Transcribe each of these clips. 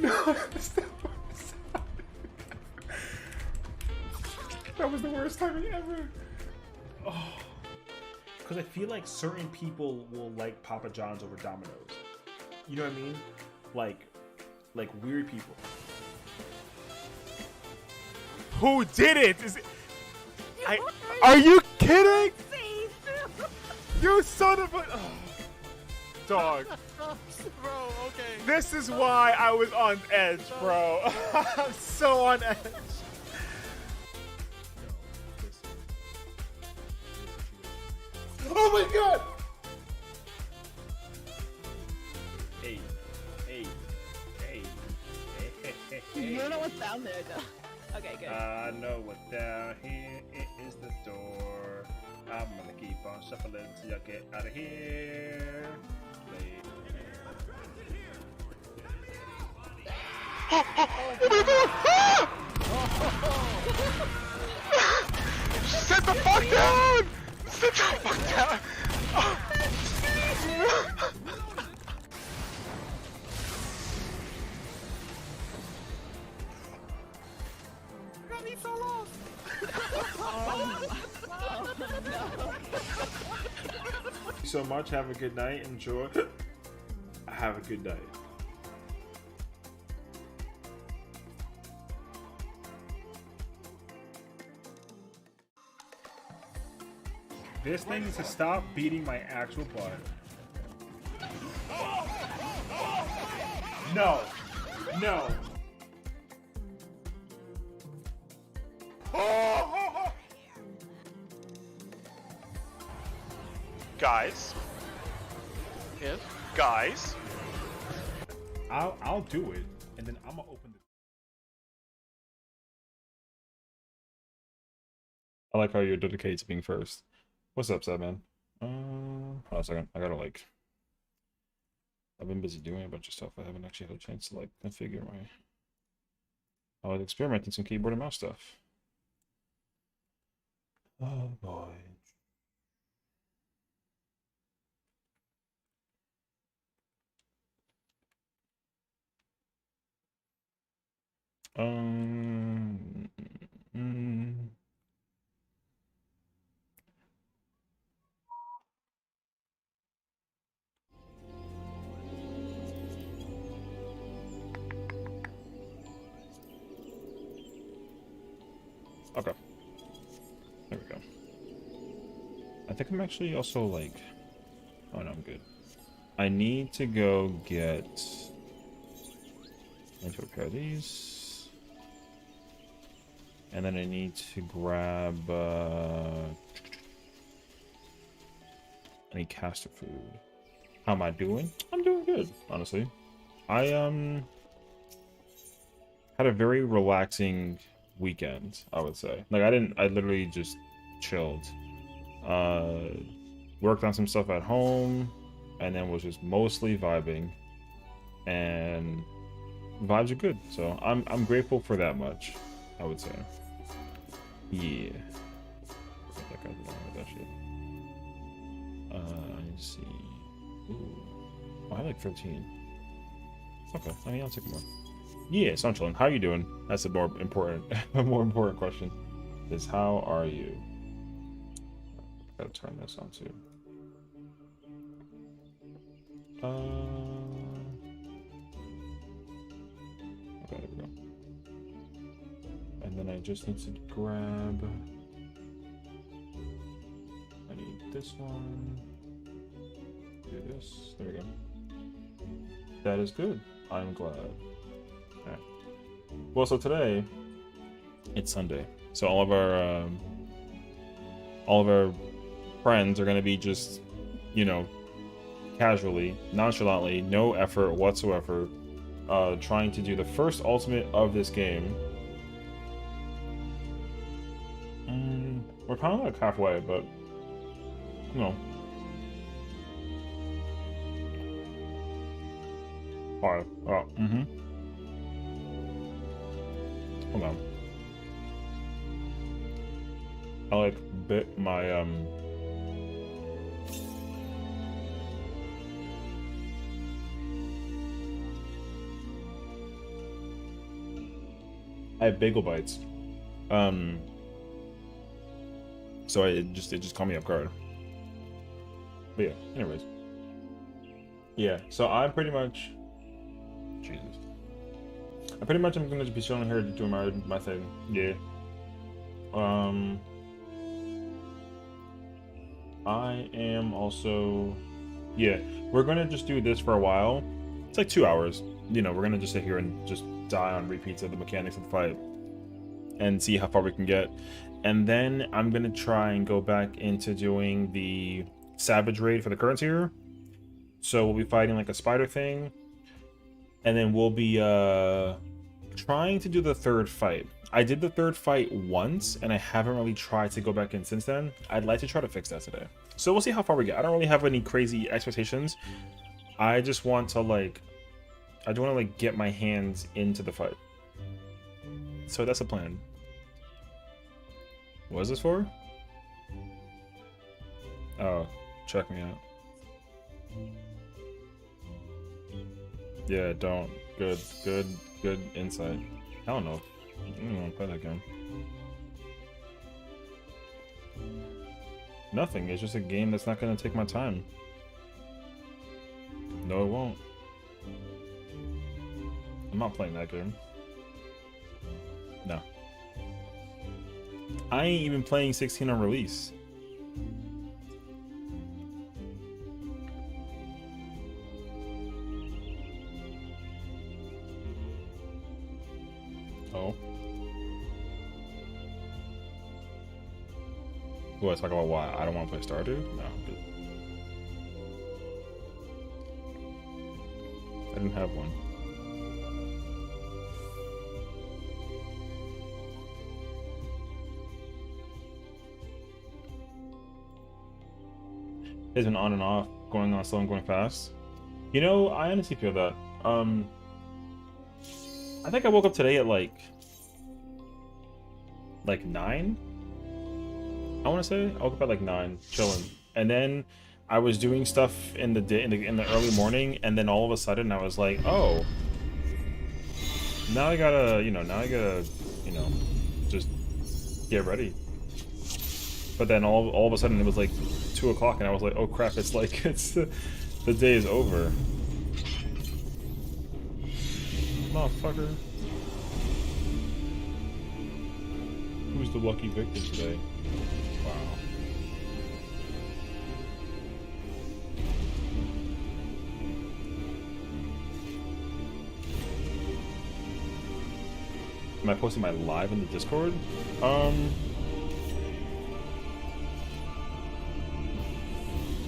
No, that was the worst timing ever. Oh. Because I feel like certain people will like Papa John's over Domino's. You know what I mean? Like weird people. Who did it? Is it? Are you kidding? You son of a dog. Bro, okay. This is why I was on edge, bro. I'm so on edge. Oh my god! Hey. You don't know what's down there, though. Okay, good. I know what's down here. It is the door. I'm gonna keep on shuffling till I get out of here. Sit the fuck down! Sit the fuck down! God, he fell off! Thank you so much. Have a good night. Enjoy. Have a good night. This thing needs to stop beating my actual butt. No. No. Guys. Yes? Guys. I'll do it, and then I'm gonna open the. I like how you're dedicated to being first. What's up, Sad Man? Hold on a second. I gotta like. I've been busy doing a bunch of stuff. I haven't actually had a chance to like configure my. I was experimenting some keyboard and mouse stuff. Oh boy. Okay. There we go. I think I'm actually also like... Oh no, I'm good. I need to go get... I need to repair these. And then I need to grab... I need caster food. How am I doing? I'm doing good, honestly. I had a very relaxing weekend, I would say. Like I literally just chilled. Worked on some stuff at home and then was just mostly vibing. And vibes are good. So I'm grateful for that much, I would say. Yeah. That guy's wrong with that shit. I need to see. Ooh. Oh, I like 13. Okay, I mean, I'll take more. Yeah, so I'm chilling. How are you doing? That's a more important, question. Is how are you? Gotta turn this on too. Okay, there we go. And then I just need to grab. I need this one. Do this. There we go. That is good. I'm glad. Alright. Well, so today it's Sunday, so all of our friends are gonna be just, you know, casually, nonchalantly, no effort whatsoever, trying to do the first ultimate of this game. We're kind of like halfway, but no. Alright. Oh, Hold on. I like bit my I have bagel bites. So it just caught me off guard. But yeah, anyways. Yeah, so I'm pretty much... Jesus. I pretty much am gonna just be chilling here doing my thing. Yeah. I am also... Yeah, we're gonna just do this for a while. It's like 2 hours. You know, we're gonna just sit here and just die on repeats of the mechanics of the fight. And see how far we can get. And then I'm gonna try and go back into doing the Savage Raid for the current tier. So we'll be fighting like a spider thing. And then we'll be trying to do the third fight. I did the third fight once, and I haven't really tried to go back in since then. I'd like to try to fix that today. So we'll see how far we get. I don't really have any crazy expectations. I just want to like... I just want to like get my hands into the fight. So that's the plan. What is this for? Oh, check me out. Yeah, don't. Good insight. I don't know. I don't want to play that game. Nothing. It's just a game that's not going to take my time. No, it won't. I'm not playing that game. No. I ain't even playing 16 on release. Oh. What, talk about why I don't want to play Stardew? No, good. I didn't have one. It's been on and off, going on slow and going fast. You know, I honestly feel that. I think I woke up today at like 9. I want to say I woke up at like 9, chilling, and then I was doing stuff in the day in the early morning, and then all of a sudden I was like, oh, now I gotta, just get ready. But then all of a sudden it was like 2 o'clock, and I was like, oh crap! It's like the day is over. Motherfucker. Who's the lucky victor today? Wow. Am I posting my live in the Discord?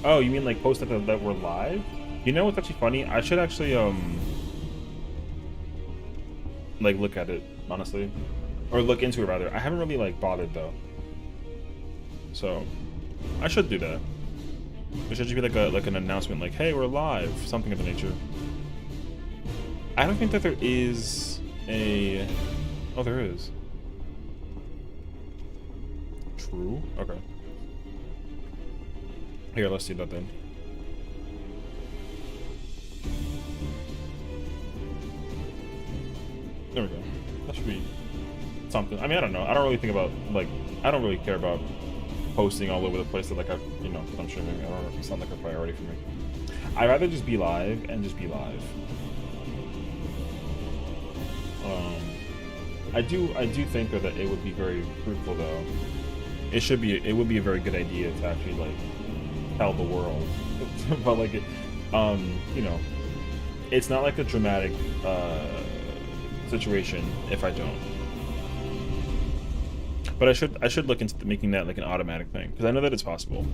Oh, you mean like post that we're live? You know what's actually funny? I should actually like look at it, honestly. Or look into it rather. I haven't really like bothered though. So I should do that. It should just be like an announcement like, hey, we're live, something of the nature. I don't think that there is a... Oh, there is. True? Okay. Here, let's see that then. There we go. That should be something. I mean, I don't know. I don't really think about, like, I don't really care about posting all over the place that, like, I'm streaming. I don't know. It's not like a priority for me. I'd rather just be live and just be live. I do think though that it would be very fruitful though. It would be a very good idea to actually like tell the world, but like it's not like a dramatic situation if I don't. But I should look into making that like an automatic thing because I know that it's possible.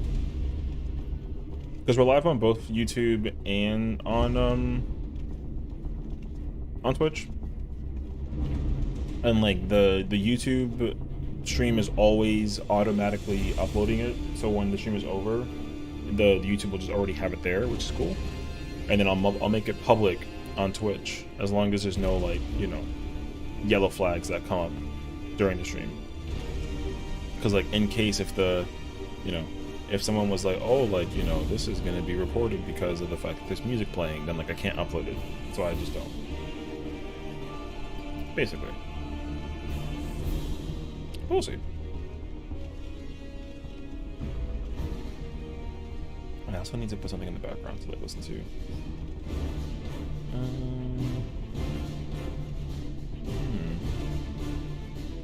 Because we're live on both YouTube and on Twitch. And like the YouTube stream is always automatically uploading it, so when the stream is over, the YouTube will just already have it there, which is cool. And then I'll make it public on Twitch as long as there's no like yellow flags that come up during the stream. Because like in case if if someone was like, oh, like this is gonna be reported because of the fact that there's music playing, then like I can't upload it, so I just don't. Basically. We'll see. I also need to put something in the background to like listen to.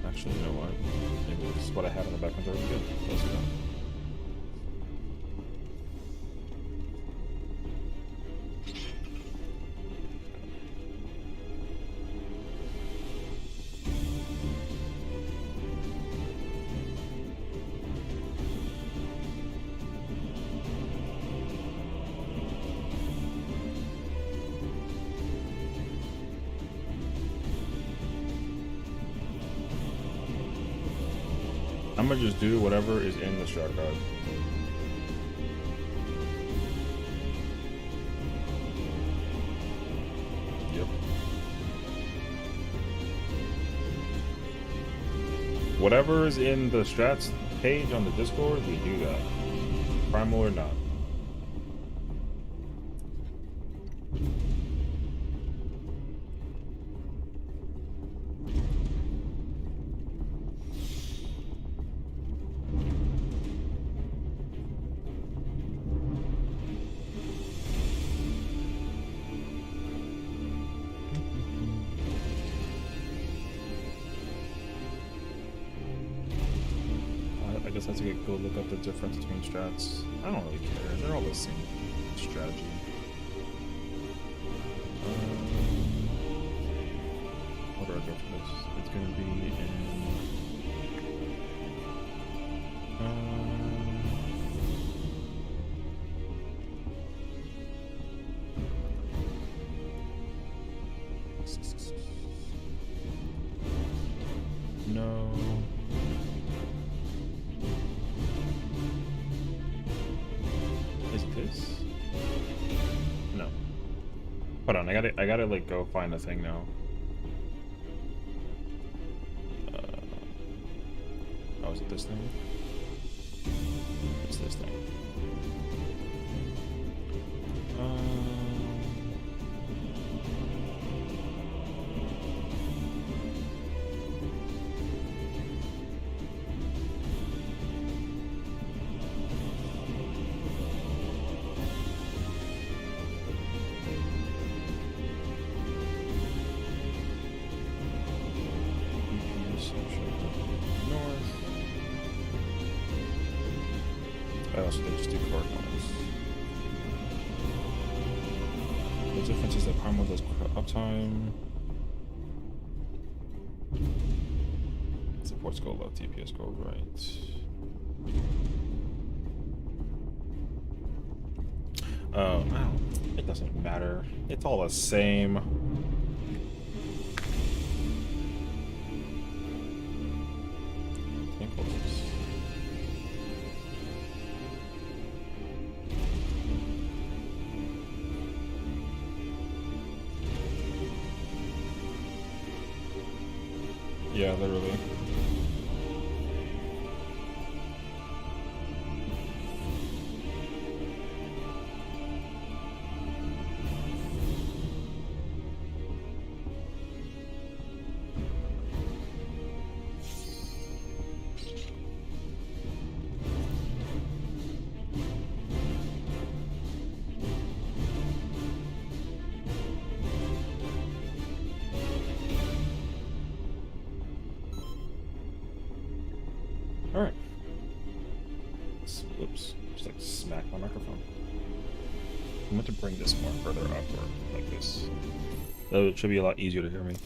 Actually, you know what? Maybe this is what I had in the background already good. Let's do that. I'm gonna just do whatever is in the strat guide. Yep. Whatever is in the strats page on the Discord, we do that. Primal or not. I guess I have to go look up the difference between strats. I don't really care. They're all the same strategy. What do I go for this? It's going to be in... no... Is it this? No. Hold on, I gotta like go find the thing now. Oh, is it this thing? It's this thing. So they just do cardinals. The difference is that Primal does uptime. Supports go left, DPS go right. It doesn't matter. It's all the same. Yeah, literally. Alright. Oops. Just like smack my microphone. I'm going to bring this more further upward, like this. So it should be a lot easier to hear me.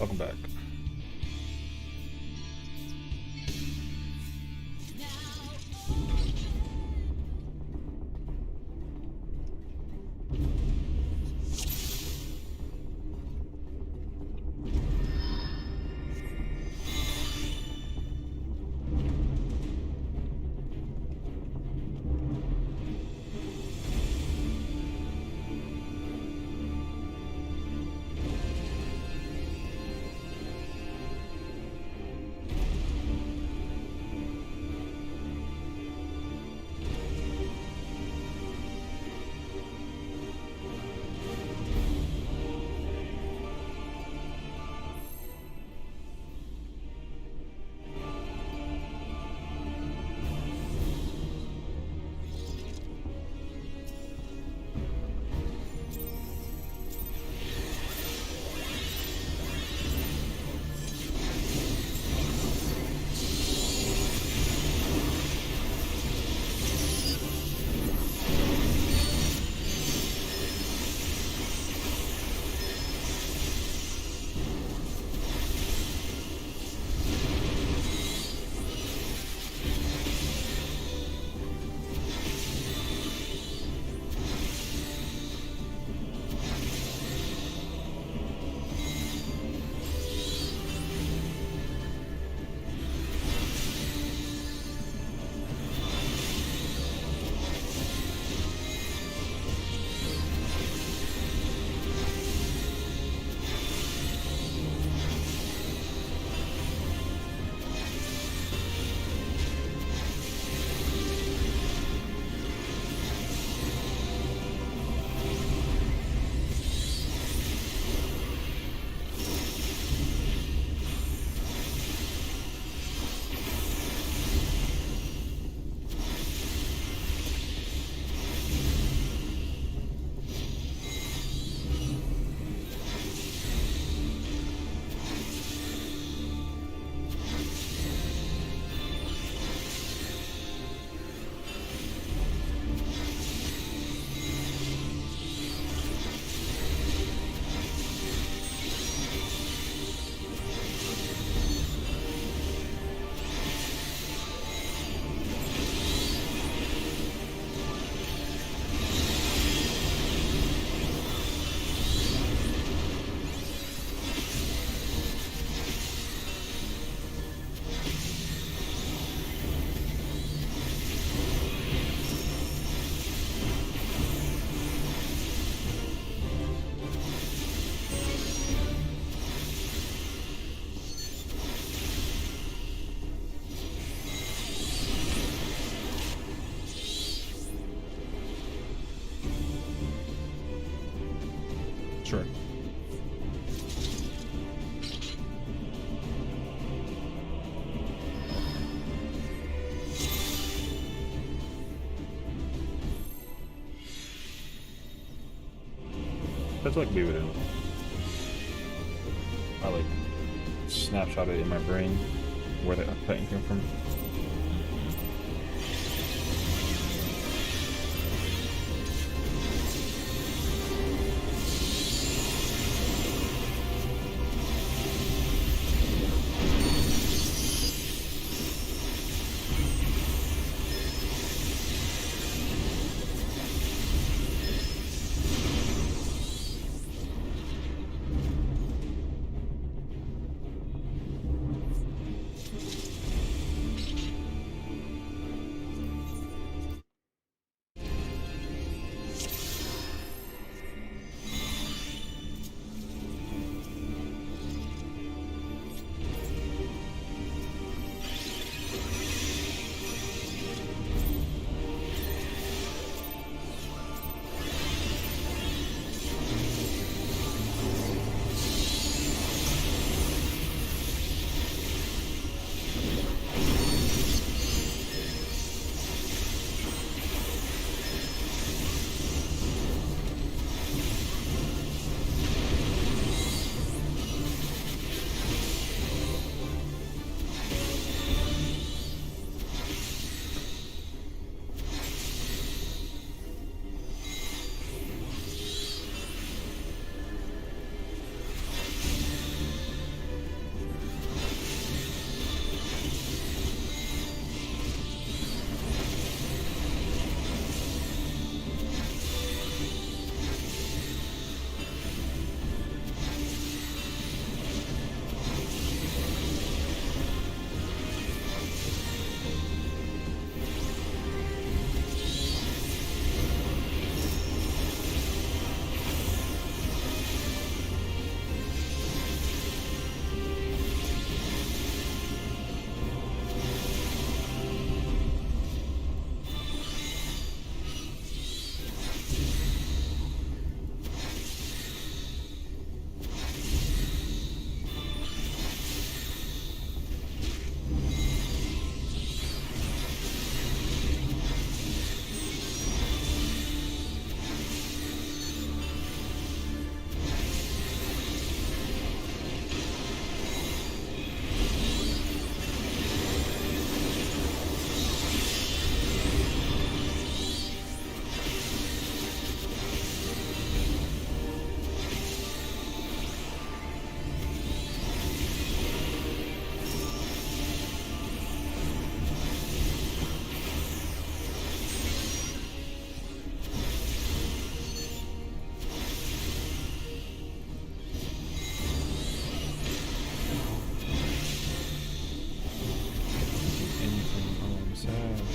Welcome back. Sure. That's like be with it. I like snapshot it in my brain where the painting came from. sad.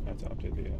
I have to update the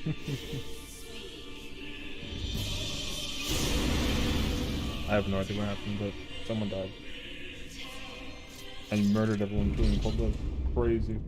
I have no idea what happened, but someone died. And murdered everyone, including cold blood. Crazy.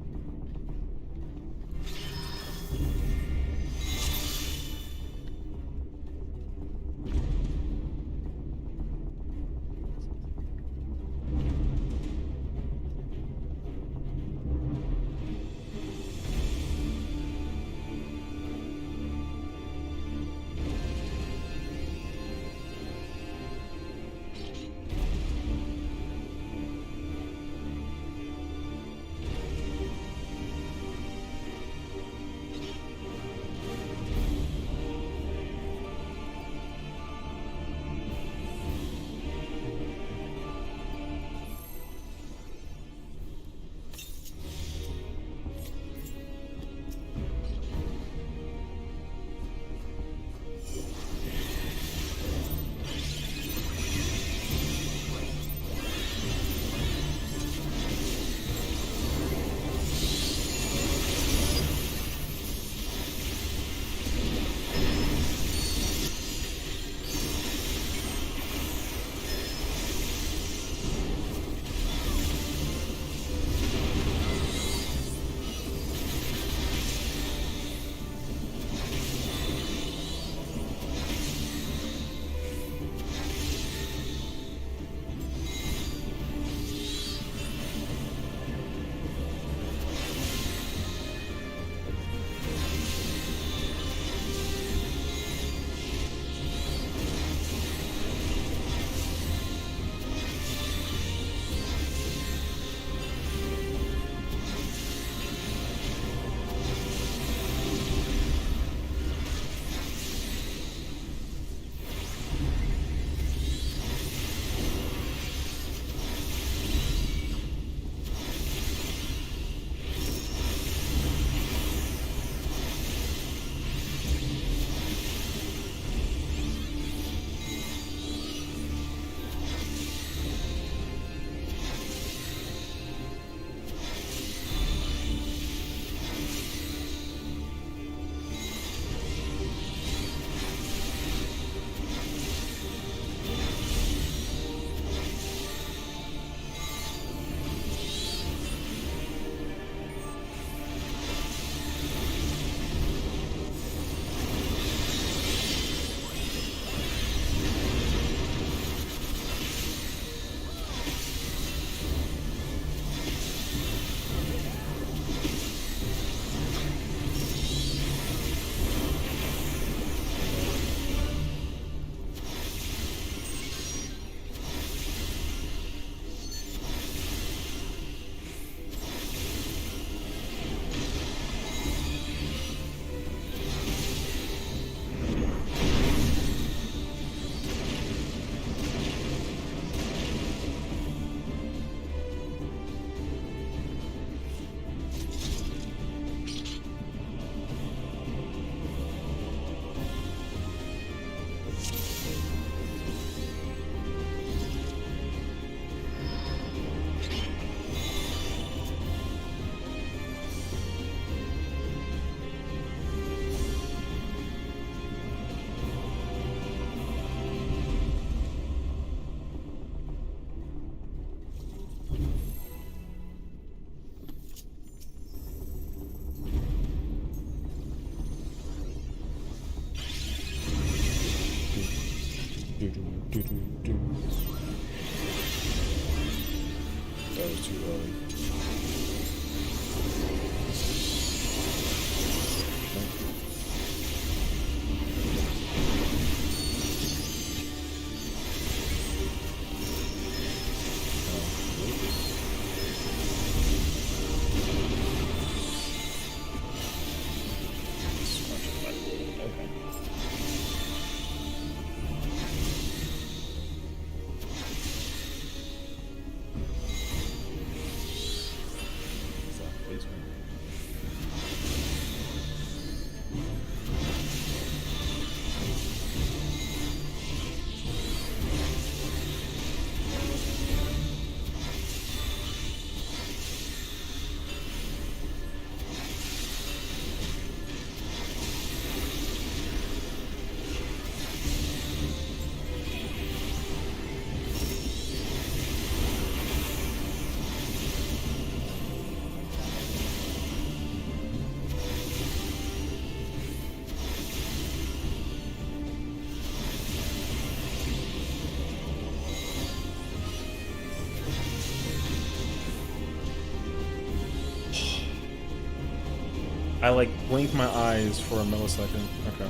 I like blink my eyes for a millisecond. Okay.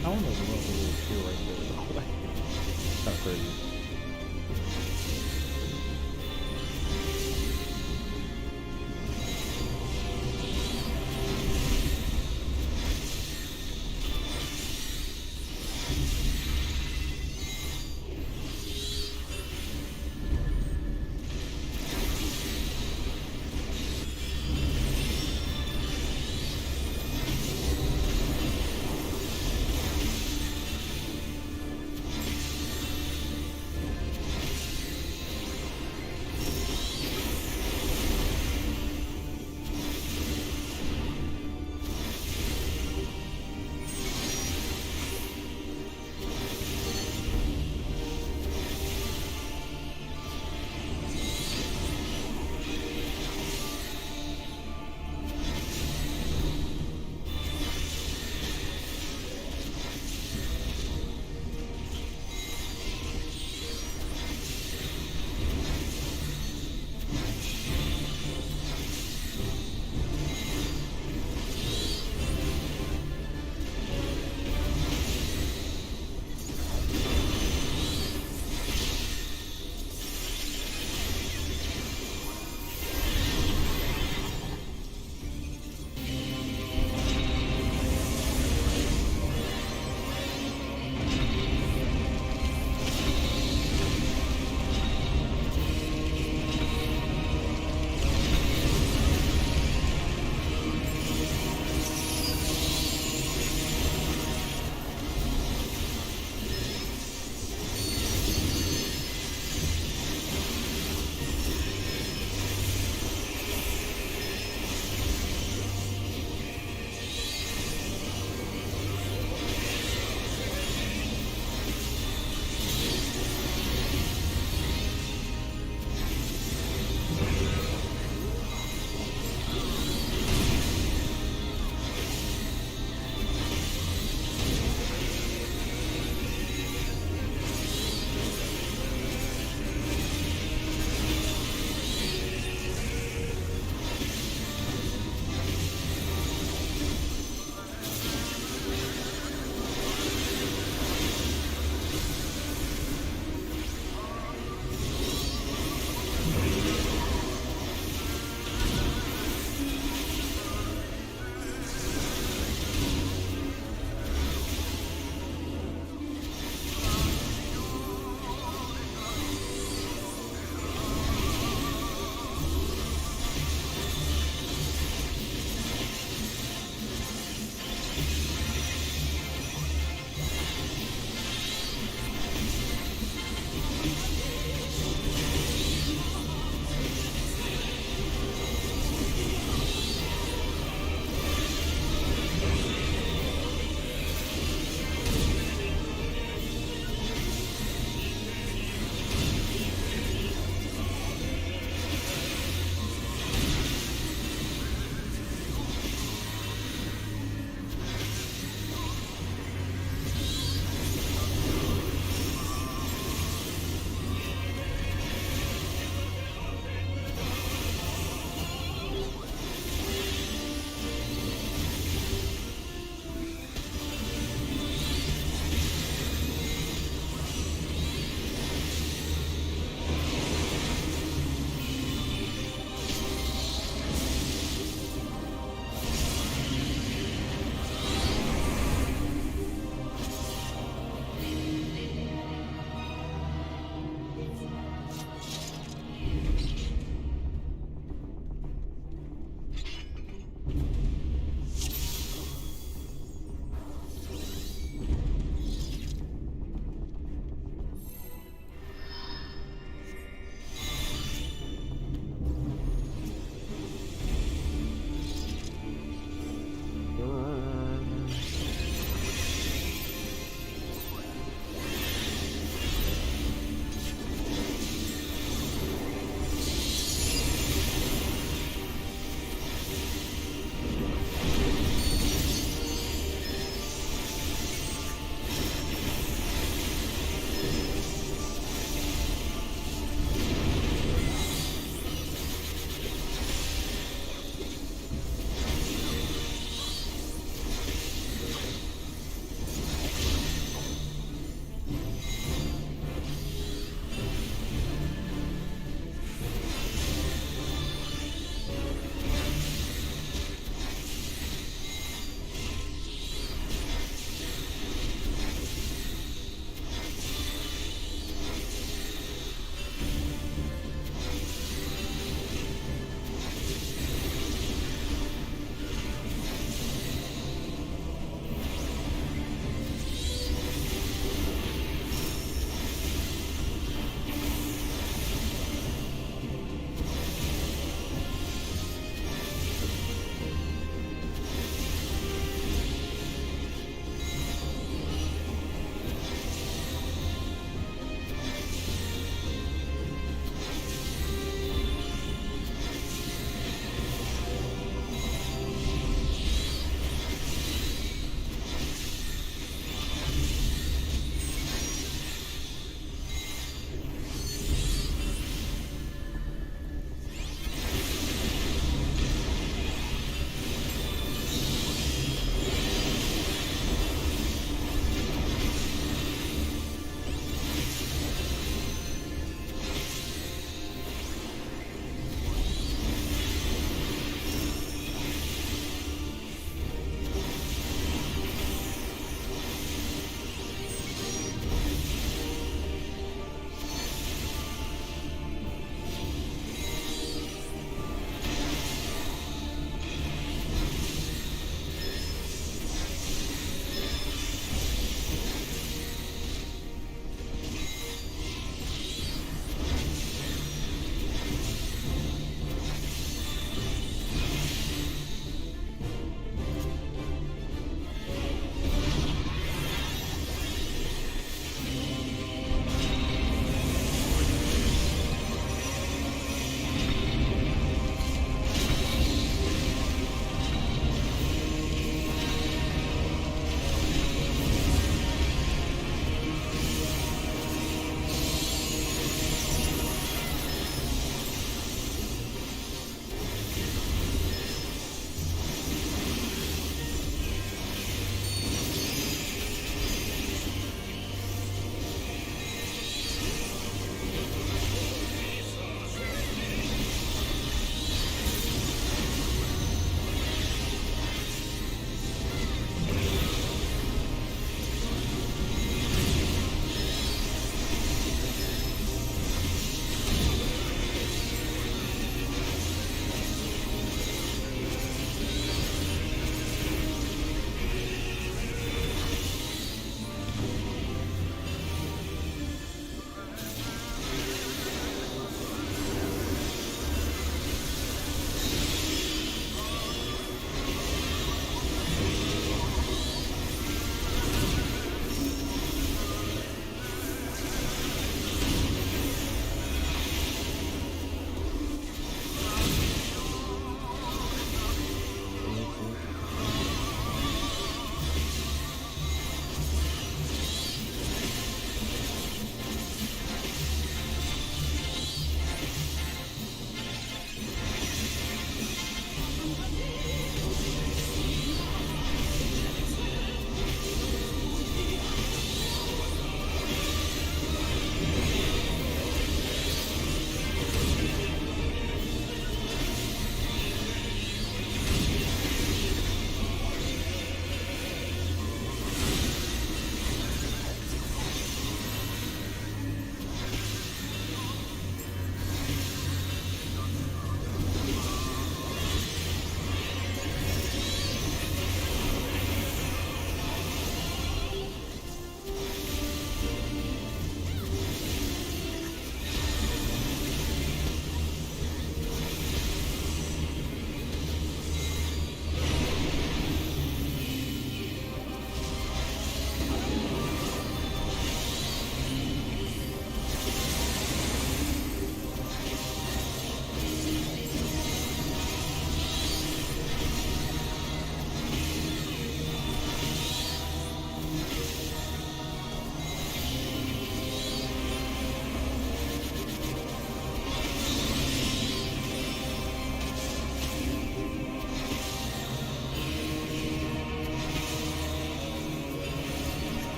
I don't know if there's a little tree right there. Kind of crazy.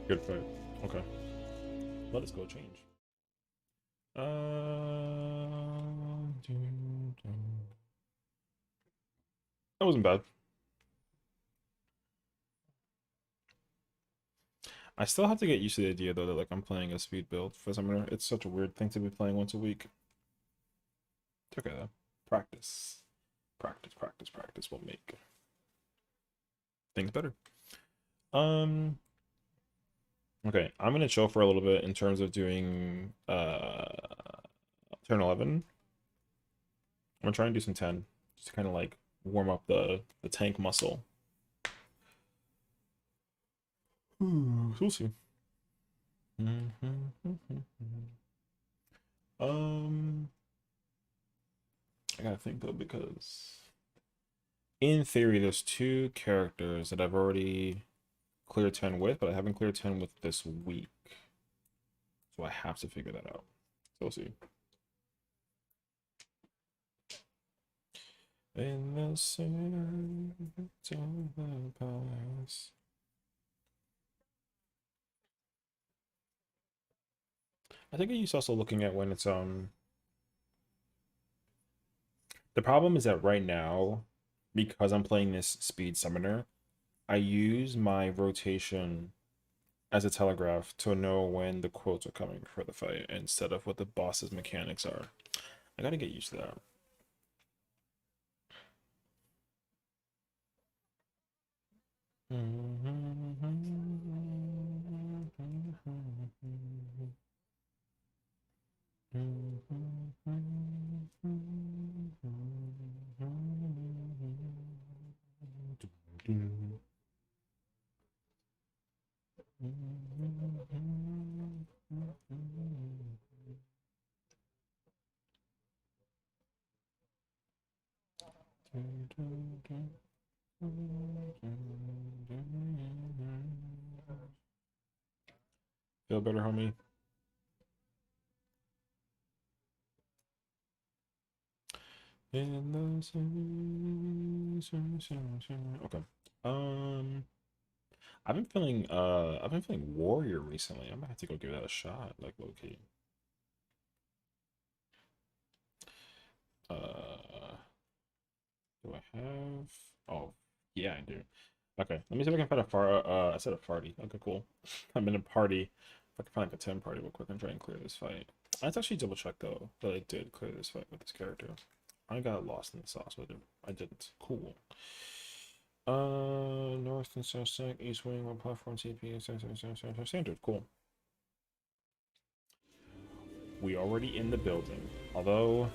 Good fight. Okay. Let us go change. That wasn't bad. I still have to get used to the idea though that like I'm playing a speed build for Summoner. It's such a weird thing to be playing once a week. It's okay though. Practice. Practice will make things better. Okay, I'm gonna chill for a little bit in terms of doing turn 11. I'm gonna try and do some 10 just to kind of like warm up the tank muscle. So we'll see. I gotta think though, because in theory there's 2 characters that I've already cleared 10 with, but I haven't cleared 10 with this week. So I have to figure that out. So we'll see. In the sands of the past. I think he's also looking at when it's the problem is that right now, because I'm playing this speed summoner, I use my rotation as a telegraph to know when the quotes are coming for the fight instead of what the boss's mechanics are. I gotta get used to that. Feel better, homie? Okay. I've been feeling warrior recently. I might have to go give that a shot, like low key. Do I have? Oh, yeah, I do. Okay, let me see if I can find a I said a party. Okay, cool. I'm in a party. If I can find like a 10 party real quick and try and clear this fight. Let's actually double check though that I did clear this fight with this character. I got lost in the sauce with him. I didn't. Cool. North and south stack, east wing, one platform, TP, standard. Cool. We already in the building. Although,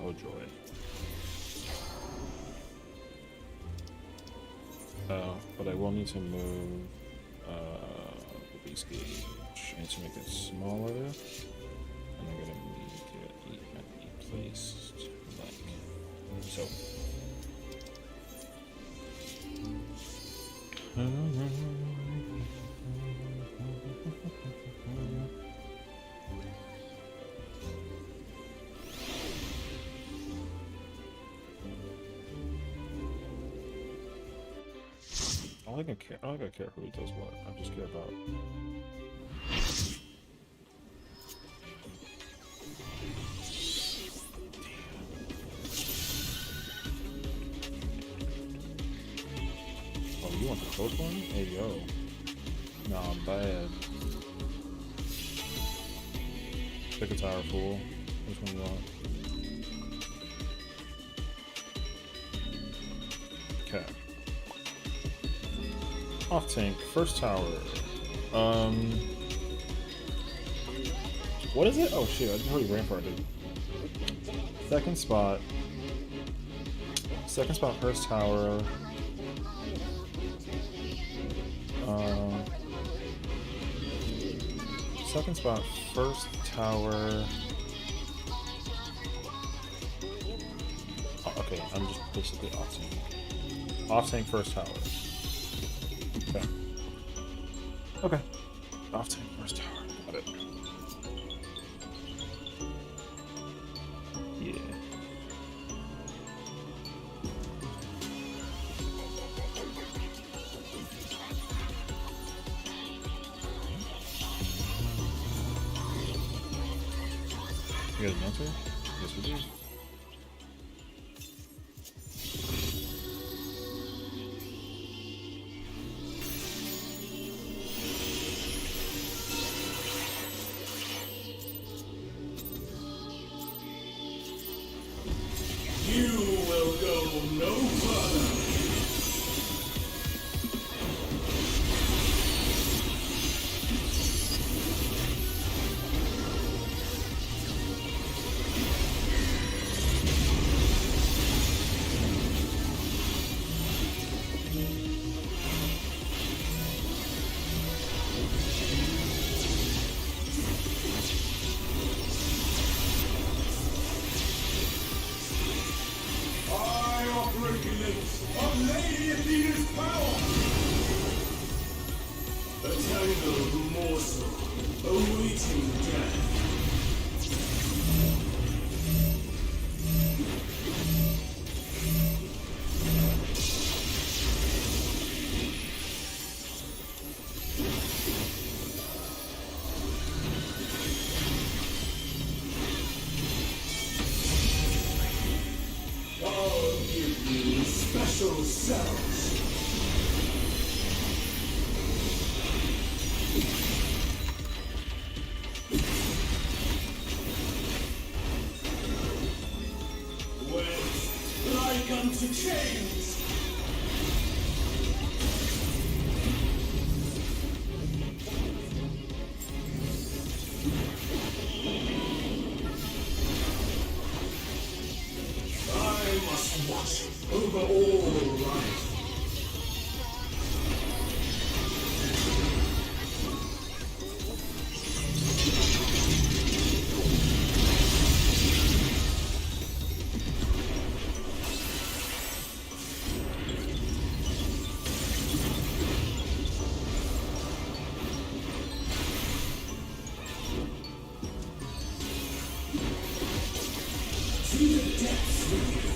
oh joy. But I will need to move the base gauge. I need to make it smaller, and I'm gonna make it placed like so. I don't think I care who does what. I just care about. Oh, you want the close one? Hey yo. Nah, I'm bad. Pick a tower, fool. Which one you want? Okay. Off tank, first tower. What is it? Oh shit, I just already ramparted. Second spot, first tower. Second spot, first tower. Oh, okay, I'm just basically off tank. Off tank, first tower. Okay. Okay. Off tank, first tower. Got it. Yeah. You got an answer? Yes, we do. You will go no further. Of Lady Athena's power! A tangled morsel awaiting death. I'll give you special cells. With like unto chains. I must watch over all life. To the depths with you.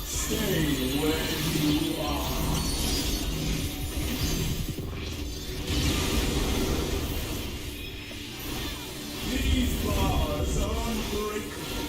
Stay where you are. These bars are unbreakable.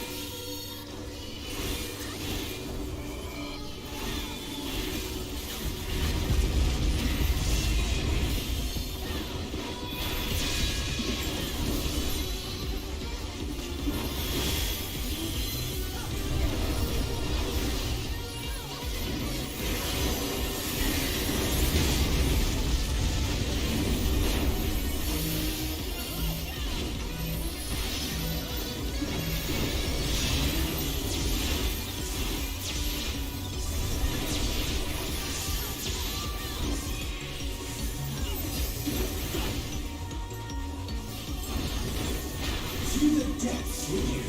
To the depths with you.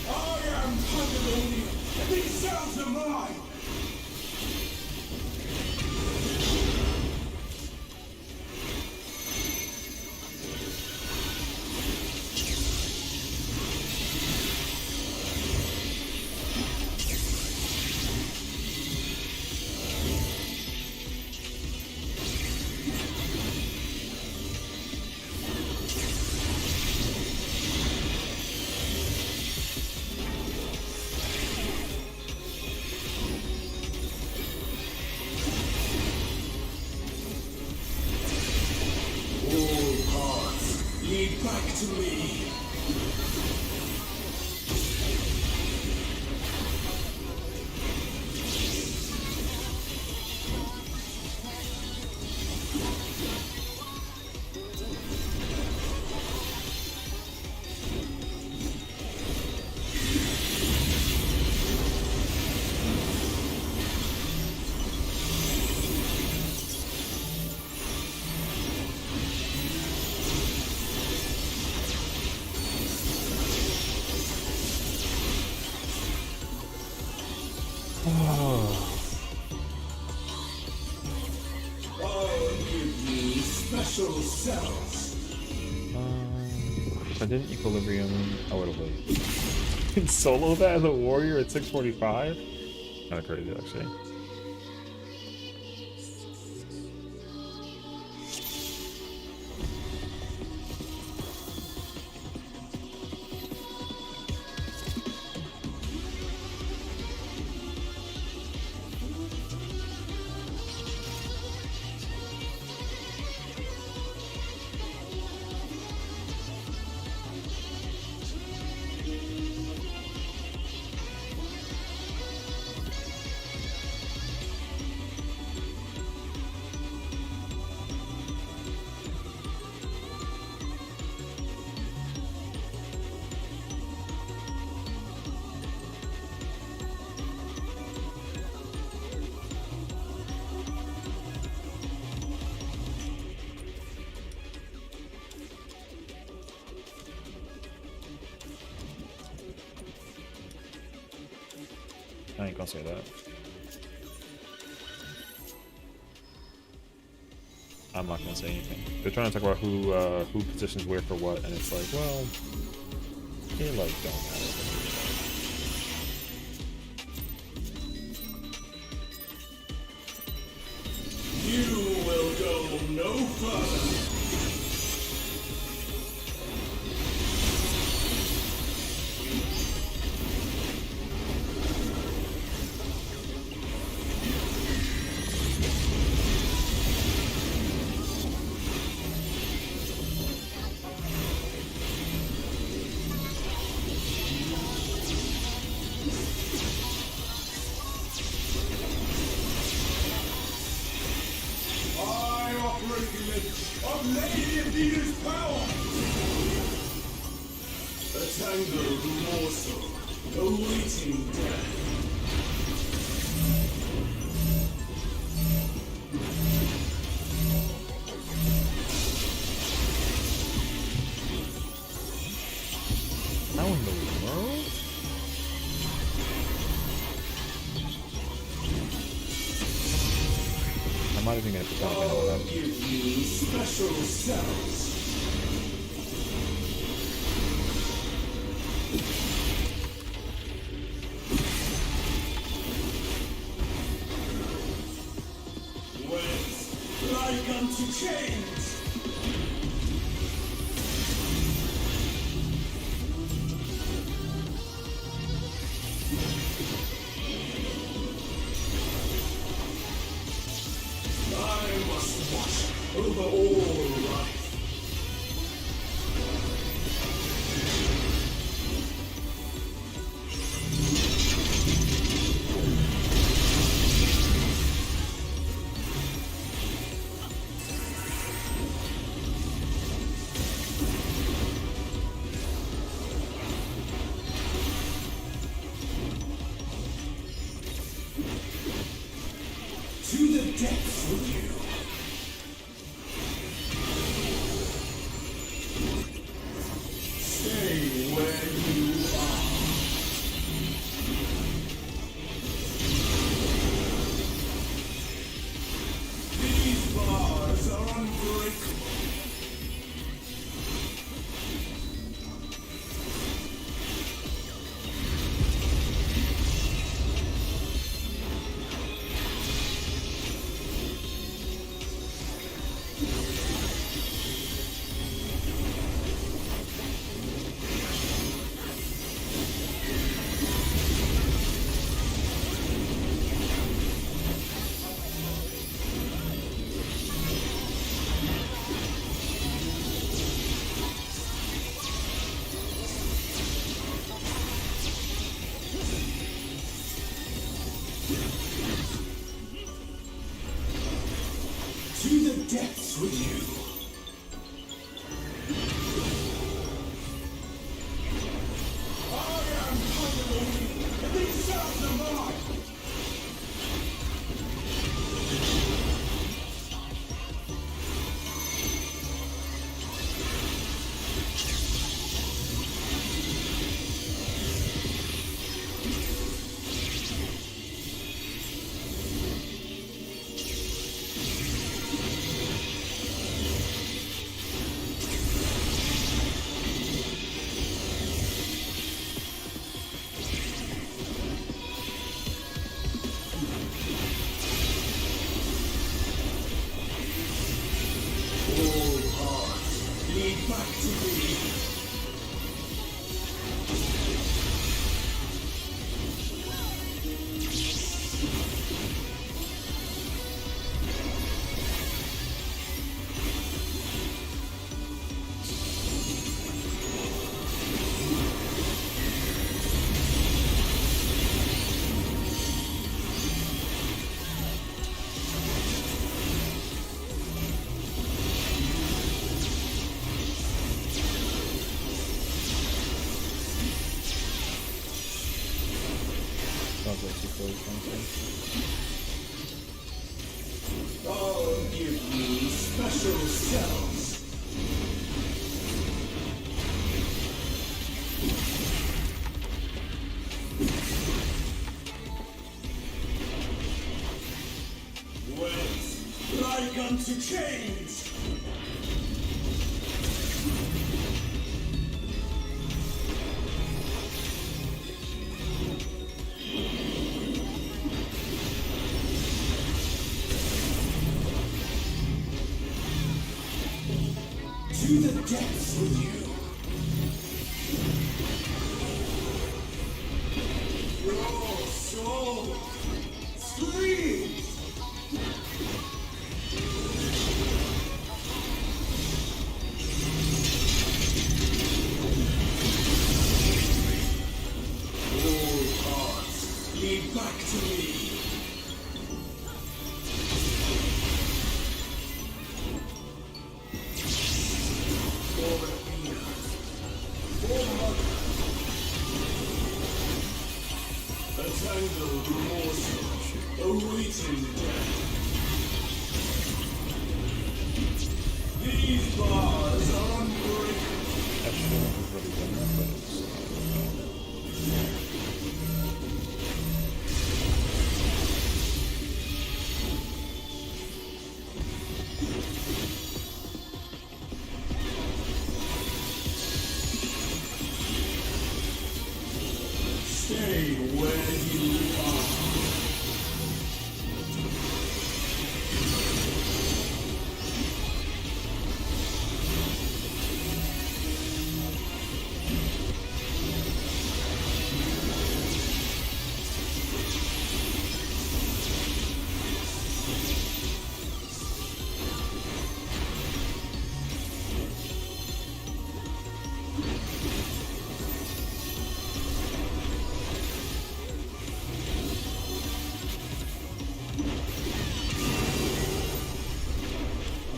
I am Pandemonium. These cells are mine. All paths lead back to me. I'll give you special cells. If I didn't equilibrium, I would have like solo that as a warrior at 645. Kind of crazy, actually. I ain't gonna say that. I'm not gonna say anything. They're trying to talk about who positions where for what, and it's like, well, it like don't matter. You will go no further. Of Lady Adina's power! A tangled morsel, awaiting death. How in the world? I'm not even gonna pretend like I know what I'll that give you special cells. Wet, like unto chains. I must watch over all life. To the depths with you. Stay where you are. These bars are unbreakable. To the depths with you. I am Pyro. These cells are mine. All paths lead back to me. sounds like too close, honestly. I'll give you special cells. unto chains! To the depths with you! Your soul screams! All hearts lead back to me! Tangled remorse, awaiting death. These bars are unbreakable. That shit was really good, but it's Stay where you are.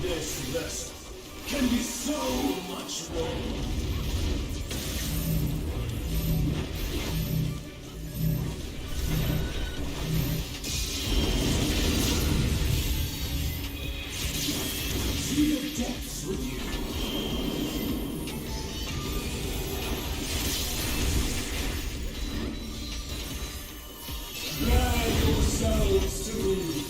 This vessel can be so much more. To the depths with you. Drag yourselves to me.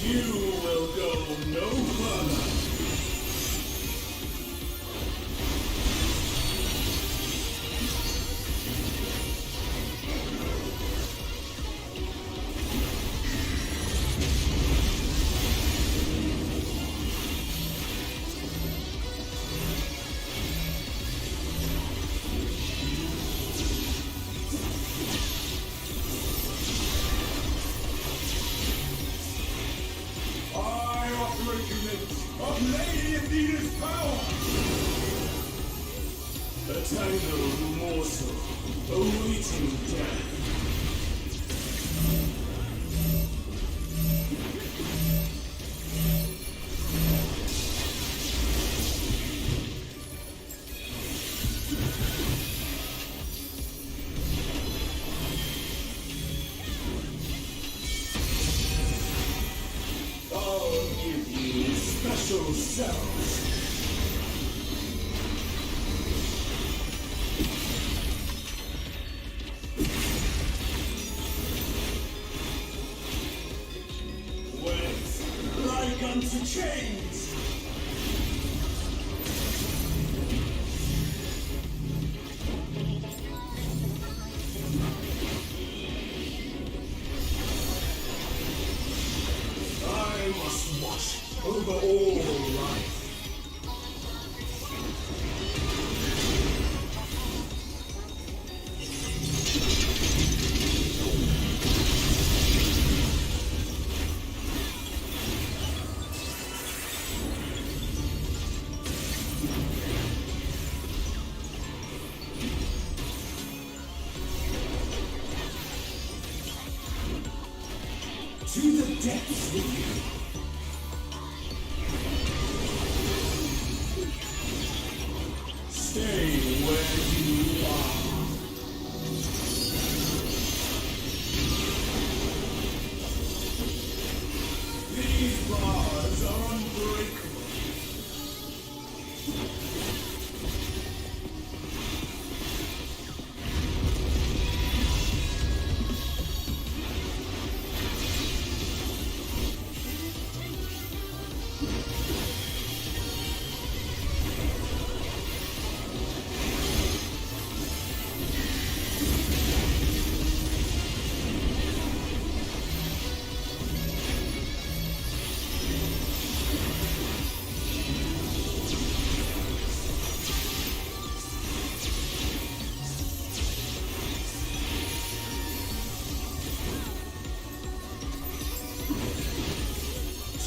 You will go no further. Of Lady Athena's power! A tangled morsel, awaiting death. I'll give you special cells. Wet like unto chains. over all life. To the depths with you. Stay where you are. These bars are unbreakable.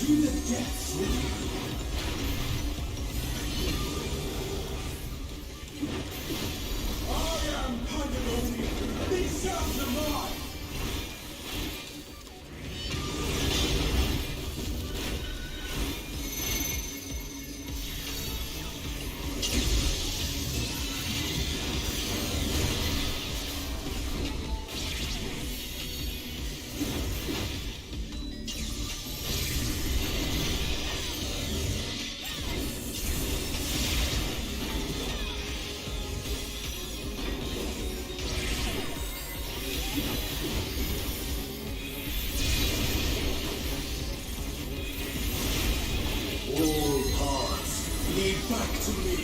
To the depths with you. I am Pandemonium. These sounds are mine. All paths lead back to me.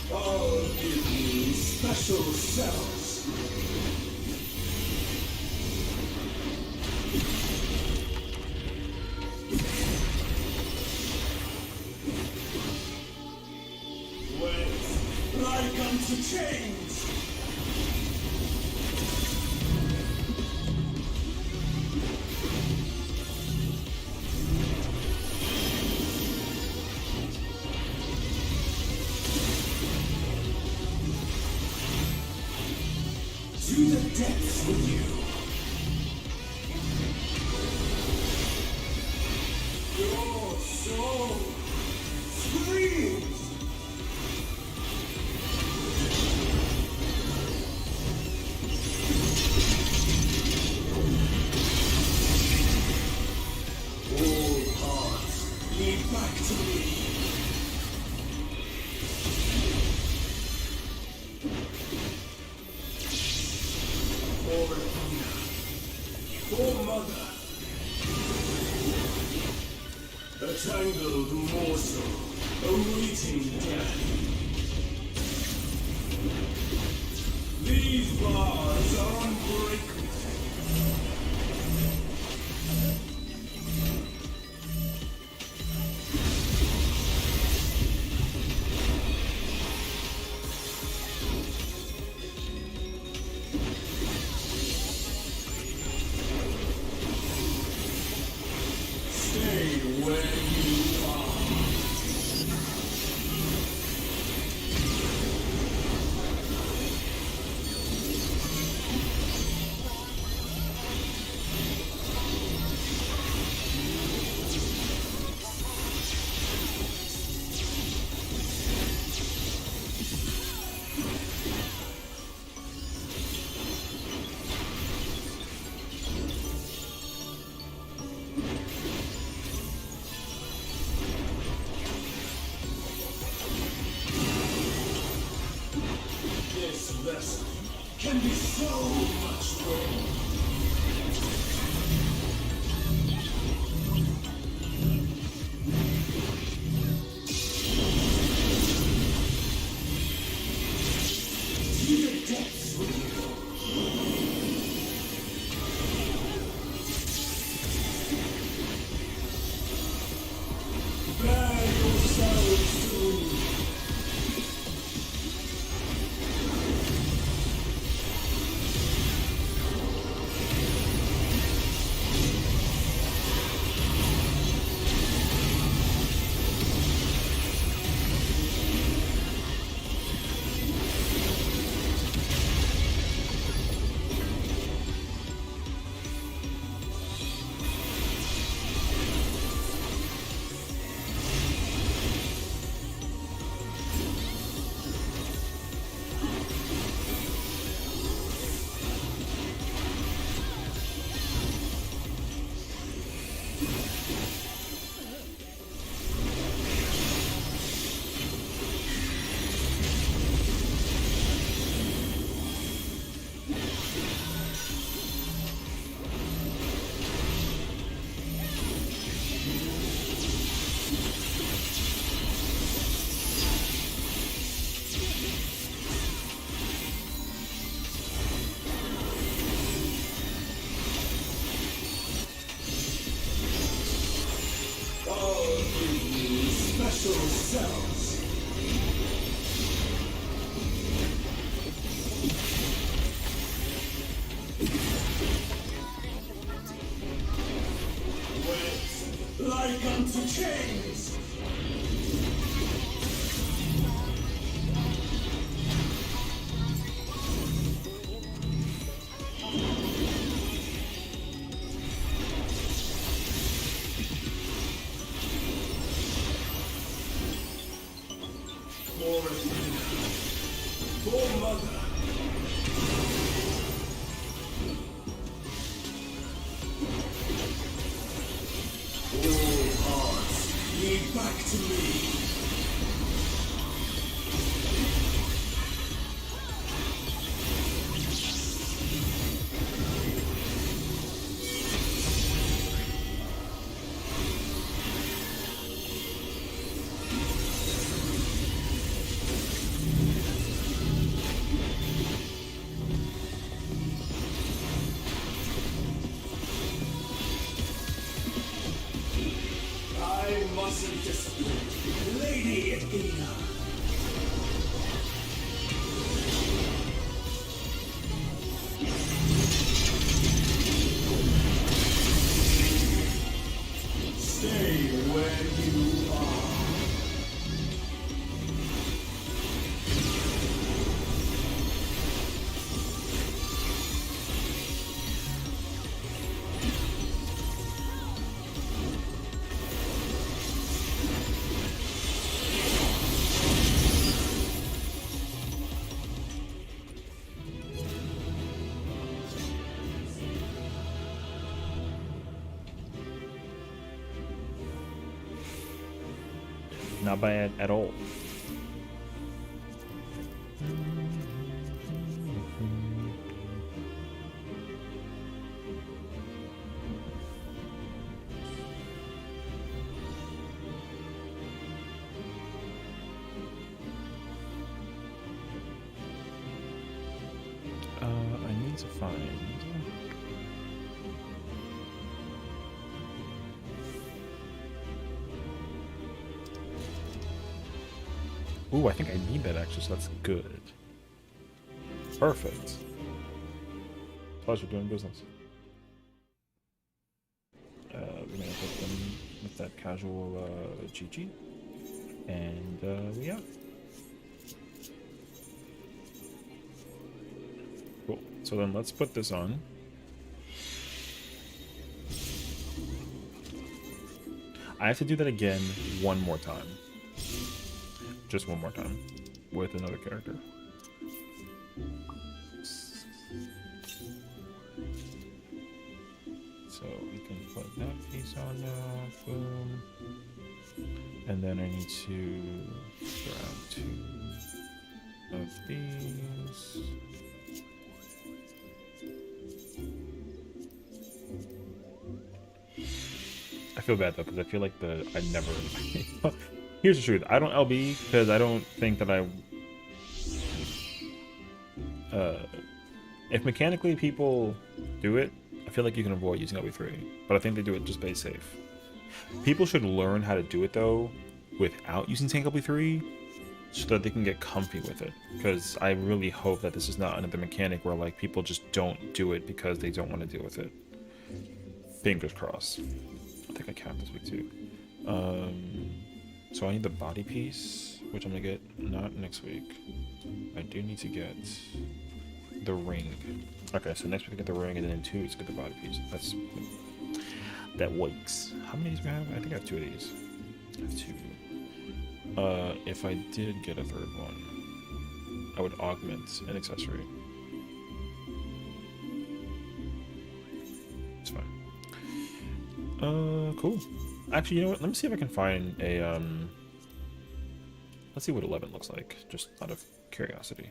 I'll give you special cells. Wait, like unto change. To the depths with you. Your soul screams. All paths lead back to me. For Athena, for Mother, a tangled morsel awaiting death. These bars are unbreakable. Stay where you are. those cells. Wait, like unto kings. For mother. All hearts lead back to me. I mustn't disappoint Lady Athena. Stay where you are. Not bad at all. I need to find. Ooh, I think I need that actually, so that's good. Perfect. Pleasure doing business. We're gonna put them with that casual GG. And yeah. Cool. So then let's put this on. I have to do that again one more time. Just one more time with another character. So we can put that piece on now, boom. And then I need to grab 2 of these. I feel bad though, because I feel like I never. Here's the truth. I don't LB because I don't think that if mechanically people do it, I feel like you can avoid using LB3. But I think they do it just based safe. People should learn how to do it though without using tank LB3 so that they can get comfy with it. Because I really hope that this is not another mechanic where like people just don't do it because they don't want to deal with it. Fingers crossed. I think I capped this week too. So I need the body piece, which I'm gonna get not next week. I do need to get the ring. Okay, so next week I get the ring, and then in 2 weeks I get the body piece. That works. How many of these do I have? I think I have 2 of these. I have 2. If I did get a 3rd one, I would augment an accessory. It's fine. Cool. Actually, you know what? Let me see if I can find a, let's see what 11 looks like, just out of curiosity.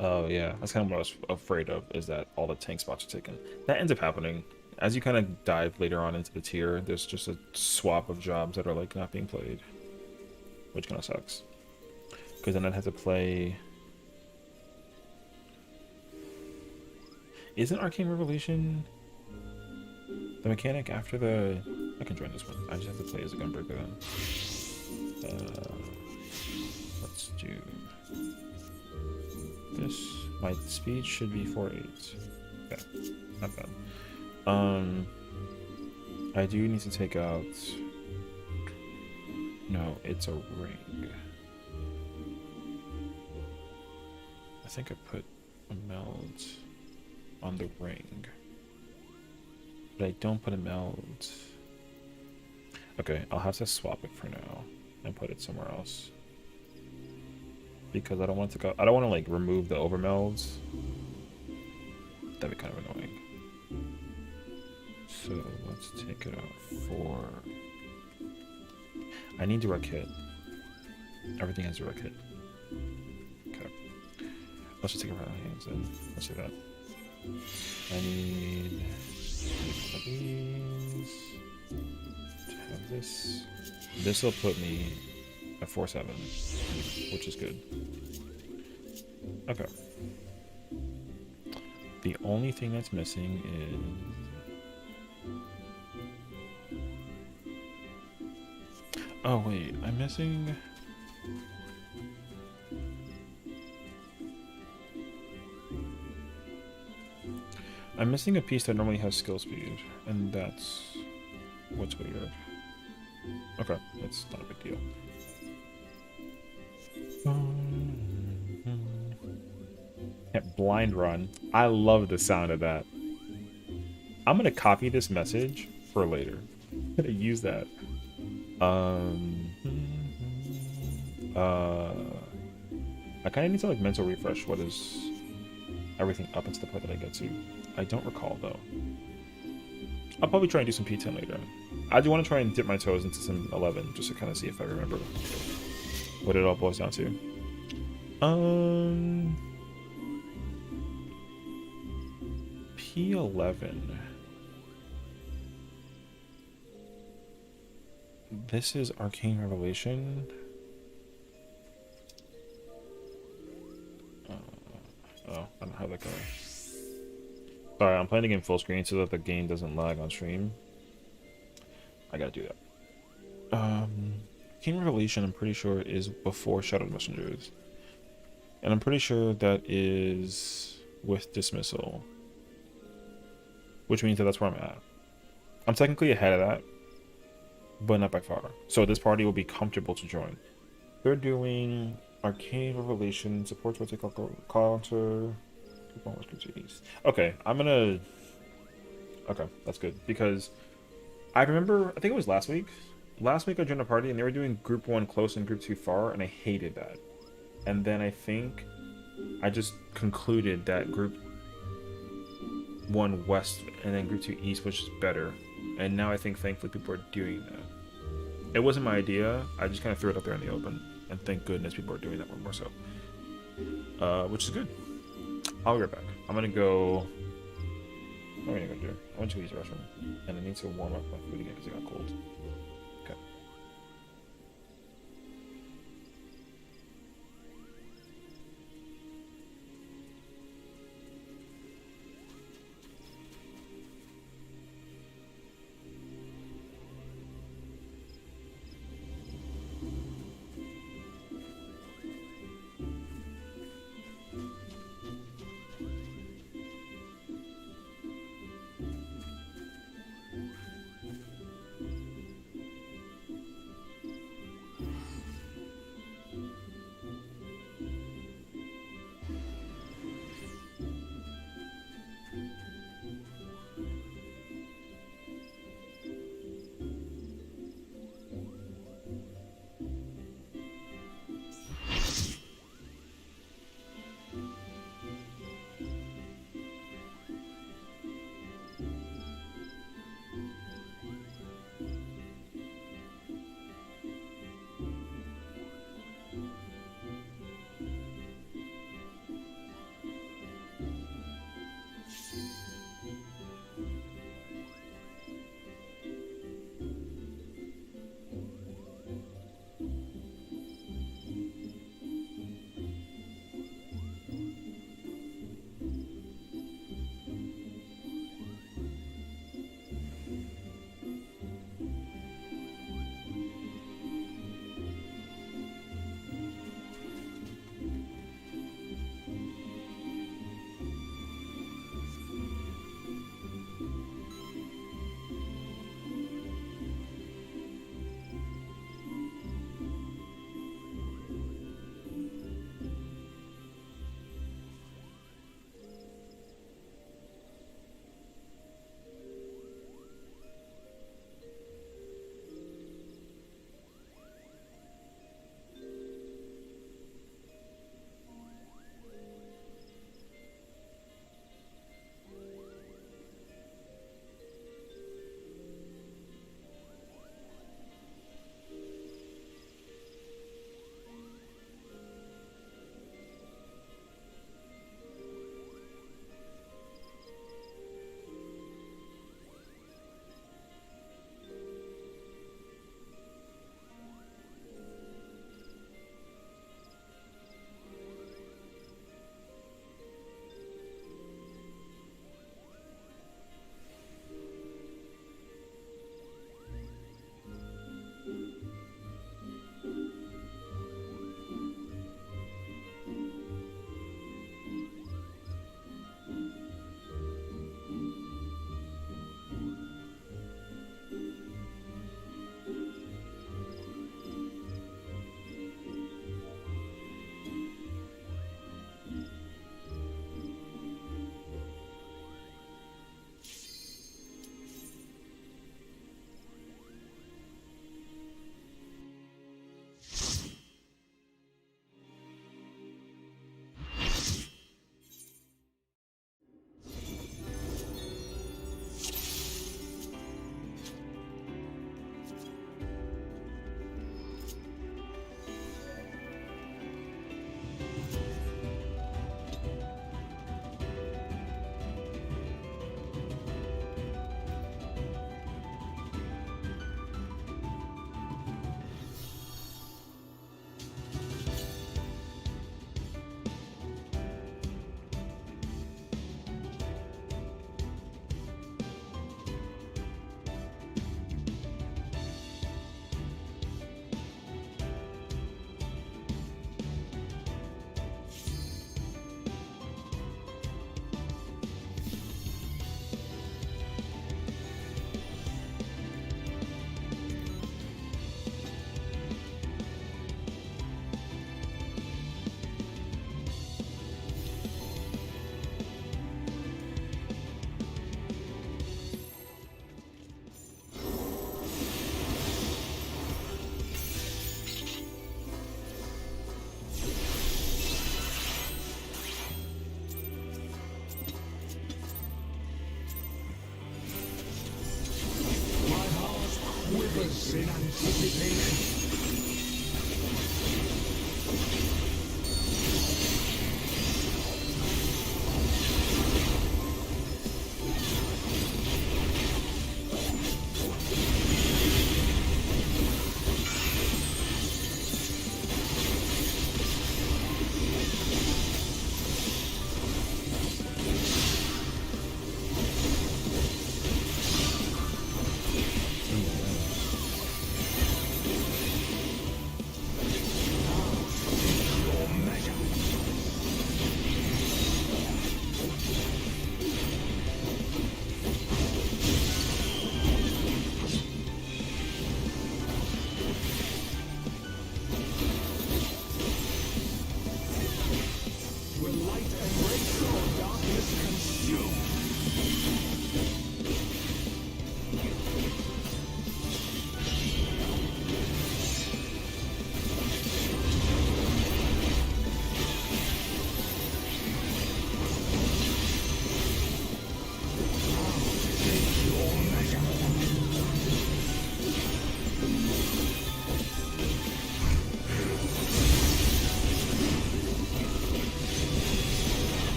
Oh yeah, that's kind of what I was afraid of, is that all the tank spots are taken. That ends up happening. As you kind of dive later on into the tier, there's just a swap of jobs that are like not being played, which kind of sucks. Because then I'd have to play... Isn't Arcane Revolution the mechanic after the... I can join this one. I just have to play as a Gunbreaker then. Let's do this. My speed should be 4.8. Okay, not bad. I do need to take out... No, it's a ring. I think I put a meld on the ring. But I don't put a meld. Okay, I'll have to swap it for now and put it somewhere else. Because I don't want to go... I don't want to, like, remove the overmelds. That'd be kind of annoying. So, let's take it out for... I need direct hit. Everything has direct hit. Okay. Let's just take it right out of hands then. Let's do that. I need... these... to have this. This will put me at 4-7, which is good. Okay. The only thing that's missing is... Oh wait, I'm missing... I'm missing a piece that normally has skill speed, and that's what's weird. Okay, that's not a big deal. Yeah, blind run. I love the sound of that. I'm gonna copy this message for later. I'm gonna use that. I kind of need to like mental refresh what is everything up until the part that I get to. I don't recall though. I'll probably try and do some P10 later. I do want to try and dip my toes into some 11 just to kind of see if I remember what it all boils down to. P11. This is Arcane Revelation. Oh, I don't have that going. Sorry, I'm playing the game full screen so that the game doesn't lag on stream. I gotta do that. Arcane Revelation, I'm pretty sure, is before Shadowed Messengers. And I'm pretty sure that is with Dismissal. Which means that that's where I'm at. I'm technically ahead of that, but not by far. So this party will be comfortable to join. They're doing Arcane Revelation, supports what they call counter. Okay, I'm gonna... Okay, that's good. Because I remember, I think it was last week. Last week I joined a party and they were doing group 1 close and group 2 far, and I hated that. And then I think I just concluded that group 1 west and then group 2 east was just better. And now I think thankfully people are doing that. It wasn't my idea, I just kind of threw it up there in the open. And thank goodness people are doing that more so. Which is good. I'll be right back. I'm gonna go... What am I gonna go do? I went to use the restroom. And I need to warm up my food again because it got cold. Okay.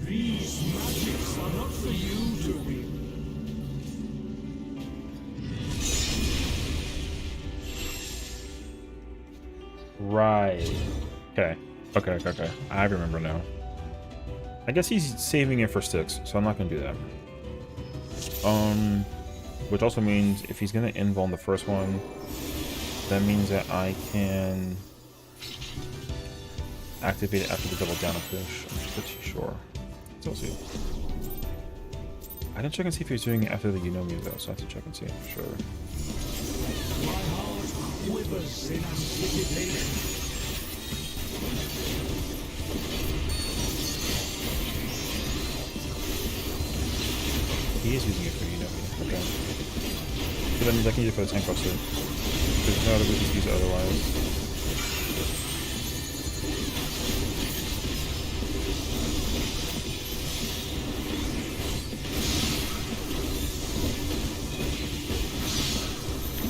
These magics are not for you to read. Right. Okay. Okay. I remember now. I guess he's saving it for sticks, so I'm not gonna do that. Which also means if he's gonna invuln the first one, that means that I can activate it after the double down push. I'm pretty sure. Let's see. I didn't check and see if he was doing it after the Unomi though, so I have to check and see for sure. My heart quivers in anticipation. He is using it for Unomi. Okay. So that means I can use it for the tank buster. There's no other way to use it otherwise.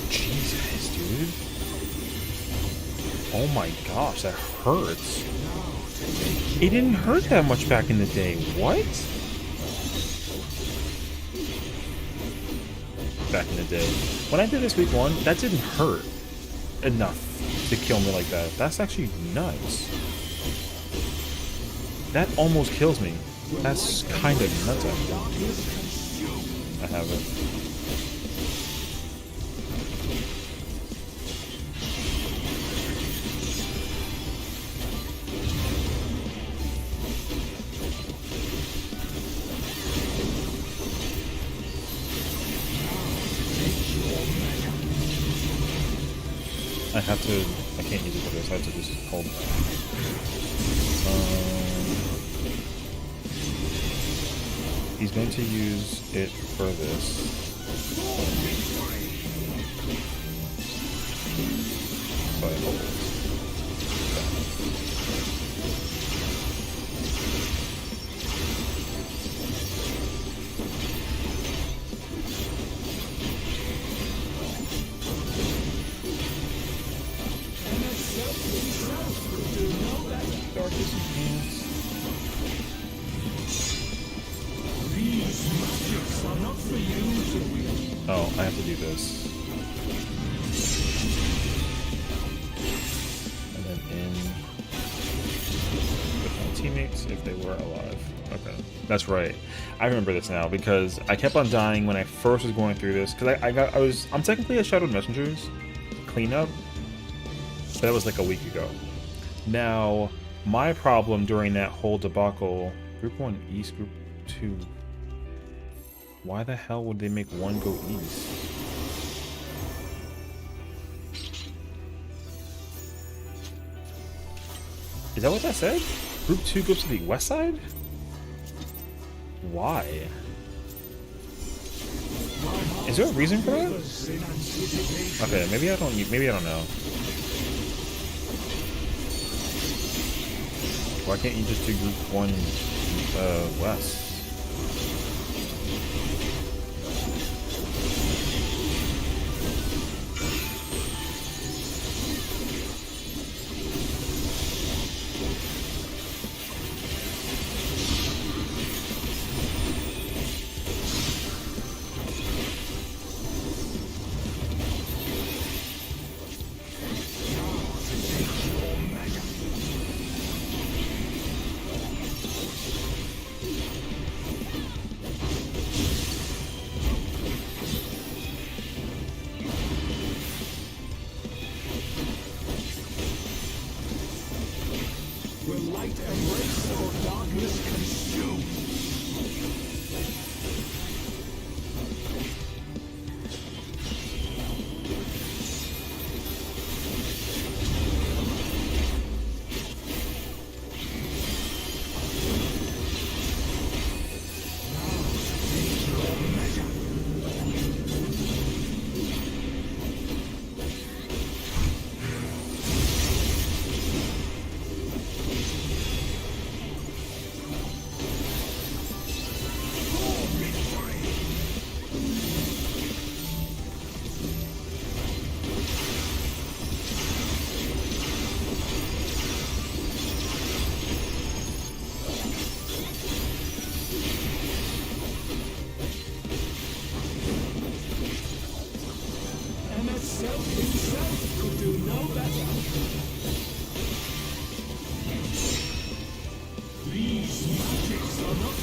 Jesus, dude. Oh my gosh, that hurts. It didn't hurt that much back in the day. What? Back in the day. When I did this week 1, that didn't hurt enough to kill me like that. That's actually nuts. That almost kills me. That's kind of nuts, actually. I have it. I can't use it for this, I have to just hold. He's going to use it for this. So I hold it. Oh, I have to do this. And then in with my teammates if they were alive. Okay. That's right. I remember this now because I kept on dying when I first was going through this. Because I'm technically a Shadowed Messengers cleanup. But that was like a week ago. Now, my problem during that whole debacle, Group 1 East, Group 2. Why the hell would they make one go east? Is that what that said? Group 2 goes to the west side? Why? Is there a reason for that? Okay, maybe I don't know. Why can't you just do Group 1 west?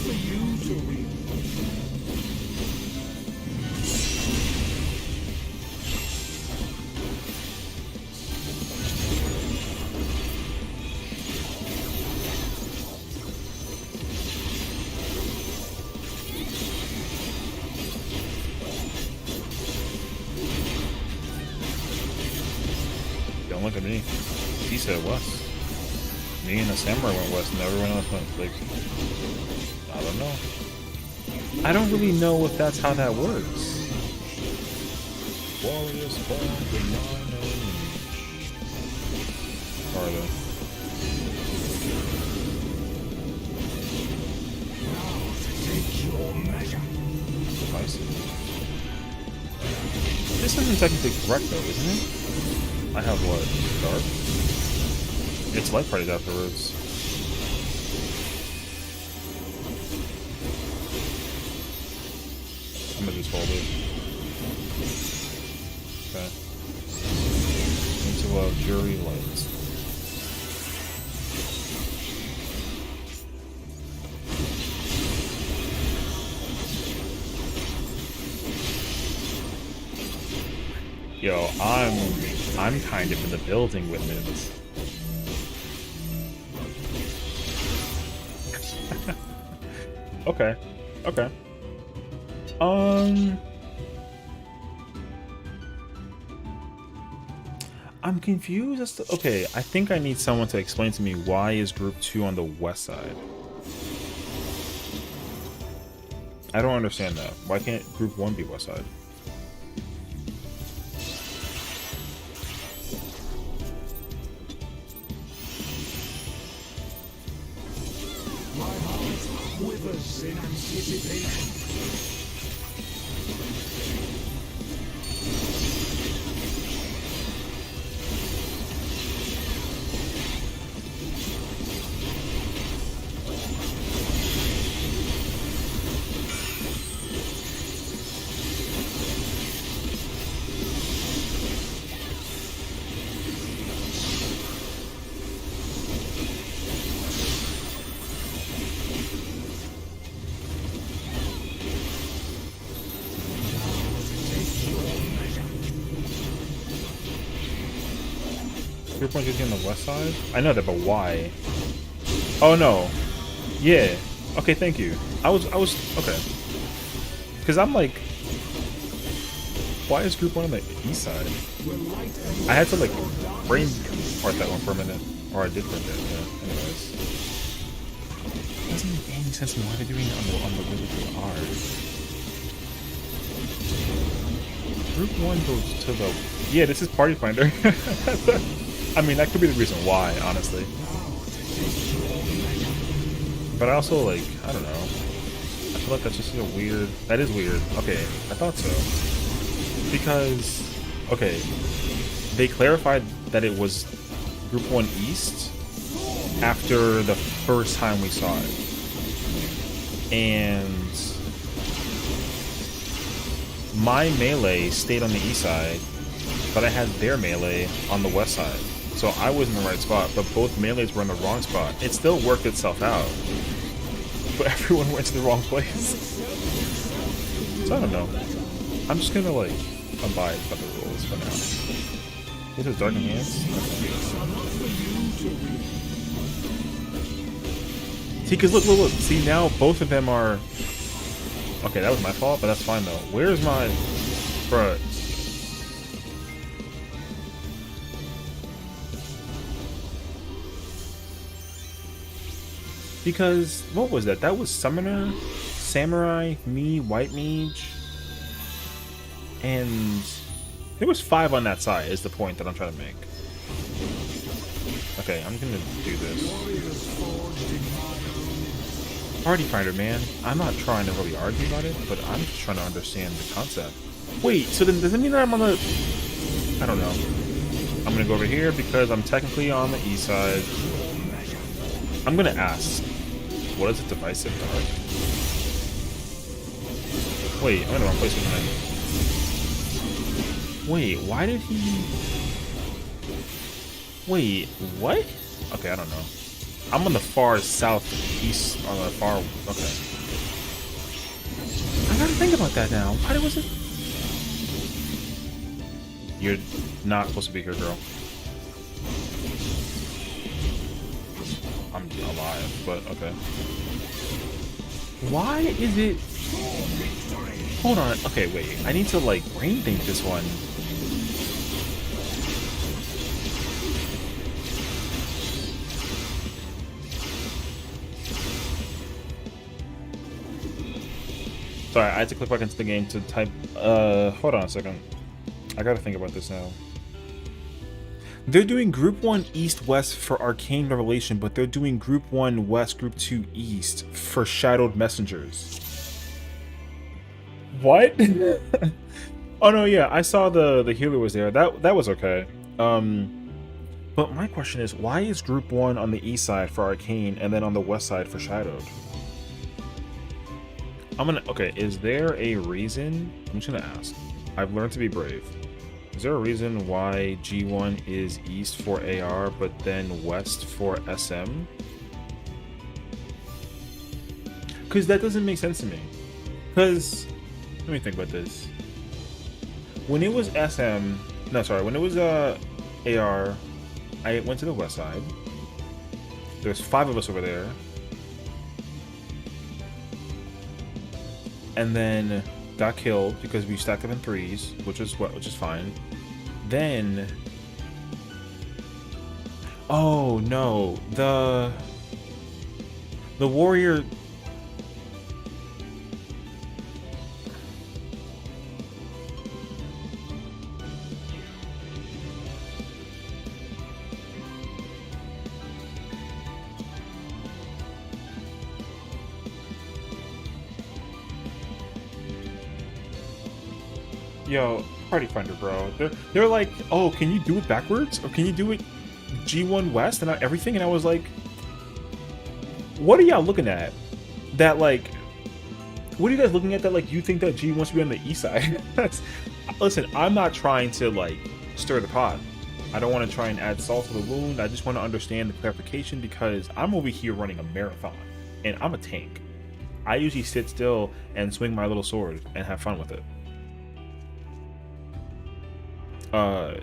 for you to reap. Don't look at me. He said west. Me and the samurai went west, and everyone else went like. I don't know. I don't really know if that's how that works. Warriors born with mine are they? Take your measure. Divisive. This isn't technically correct though, isn't it? I have what? Dark? It's light parties afterwards. I'm gonna just hold it. Okay. Into a jury light. Yo, I'm kind of in the building with it. Okay. Okay. I'm confused as to... Okay, I think I need someone to explain to me why is Group 2 on the west side. I don't understand that. Why can't Group 1 be west side? My heart quivers in anticipation. Group 1 is on the west side? I know that, but why? Oh no. Yeah. Okay, thank you. I was okay. Cause I'm like, why is Group 1 on the east side? I had to like brain part that one for a minute. Or I did for a bit, yeah. Anyways. Doesn't make any sense why they're doing it on the way they are. Group 1 goes to the... Yeah, this is Party Finder. I mean, that could be the reason why, honestly. But I also, like, I don't know. I feel like that's just a weird... That is weird. Okay, I thought so. Because, okay, they clarified that it was Group 1 East after the first time we saw it. And my melee stayed on the east side, but I had their melee on the west side. So I was in the right spot, but both melees were in the wrong spot. It still worked itself out, but everyone went to the wrong place. So I don't know. I'm just gonna like abide by the rules for now. This is Dark Hands. See, cause look. See, now both of them are. Okay, that was my fault, but that's fine though. Where's my, bruh? Because, what was that? That was Summoner, Samurai, me, White Mage, and there was 5 on that side, is the point that I'm trying to make. Okay, I'm gonna do this. Party Finder, man. I'm not trying to really argue about it, but I'm just trying to understand the concept. Wait, so then does it mean that I'm on the... I don't know. I'm gonna go over here because I'm technically on the east side. I'm gonna ask. What is a divisive dark? Wait, I'm in the wrong place with mine. Wait, why did he... Wait, what? Okay, I don't know. I'm on the far southeast, on the far... Okay. I gotta think about that now. Why was it? You're not supposed to be here, girl. I'm alive, but okay. Why is it? Hold on. Okay, wait. I need to like brain think this one. Sorry, I had to click back into the game to type. Hold on a second. I gotta think about this now. They're doing Group 1 East-West for Arcane Revelation, but they're doing Group 1 West, Group 2 East for Shadowed Messengers. What? Oh no, yeah, I saw the healer was there. That was okay. But my question is, why is Group 1 on the east side for Arcane and then on the west side for Shadowed? Okay, is there a reason? I'm just gonna ask. I've learned to be brave. Is there a reason why G1 is east for AR, but then west for SM? Because that doesn't make sense to me. Because, let me think about this. When it was SM, no, sorry, when it was AR, I went to the west side. There's 5 of us over there. And then got killed because we stacked up in 3s, which is fine. Then, oh no, the warrior. Yo, Party Finder, bro. They're like, oh, can you do it backwards? Or can you do it G1 West and everything? And I was like, what are y'all looking at? That like, what are you guys looking at that like you think that G wants to be on the east side? Listen, I'm not trying to like stir the pot. I don't want to try and add salt to the wound. I just want to understand the clarification because I'm over here running a marathon and I'm a tank. I usually sit still and swing my little sword and have fun with it.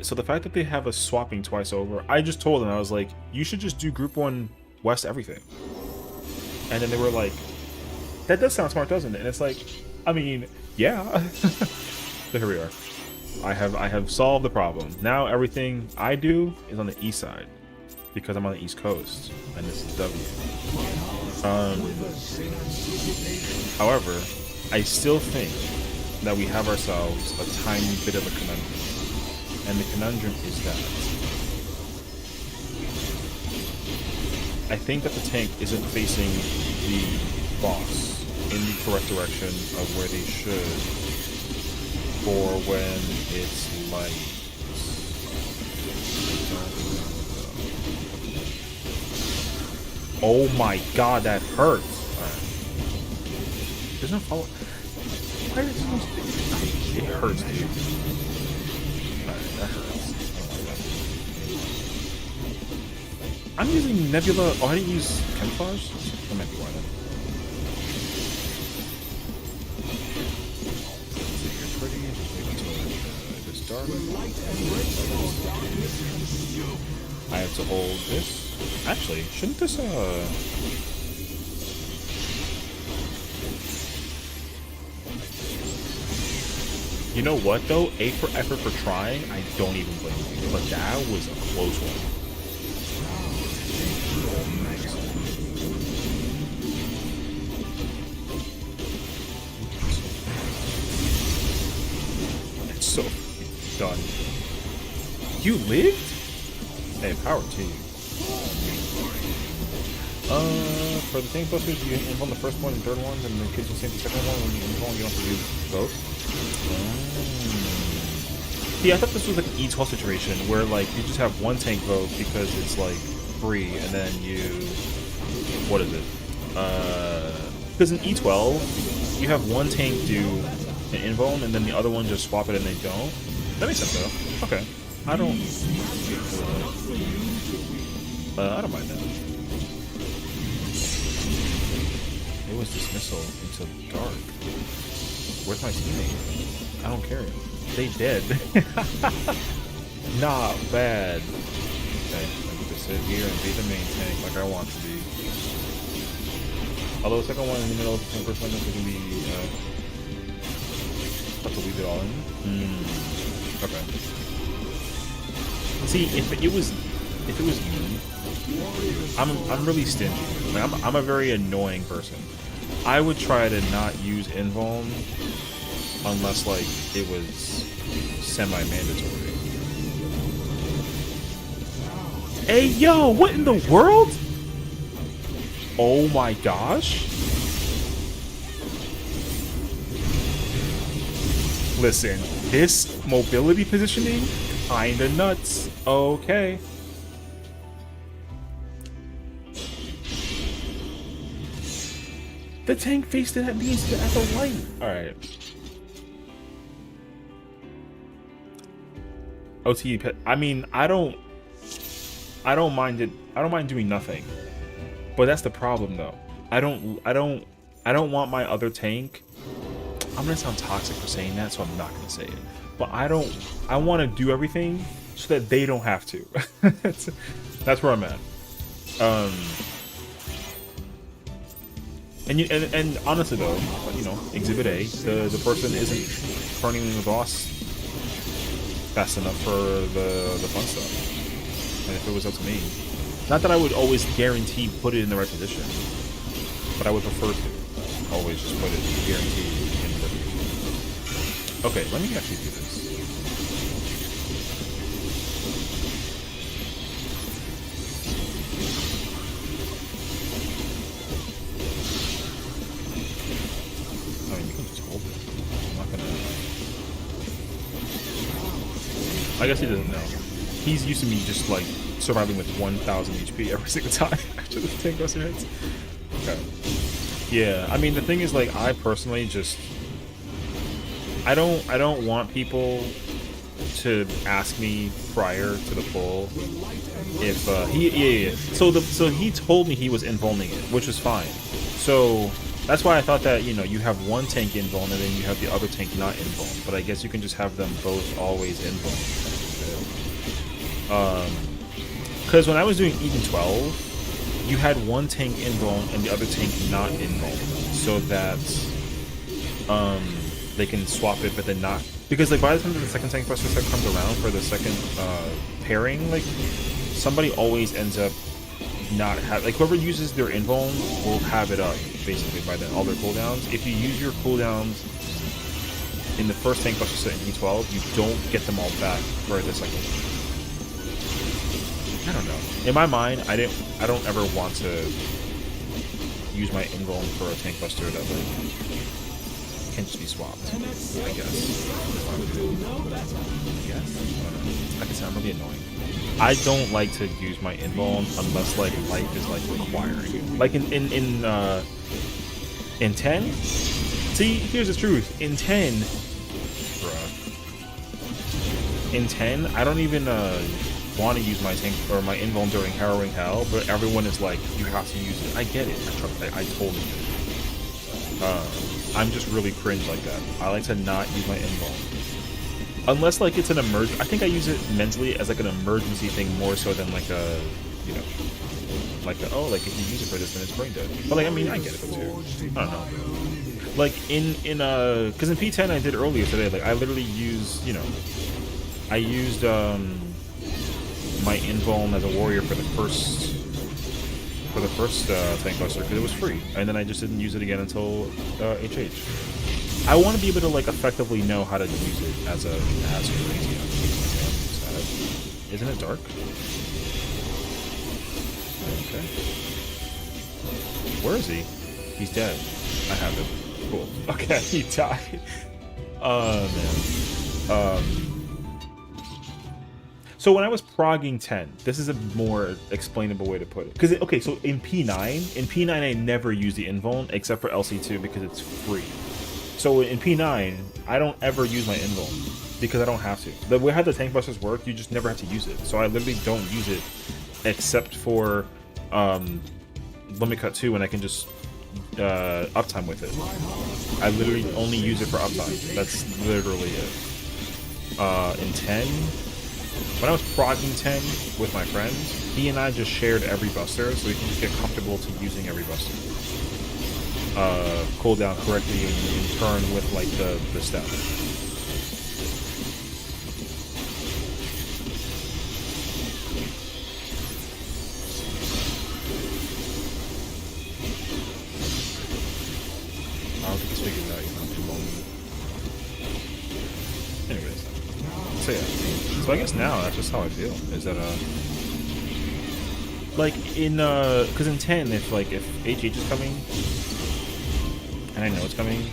So the fact that they have us swapping twice over, I just told them, I was like, you should just do Group 1 West everything. And then they were like, that does sound smart, doesn't it? And it's like, I mean, yeah. So here we are. I have solved the problem. Now everything I do is on the east side because I'm on the East Coast and this is W. However, I still think that we have ourselves a tiny bit of a conundrum. And the conundrum is that I think that the tank isn't facing the boss in the correct direction of where they should for when it's light. Oh my god, that hurts. Right. There's no follow. Why is it supposed to? It hurts, dude. I'm using Nebula. Oh, I didn't use camouflage? That might be why then. So you're pretty. Just wait until it gets dark. I have to hold this. Actually, shouldn't this, You know what, though? A for effort for trying, I don't even blame you. But that was a close one. It's so done. You lived? Hey, power to you. For the tank busters, you involve the first one and third ones, and the kids will save the second one. When you involve, you don't have to do both. Yeah, I thought this was like an E12 situation where like you just have one tank vote because it's like free, and then you, what is it? Because in E12 you have one tank do an invuln and then the other one just swap it and they don't. That makes sense though. Okay, I don't mind that. It was dismissal into dark. Where's my teammate? I don't care. They dead. Not bad. Okay, I can just sit here and be the main tank like I want to be. Although the second one in the middle of the tank person, it can be have to leave it all in. Okay. See, if it was me, I'm really stingy. Like, I'm a very annoying person. I would try to not use invuln unless like it was semi-mandatory. Hey yo, what in the world? Oh my gosh. Listen, this mobility positioning kinda nuts. Okay. The tank faced it at me instead at the light. Alright. OT pet. I mean, I don't mind it. I don't mind doing nothing. But that's the problem though. I don't want my other tank. I'm gonna sound toxic for saying that, so I'm not gonna say it. But I want to do everything so that they don't have to. That's where I'm at. And honestly though, you know, Exhibit A, the person isn't turning the boss fast enough for the fun stuff. And if it was up to me, not that I would always guarantee put it in the right position, but I would prefer to always just put it guaranteed in the right position. Okay, let me actually do this. I mean, you can just hold it. I'm not gonna. I guess he doesn't know. He's used to me just like surviving with 1,000 HP every single time after the tank buster hits. Okay. Yeah, I mean the thing is, like, I personally just I don't want people to ask me prior to the pull if So he told me he was invulning it, which was fine. So that's why I thought that, you know, you have one tank invuln and then you have the other tank not invuln. But I guess you can just have them both always invuln. Because when I was doing Eden 12, you had one tank invuln and the other tank not invuln, so that they can swap it, but then not, because like by the time that the second tank buster set comes around for the second pairing, like somebody always ends up not have, like whoever uses their invuln will have it up basically by then all their cooldowns. If you use your cooldowns in the first tank buster set in E12, you don't get them all back for the second one. I don't know. In my mind, I don't ever want to use my invuln for a tank buster that like can just be swapped. I guess. Like I said, I'm really annoying. I don't like to use my invuln unless like life is like requiring it. Like in 10. See, here's the truth. In 10, in 10, I don't even want to use my tank or my invuln during Harrowing Hell, but everyone is like, you have to use it. I get it. I totally get it. I'm just really cringe like that. I like to not use my invuln unless like it's an emergency. I think I use it mentally as like an emergency thing more so than like a, you know, like a, oh, like if you use it for this then it's brain dead. But like, I mean, I get it too. I don't know. Like because in P10 I did earlier today, like I literally used, you know, I used my invuln as a warrior for the first tank buster because it was free, and then I just didn't use it again until HH. I want to be able to like effectively know how to use it as a crazy. Isn't it dark? Okay. Where is he? He's dead. I have him. Cool. Okay, he died. Oh man. So when I was progging 10, this is a more explainable way to put it. Because, okay, so in P9 I never use the invuln except for LC2 because it's free. So in P9, I don't ever use my invuln because I don't have to. The way how the tank busters work, you just never have to use it. So I literally don't use it except for Limit Cut 2, and I can just uptime with it. I literally only use it for uptime. That's literally it. In 10, when I was progging 10 with my friends, he and I just shared every buster, so we can just get comfortable to using every buster. Cooldown correctly in turn with like the step. I don't think it's figured out yet. Anyways, so yeah. So I guess now that's just how I feel. Is that like in because in 10, if HH is coming, and I know it's coming,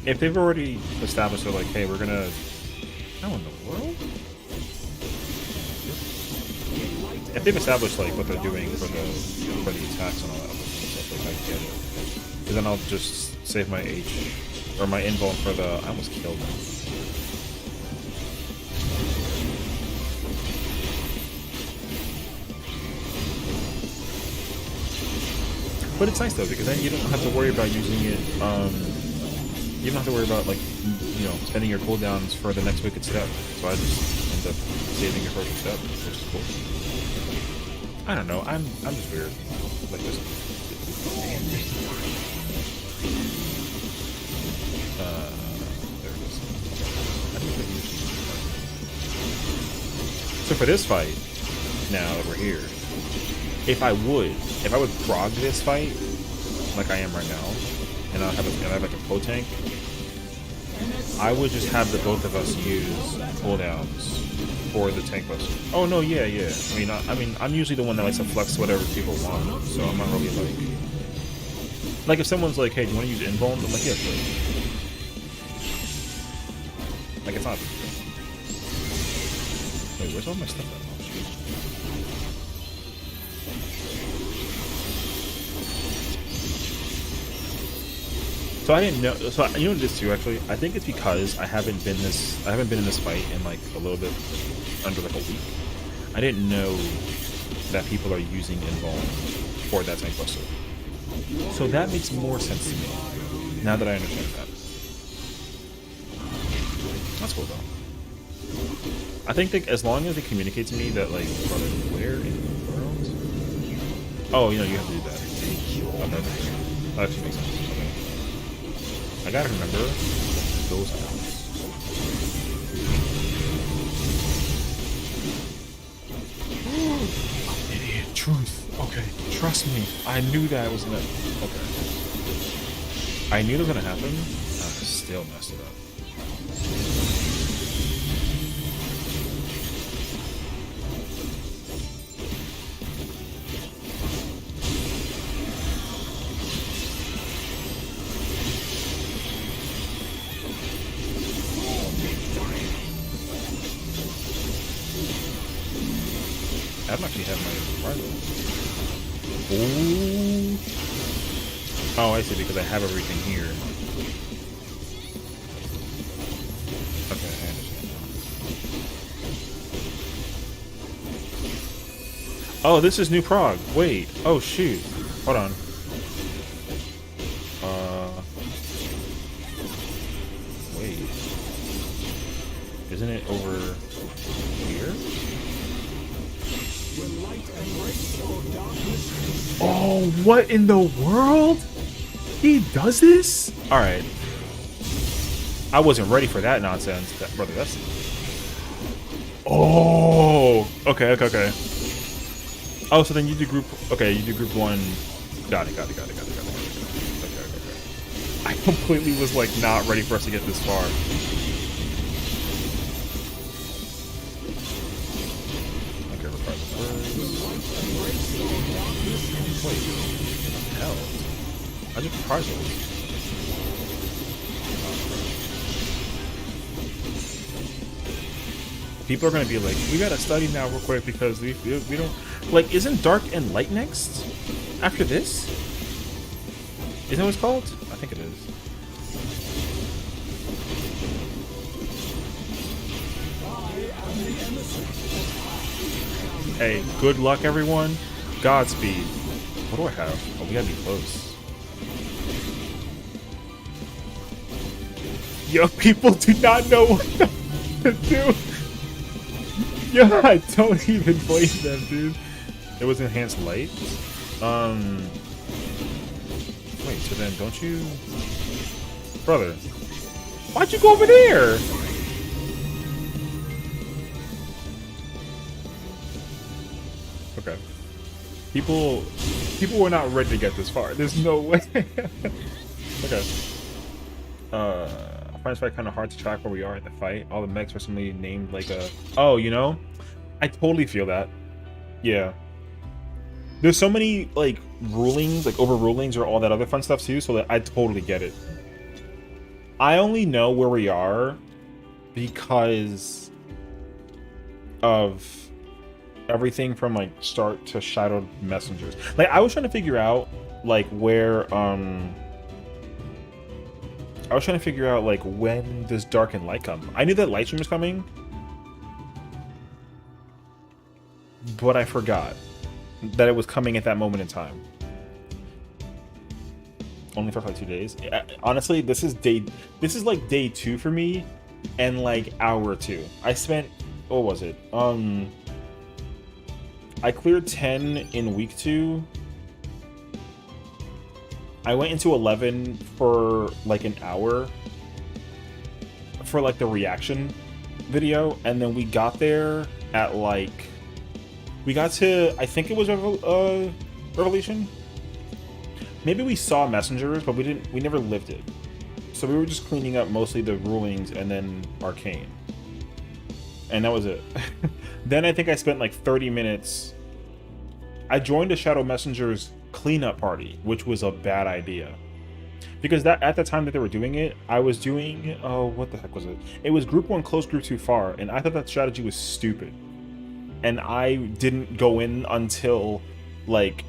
if they've already established they're like, hey, we're gonna, how in the world? If they've established like what they're doing for the attacks and all that stuff, like I get it. Because then I'll just save my H or my invuln for the. I almost killed him. But it's nice though, because then you don't have to worry about using it. You don't have to worry about spending your cooldowns for the next wicked step. So I just end up saving your first step, which is cool. I don't know. I'm just weird. Like this. There it is. So for this fight, now that we're here, if I would prog this fight, like I am right now, and I have like a pro tank, I would just have the both of us use cooldowns for the tank buster. Oh no, yeah. I mean, I'm usually the one that likes to flex whatever people want, so I'm not really like if someone's like, hey, do you want to use invuln? I'm like, yeah, sure. Like it's not. Wait, where's all my stuff at? So I didn't know. So you know what it is too. Actually, I think it's because I haven't been in this fight in like a little bit under like a week. I didn't know that people are using invuln for that tank buster. So that makes more sense to me now that I understand that. That's cool though. I think that as long as they communicate to me that like, brother, where in the world? Oh, you have to do that. Okay. That actually makes sense. I gotta remember those items. Idiot. Truth. Okay. Trust me. I knew that was gonna. Okay. I knew that was gonna happen. I still messed it up. I don't actually have my rival. Ooh. Oh, I see, because I have everything here. Okay, I understand. Oh, this is new prog. Wait. Oh, shoot. Hold on. Wait. Isn't it over here? Oh, what in the world? He does this? Alright. I wasn't ready for that nonsense. Brother, that's... Oh! Okay. Oh, so then you do group... Okay, you do group 1. Got it. Okay. I completely was, like, not ready for us to get this far. Wait, what the hell? I just surprised those. People are gonna be like, we gotta study now real quick because we don't like. Isn't dark and light next after this? Isn't that what it's called? I think it is. Hey, good luck, everyone. Godspeed. What do I have? Oh, we gotta be close. Yo, people do not know what to do. Yo, I don't even blame them, dude. It was enhanced light. Wait, so then don't you... Brother, why'd you go over there? Okay. People were not ready to get this far. There's no way. Okay. I find it kind of hard to track where we are in the fight. All the mechs were suddenly named like a... Oh, you know? I totally feel that. Yeah. There's so many, like, rulings, like overrulings or all that other fun stuff too, so that I totally get it. I only know where we are because of everything from, like, start to Shadowed Messengers. Like, I was trying to figure out, like, where, I was trying to figure out, like, when does Dark and Light come? I knew that Lightstream was coming, but I forgot that it was coming at that moment in time. Only for like 2 days. Honestly, this is like day 2 for me, and like hour 2. I spent, what was it? I cleared 10 in week 2. I went into 11 for like an hour for like the reaction video, and then we got there at like, we got to, I think it was Revelation. Maybe we saw Messengers, but we never lived it. So we were just cleaning up mostly the rulings and then Arcane. And that was it. Then I think I spent like 30 minutes. I joined a Shadow Messengers cleanup party, which was a bad idea. Because that at the time that they were doing it, I was doing, oh, what the heck was it? It was group 1 close, group 2 far, and I thought that strategy was stupid. And I didn't go in until, like,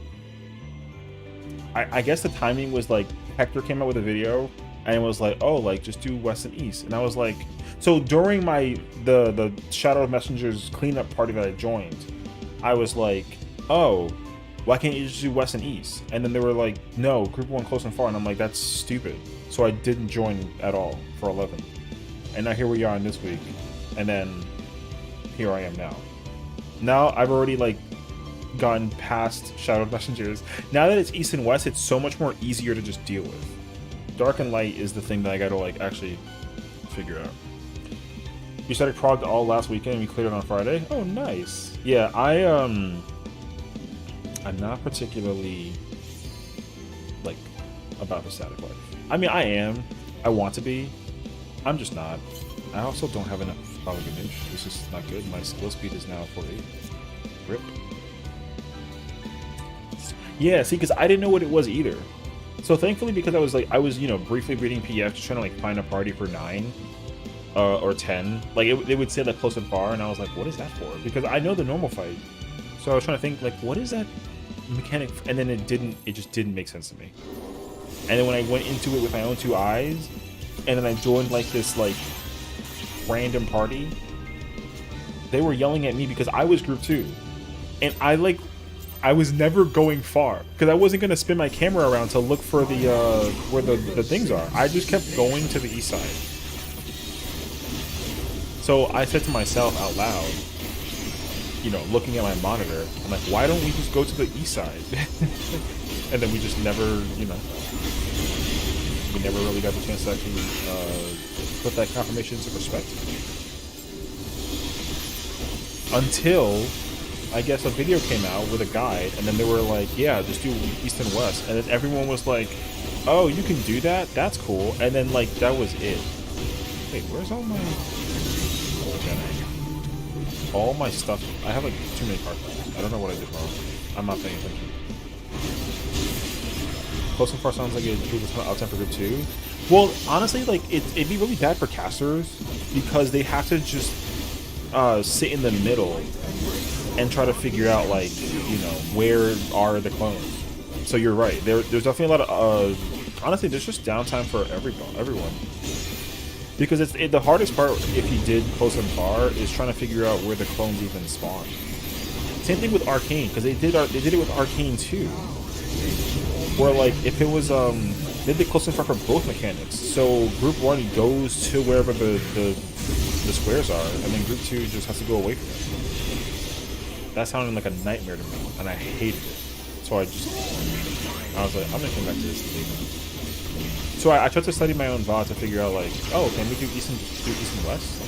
I guess the timing was like Hector came out with a video and it was like, oh, like just do west and east. And I was like, so during the Shadow Messengers cleanup party that I joined, I was like, oh, why can't you just do west and east? And then they were like, no, group 1 close and far. And I'm like, that's stupid. So I didn't join at all for 11. And now here we are in this week. And then here I am now. Now I've already like gotten past Shadow Messengers. Now that it's east and west, it's so much more easier to just deal with. Dark and light is the thing that I gotta like actually figure out. You started prog all last weekend and we cleared it on Friday. Oh, nice. Yeah, I'm not particularly like about the static life. I mean, I am. I want to be. I'm just not. I also don't have enough polygonage. This is not good. My skill speed is now 48. Rip. Yeah, see, because I didn't know what it was either. So thankfully, because I was, you know, briefly reading PF, just trying to like find a party for 9 or 10. Like it would say like close and far, and I was like, what is that for? Because I know the normal fight. So I was trying to think like, what is that mechanic? And then it just didn't make sense to me. And then when I went into it with my own 2 eyes, and then I joined like this like random party, they were yelling at me because I was group 2, and I was never going far because I wasn't gonna spin my camera around to look for the where the things are. I just kept going to the east side. So I said to myself out loud, you know, looking at my monitor, I'm like, why don't we just go to the east side? And then we just never, you know, we never really got the chance to actually put that confirmation into perspective. Until, I guess, a video came out with a guide, and then they were like, yeah, just do east and west. And then everyone was like, oh, you can do that? That's cool. And then, like, that was it. Wait, where's all my... all my stuff? I have, like, too many card cards. I don't know what I did wrong. I'm not paying attention. Close and far sounds like it was out time for group 2. Well, honestly, like, it'd be really bad for casters because they have to just sit in the middle and try to figure out, like, you know, where are the clones. So you're right. There's definitely a lot of honestly, there's just downtime for everyone. Because it's the hardest part, if you did close and far, is trying to figure out where the clones even spawn. Same thing with Arcane, because they did it with Arcane too. Where, like, if it was Did the close infrared for both mechanics. So group 1 goes to wherever the squares are, and then group 2 just has to go away from it. That sounded like a nightmare to me, and I hated it. So I was like, I'm gonna come back to this today. So I tried to study my own VOD to figure out like, oh, can we do east and west?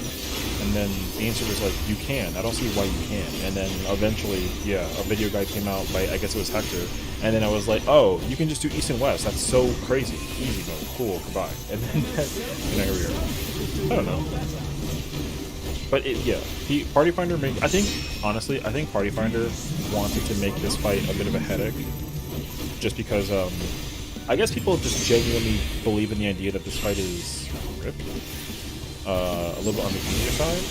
And then the answer was like, you can. I don't see why you can't. And then eventually, yeah, a video guide came out by, I guess it was Hector. And then I was like, oh, you can just do east and west. That's so crazy. Easy mode. Cool. Goodbye. And then here we are. I don't know. But yeah, Party Finder made. I think honestly, I think Party Finder wanted to make this fight a bit of a headache, just because I guess people just genuinely believe in the idea that this fight is ripped, a little bit on the easier side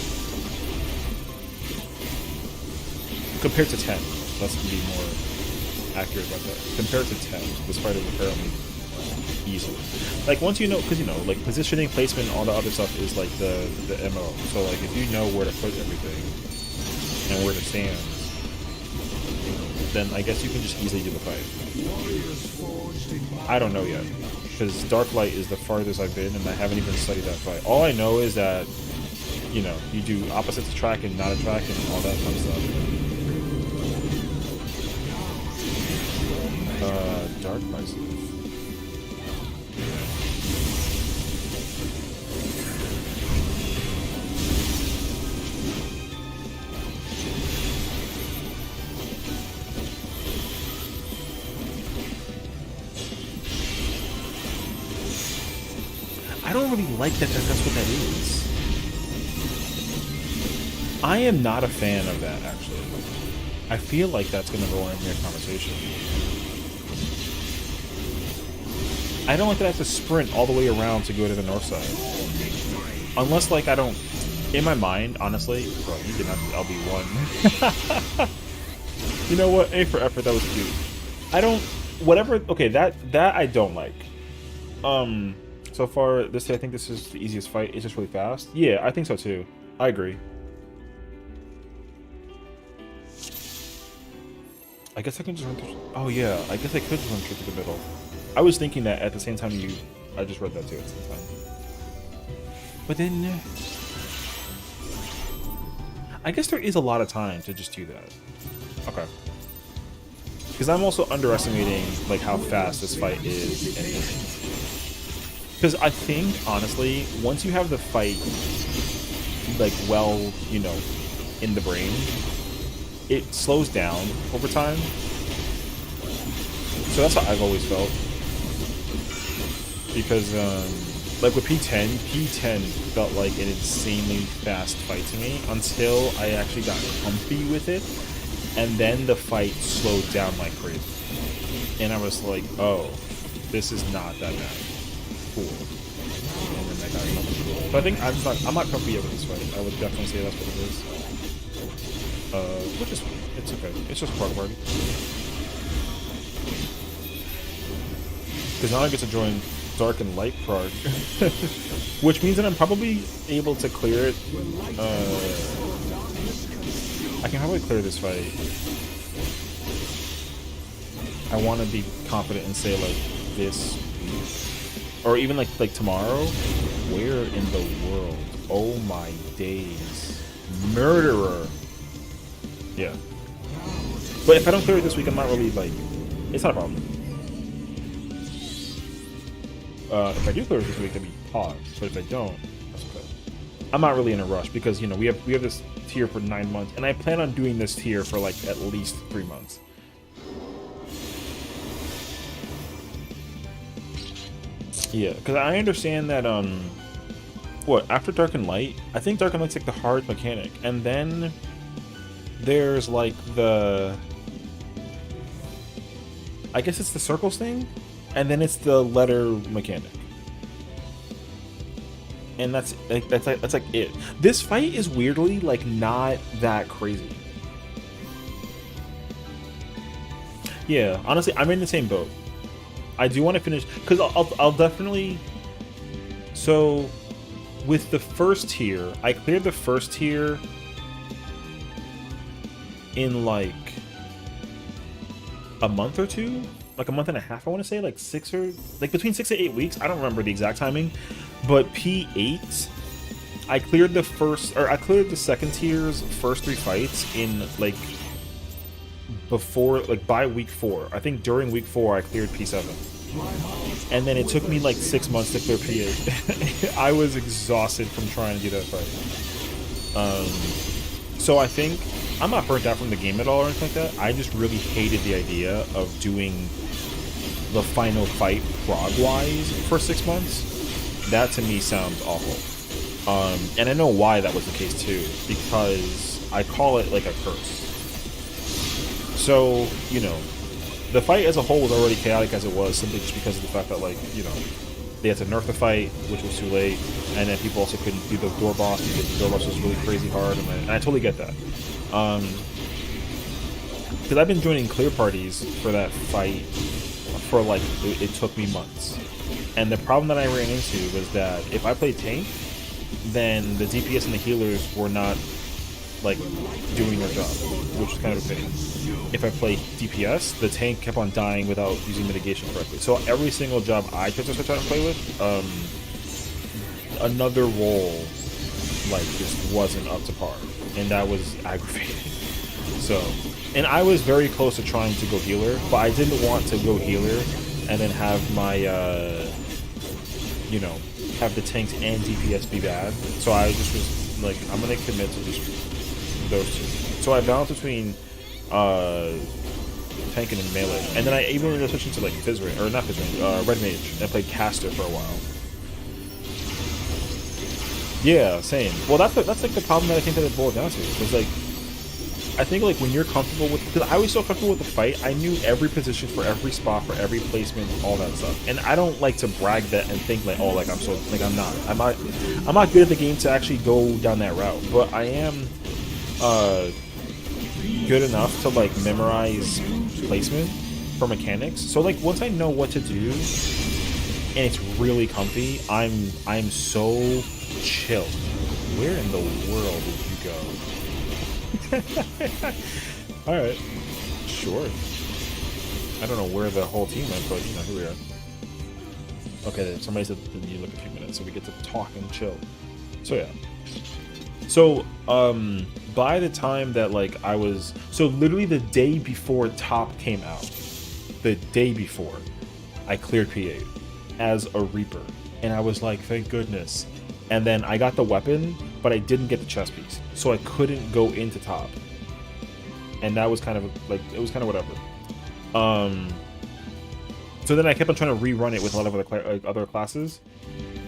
compared to 10. Let's be more accurate about that. Compared to 10, this fight is apparently easy. Like once you know, because you know, like positioning, placement, all the other stuff is like the MO. So like if you know where to put everything and where to stand, then I guess you can just easily do the fight. I don't know yet, because Dark Light is the farthest I've been, and I haven't even studied that fight. All I know is that, you know, you do opposite to track and not a track and all that fun stuff. Dark myself. I don't really like that that's what that is. I am not a fan of that, actually. I feel like that's going to go in your conversation. I don't like that I have to sprint all the way around to go to the north side. Unless, like, I don't... In my mind, honestly... Bro, you did not LB1. You know what? A for effort, that was cute. I don't... Whatever... Okay, that I don't like. So far, I think this is the easiest fight. It's just really fast. Yeah, I think so too. I agree. I guess I can just run through... Oh yeah, I guess I could just run through the middle. I was thinking that at the same time I just read that too at the same time. But then... I guess there is a lot of time to just do that. Okay. Because I'm also underestimating like how fast this fight is and isn't. Because I think, honestly, once you have the fight, like, well, you know, in the brain, it slows down over time. So that's how I've always felt. Because, like, with P10 felt like an insanely fast fight to me until I actually got comfy with it. And then the fight slowed down like crazy. And I was like, oh, this is not that bad. Cool. And then that got cool. But I think I'm not comfy yet with this fight. I would definitely say that's what it is. Which is fine. It's okay. It's just a prog party. Because now I get to join Dark and Light prog. Which means that I'm probably able to clear it. I can probably clear this fight. I want to be confident and say like this. Or even like tomorrow. Where in the world? Oh my days. Murderer. Yeah. But if I don't clear it this week, I'm not really like... It's not a problem. If I do clear it this week, that'd be pause. But if I don't, that's okay. I'm not really in a rush because, you know, we have this tier for 9 months. And I plan on doing this tier for like at least 3 months. Yeah, because I understand that, what, after Dark and Light, I think Dark and Light's like the hard mechanic, and then there's like the, I guess it's the circles thing, and then it's the letter mechanic, and that's like it. This fight is weirdly like not that crazy. Yeah, honestly, I'm in the same boat. I do want to finish because I'll definitely. So, with the first tier, I cleared the first tier in like a month or two, like a month and a half, I want to say, like between 6 to 8 weeks. I don't remember the exact timing, but P8, I cleared the second tier's first 3 fights in like by week 4. I think during week 4 I cleared P7, and then it took me like 6 months to clear P8. I was exhausted from trying to do that fight. So I think I'm not burnt out from the game at all or anything like that. I just really hated the idea of doing the final fight prog-wise for 6 months. That to me sounds awful. And I know why that was the case too, because I call it like a curse. So, you know, the fight as a whole was already chaotic as it was, simply just because of the fact that, like, you know, they had to nerf the fight, which was too late, and then people also couldn't do the door boss because the door boss was really crazy hard, and I totally get that. Because I've been joining clear parties for that fight for, like, it took me months. And the problem that I ran into was that if I played tank, then the DPS and the healers were not, like, doing their job, which was kind of a pain. If I played DPS, the tank kept on dying without using mitigation correctly. So every single job I tried to play with, another role, like, just wasn't up to par, and that was aggravating. So, and I was very close to trying to go healer, but I didn't want to go healer and then have my, you know, have the tanks and DPS be bad. So I just was like, I'm gonna commit to just those two. So I balanced between tanking and melee, and then I even ended up switching to like Fizzring, or not Fizzring, Red Mage, and I played Caster for a while. Yeah, same. Well, that's like the problem that I think that it boiled down to. Was like, I think like when you're comfortable with, because I was so comfortable with the fight, I knew every position for every spot, for every placement, all that stuff. And I don't like to brag that and think like, oh, like I'm so, like I'm not good at the game to actually go down that route. But I am good enough to like memorize placement for mechanics. So like once I know what to do and it's really comfy, I'm so chill. Where in the world did you go? Alright. Sure. I don't know where the whole team went, but you know, here we are. Okay, somebody said that you look a few minutes, so we get to talk and chill. So yeah. So, by the time that like I was, so literally the day before Top came out, the day before, I cleared P8 as a Reaper. And I was like, thank goodness. And then I got the weapon, but I didn't get the chest piece, so I couldn't go into Top. And that was kind of like, it was kind of whatever. So then I kept on trying to rerun it with a lot of other classes,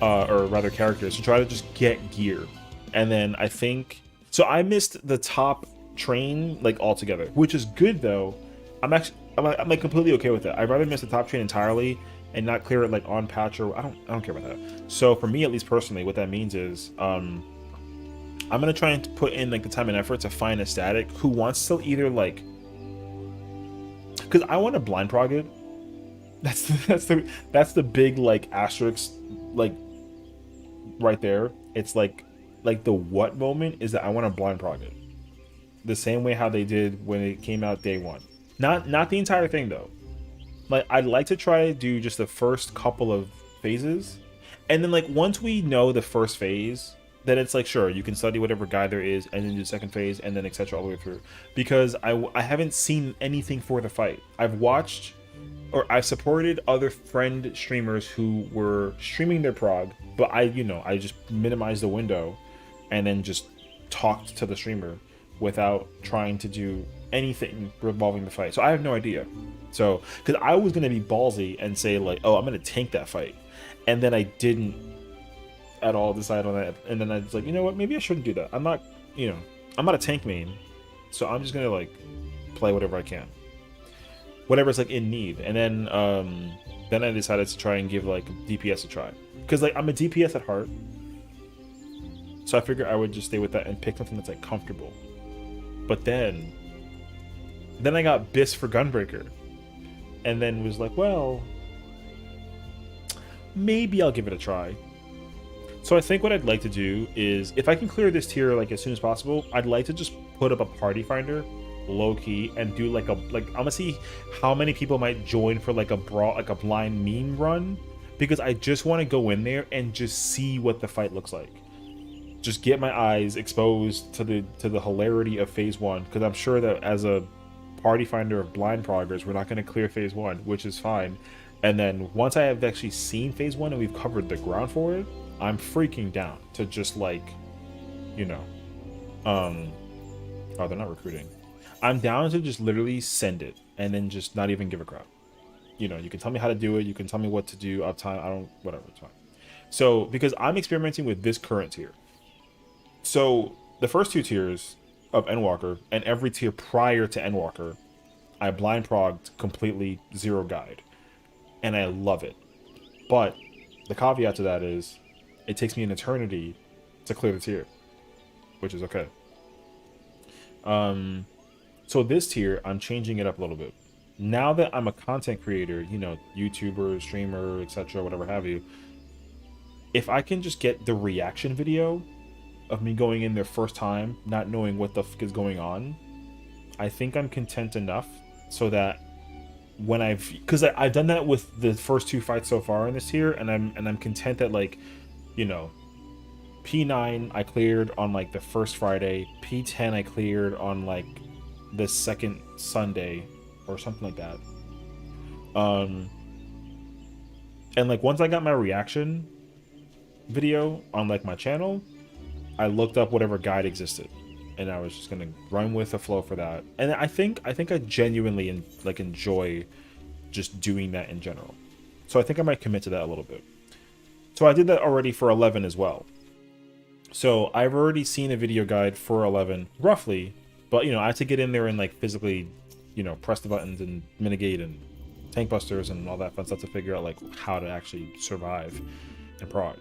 or rather characters, to try to just get gear. And then I think, so I missed the Top train like altogether, which is good though. I'm like completely okay with it. I'd rather miss the Top train entirely and not clear it like on patch, or I don't care about that. So for me, at least personally, what that means is I'm gonna try and put in like the time and effort to find a static who wants to either like, because I want to blind prog it. That's the big like asterisk like right there. It's like the what moment is that I want to blind prog it, the same way how they did when it came out day one. Not the entire thing though. Like, I'd like to try to do just the first couple of phases, and then like once we know the first phase, then it's like, sure, you can study whatever guide there is and then do the second phase and then etc. all the way through, because I haven't seen anything for the fight. I've watched, or I've supported other friend streamers who were streaming their prog, but I just minimized the window and then just talked to the streamer without trying to do anything revolving the fight. So I have no idea. So, because I was going to be ballsy and say like, oh, I'm going to tank that fight. And then I didn't at all decide on that. And then I was like, you know what, maybe I shouldn't do that. I'm not a tank main. So I'm just going to like play whatever I can. Whatever's like in need. And then I decided to try and give like DPS a try. Because like I'm a DPS at heart. So I figured I would just stay with that and pick something that's like comfortable. But then I got BIS for Gunbreaker. And then was like, well, maybe I'll give it a try. So I think what I'd like to do is, if I can clear this tier like as soon as possible, I'd like to just put up a party finder low key and do like I'm gonna see how many people might join for like a blind meme run, because I just want to go in there and just see what the fight looks like. Just get my eyes exposed to the hilarity of phase 1, because I'm sure that as a party finder of blind proggers, we're not going to clear phase 1, which is fine. And then once I have actually seen phase 1 and we've covered the ground for it, I'm freaking down to just like, you know, oh, they're not recruiting. I'm down to just literally send it and then just not even give a crap. You know, you can tell me how to do it, you can tell me what to do, uptime, whatever, it's fine. So, because I'm experimenting with this current tier. So, the first 2 tiers of Endwalker and every tier prior to Endwalker, I blind progged completely 0 guide. And I love it. But the caveat to that is, it takes me an eternity to clear the tier, which is okay. So this tier, I'm changing it up a little bit. Now that I'm a content creator, you know, YouTuber, streamer, etc., whatever have you, if I can just get the reaction video of me going in there first time, not knowing what the fuck is going on, I think I'm content enough so that when because I've done that with the first 2 fights so far in this tier, and I'm content that, like, you know, P9 I cleared on like the first Friday, P10 I cleared on like the second Sunday or something like that. And like once I got my reaction video on like my channel, I looked up whatever guide existed, and I was just gonna run with the flow for that. And I think I genuinely enjoy just doing that in general. So I think I might commit to that a little bit. So I did that already for 11 as well. So I've already seen a video guide for 11 roughly, but you know, I had to get in there and like physically, you know, press the buttons and mitigate and tank busters and all that fun stuff to figure out like how to actually survive and prog.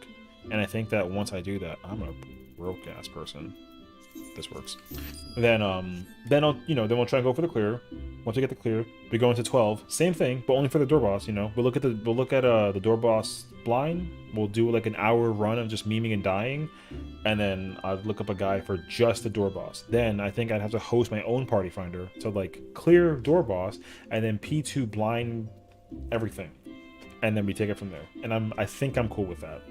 And I think that once I do that, I'm a broke ass person. This works. Then I'll, you know, then we'll try and go for the clear. Once we get the clear, we go into 12. Same thing, but only for the door boss. You know, we'll look at the door boss blind. We'll do like an hour run of just memeing and dying, and then I'd look up a guide for just the door boss. Then I think I'd have to host my own party finder to like clear door boss, and then P2 blind everything, and then we take it from there. And I think I'm cool with that.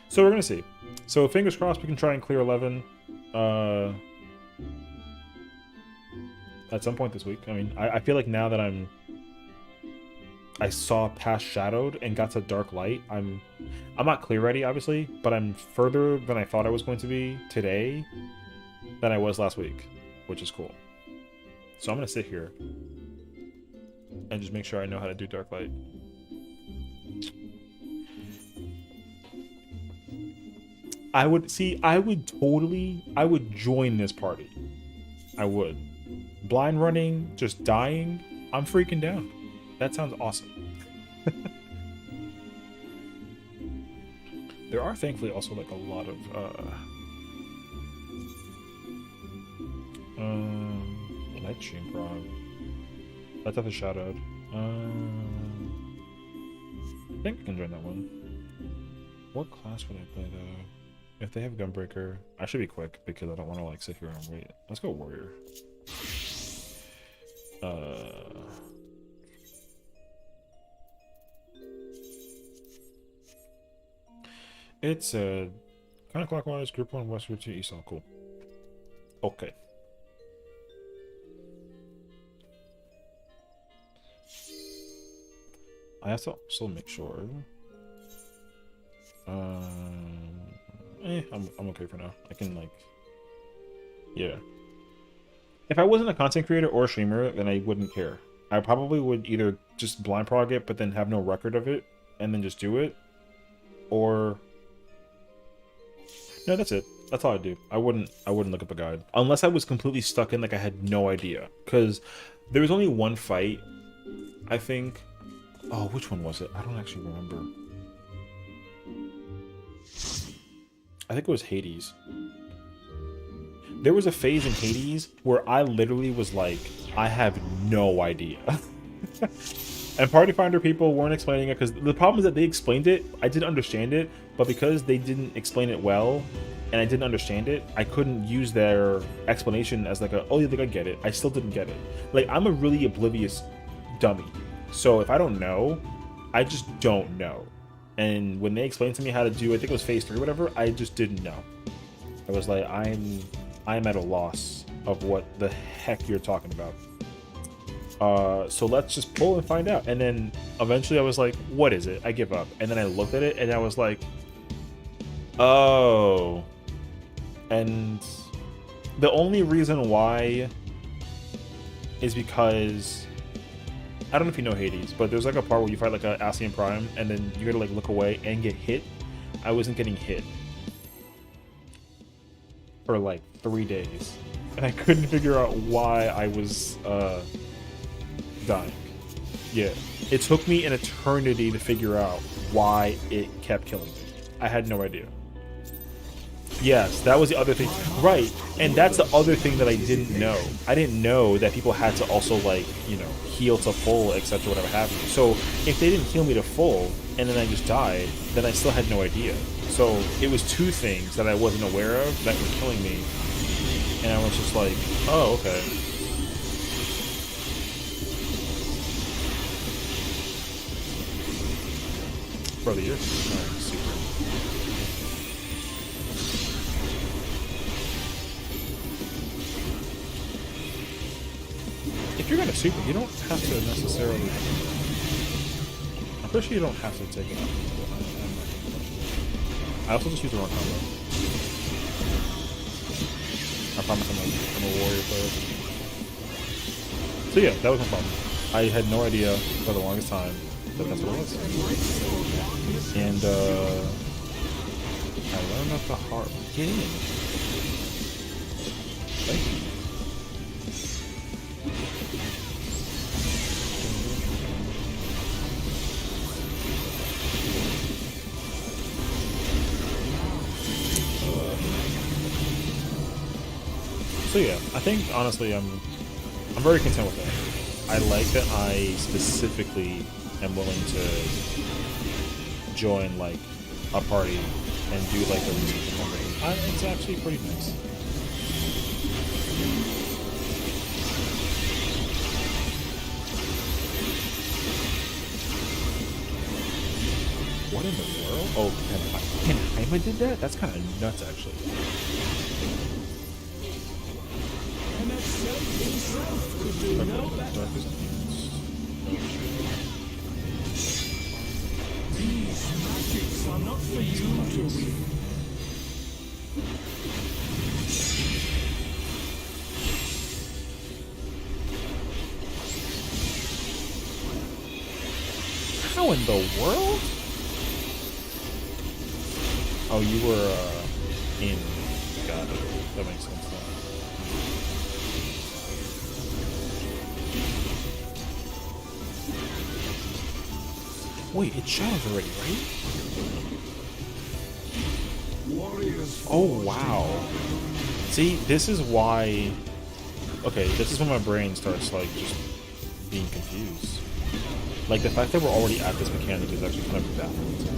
So we're gonna see. So fingers crossed we can try and clear 11 at some point this week. I mean, I feel like now that I saw past Shadowed and got to Dark Light, I'm not clear ready, obviously, but I'm further than I thought I was going to be today than I was last week, which is cool. So I'm gonna sit here and just make sure I know how to do Dark Light. I would join this party. I would. Blind running, just dying, I'm freaking down. That sounds awesome. There are thankfully also like a lot of light stream prog. That's at the Shadowed. I think I can join that one. What class would I play though? If they have Gunbreaker, I should be quick because I don't want to like sit here and wait. Let's go Warrior. It's counterclockwise, group 1, west, group 2, east, all cool. Okay. I have to also make sure. I'm okay for now. I can like, yeah. If I wasn't a content creator or a streamer, then I wouldn't care. I probably would either just blind prog it, but then have no record of it, and then just do it, or no, that's it. That's all I do. I wouldn't look up a guide unless I was completely stuck in like I had no idea. Because there was only one fight, I think. Oh, which one was it? I don't actually remember. I think it was Hades. There was a phase in Hades where I literally was like, I have no idea. And Party Finder people weren't explaining it because the problem is that they explained it. I didn't understand it, but because they didn't explain it well, and I didn't understand it, I couldn't use their explanation as like a, oh, you think I get it. I still didn't get it. Like, I'm a really oblivious dummy. So if I don't know, I just don't know. And when they explained to me how to do, I think it was phase 3 or whatever, I just didn't know. I was like, I'm at a loss of what the heck you're talking about. So let's just pull and find out. And then eventually I was like, what is it? I give up. And then I looked at it and I was like, oh. And the only reason why is because, I don't know if you know Hades, but there's like a part where you fight like a Ascian Prime and then you gotta like look away and get hit. I wasn't getting hit for like 3 days. And I couldn't figure out why I was dying. Yeah, it took me an eternity to figure out why it kept killing me. I had no idea. Yes, that was the other thing. Right, and that's the other thing that I didn't know. I didn't know that people had to also, like, you know, heal to full, etc., whatever have you. So if they didn't heal me to full, and then I just died, then I still had no idea. So it was 2 things that I wasn't aware of that were killing me. And I was just like, oh, okay. Brother, you're super. If you're gonna super, you don't have to necessarily. I'm pretty sure you don't have to take it out. I also just use the wrong combo. I promise I'm a warrior player. So yeah, that was my problem. I had no idea for the longest time that that's what it was. And I learned that the hard. Get in. Thank you. So yeah, I think honestly I'm very content with that. I like that I specifically am willing to join like a party and do like the research and everything. It's actually pretty nice. What in the world? Oh, Ken Haima did that? That's kind of nuts, actually. These magics are not for you to read. How in the world? Oh, you were in. Got it. That makes sense now. Wait, it shadows already, right? Oh, wow. See, this is why... Okay, this is when my brain starts, like, just being confused. Like, the fact that we're already at this mechanic is actually kind of baffling to me.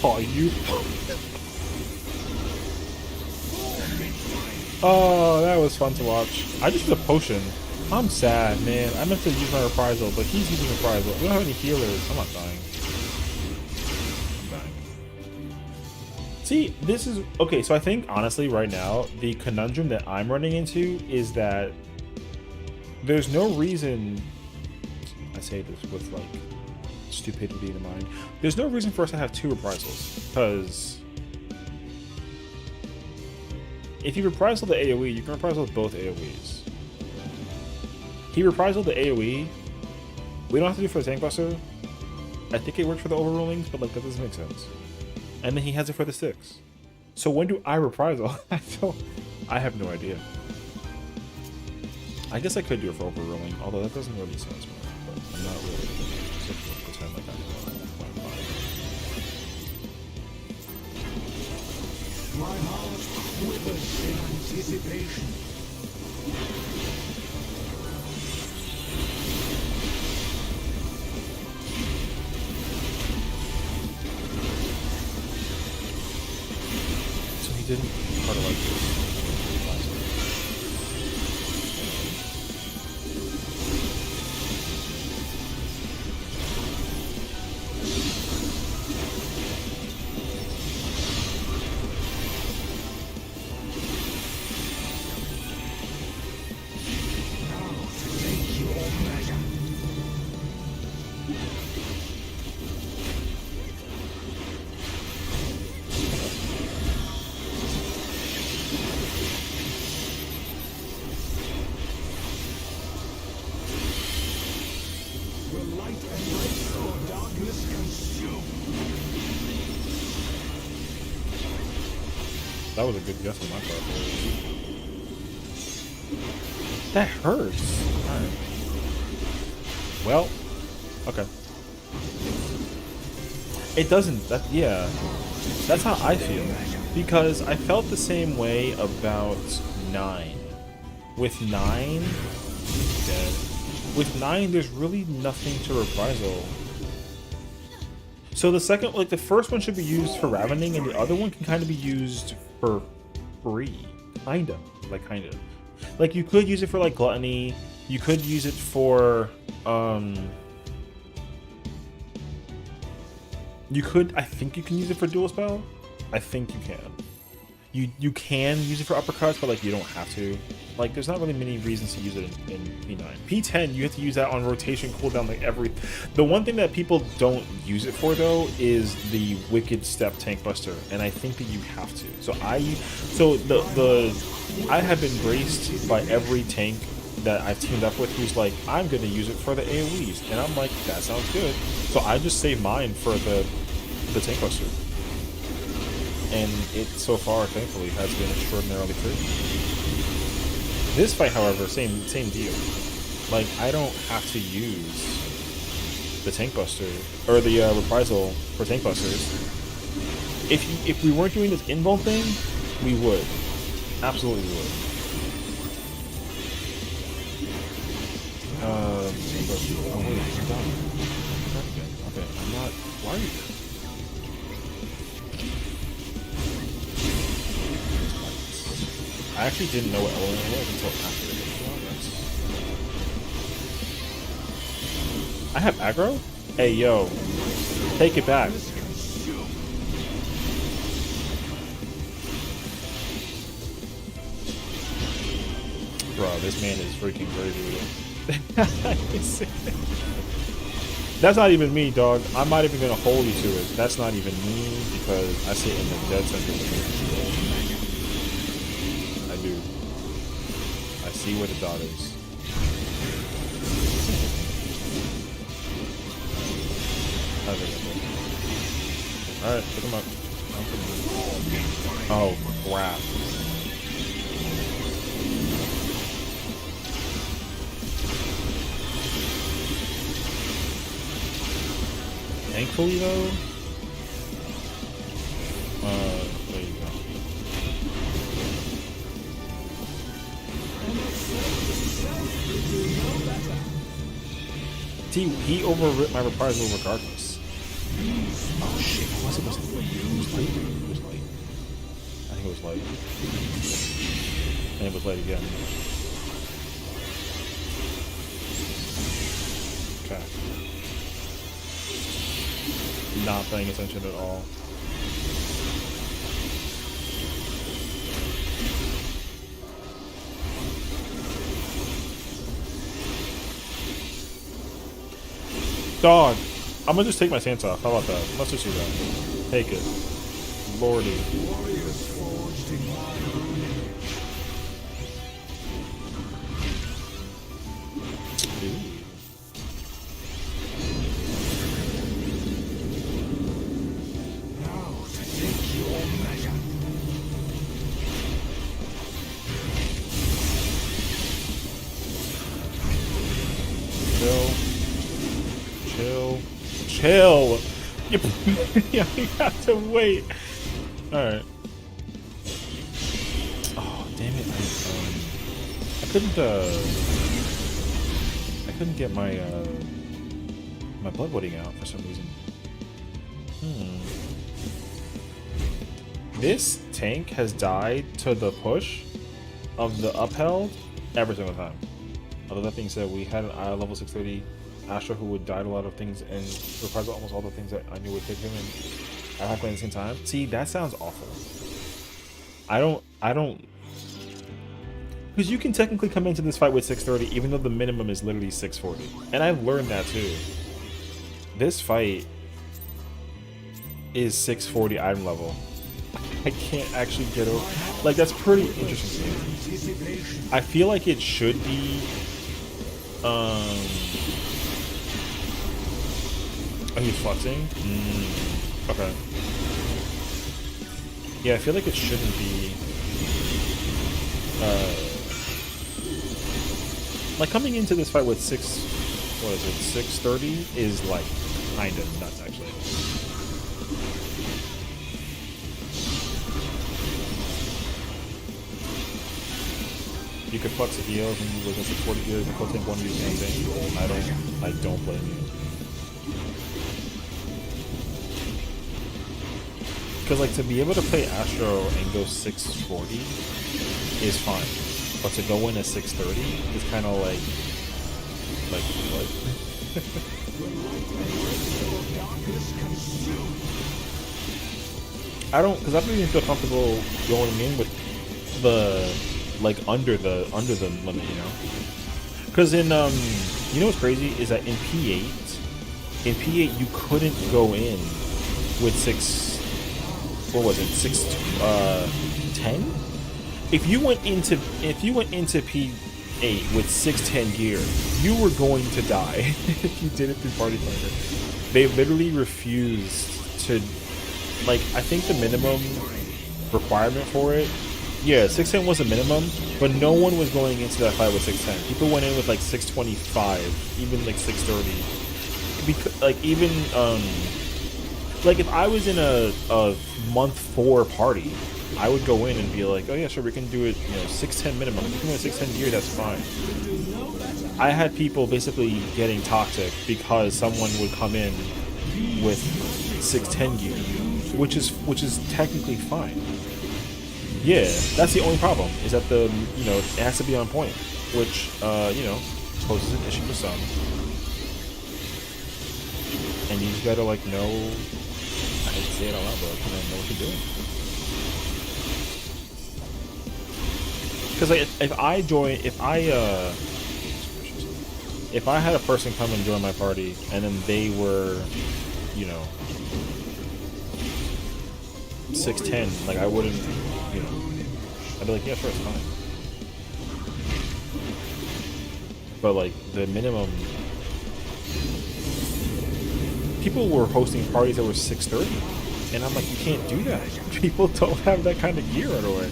Oh, you. Oh, that was fun to watch. I just did a potion. I'm sad, man. I meant to use my reprisal, but he's using reprisal. We don't have any healers. I'm not dying. I'm dying. See, this is... Okay, so I think, honestly, right now, the conundrum that I'm running into is that there's no reason... I say this with, like, stupidity in mind. There's no reason for us to have 2 reprisals, because if you reprisal the AoE, you can reprisal both AoEs. He reprisal the AoE. We don't have to do it for the tank buster, I think it works for the overrulings, but like that doesn't make sense. And then he has it for the 6. So when do I reprisal? I have no idea. I guess I could do it for overruling, although that doesn't really sound smart. But I'm not really supposed to pretend like I know. My heart quivers in anticipation. So he didn't part of like this. That was a good guess on my part. That hurts. Alright. Well, okay. It doesn't, yeah. That's how I feel. Because I felt the same way about 9. With 9, dead. With 9, there's really nothing to reprisal. So the second, like the first one should be used for Ravening, and the other one can kind of be used for free. Kinda. Like you could use it for like Gluttony. You could use it for, you could, I think you can use it for Dual Spell. I think you can. You can use it for uppercuts, but like you don't have to. Like there's not really many reasons to use it in P9. P10, you have to use that on rotation cooldown like every. The one thing that people don't use it for though is the Wicked Step Tank Buster, and I think that you have to. So I have been graced by every tank that I've teamed up with who's like, I'm gonna use it for the AoEs, and I'm like, that sounds good. So I just save mine for the Tank Buster. And it, so far, thankfully, has been extraordinarily free. This fight, however, same deal. Like, I don't have to use the Tank Buster, or the reprisal for Tank Busters. If we weren't doing this invuln thing, we would. Absolutely would. Oh wait, I'm done. Okay, I'm not. Why are you? I actually didn't know what element it was until after the game. I have aggro? Hey, yo. Take it back. Bro, this man is freaking crazy. That's not even me, dog. I'm not even gonna hold you to it. That's not even me because I sit in the dead center of the game. I do. I see where the dot is. Alright, pick him up. Oh, crap. Thankfully, though, there you go. See, he overwrit my reprisal regardless. Oh shit, what was it? Was it late? It was late. I think it was late. And it was late again. Okay. Not paying attention at all. Dog, I'm gonna just take my stance off. How about that? Let's just do that. Take it. Lordy. Chill. Yeah, you have to wait. Alright. Oh, damn it. I couldn't get my, my blood wetting out for some reason. This tank has died to the push of the upheld every single time. Although that being said, we had an level 630 Astra who would die to a lot of things and reprisal almost all the things that I knew would hit him and I had playing at the same time. See, that sounds awful. I don't because you can technically come into this fight with 630 even though the minimum is literally 640. And I've learned that too. This fight is 640 item level. I can't actually get over. Like, that's pretty interesting to me. I feel like it should be. Are you flexing? Okay. Yeah, I feel like it shouldn't be. Like coming into this fight with 630 is like kind of nuts actually. You could flex the heals and with a 640 gears and tank one of these same thing. I don't blame you. Because like to be able to play Astro and go 640 is fine. But to go in at 630 is kind of like what? I don't even feel comfortable going in with the like under the limit, you know. Because in you know what's crazy is that in P8 you couldn't go in with 610. If you went into P8 with 610 gear, you were going to die if you did it through Party Finder. They literally refused to, like, I think the minimum requirement for it, yeah, 610 was a minimum, but no one was going into that fight with 610. People went in with like 625, even like 630. Because, like, even like if I was in a month 4 party, I would go in and be like, oh yeah, sure, we can do it, you know, 610 minimum. If you can go 610 gear, that's fine. I had people basically getting toxic because someone would come in with 610 gear, which is technically fine. Yeah, that's the only problem, is that the, you know, it has to be on point, which, you know, poses an issue for some. And you just gotta, like, know, I hate to say it out loud, but you know what you're doing. Because, like, if I had a person come and join my party, and then they were, you know, 610, like, I wouldn't, you know, I'd be like, yeah, sure, it's fine. But, like, the minimum, people were hosting parties that were 630, and I'm like, you can't do that. People don't have that kind of gear right away.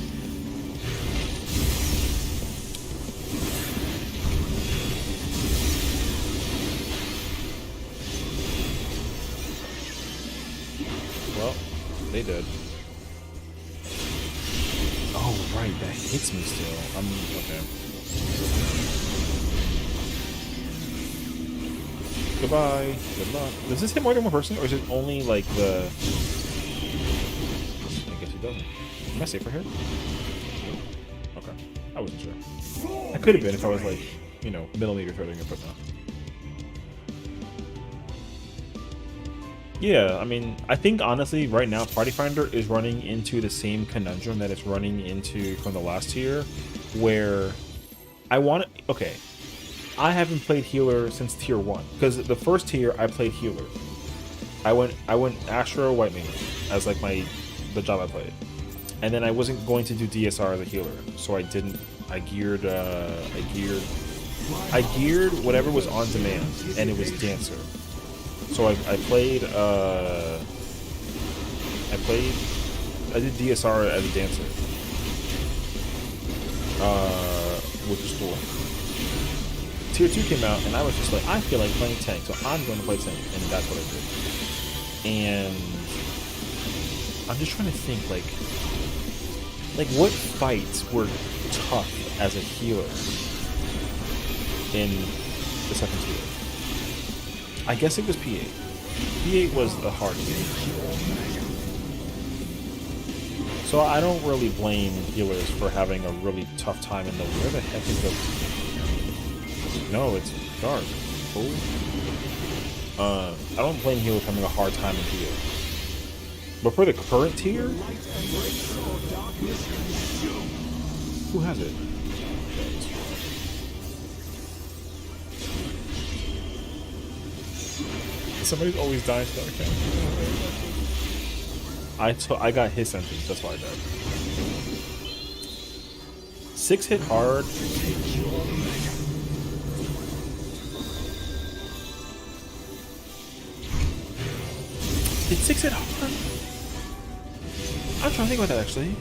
Well, they did. Oh, right, that hits me still. Okay. Goodbye. Good luck. Does this hit more than one person, or is it only, like, the... I guess it doesn't. Am I safe right here? Okay. I wasn't sure. I could have been if I was, like, you know, millimeter threading it, but no. Yeah, I mean, I think honestly right now Party Finder is running into the same conundrum that it's running into from the last tier, where I want to, okay, I haven't played healer since tier 1, because the first tier I played healer. I went Astro White Mage as like the job I played, and then I wasn't going to do DSR as a healer, so I didn't. I geared whatever was on demand, and it was Dancer. So I did DSR as a Dancer, which is cool. Tier 2 came out, and I was just like, I feel like playing tank, so I'm going to play tank, and that's what I did. And I'm just trying to think, like what fights were tough as a healer in the second tier? I guess it was P8. P8 was the hard tier. So I don't really blame healers for having a really tough time in the... Where the heck is the... No, it's dark. Oh. I don't blame healers having a hard time in P8. But for the current tier... Who has it? Somebody's always dying to that account. I got his sentence, that's why I died. 6 hit hard. Did 6 hit hard? I'm trying to think about that actually.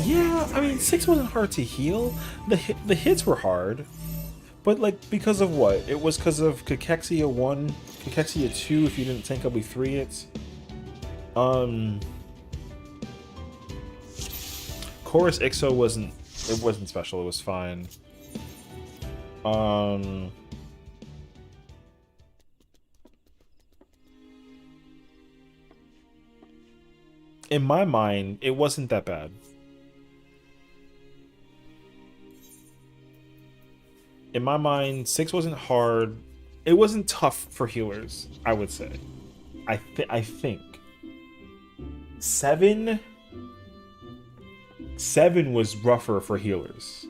Yeah, I mean 6 wasn't hard to heal. The hits were hard. But, like, because of what? It was because of Cachexia 1, Cachexia 2 if you didn't tank LB3 hits. Chorus Ixo wasn't special, it was fine. In my mind, it wasn't that bad. In my mind, 6 wasn't hard. It wasn't tough for healers, I would say. I think. 7 was rougher for healers.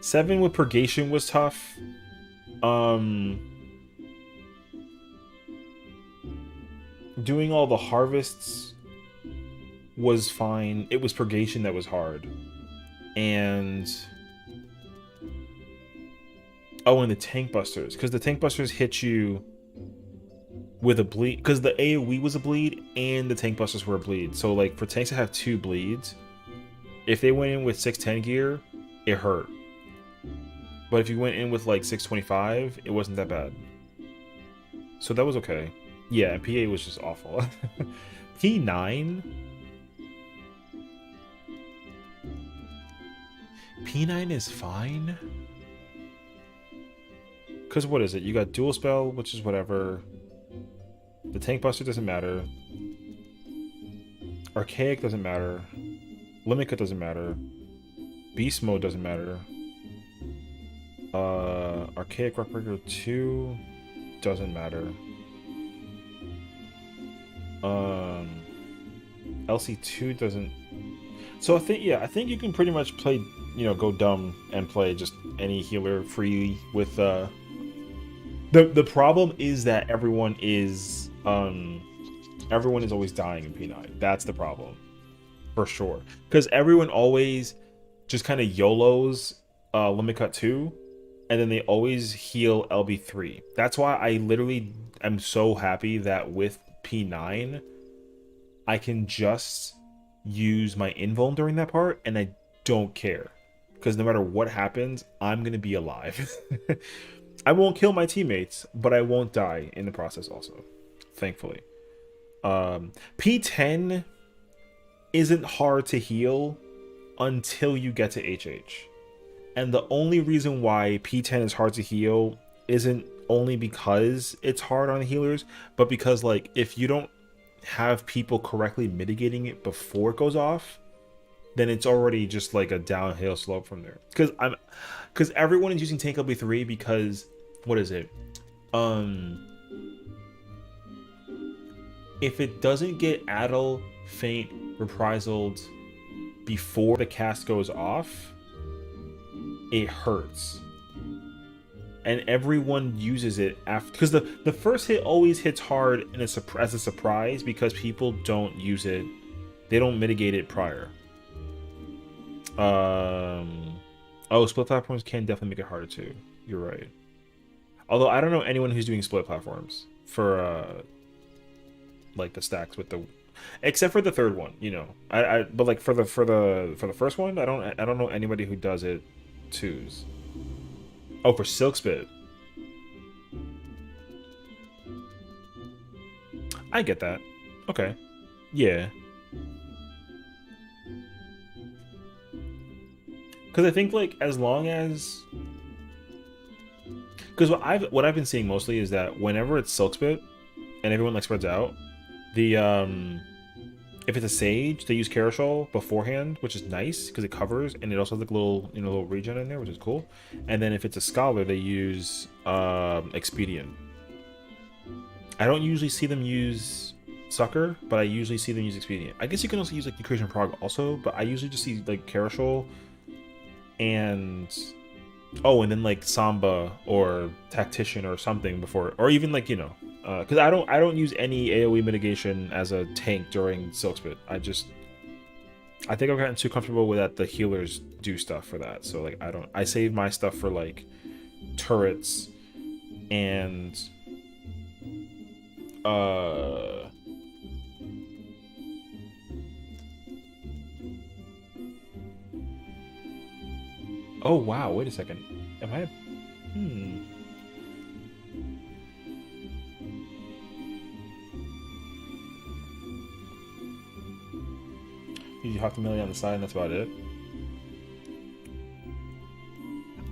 7 with Purgation was tough. Doing all the harvests was fine. It was Purgation that was hard. And... Oh, and the Tank Busters. Because the Tank Busters hit you with a bleed. Because the AoE was a bleed, and the Tank Busters were a bleed. So, like, for tanks that have 2 bleeds, if they went in with 610 gear, it hurt. But if you went in with, like, 625, it wasn't that bad. So that was okay. Yeah, P8 was just awful. P9... P9 is fine. Because what is it? You got Dual Spell, which is whatever. The Tank Buster doesn't matter. Archaic doesn't matter. Limit Cut doesn't matter. Beast Mode doesn't matter. Archaic Replica 2 doesn't matter. LC2 doesn't... So I think you can pretty much play, you know, go dumb and play just any healer free with the problem is that everyone is always dying in P9. That's the problem. For sure. Because everyone always just kind of YOLOs Limit Cut 2 and then they always heal LB3. That's why I literally am so happy that with P9 I can just use my invuln during that part and I don't care because no matter what happens I'm gonna be alive. I won't kill my teammates but I won't die in the process also, thankfully. P10 isn't hard to heal until you get to HH, and the only reason why P10 is hard to heal isn't only because it's hard on healers, but because like if you don't have people correctly mitigating it before it goes off, then it's already just like a downhill slope from there. Because everyone is using tank LB3 because what is it? If it doesn't get Addle, Faint, Reprisal before the cast goes off, it hurts. And everyone uses it after, because the first hit always hits hard and as a surprise because people don't use it, they don't mitigate it prior. Oh, split platforms can definitely make it harder too. You're right. Although I don't know anyone who's doing split platforms for like the stacks with the, except for the third one, you know. But like for the first one, I don't know anybody who does it twos. Oh, for silk spit. I get that. Okay. Yeah. Because I think like as long as, because what I've been seeing mostly is that whenever it's silk spit and everyone like spreads out, the if it's a sage, they use Karashol beforehand, which is nice because it covers and it also has like little little regen in there, which is cool. And then if it's a scholar, they use Expedient. I don't usually see them use Sucker, but I usually see them use Expedient. I guess you can also use like Decrease and Prog also, but I usually just see like Karashol and and then like Samba or Tactician or something before, or even like because I don't use any AoE mitigation as a tank during Silk Spit. I think I've gotten too comfortable with that the healers do stuff for that. So like I save my stuff for like turrets and oh wow, wait a second. Am I You have to melee on the side and that's about it.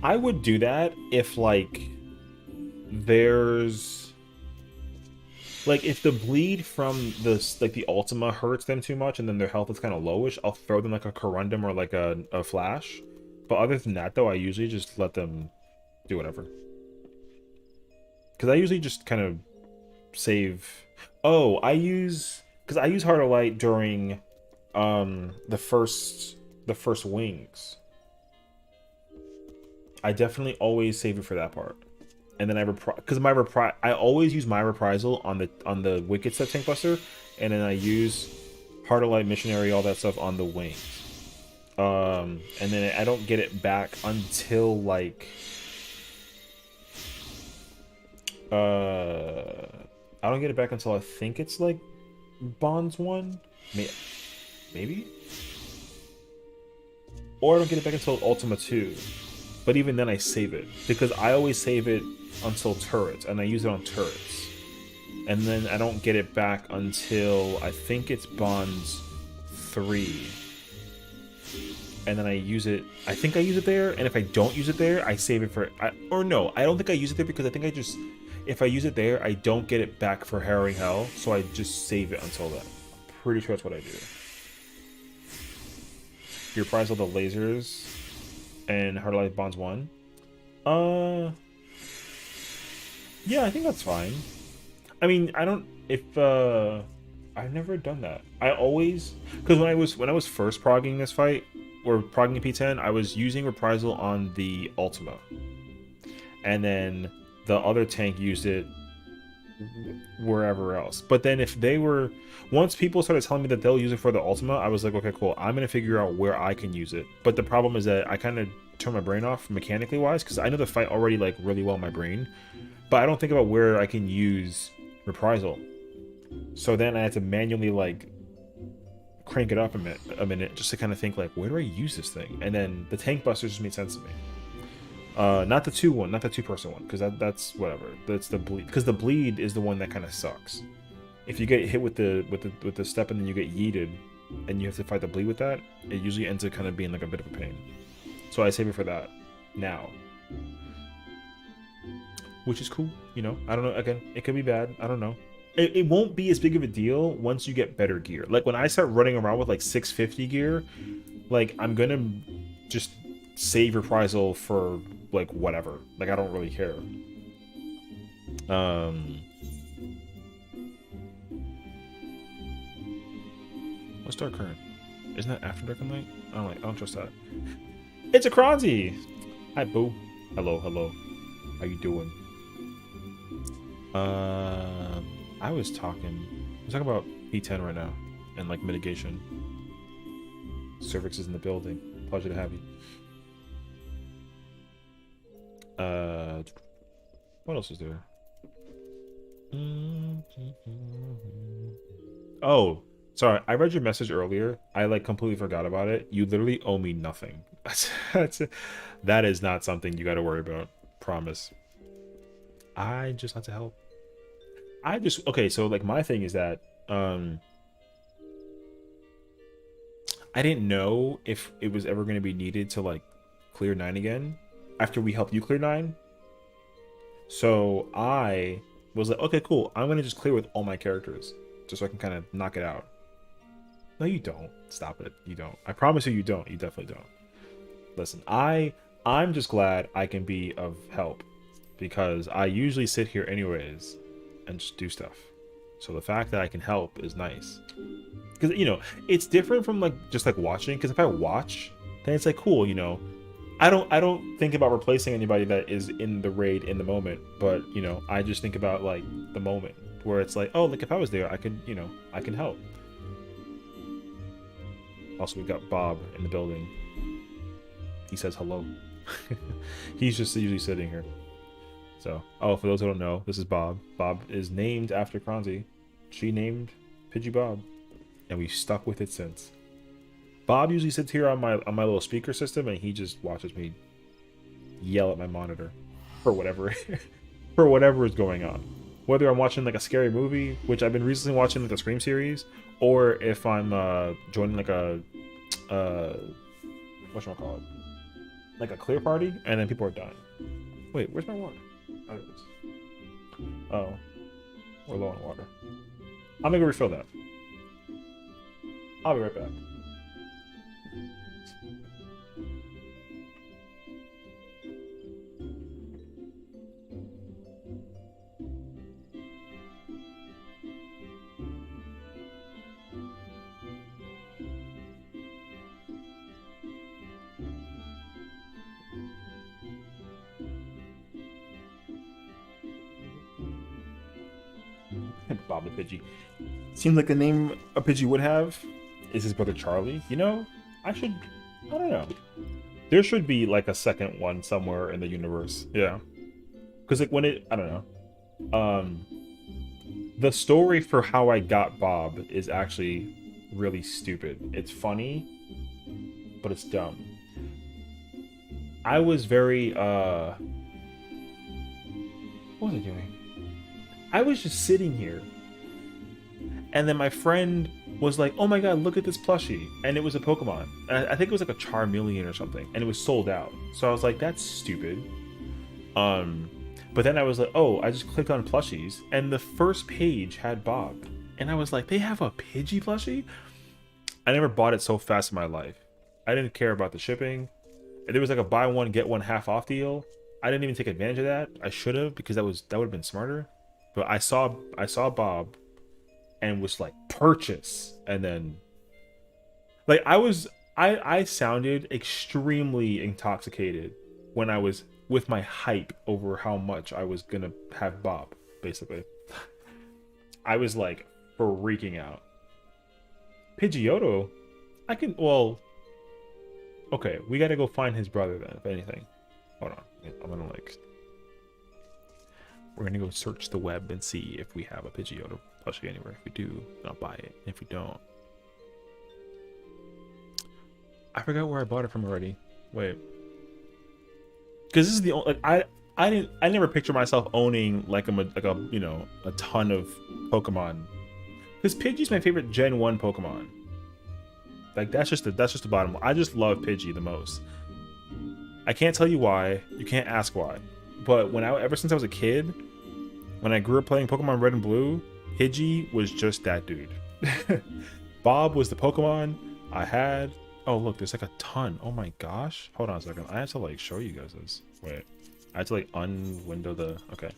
I would do that if like there's like if the bleed from the Ultima hurts them too much and then their health is kind of lowish, I'll throw them like a Corundum or like a flash. But other than that though, I usually just let them do whatever. Because I usually just kind of save. Oh, I use Heart of Light during the first wings. I definitely always save it for that part, and then I always use my reprisal on the Wicked Set Tank Buster, and then I use Heart of Light, Missionary, all that stuff on the wings. And then I don't get it back until like I don't get it back until I think it's like Bonds 1, maybe, or I don't get it back until Ultima 2. But even then I save it, because I always save it until turrets, and I use it on turrets. And then I don't get it back until I think it's Bonds 3. And then I use it, I think I use it there, and if I don't use it there, I save it for, or no, I don't think I use it there, because I think if I use it there, I don't get it back for Harrowing Hell, so I just save it until then. I'm pretty sure that's what I do. You reprise all the lasers and Heart of Light Bonds 1. Yeah, I think that's fine. I mean, I've never done that. I always, because when I was first progging this fight, or progging a P10, I was using reprisal on the Ultima, and then the other tank used it wherever else. But then once people started telling me that they'll use it for the Ultima, I was like, okay, cool, I'm gonna figure out where I can use it. But the problem is that I kind of turn my brain off mechanically wise, because I know the fight already like really well in my brain, but I don't think about where I can use reprisal. So then I had to manually like crank it up a minute just to kind of think like, where do I use this thing? And then the tank busters just made sense to me. Not the two-person one, because that's whatever. That's the bleed, because the bleed is the one that kind of sucks. If you get hit with the step and then you get yeeted, and you have to fight the bleed with that, it usually ends up kind of being like a bit of a pain. So I save it for that now, which is cool. I don't know. Again, it could be bad. I don't know. It won't be as big of a deal once you get better gear. Like when I start running around with like 650 gear, like I'm gonna just save reprisal for like whatever. Like I don't really care. What's Dark Current? Isn't that after Dark and Light? I don't trust that. It's a Kronzi! Hi, boo. Hello. How you doing? I was talking about P10 right now and like mitigation. Cervix is in the building. Pleasure to have you. What else is there? Oh, Sorry, I read your message earlier. I like completely forgot about it. You literally owe me nothing. That is not something you got to worry about. Promise. I just want to help. Okay, so like my thing is that I didn't know if it was ever going to be needed to like clear 9 again after we helped you clear 9. So I was like, okay, cool. I'm going to just clear with all my characters just so I can kind of knock it out. No, you don't. Stop it. You don't. I promise you, you don't. You definitely don't. Listen, I'm just glad I can be of help because I usually sit here anyways and just do stuff. So the fact that I can help is nice. Because, you know, it's different from like just like watching. Because if I watch, then it's like cool, you know. I don't think about replacing anybody that is in the raid in the moment, but you know, I just think about like the moment where it's like, oh, like if I was there, I could, you know, I can help. Also, we've got Bob in the building. He says hello. He's just usually sitting here. So, oh, for those who don't know, this is Bob. Bob is named after Kronzi. She named Pidgey Bob, and we've stuck with it since. Bob usually sits here on my little speaker system, and he just watches me yell at my monitor for whatever for whatever is going on. Whether I'm watching like a scary movie, which I've been recently watching like the Scream series, or if I'm joining like a whatchamacallit, like a clear party, and then people are dying. Wait, where's my water? Oh, it is. Oh, we're low on water. I'm gonna go refill that. I'll be right back. Bob the Pidgey. Seems like the name a Pidgey would have is his brother Charlie. You know, I don't know. There should be like a second one somewhere in the universe. Yeah. Because like I don't know. The story for how I got Bob is actually really stupid. It's funny, but it's dumb. I was very, what was I doing? I was just sitting here. And then my friend was like, oh my god, look at this plushie. And it was a Pokemon. And I think it was like a Charmeleon or something. And it was sold out. So I was like, that's stupid. But then I was like, oh, I just clicked on plushies. And the first page had Bob. And I was like, they have a Pidgey plushie? I never bought it so fast in my life. I didn't care about the shipping. There was like a buy one, get one half off deal. I didn't even take advantage of that. I should have, because that would have been smarter. But I saw Bob and was like, purchase. And then like I sounded extremely intoxicated when I was with my hype over how much I was gonna have Bob, basically. I was like freaking out. Pidgeotto, okay, we gotta go find his brother then, if anything. Hold on, we're gonna go search the web and see if we have a Pidgeotto plushie anywhere. If we do, I'll buy it. If we don't, I forgot where I bought it from already. Wait, because this is the only, like, I never picture myself owning like a you know, a ton of Pokemon. Because Pidgey's my favorite Gen 1 Pokemon. Like that's just the bottom. I just love Pidgey the most. I can't tell you why. You can't ask why. But ever since I was a kid, when I grew up playing Pokemon Red and Blue, Pidgey was just that dude. Bob was the Pokemon I had. Oh look, there's like a ton. Oh my gosh. Hold on a second. I have to like show you guys this. Wait. I have to like unwindow the, okay.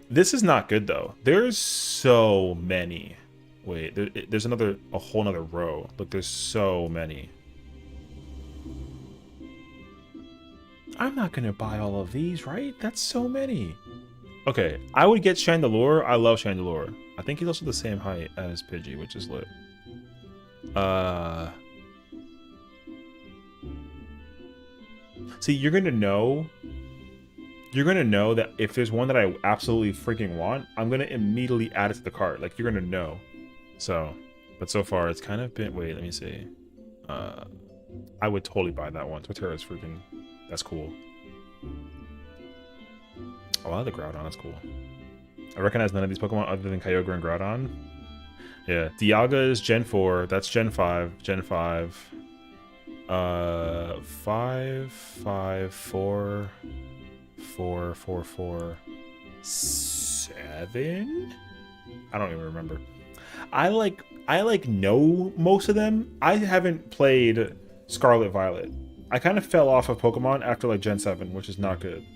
This is not good though. There's so many. Wait, there's a whole nother row. Look, there's so many. I'm not gonna buy all of these, right? That's so many. Okay, I would get Chandelure. I love Chandelure. I think he's also the same height as Pidgey, which is lit. See, you're gonna know that if there's one that I absolutely freaking want, I'm gonna immediately add it to the cart. Like, you're gonna know. So But so far, it's kind of been... Wait, let me see. I would totally buy that one. Torterra is freaking... That's cool. Oh, I like the Groudon. That's cool. I recognize none of these Pokemon other than Kyogre and Groudon. Yeah. Dialga is Gen 4. That's Gen 5. Gen 5. 5, 5, 4, 4, 4, 4, 7? I don't even remember. I know most of them. I haven't played Scarlet Violet. I kind of fell off of Pokemon after like Gen 7, which is not good.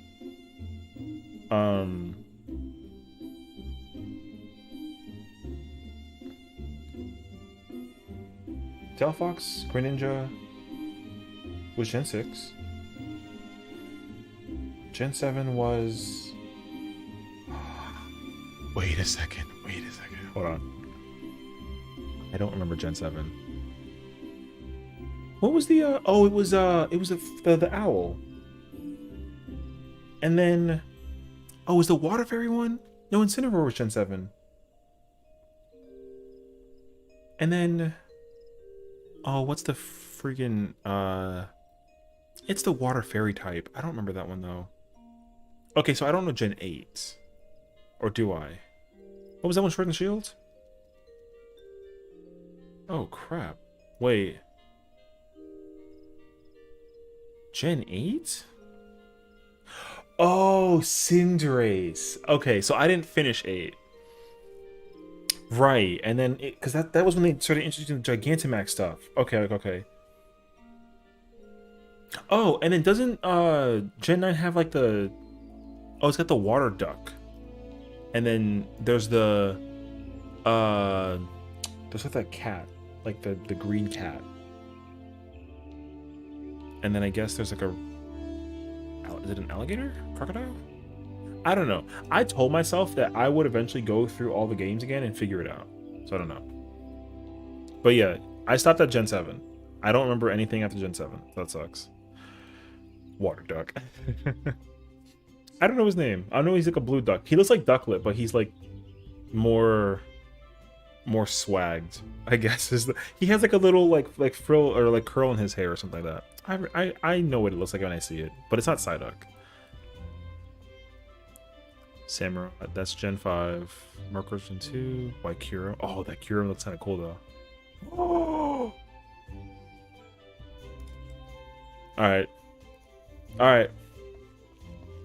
Delphox, Greninja was Gen 6. Gen 7 was... Wait a second. Hold on. I don't remember Gen 7. What was the oh, it was the owl. And then oh, was the Water Fairy one? No, Incineroar was Gen 7. And then oh, what's the freaking it's the Water Fairy type. I don't remember that one though. Okay, so I don't know Gen 8. Or do I? What was that one, Sword and Shield? Oh crap. Wait. Gen 8? Oh, Cinderace. Okay, so I didn't finish 8. Right, and then because that was when they started introducing the Gigantamax stuff. Okay. Oh, and then doesn't Gen 9 have like the... Oh, it's got the water duck. And then there's the there's like that cat, like the green cat. And then I guess there's like a... Is it an alligator? Crocodile? I don't know. I told myself that I would eventually go through all the games again and figure it out. So I don't know. But yeah, I stopped at Gen 7. I don't remember anything after Gen 7. That sucks. Water duck. I don't know his name. I know he's like a blue duck. He looks like Ducklet, but he's like more swagged, I guess. He has like a little like frill or like curl in his hair or something like that. I know what it looks like when I see it, but it's not Psyduck. Samurai, that's Gen 5. Murkrow Gen 2. White Kyurem. Oh, that Kyurem looks kind of cool though. Oh. All right.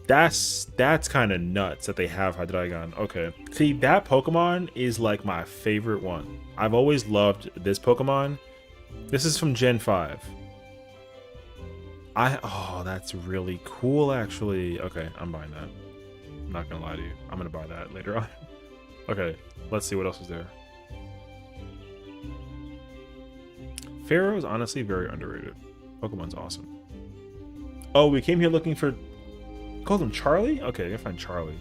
That's kind of nuts that they have Hydreigon. Okay. See, that Pokemon is like my favorite one. I've always loved this Pokemon. This is from Gen 5. Oh, that's really cool actually. Okay, I'm buying that. I'm not gonna lie to you. I'm gonna buy that later on. Okay, let's see what else is there. Pharaoh is honestly very underrated. Pokemon's awesome. Oh, we came here looking for... Called him Charlie? Okay, I gotta find Charlie.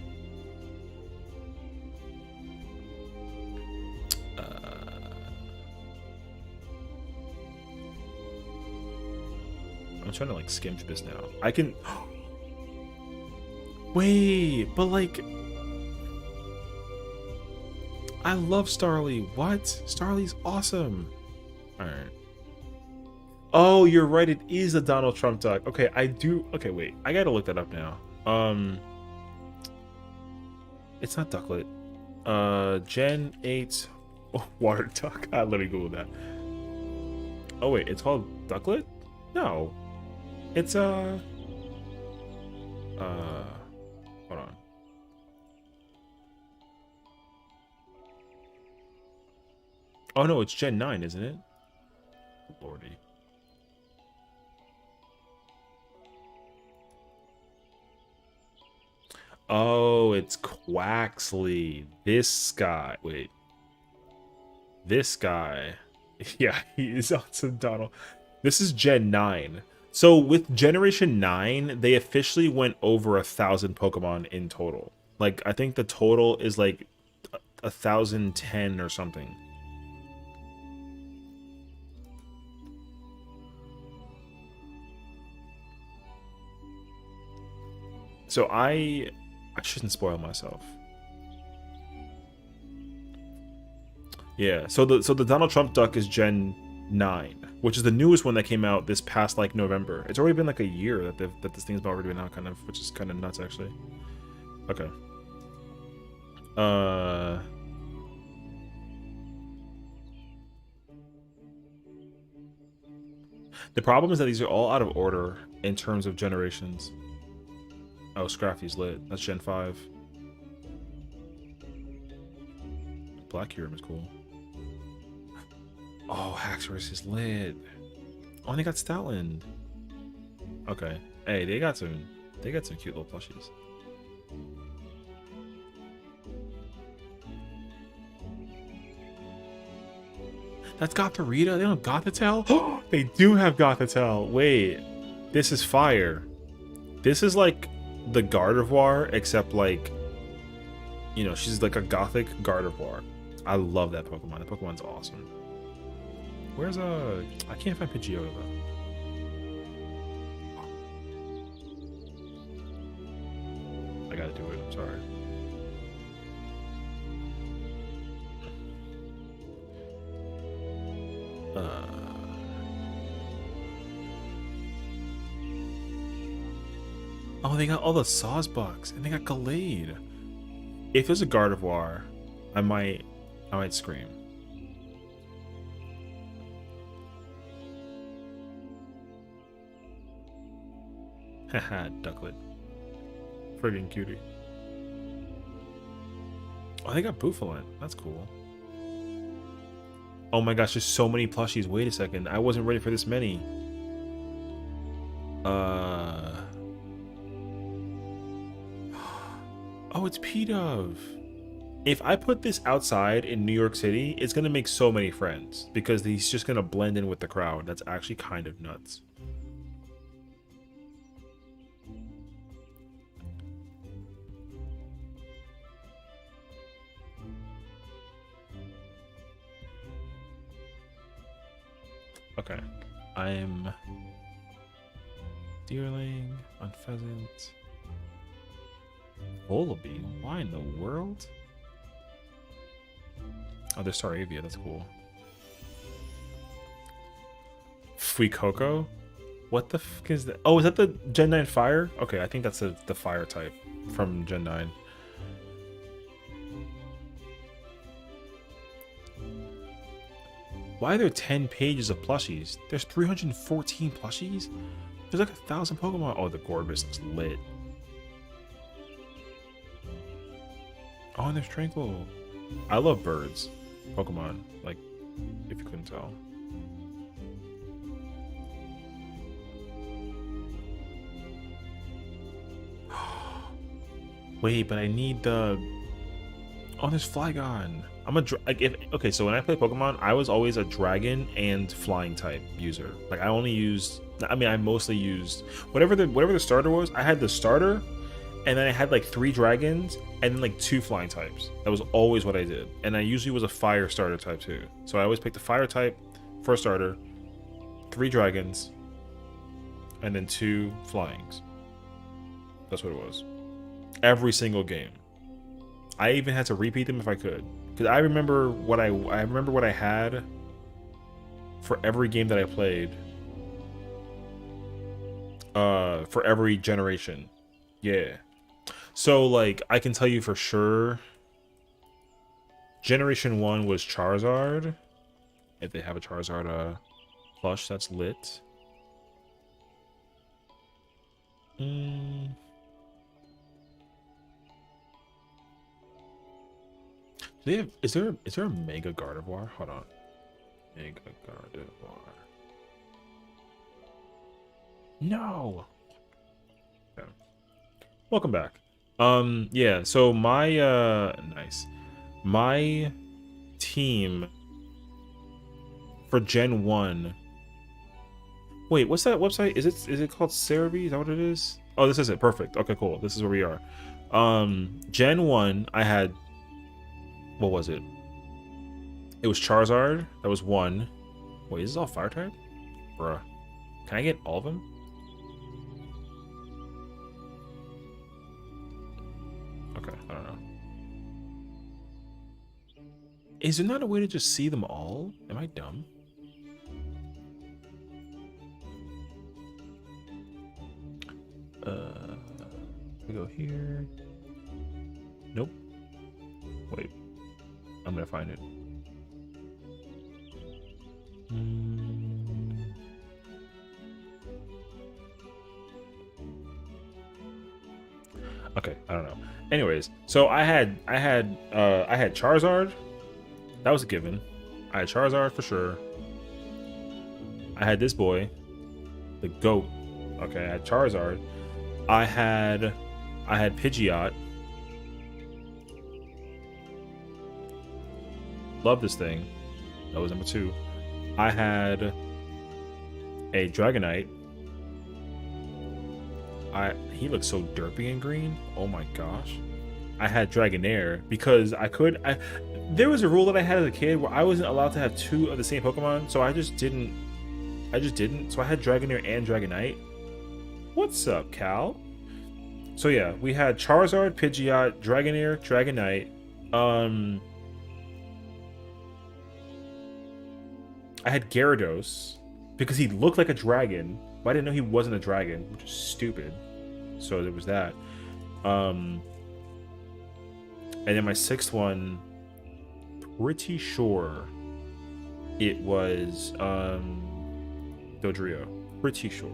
I'm trying to like skim through this now. I can... Wait, but like... I love Starly. What? Starly's awesome. Alright. Oh, you're right. It is a Donald Trump duck. Okay, I do... Okay, wait. I gotta look that up now. It's not Ducklet. Gen 8... Oh, water duck. Let me Google that. Oh, wait. It's called Ducklet? No. It's, hold on. Oh, no. It's Gen 9, isn't it? Lordy. Oh, it's Quaxley. This guy. Wait. This guy. Yeah, he is awesome, Donald. This is Gen 9. So with Generation 9, they officially went over 1,000 Pokemon in total. Like, I think the total is like 1,010 or something. So I shouldn't spoil myself. Yeah, so the Donald Trump duck is Gen 9, which is the newest one that came out this past like November. It's already been like a year that this thing's already been out, kind of, which is kind of nuts actually. Okay. The problem is that these are all out of order in terms of generations. Oh, Scrafty's lit. That's Gen 5. Black Hero is cool. Oh, Haxorus is lit. Oh, and they got Stoutland. Okay. Hey, they got some cute little plushies. That's Gothorita? They don't have Gothitelle? They do have Gothitelle. Wait. This is fire. This is like the Gardevoir, except like, you know, she's like a gothic Gardevoir. I love that Pokemon. That Pokemon's awesome. Where's I can't find Pidgeotto though. I gotta do it. I'm sorry. Oh, they got all the Sawsbucks, and they got Gallade. If there's a Gardevoir, I might scream. Haha, Ducklet. Friggin' cutie. Oh, they got Bouffalant. That's cool. Oh my gosh, there's so many plushies. Wait a second. I wasn't ready for this many. Oh, it's P-Dove. If I put this outside in New York City, it's going to make so many friends because he's just going to blend in with the crowd. That's actually kind of nuts. Okay. I'm Deerling on Pheasant. Volibee? Why in the world? Oh, there's Staravia. That's cool. Fuecoco? What the f is that? Oh, is that the Gen 9 Fire? Okay, I think that's the Fire type from Gen 9. Why are there 10 pages of plushies? There's 314 plushies? There's like 1,000 Pokemon. Oh, the Gorbis looks lit. Oh, and there's Tranquil. I love birds. Pokemon. Like, if you couldn't tell. Wait, but I need the... Oh, there's Flygon. I'm a okay, so when I play Pokemon, I was always a dragon and flying type user. Like I mostly used whatever the starter was. I had the starter, and then I had like 3 dragons and then like 2 flying types. That was always what I did. And I usually was a fire starter type too. So I always picked the fire type for a starter, 3 dragons, and then 2 flyings. That's what it was. Every single game. I even had to repeat them if I could. Because I remember what I had for every game that I played. For every generation. Yeah. So like I can tell you for sure Generation 1 was Charizard. If they have a Charizard plush, that's lit. They have, is there a Mega Gardevoir? Hold on. Mega Gardevoir. No. Okay. Welcome back. Yeah, so my nice. My team for Gen 1. Wait, what's that website? Is it called Cerebi? Is that what it is? Oh, this is it. Perfect. Okay, cool. This is where we are. Gen 1, I had, what was it? It was Charizard. That was 1. Wait, is this all fire type? Bruh. Can I get all of them? Okay, I don't know. Is there not a way to just see them all? Am I dumb? We go here. Nope. Wait. I'm gonna find it. Okay, I don't know. Anyways, so I had Charizard. That was a given. I had Charizard for sure. I had this boy, the GOAT. Okay, I had Charizard. I had Pidgeot. Love this thing. That was number 2. I had a Dragonite. He looks so derpy and green. Oh my gosh. I had Dragonair because there was a rule that I had as a kid where I wasn't allowed to have 2 of the same Pokemon, so I just didn't. So I had Dragonair and Dragonite. What's up, Cal? So yeah, we had Charizard, Pidgeot, Dragonair, Dragonite. I had Gyarados because he looked like a dragon, but I didn't know he wasn't a dragon, which is stupid. So there was that. And then my 6th one, pretty sure it was Dodrio. Pretty sure.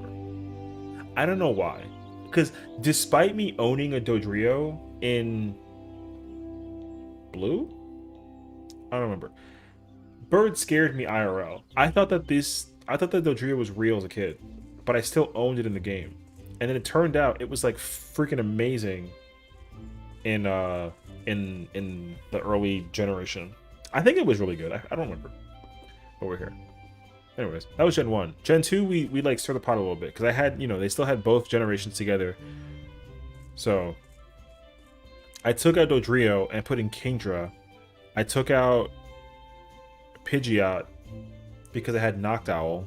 I don't know why. Because despite me owning a Dodrio in blue? I don't remember. Bird scared me IRL. I thought that Dodrio was real as a kid, but I still owned it in the game. And then it turned out it was like freaking amazing in the early generation. I think it was really good. I don't remember. But we're here. Anyways, that was Gen 1. Gen 2, we like stirred the pot a little bit because I had, they still had both generations together. So I took out Dodrio and put in Kingdra. I took out Pidgeot because I had Noctowl.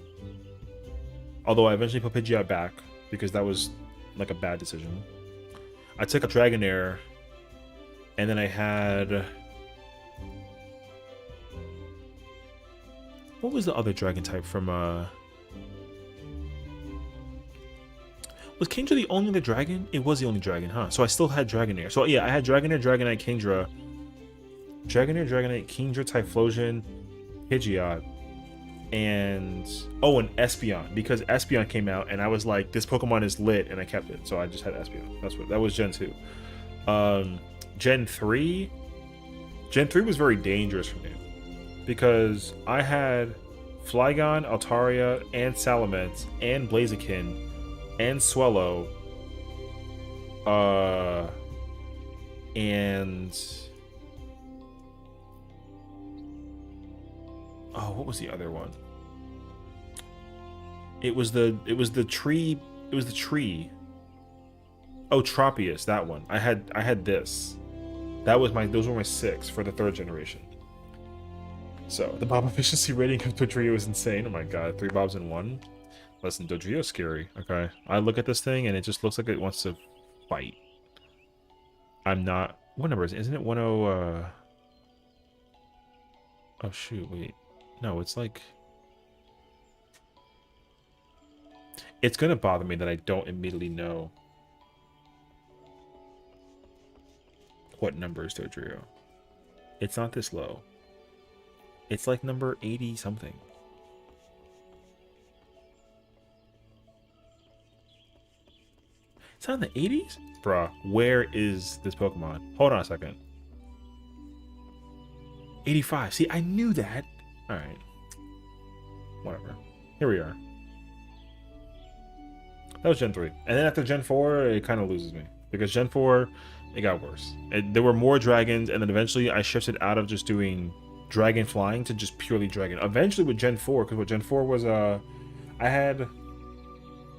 Although I eventually put Pidgeot back because that was like a bad decision. I took a Dragonair, and then I had... What was the other dragon type from Was Kingdra the only other dragon? It was the only dragon, huh? So I still had Dragonair. So yeah, I had Dragonair, Dragonite, Kingdra. Dragonair, Dragonite, Kingdra, Typhlosion, Pidgeot, and Espeon, because Espeon came out and I was like, this Pokemon is lit, and I kept it, so I just had Espeon. That was Gen 2. Gen 3 was very dangerous for me because I had Flygon, Altaria, and Salamence, and Blaziken, and Swellow, and what was the other one? It was the tree. It was the tree. Oh, Tropius, that one. I had this. Those were my 6 for the 3rd generation. So the Bob efficiency rating of Dodrio is insane. Oh my god, 3 Bobs in 1. Listen, Dodrio's scary. Okay, I look at this thing and it just looks like it wants to fight. I'm not. What number is it? Isn't it 10? Oh shoot, wait. No, it's like... It's gonna bother me that I don't immediately know what number is Dodrio. It's not this low. It's like number 80 something. It's not in the 80s? Bruh, where is this Pokemon? Hold on a second. 85. See, I knew that. Alright. Whatever. Here we are. That was Gen 3. And then after Gen 4, it kind of loses me. Because Gen 4, it got worse. There were more dragons, and then eventually I shifted out of just doing dragon flying to just purely dragon. Eventually with Gen 4, because what Gen 4 was, I had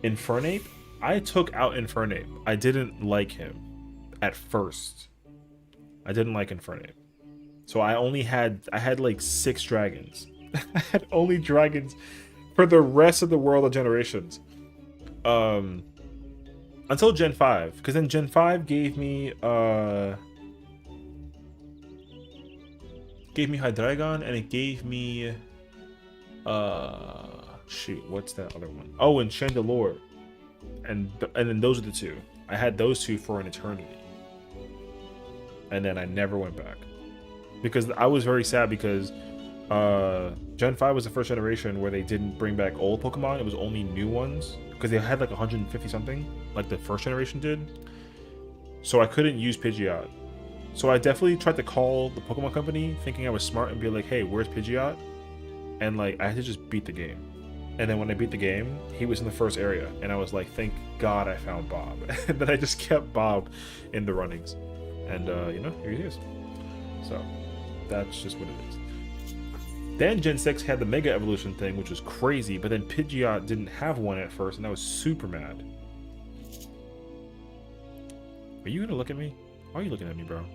Infernape. I took out Infernape. I didn't like him at first. I didn't like Infernape. So I had like 6 dragons. I had only dragons for the rest of the world of generations. Until Gen 5, because then Gen 5 gave me Gave me Hydreigon, and it gave me shoot, what's that other one? Oh, and Chandelure. And then those are the two. I had those two for an eternity. And then I never went back. Because I was very sad because Gen 5 was the first generation where they didn't bring back old Pokemon. It was only new ones. Because they had like 150 something, like the first generation did. So I couldn't use Pidgeot. So I definitely tried to call the Pokemon company thinking I was smart and be like, hey, where's Pidgeot? And like I had to just beat the game. And then when I beat the game, he was in the first area. And I was like, thank God I found Bob. And then I just kept Bob in the runnings. And you know, here he is. So that's just what it is. Then Gen 6 had the Mega Evolution thing, which was crazy, but then Pidgeot didn't have one at first, and I was super mad. Are you gonna look at me? Why are you looking at me, bro?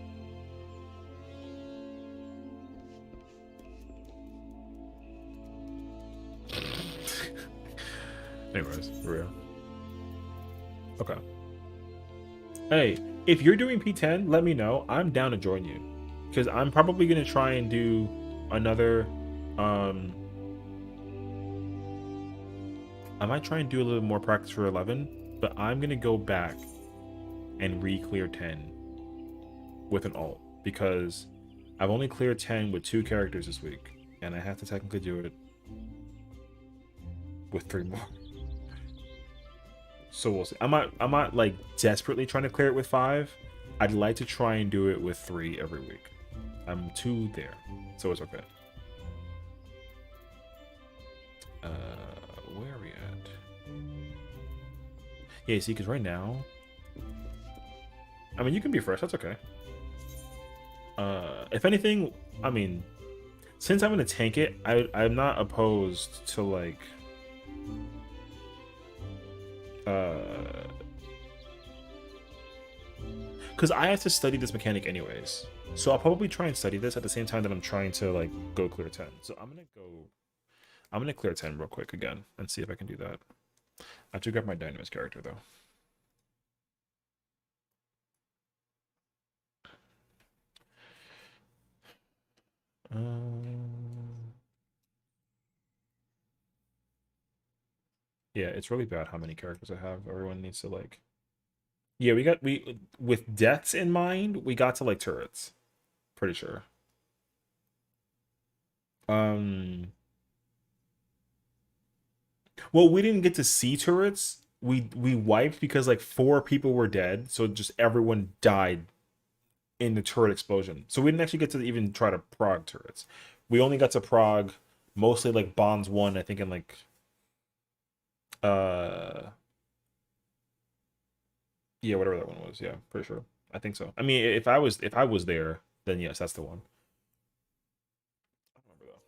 Anyways, for real. Okay. Hey, if you're doing P10, let me know. I'm down to join you. Because I'm probably gonna try and do another I might try and do a little more practice for 11, but I'm gonna go back and re-clear 10 with an alt because I've only cleared 10 with 2 characters this week, and I have to technically do it with 3 more. So we'll see. I'm not like desperately trying to clear it with 5. I'd like to try and do it with 3 every week. I'm 2 there, so it's okay. Where are we at? Yeah, see, because right now, I mean, you can be fresh. That's okay. If anything, I mean, since I'm gonna tank it, I'm not opposed to like, because I have to study this mechanic anyways. So I'll probably try and study this at the same time that I'm trying to like go clear 10. So I'm gonna clear 10 real quick again and see if I can do that. I have to grab my Dynamis character though. Yeah, it's really bad how many characters I have. Everyone needs to like. Yeah, we with deaths in mind, we got to like turrets. Pretty sure. Well, we didn't get to see turrets. We wiped because like 4 people were dead, so just everyone died in the turret explosion. So we didn't actually get to even try to prog turrets. We only got to prog mostly like Bonds 1, I think, in like yeah, whatever that one was. Yeah, pretty sure. I think so. I mean, if I was there, then yes, that's the one. I don't remember though.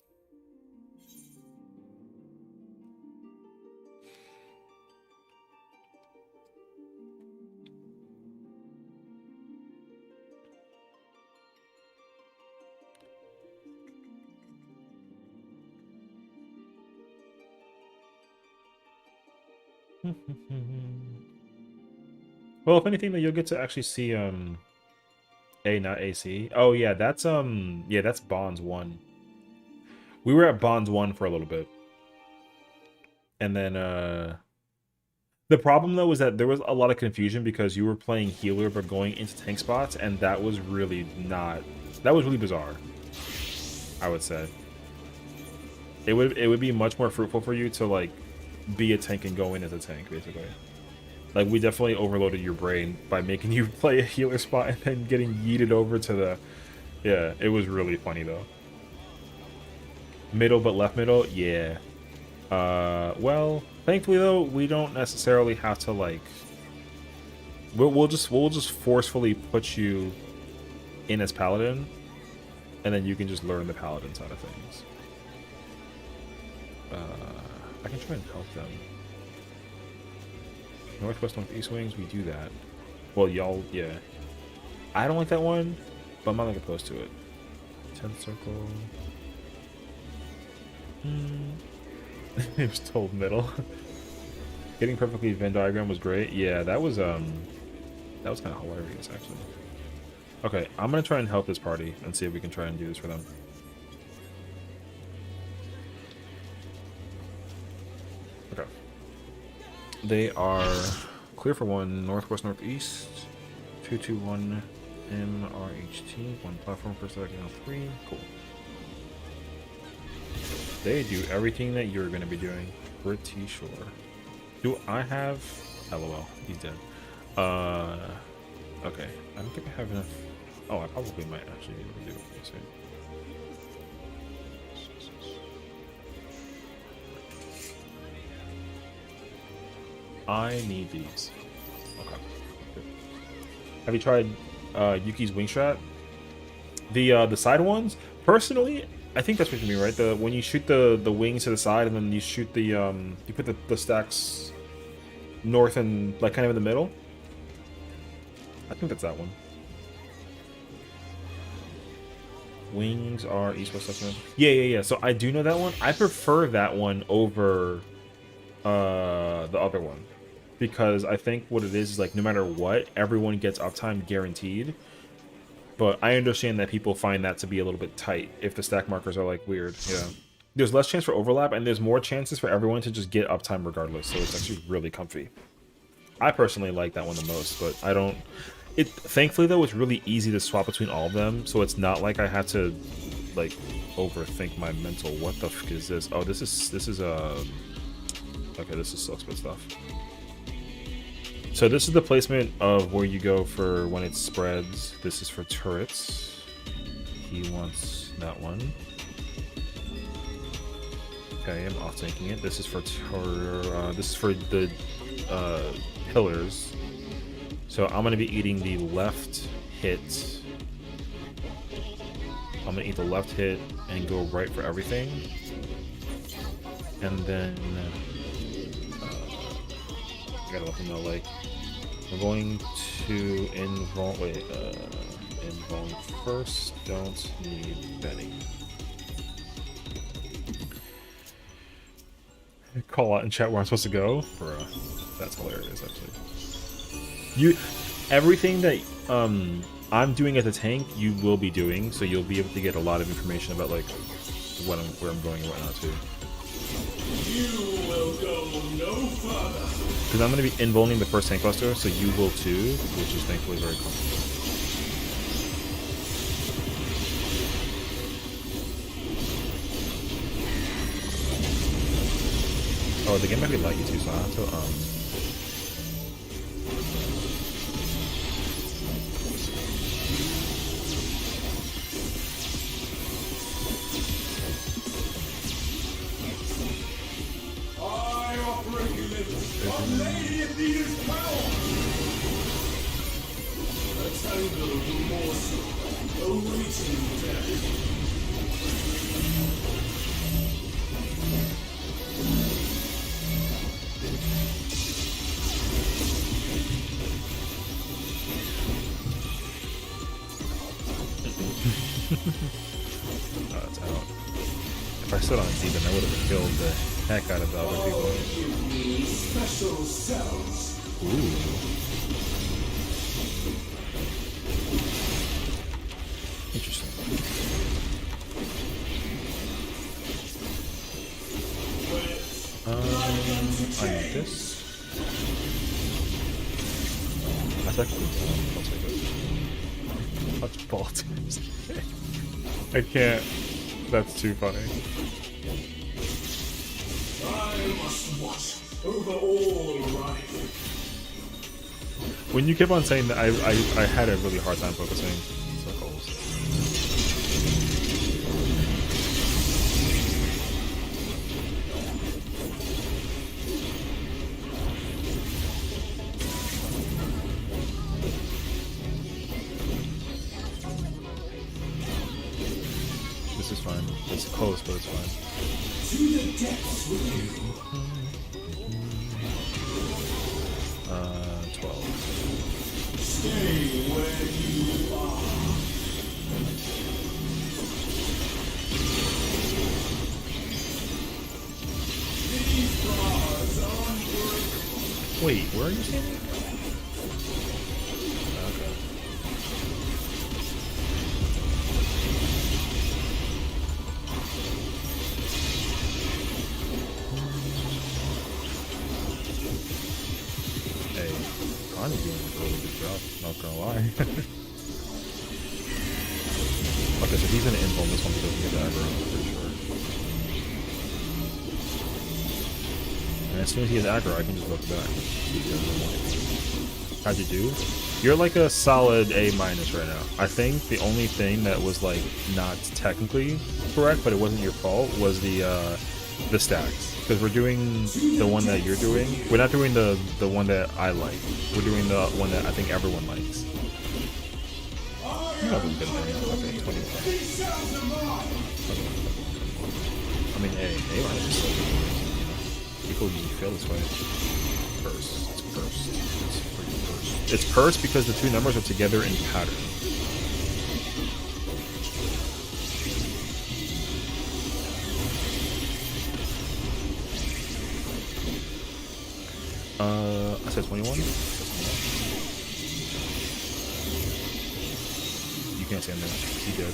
Well, if anything, then you'll get to actually see not AC. Oh yeah, that's Bonds 1. We were at Bonds 1 for a little bit. And then the problem though was that there was a lot of confusion because you were playing healer but going into tank spots, and that was really bizarre. I would say. It would be much more fruitful for you to like be a tank and go in as a tank, basically. Like, we definitely overloaded your brain by making you play a healer spot and then getting yeeted over to the... Yeah, it was really funny, though. Middle but left middle? Yeah. Well, thankfully, though, we don't necessarily have to, like... We'll just forcefully put you in as Paladin, and then you can just learn the Paladin side of things. I can try and help them. Northwest, north, east wings, we do that. Well, y'all, yeah. I don't like that one, but I'm not like opposed to it. 10th circle. It was told middle. Getting perfectly Venn diagram was great. Yeah, that was kind of hilarious, actually. Okay, I'm gonna try and help this party and see if we can try and do this for them. They are clear for 1 northwest northeast, 221 MRHT, 1 platform per second on 3. Cool. They do everything that you're going to be doing. Pretty sure. Do I have? LOL. He's dead. Okay. I don't think I have enough. Oh, I probably might actually be able to do it soon. I need these. Okay. Good. Have you tried Yuki's wing strat? The side ones? Personally, I think that's what you mean, right? The when you shoot the wings to the side and then you shoot the you put the stacks north and like kind of in the middle. I think that's that one. Wings are east west south. Yeah. So I do know that one. I prefer that one over the other one because I think what it is like no matter what, everyone gets uptime guaranteed. But I understand that people find that to be a little bit tight if the stack markers are like weird. Yeah. There's less chance for overlap and there's more chances for everyone to just get uptime regardless. So it's actually really comfy. I personally like that one the most, but I don't. Thankfully though, it's really easy to swap between all of them, so it's not like I had to like overthink my mental. What the fuck is this? Oh, this is okay. This is Silkspit stuff. So this is the placement of where you go for when it spreads. This is for turrets. He wants that one. Okay, I'm off taking it. This is for the pillars. So I'm gonna be eating the left hit. I'm gonna eat the left hit and go right for everything. And then I gotta let them know like we're going to invuln first. Don't need Benny. Call out in chat where I'm supposed to go. That's hilarious, actually. Everything that I'm doing as a tank, you will be doing, so you'll be able to get a lot of information about like where I'm going and whatnot too. You will go no further. Because I'm going to be invulning the first tank cluster, so you will too, which is thankfully very comfortable. Oh, the game might be laggy too, so I have to that's out. If I stood on D, then I would have killed the heck out of the other people. Ooh. Interesting. I need this. That's actually I'll take it. Touch ball tips. I can't. That's too funny. I must watch over all life. When you kept on saying that, I had a really hard time focusing. Circles. This is fine. It's close, but it's fine. To the depths with you. 12. Stay where you are. These bars are unbreakable. Wait, where are you standing? Okay. kind of doing a really good job, not gonna lie. Okay, so he's gonna invuln this one because he has aggro, I'm pretty sure. And as soon as he has aggro, I can just look back. How'd you do? You're like a solid A- right now. I think the only thing that was like not technically correct, but it wasn't your fault, was the stacks. Because we're doing the one that you're doing. We're not doing the one that I like. We're doing the one that I think everyone likes. You have a good thing. Okay, 20. I mean, A- is so good. People usually feel this way. Curse. It's cursed. It's pretty cursed. It's cursed because the two numbers are together in pattern. I said 21? You can't say that. He did.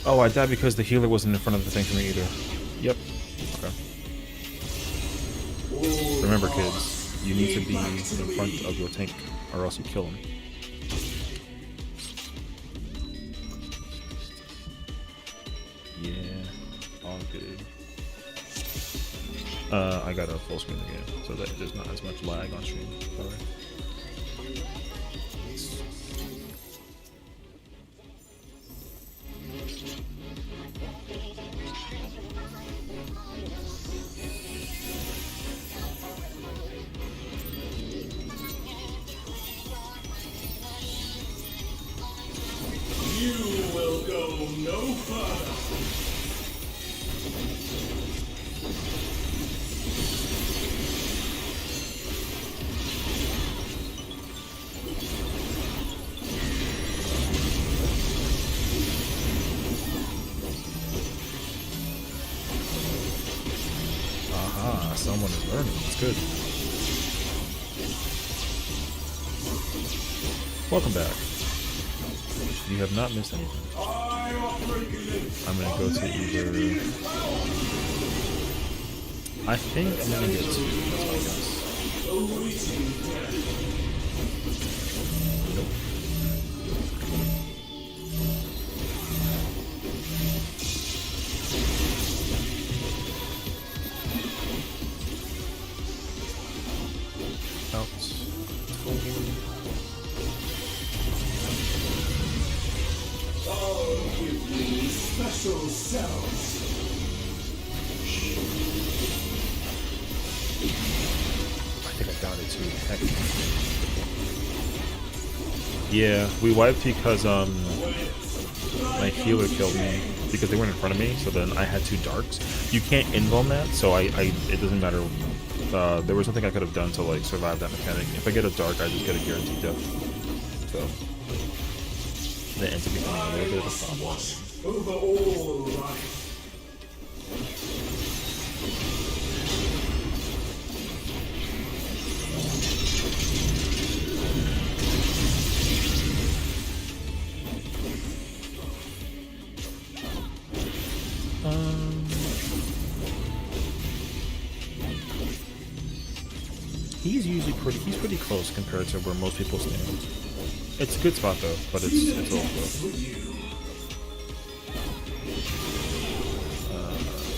Oh, I died because the healer wasn't in front of the thing for me either. Yep. Okay. Remember, kids, you need to be in front of your tank, or else you kill him. Yeah, all good. I got a full screen again, so that there's not as much lag on stream. Sorry. You will go no further. Aha, someone is learning. That's good. Welcome back. You have not missed anything. I'm gonna go to either... I think I'm gonna get two, that's my guess. Nope. Special cells. I think I got it too. Heck. Yeah, we wiped because my healer killed me because they weren't in front of me. So then I had two darks. You can't invuln that, so it doesn't matter. There was nothing I could have done to like survive that mechanic. If I get a dark, I just get a guaranteed death. So that ends up becoming a little bit of a problem. Over all life. He's pretty close compared to where most people stand. It's a good spot though, but it's a little close.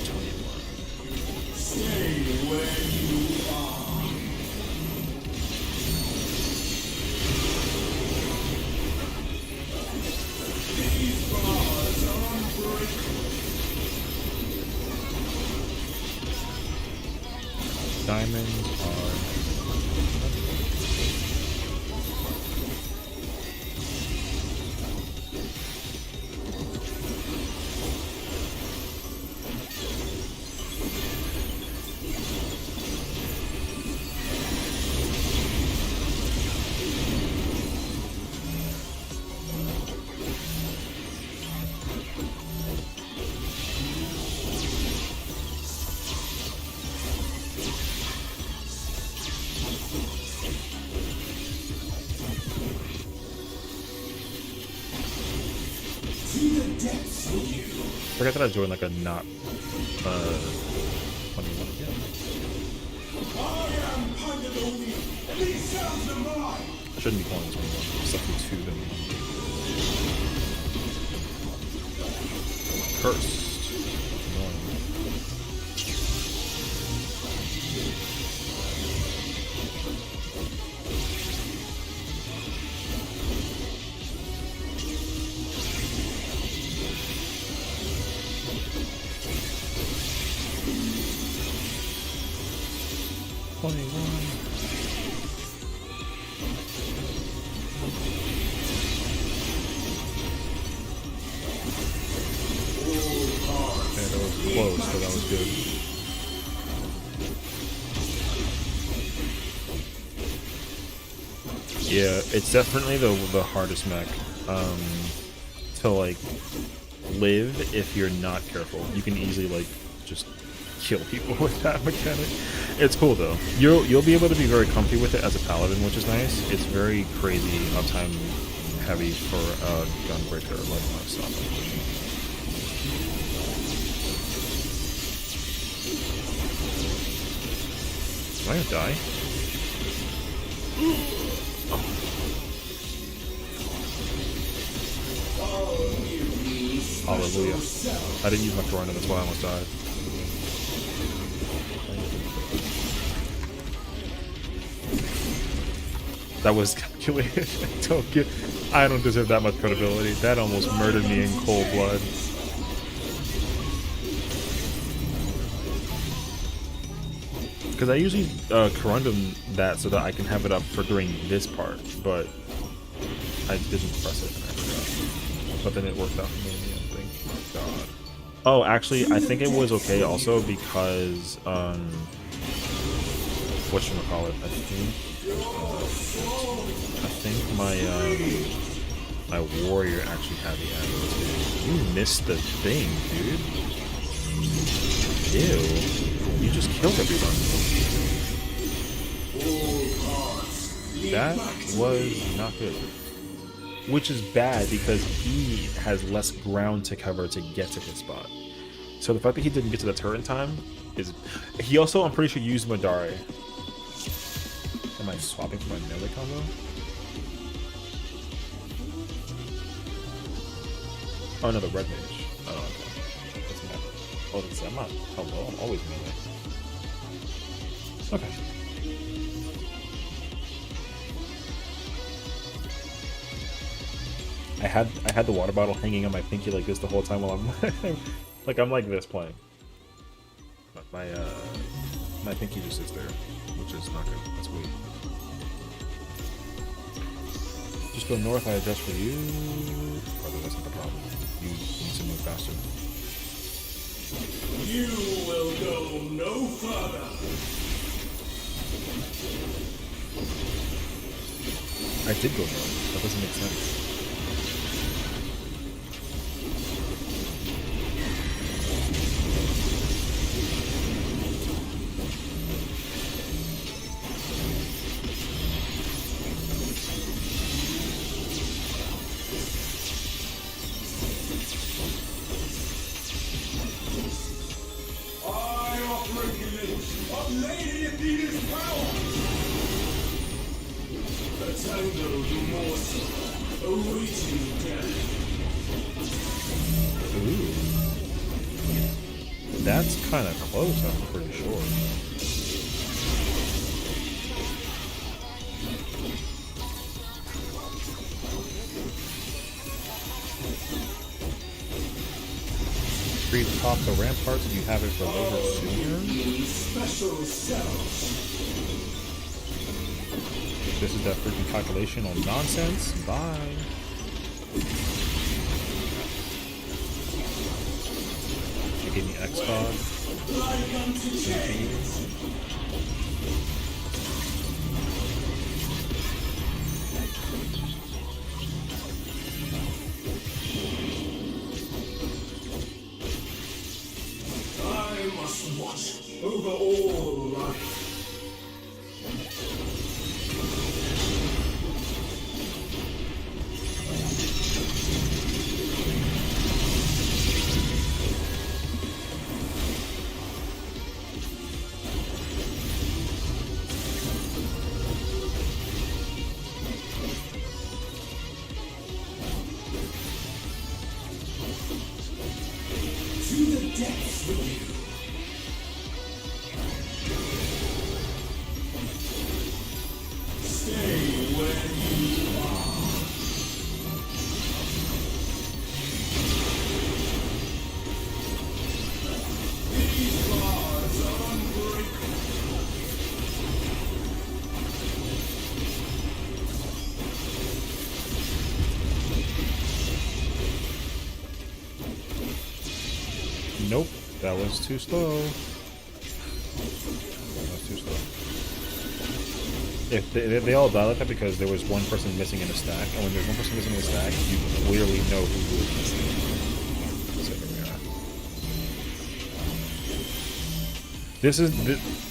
21. Stay where you are. These bars are unbreakable. Diamonds are... I forgot that I joined like a not 21 again. I am I shouldn't be calling this one more. Stuff with 2 then. Cursed. Close, but that was good. Yeah, it's definitely the hardest mech to like live if you're not careful. You can easily like just kill people with that mechanic. It's cool though. You'll be able to be very comfy with it as a paladin, which is nice. It's very crazy uptime heavy for a gunbreaker like myself. Am I gonna die? Hallelujah. I didn't use my Corona, that's why I almost died. That was calculated. I don't deserve that much credibility. That almost murdered me in cold blood. Because I usually corundum that so that I can have it up for during this part, but I didn't press it and I forgot. But then it worked out for me in the end, thank God. Oh, actually, I think it was okay also because, whatchamacallit, I think my warrior actually had the ammo too. You missed the thing, dude. Ew. You just killed everyone. That was not good. Which is bad because he has less ground to cover to get to his spot. So the fact that he didn't get to the turret in time is... He also, I'm pretty sure, used Madare. Am I swapping for my melee combo? Oh no, the red mage. Oh, okay. That's not... Oh, that's... I'm not... Hello, I'm always melee. Okay. I had the water bottle hanging on my pinky like this the whole time while I'm like I'm like this playing. But my pinky just sits there, which is not good. That's weird. Just go north. I adjust for you. Brother, that's not the problem. You need to move faster. You will go no further. I did go north. That doesn't make sense. That's kind of close, I'm pretty sure. Free to top the ramparts if you have it delivered sooner. This is that freaking calculation on nonsense. Bye. They gave me X-Cog. I must watch over all life. depths with you. Stay where you are. These bars are unbreakable. Nope, that was too slow. That was too slow. If they all die like that because there was one person missing in a stack, and when there's one person missing in a stack, you clearly know who is missing. So here we are. This is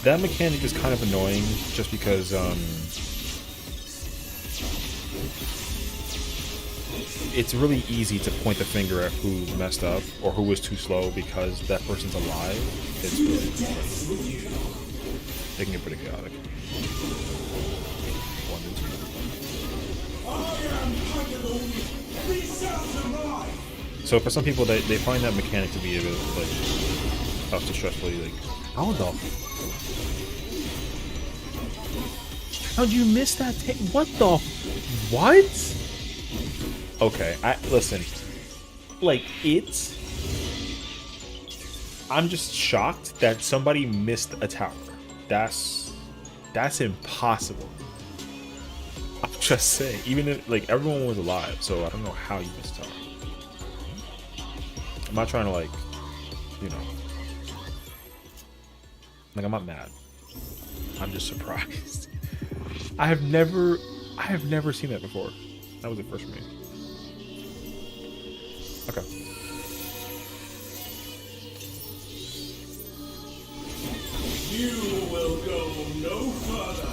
that mechanic is kind of annoying, just because it's really easy to point the finger at who messed up or who was too slow because that person's alive. It's pretty, it can get pretty chaotic. So for some people, they find that mechanic to be a bit like tough to stressfully like. How the? How'd you miss that? What the? What? Okay, listen. Like it's. I'm just shocked that somebody missed a tower. That's impossible. I'm just saying. Even if like everyone was alive, so I don't know how you missed a tower. I'm not trying to like, you know. Like I'm not mad. I'm just surprised. I have never seen that before. That was the first for me. Okay. You will go no further.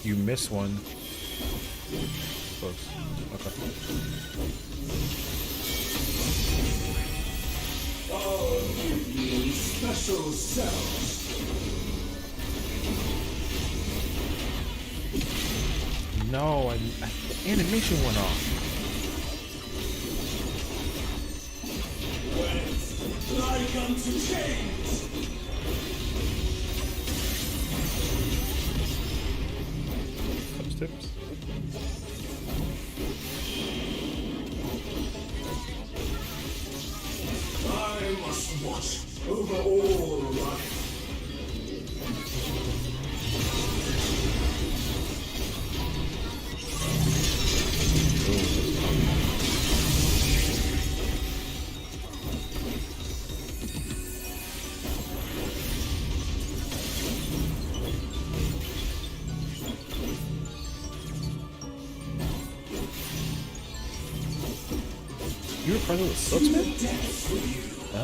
You miss one. Close. Okay. I'll give you special cells. No, the animation went off. Went like unto chains. Touch tips. I must watch over all life. You were present with Silksmith? Oh.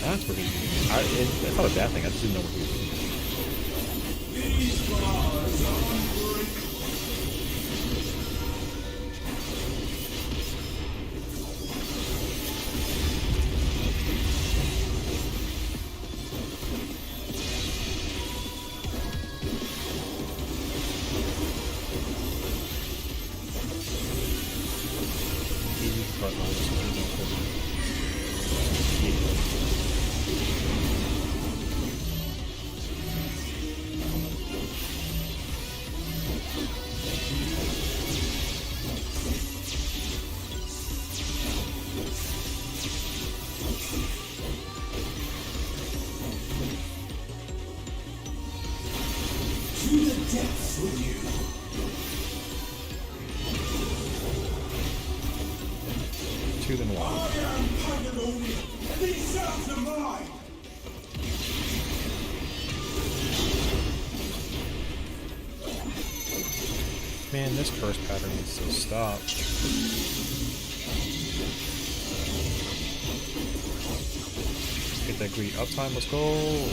That's pretty. It's not a bad thing. I just didn't know what he was doing. These bars are unbreakable. 2, then 1. I am Patagonia. These sounds are mine. Man, this curse pattern needs to stop. Get that greedy uptime, let's go!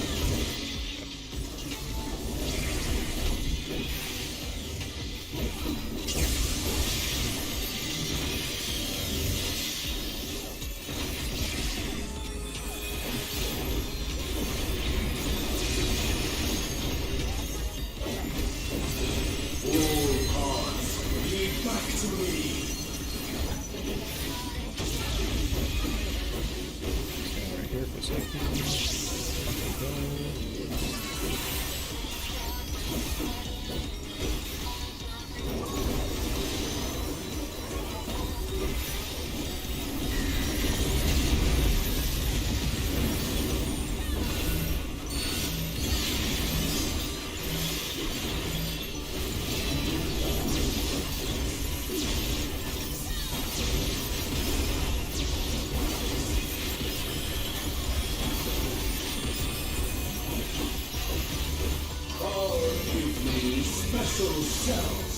Special cells.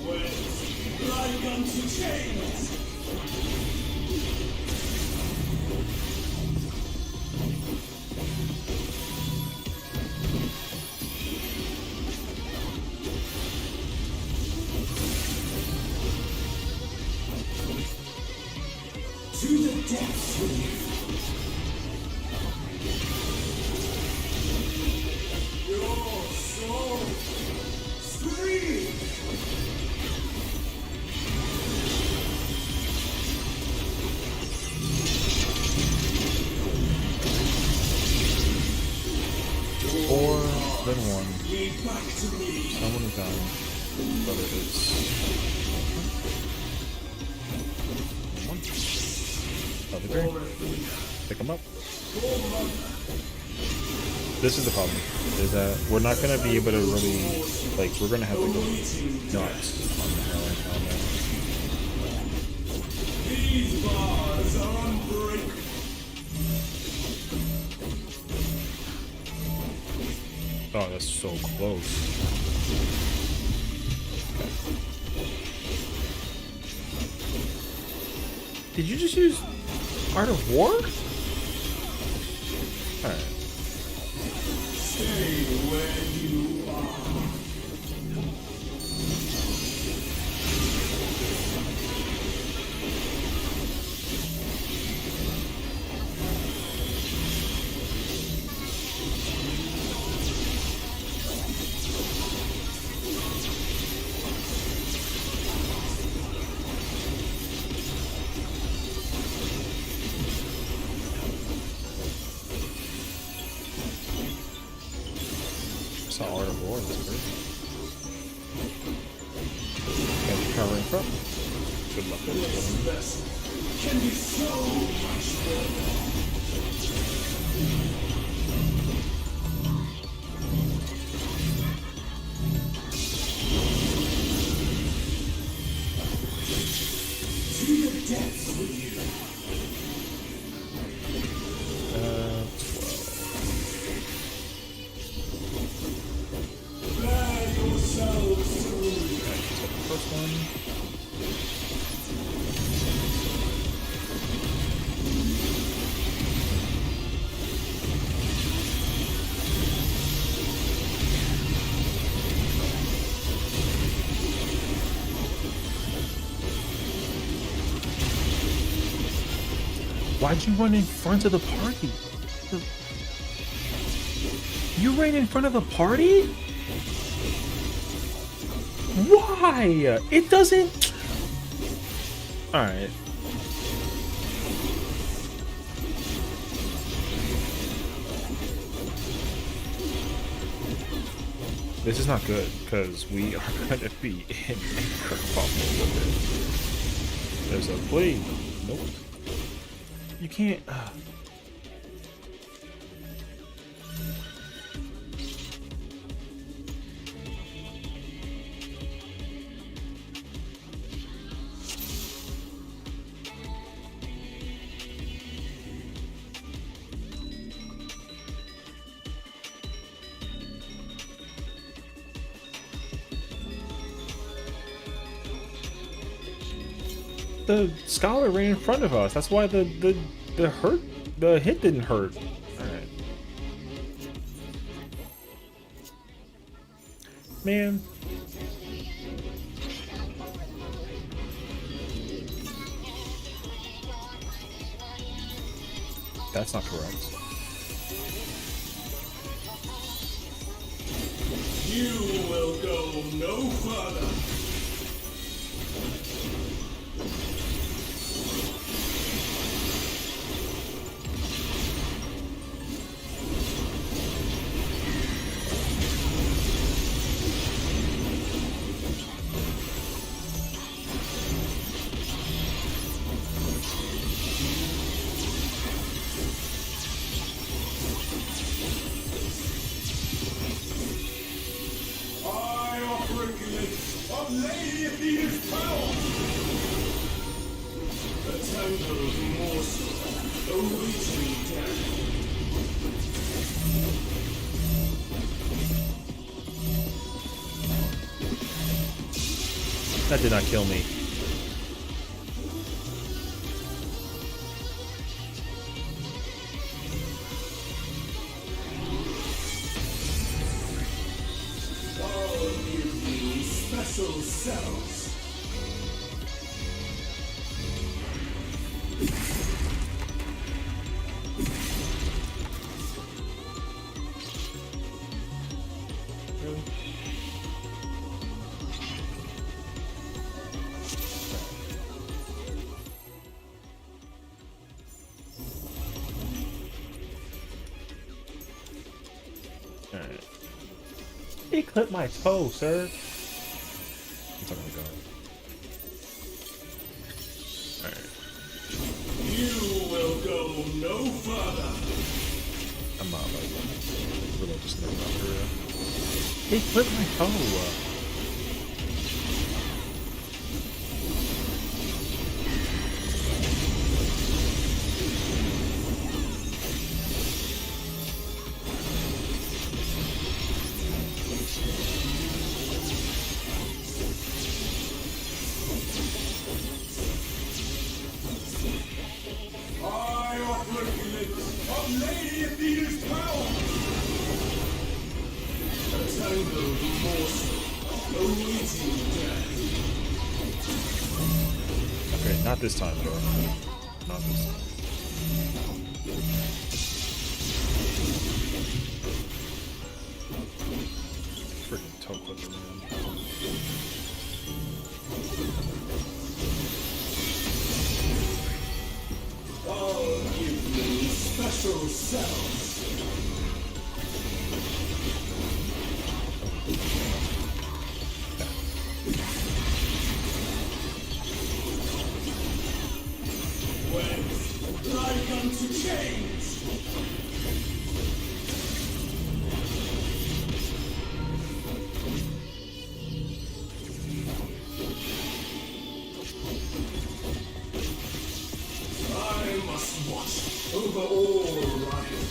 Wait, like unto chains. To the depths with you. Your soul scream. Four, then 1. Lead back to me. Someone is down. Whether it's 1. Other grade. Pick them up. This is the problem, is that we're not going to be able to really, like, we're going to have to go nuts on the heroin combat. These bars are unbreakable. Oh, that's so close. Did you just use Art of War? Alright. Stay where you are. It's not Art of War, that's great. Got the cover in front. Good luck with this one. Vessel can be so much better. To the depths with you. 12. Bear yourselves through. Let's get the first one. Why'd you run in front of the party? You ran in front of the party? Why? It doesn't... Alright. This is not good, because we are going to be in kerfuffle with it. There's a plea. Nope. You can't... the scholar ran in front of us. That's why the hit didn't hurt. All right, man. That's not correct. You will go no further. I offer a glimpse of Lady Athena's power. A tangled morsel awaiting death. That did not kill me. I'll give you special cells. Really? Alright. He clipped my toe, sir. I'm talking about God. Alright. You will go no further. I'm not like really just thinking about for real. He clipped my toe. I offer a glimpse of Lady Athena's power. A tangled morsel awaiting death. Okay, not this time, bro. Not this time. Freaking toe clipper, man. I'll give you special cells. When life comes to change. I must watch over all life.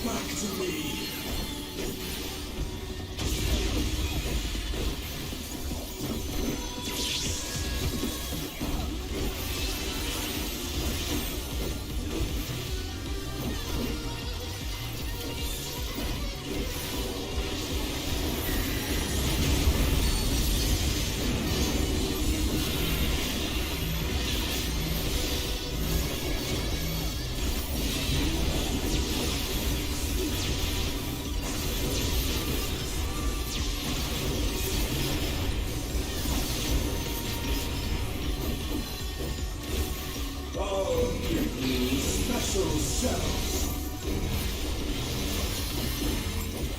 back to me.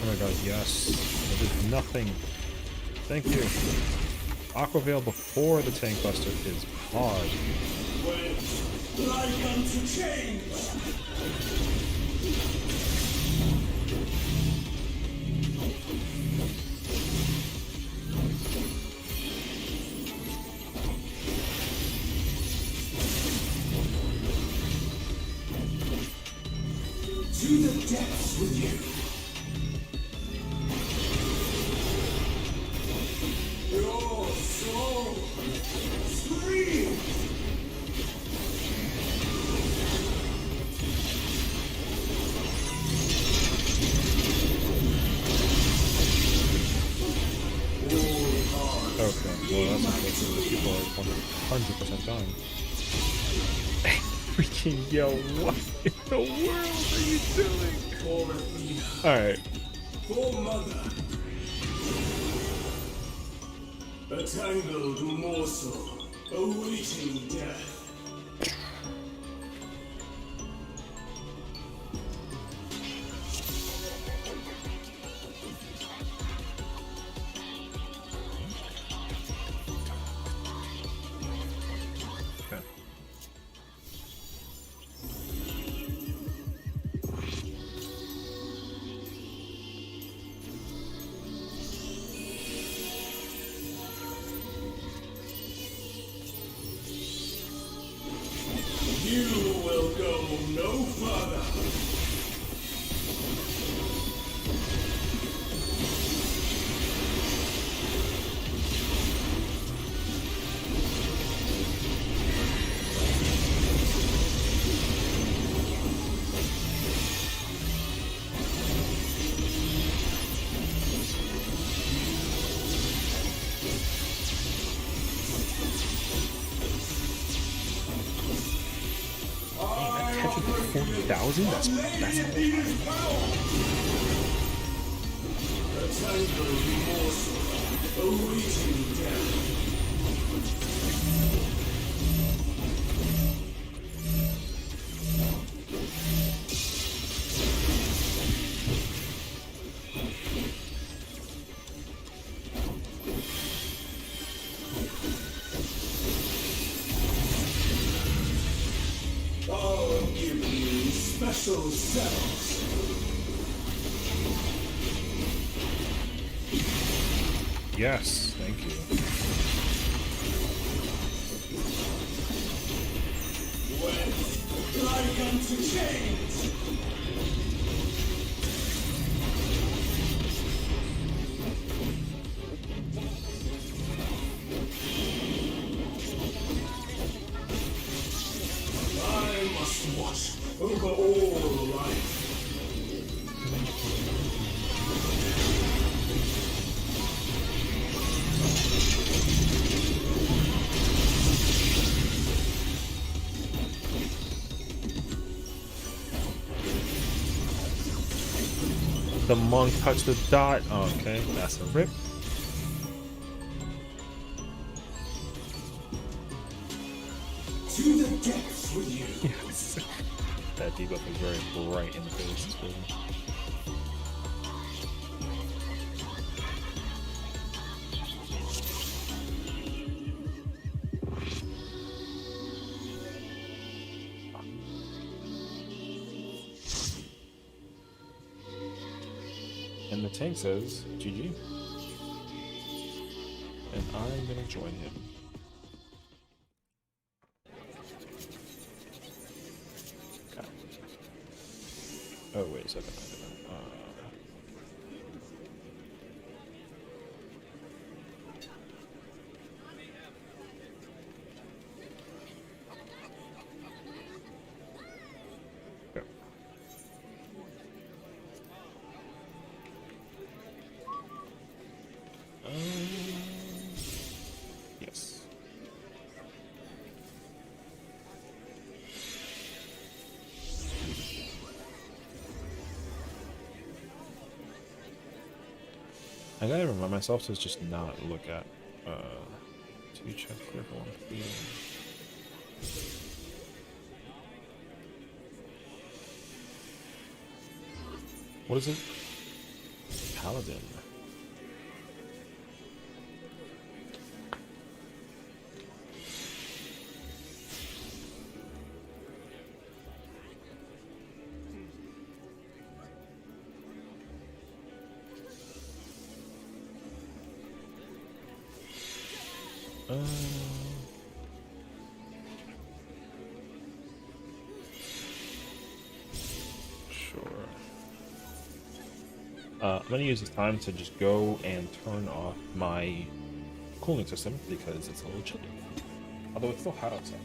Oh my god, yes. That is nothing. Thank you. Aqua Veil before the Tank Buster is hard. Like unto change. To the depths with you. Your soul scream. Okay, well that's unfortunate. People are 100% dying. Freaking yo, what in the world are you doing? For Athena. Alright. For Mother. A tangled morsel awaiting death. Okay. You will go no further. Catching 40,000? That's A tangled morsel awaiting death. I'll give you special cells. Yes, thank you. When like unto change. I must watch over all life. The monk touched the dot. Oh, okay, that's a rip. To the depths with you. Yes. That debuff is very bright in the face. It's crazy. And the tank says, GG. And I'm gonna join him. Okay. Oh, wait a second. Okay. Yes. I gotta remind myself to just not look at two chest clear for one field. What is it? Paladin. Sure. I'm gonna use this time to just go and turn off my cooling system because it's a little chilly. Although it's still hot outside.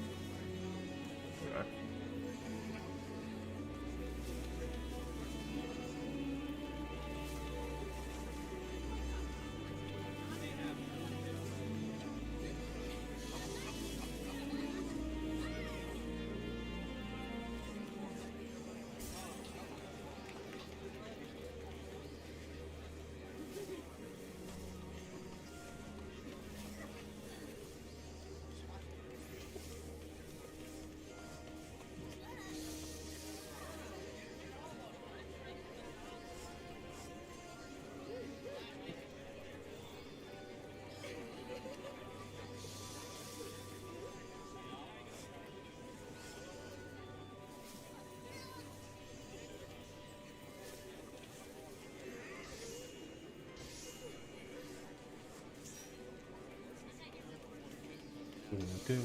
Okay.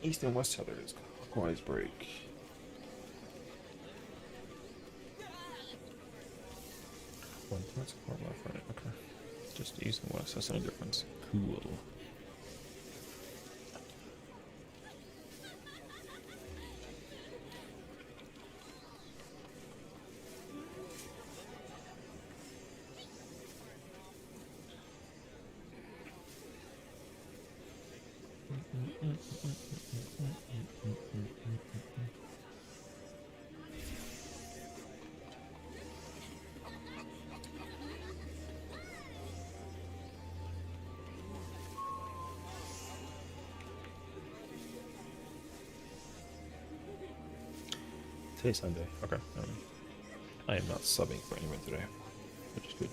East and West tethers, clockwise break. One point support left, right. Okay. Just East and West, that's no difference. Cool. Today's Sunday. Okay. I am not subbing for anyone today, which is good.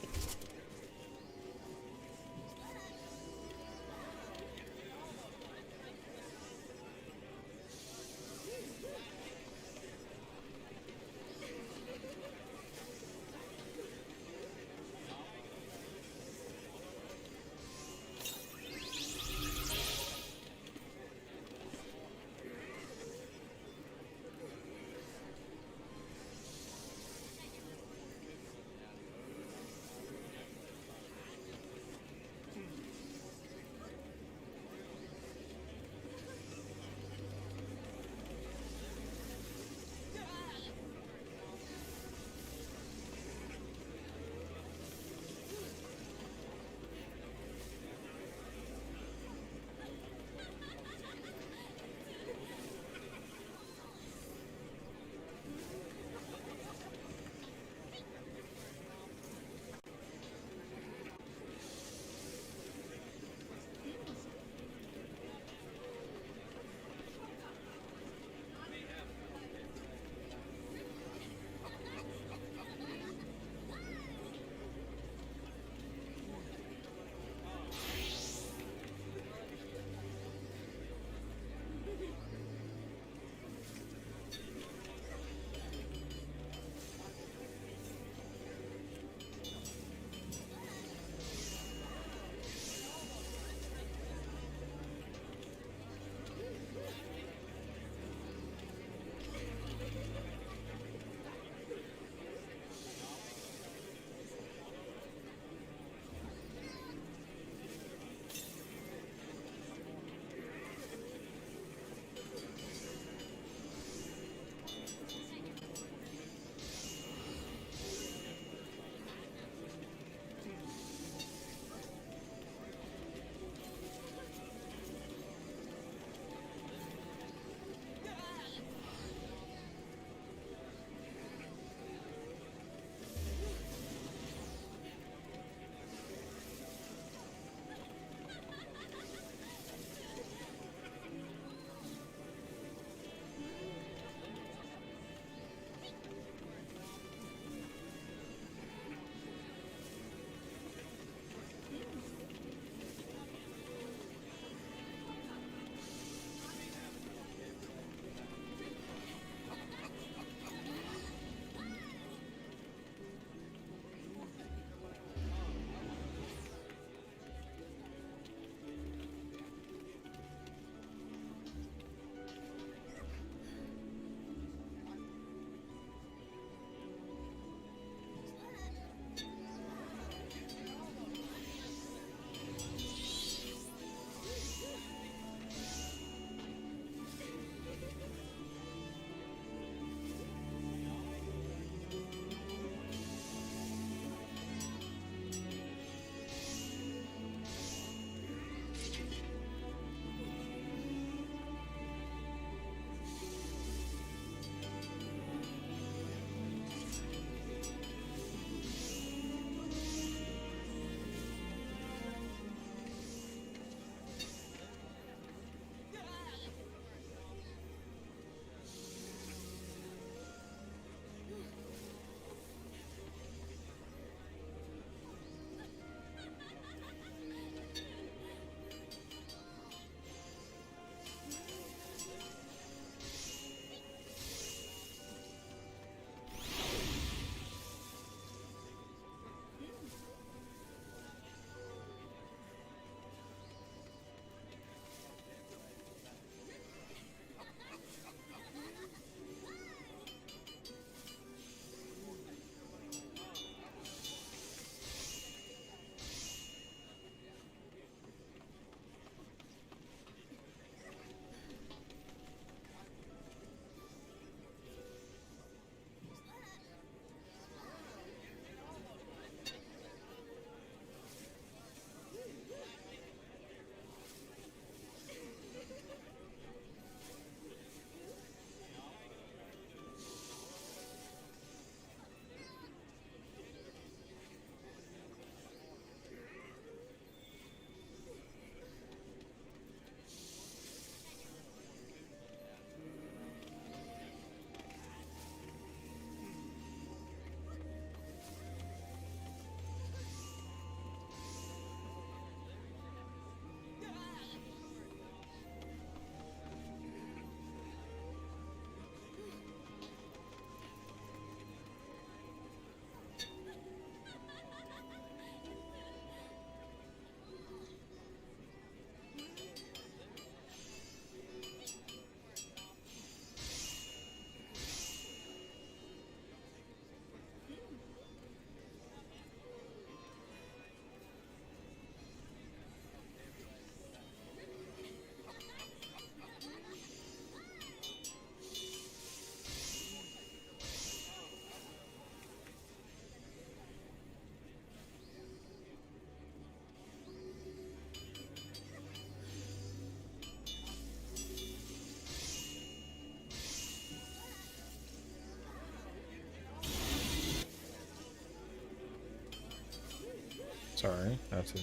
Sorry, I have to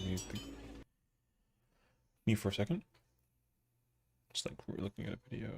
mute for a second. Just like we're looking at a video.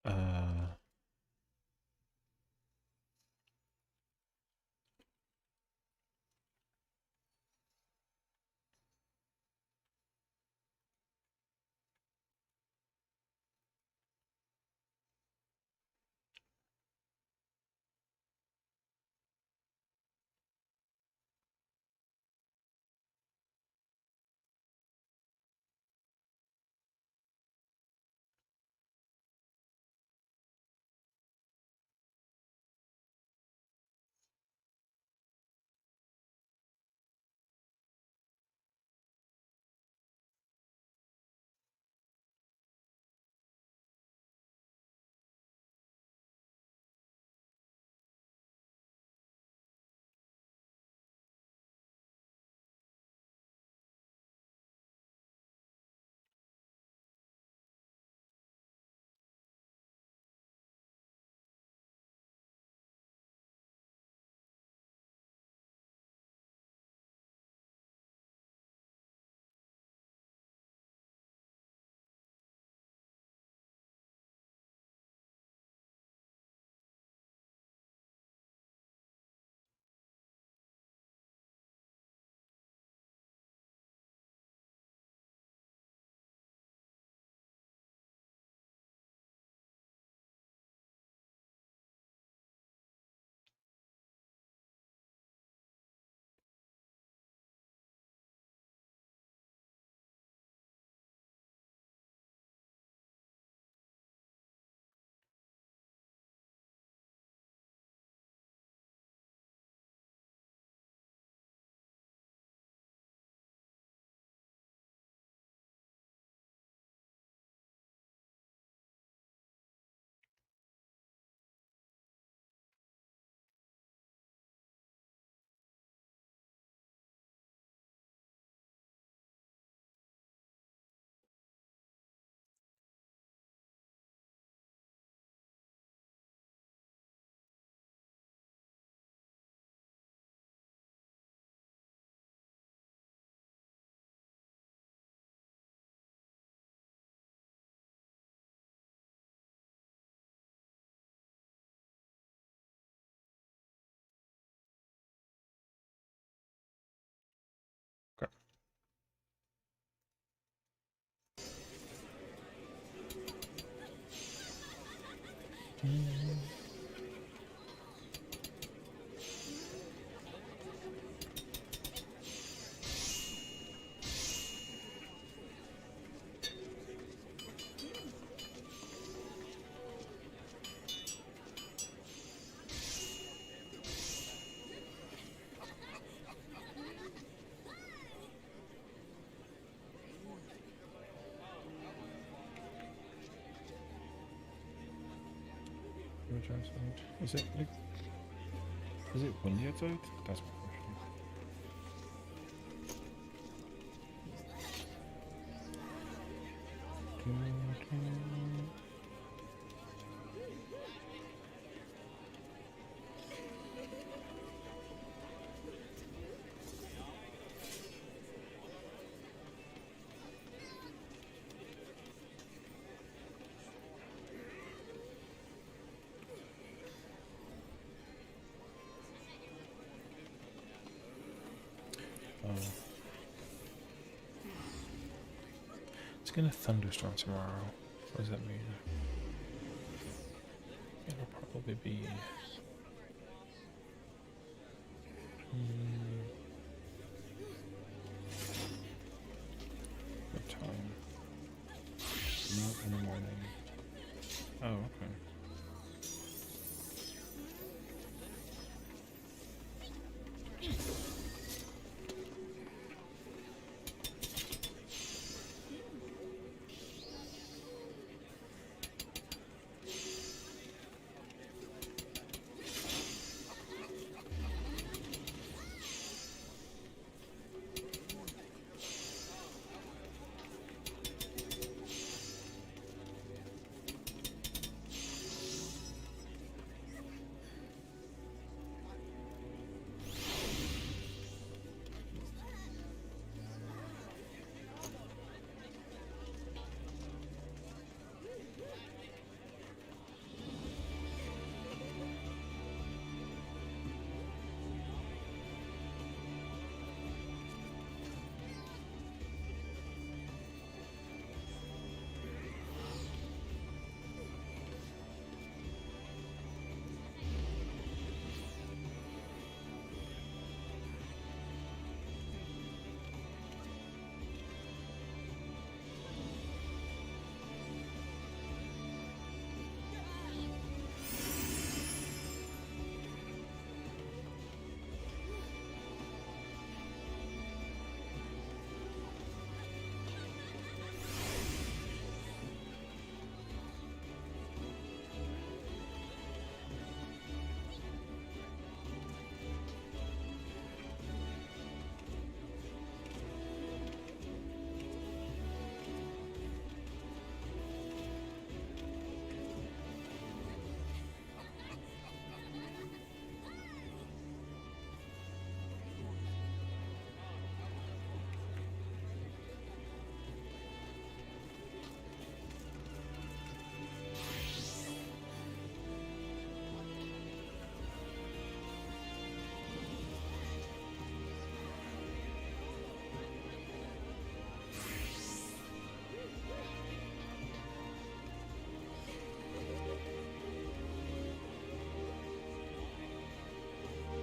Uh, okay. Is it like, is it windy outside? That's my question. It's gonna thunderstorm tomorrow. What does that mean? It'll probably be. Oh, okay.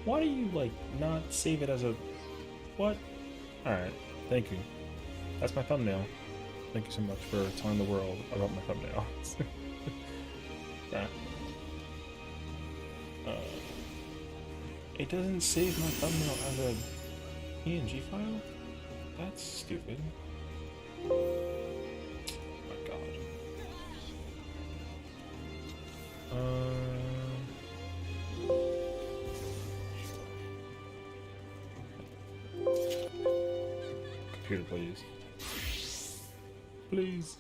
Why do you, like, not save it as a... What? Alright, thank you. That's my thumbnail. Thank you so much for telling the world about my thumbnail. Yeah. It doesn't save my thumbnail as a PNG file? That's stupid. Oh my god. Computer, please. Please.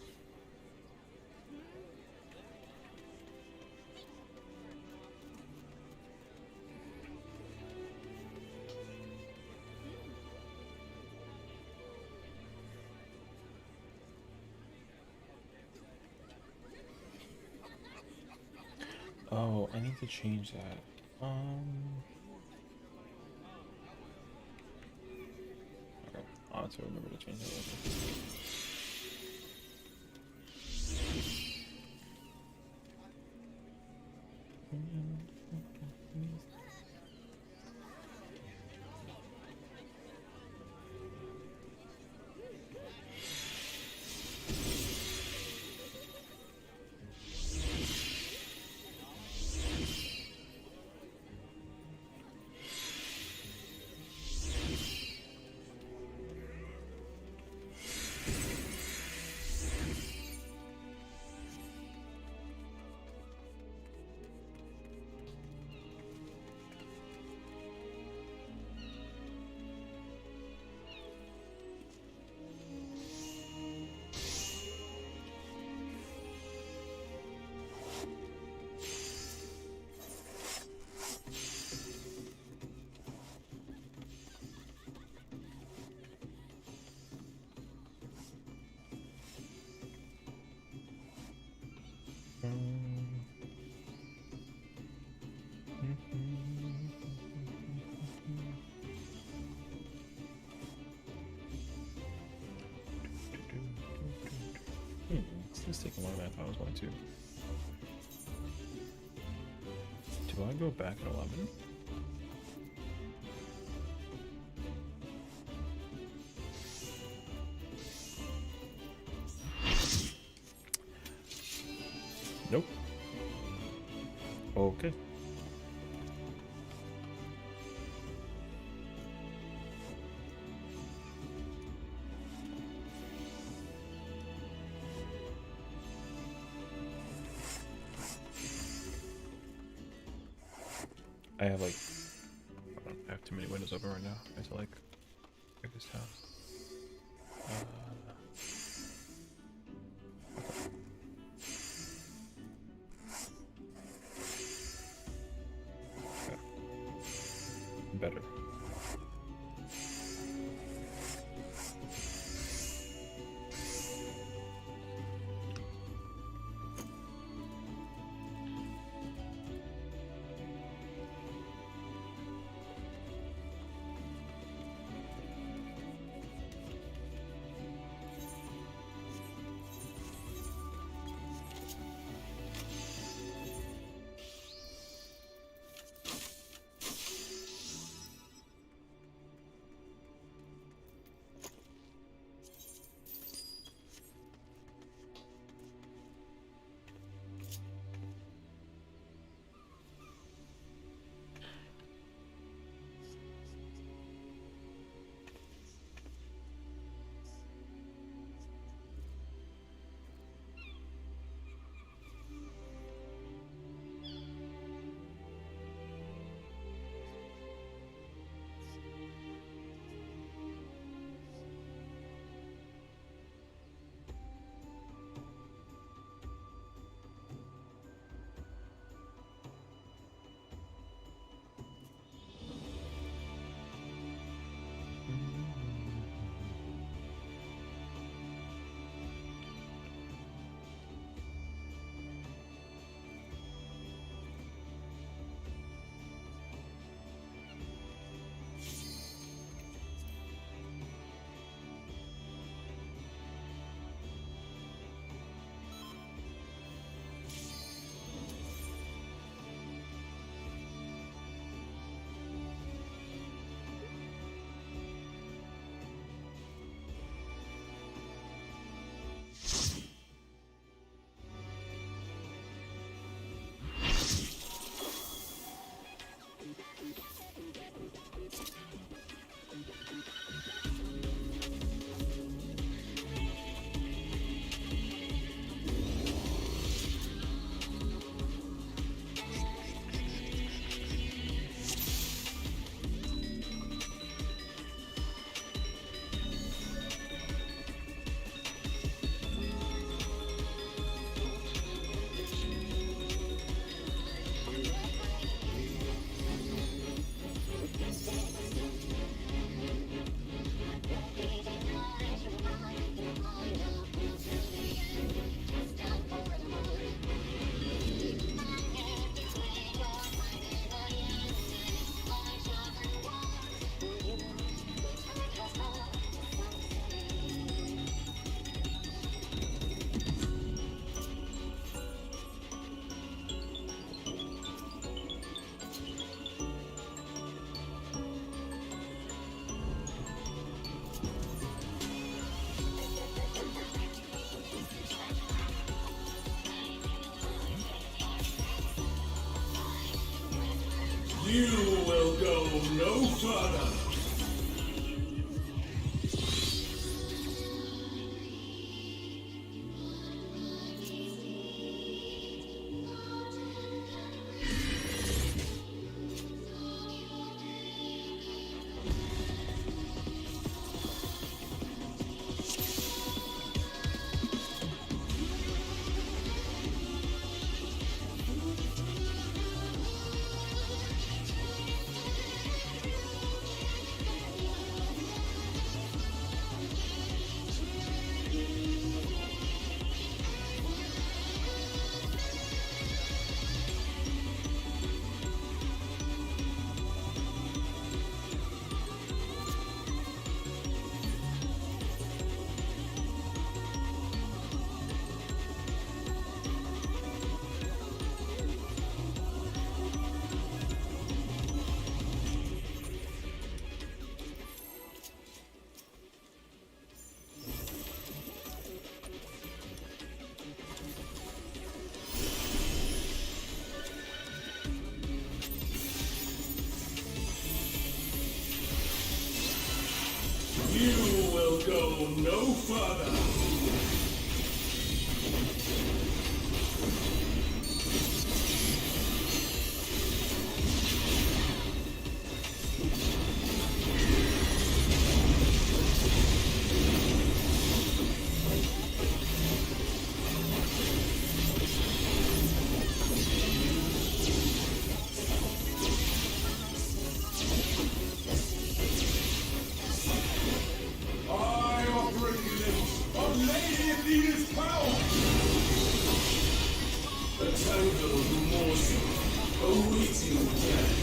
Oh, I need to change that. Okay, I'll have to remember to change that later. This is taking longer than I thought it was going to. Do I go back at 11? Nope. Okay. I have like, I have too many windows open right now. I have to like break this down. Okay. Better. You will go no further. further. I operate units of Lady Athena's power. A tangled morsel awaiting death.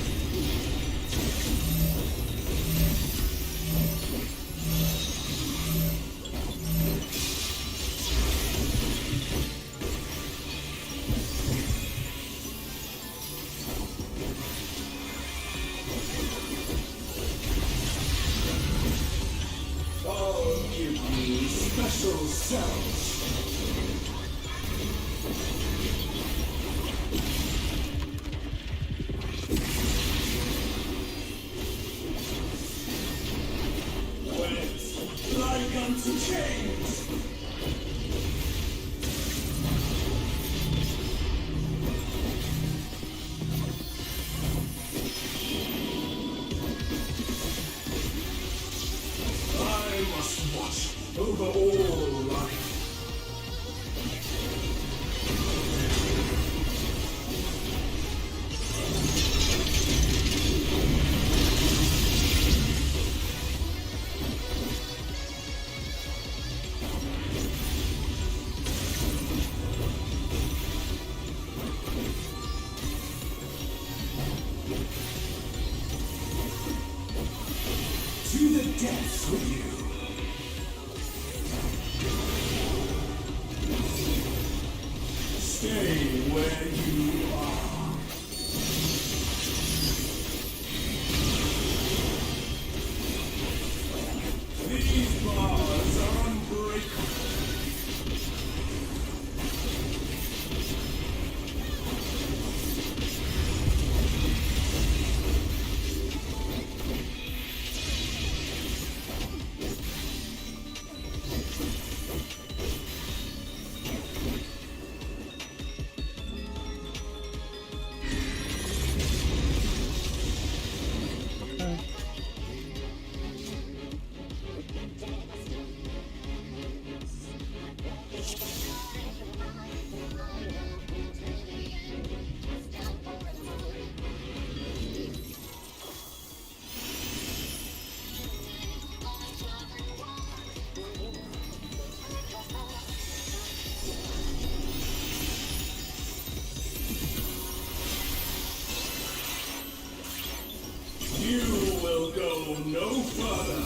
I'll give you special cells. Wet like unto chains. I must watch over all life. To the depths with you. Stay where you are. These bars are unbreakable. You will go no further.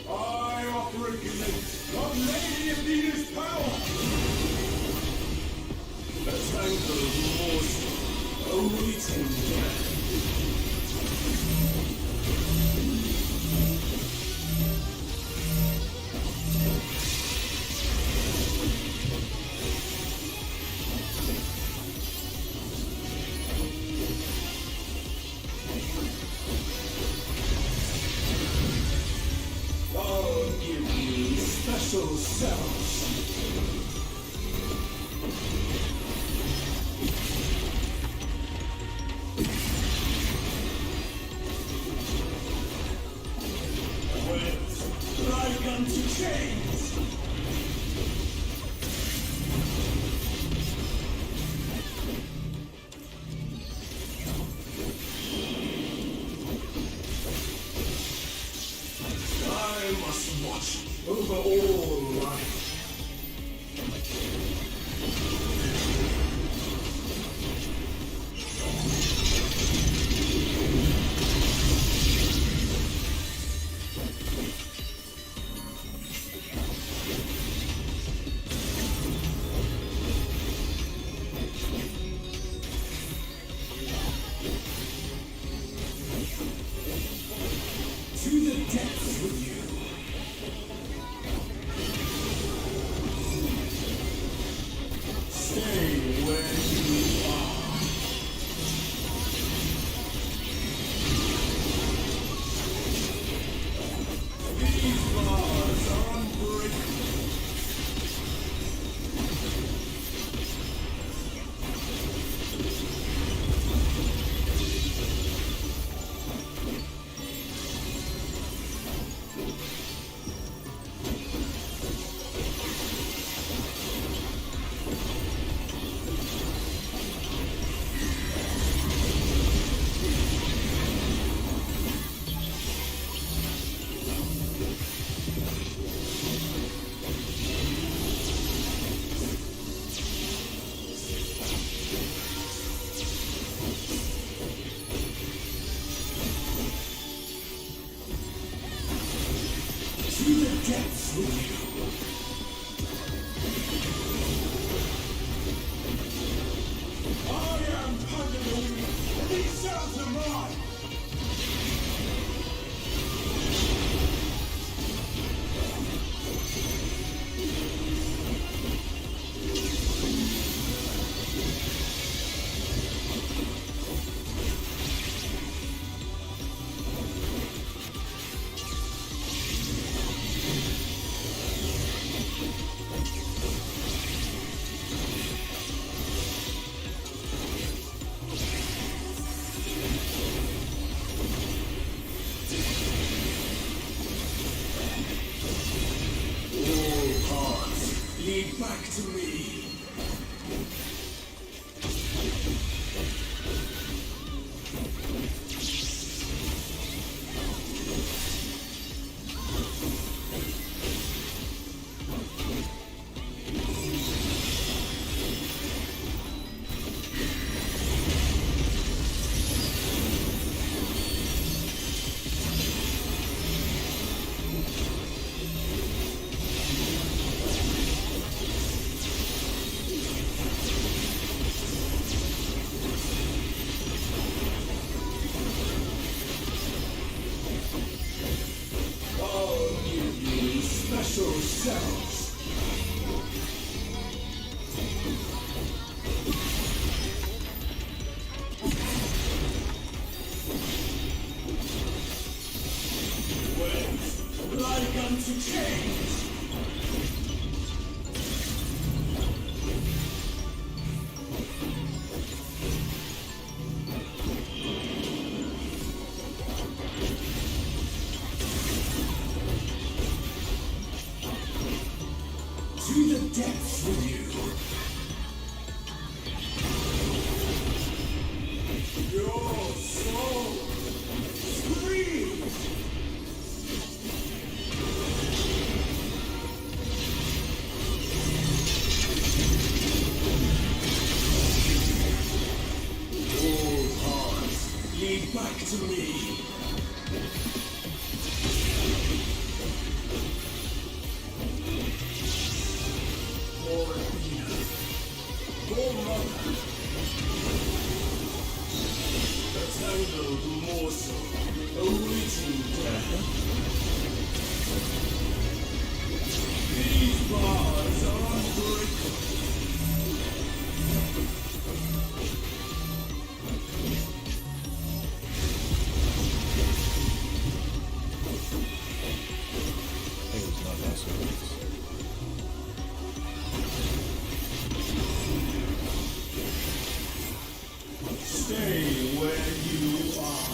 I operate units of Lady Athena's power. A tangled morsel awaiting death. I'll give you special cells. With like unto chains. I must watch over all life. To the depths with you. Stay where you are. These bars are unbreakable. To the depths with you. I am Pandaloo. These cells are mine. Lead back to me. I'll give you special cells. Wait, like unto change. To the depths with you. Your soul screams. All hearts lead back to me. For Athena, for Mother, the tangled morsel awaiting death. These bars are unbreakable. I think it's not that serious. Stay where you are.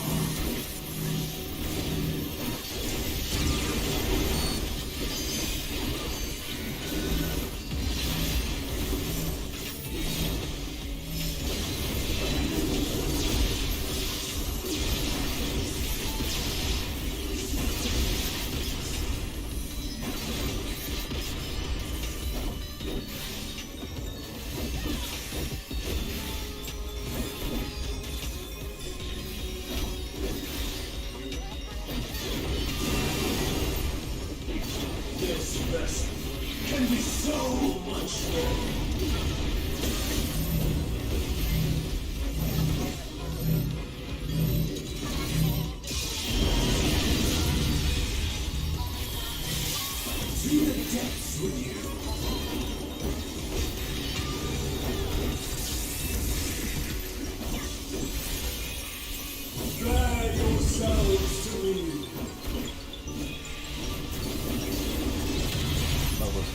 yourselves to me. That was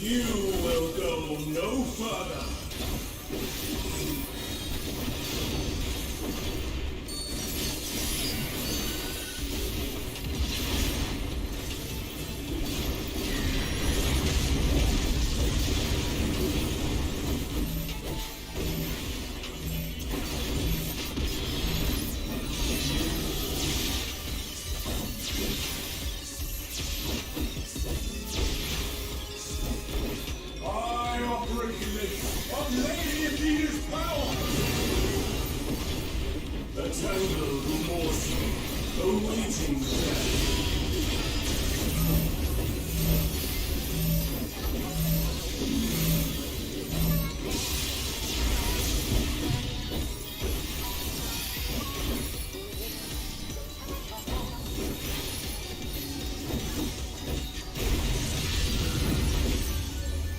You will go no further. I operate in of Lady Athena's power. The tangled remorse, awaiting death.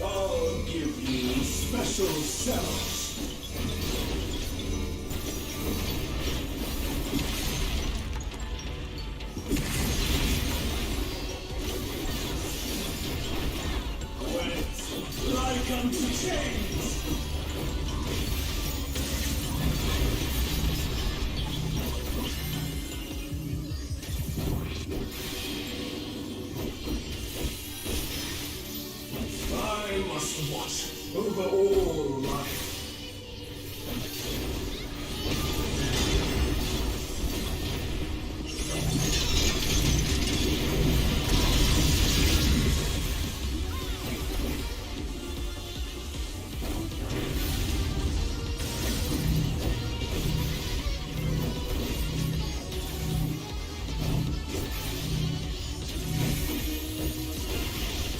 I'll give you special cells. Wet like unto chains. I must watch over all life.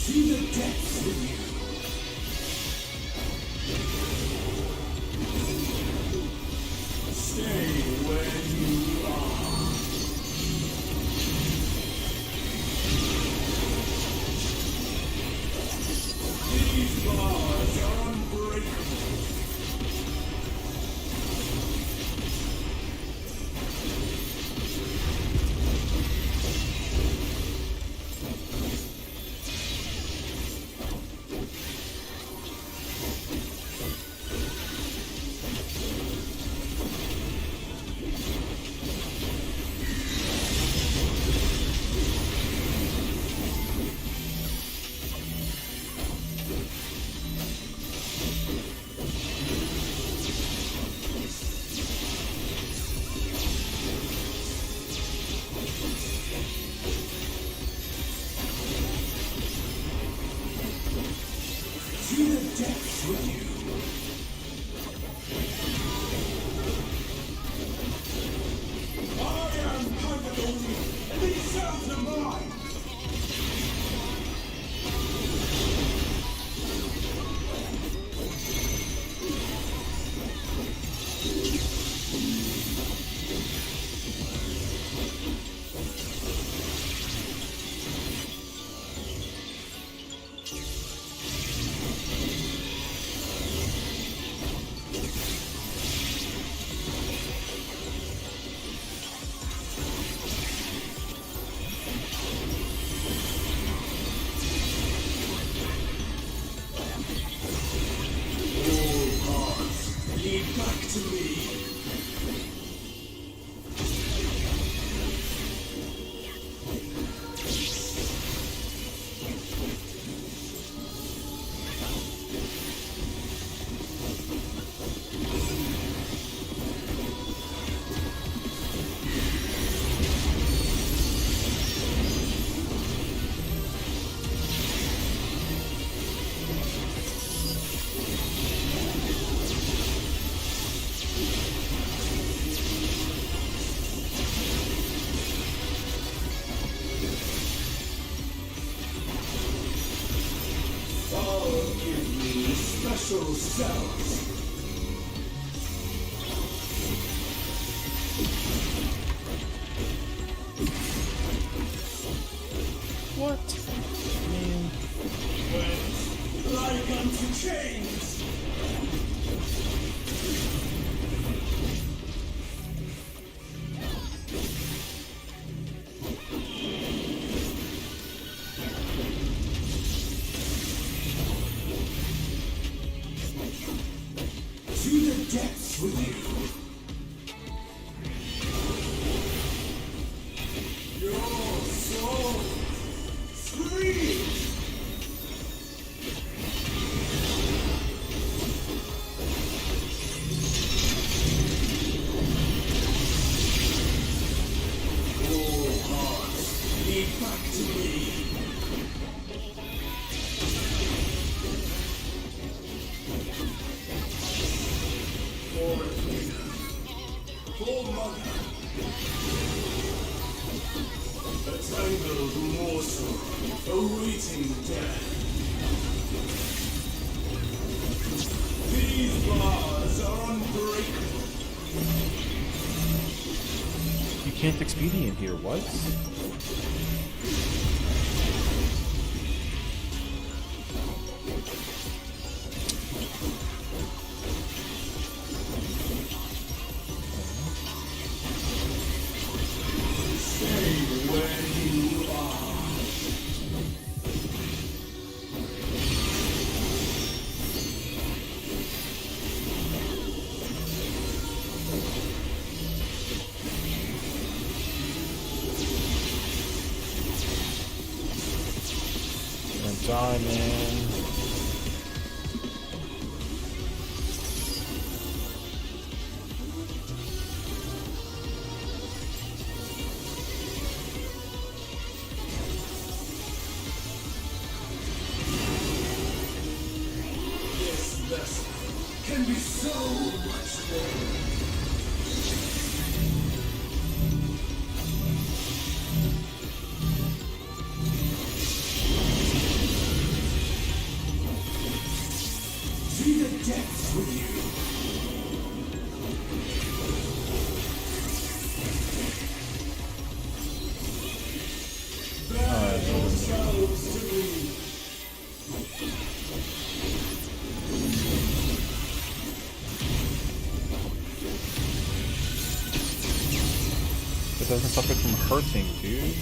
To the depths with you. natural cells. What? Like unto chains. To the depths with you. Your soul scream. All hearts lead back to me. For Athena, for Mother, a tangled morsel awaiting death. These bars are unbreakable. You can't expedient here, what? Stay where you are. I'm dying, man. This vessel can be so much more. To the depths with you. Bear yourselves to me. It doesn't stop it from hurting, dude.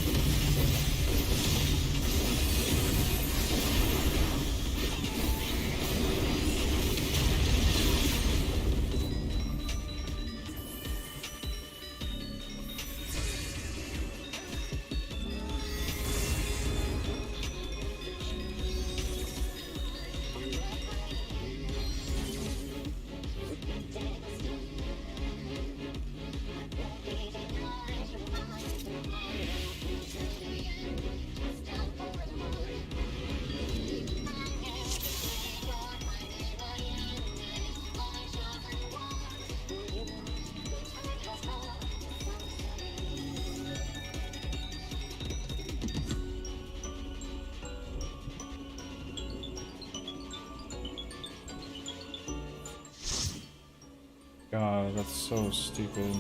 God, that's so stupid.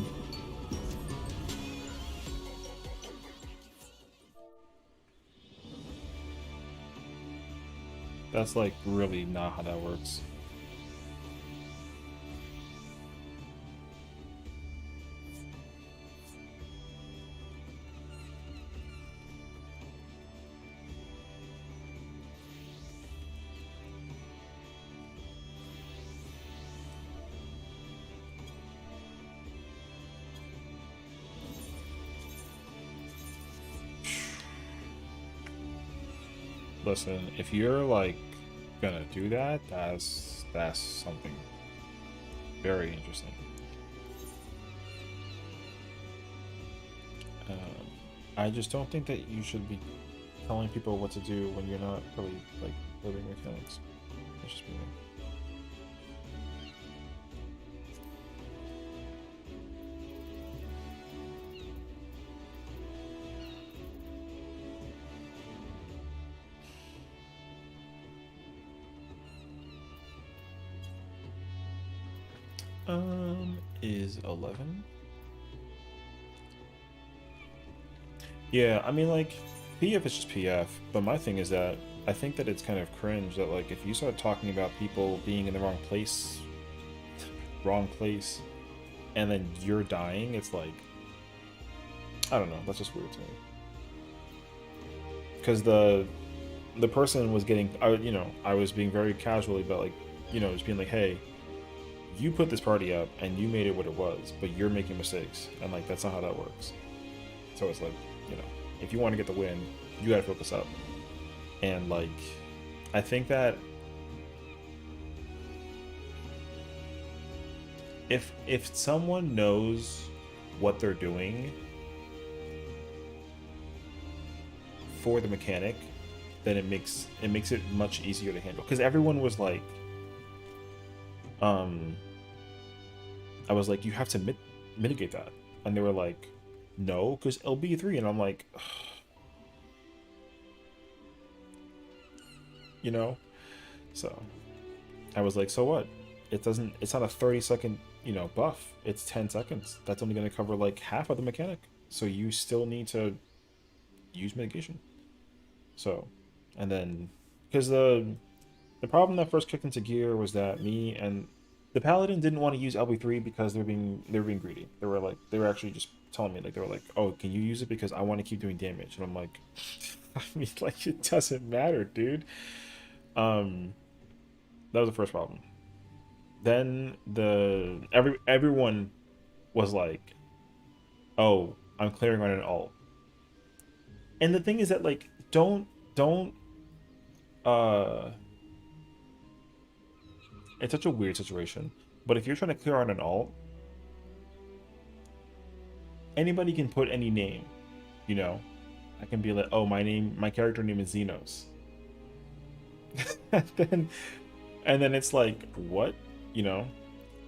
That's like really not how that works. Listen, if you're like gonna do that, that's something very interesting. I just don't think that you should be telling people what to do when you're not really like living your feelings. That's just me. Is 11? Yeah, I mean, like, PF is just PF, but my thing is that I think that it's kind of cringe that, like, if you start talking about people being in the wrong place, and then you're dying, it's like, I don't know, that's just weird to me. Because the person was getting, I was being very casually about, like, just being like, hey, you put this party up, and you made it what it was, but you're making mistakes, and, like, that's not how that works. So it's like, if you want to get the win, you gotta focus up. And, like, I think that if someone knows what they're doing for the mechanic, then it makes it much easier to handle. Because everyone was like, I was like, you have to mitigate that, and they were like, no, because LB3, and I'm like, so I was like, so what? It's not a 30-second, buff. It's 10 seconds. That's only going to cover like half of the mechanic. So you still need to use mitigation. So, and then, because the problem that first kicked into gear was that me and the paladin didn't want to use LB3 because they were being greedy. They were actually just telling me, like, they were like, oh, can you use it because I want to keep doing damage? And I'm like, I mean, like, it doesn't matter, dude. That was the first problem. Then everyone was like, oh, I'm clearing on an alt. And the thing is that, like, it's such a weird situation, but if you're trying to clear on an alt, anybody can put any name, I can be like, oh, my character name is Xenos. and then it's like, what?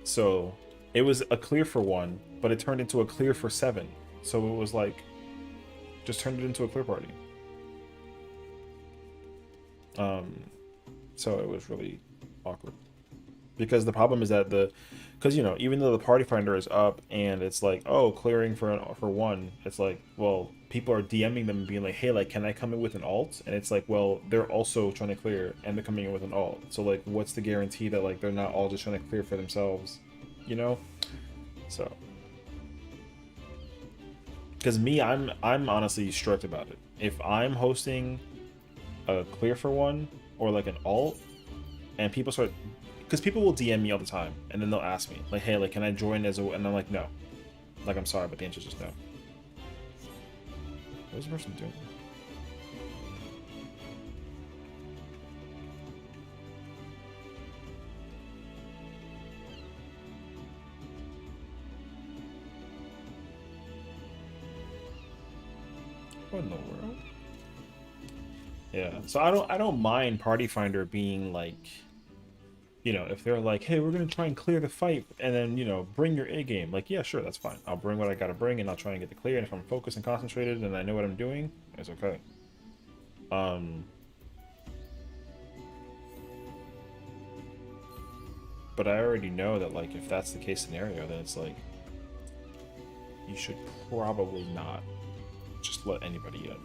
So it was a clear for 1, but it turned into a clear for 7. So it was like, just turned it into a clear party. So it was really awkward. Because the problem is that even though the party finder is up and it's like, oh, clearing for 1, it's like, well, people are DMing them and being like, hey, like, can I come in with an alt? And it's like, well, they're also trying to clear and they're coming in with an alt. So, like, what's the guarantee that, like, they're not all just trying to clear for themselves, So, because me, I'm honestly strict about it. If I'm hosting a clear for 1 or like an alt, and people start, because people will DM me all the time, and then they'll ask me, like, hey, like, can I join as a, and I'm like, no. Like, I'm sorry, but the answer is just no. What is the person doing? What in the world? Yeah, so I don't mind Party Finder being like, if they're like, hey, we're gonna try and clear the fight, and then bring your A game. Like, yeah, sure, that's fine. I'll bring what I gotta bring, and I'll try and get the clear. And if I'm focused and concentrated, and I know what I'm doing, it's okay. But I already know that, like, if that's the case scenario, then it's like, you should probably not just let anybody in,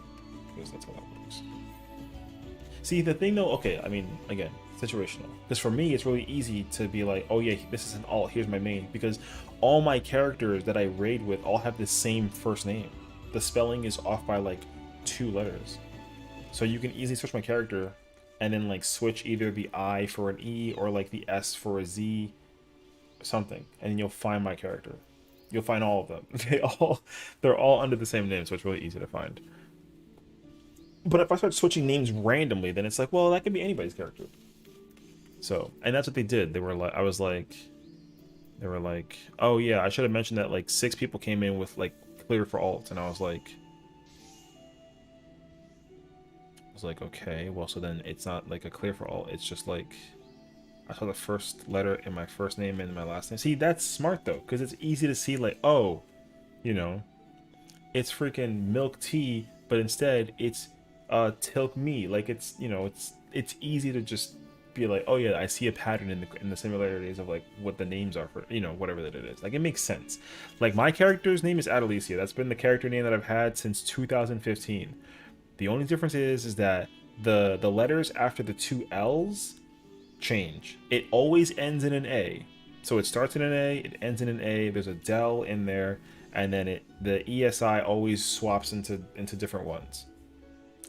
because that's how that works. See, the thing though, okay, I mean, again, situational. Because for me, it's really easy to be like, oh yeah, this is an alt, here's my main. Because all my characters that I raid with all have the same first name. The spelling is off by like 2 letters. So you can easily switch my character and then like switch either the I for an E or like the S for a Z, something. And then you'll find my character. You'll find all of them. They're all under the same name, so it's really easy to find. But if I start switching names randomly, then it's like, well, that could be anybody's character. So, and that's what they did. They were like, they were like, oh yeah, I should have mentioned that like 6 people came in with like clear for alt, and I was like, okay, well, so then it's not like a clear for alt. It's just like, I saw the first letter in my first name and my last name. See, that's smart though, because it's easy to see like, oh, it's freaking milk tea, but instead it's tilk me. Like, it's it's easy to just be like, oh yeah, I see a pattern in the similarities of like what the names are for, you know, whatever that it is. Like it makes sense. Like my character's name is Adelicia. That's been the character name that I've had since 2015. The only difference is that the letters after the two L's change. It always ends in an A. So it starts in an A, it ends in an A, there's a del in there, and then the ESI always swaps into different ones.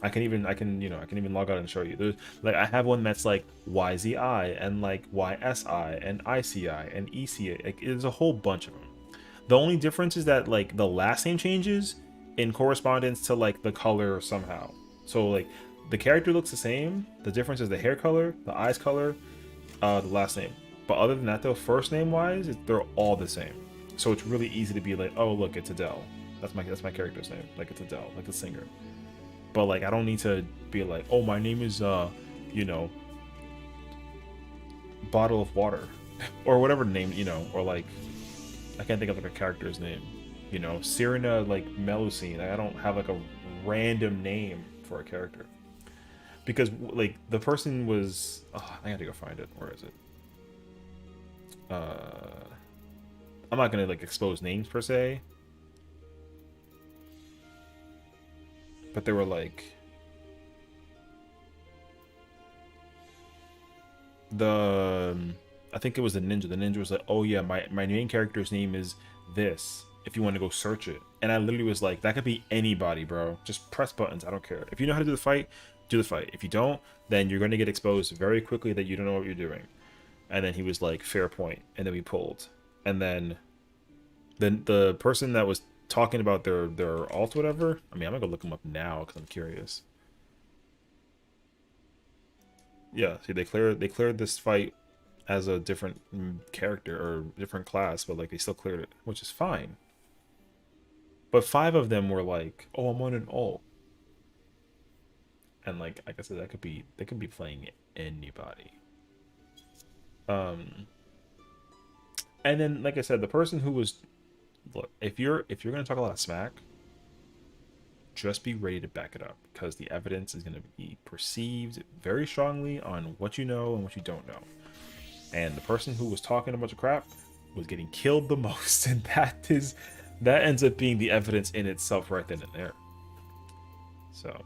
I can even log out and show you. There's like I have one that's like YZI and like YSI and ICI and ECI. Like there's a whole bunch of them. The only difference is that like the last name changes in correspondence to like the color somehow. So like the character looks the same. The difference is the hair color, the eyes color, the last name. But other than that, though, first name wise, they're all the same. So it's really easy to be like, oh look, it's Adele. That's my character's name. Like it's Adele, like the singer. But like I don't need to be like, oh my name is you know, bottle of water, or whatever name, you know, or like I can't think of like a character's name, you know, Serena like Melusine. I don't have like a random name for a character because like the person was I had to go find it. Where is it? I'm not gonna like expose names per se, but they were like I think it was the ninja. The ninja was like, oh yeah, my main character's name is this, if you want to go search it. And I literally was like, that could be anybody, bro. Just press buttons, I don't care. If you know how to do the fight, do the fight. If you don't, then you're going to get exposed very quickly that you don't know what you're doing. And then he was like, fair point. And then we pulled. And then the person that was talking about their alt whatever, I mean, I'm gonna go look them up now because I'm curious. Yeah, see, they cleared this fight as a different character or different class, but like they still cleared it, which is fine. But 5 of them were like, oh, I'm on an alt. And like I said, they could be playing anybody. And then like I said, the person who was, look, if you're gonna talk a lot of smack, just be ready to back it up, because the evidence is gonna be perceived very strongly on what you know and what you don't know. And the person who was talking a bunch of crap was getting killed the most, and that ends up being the evidence in itself right then and there. So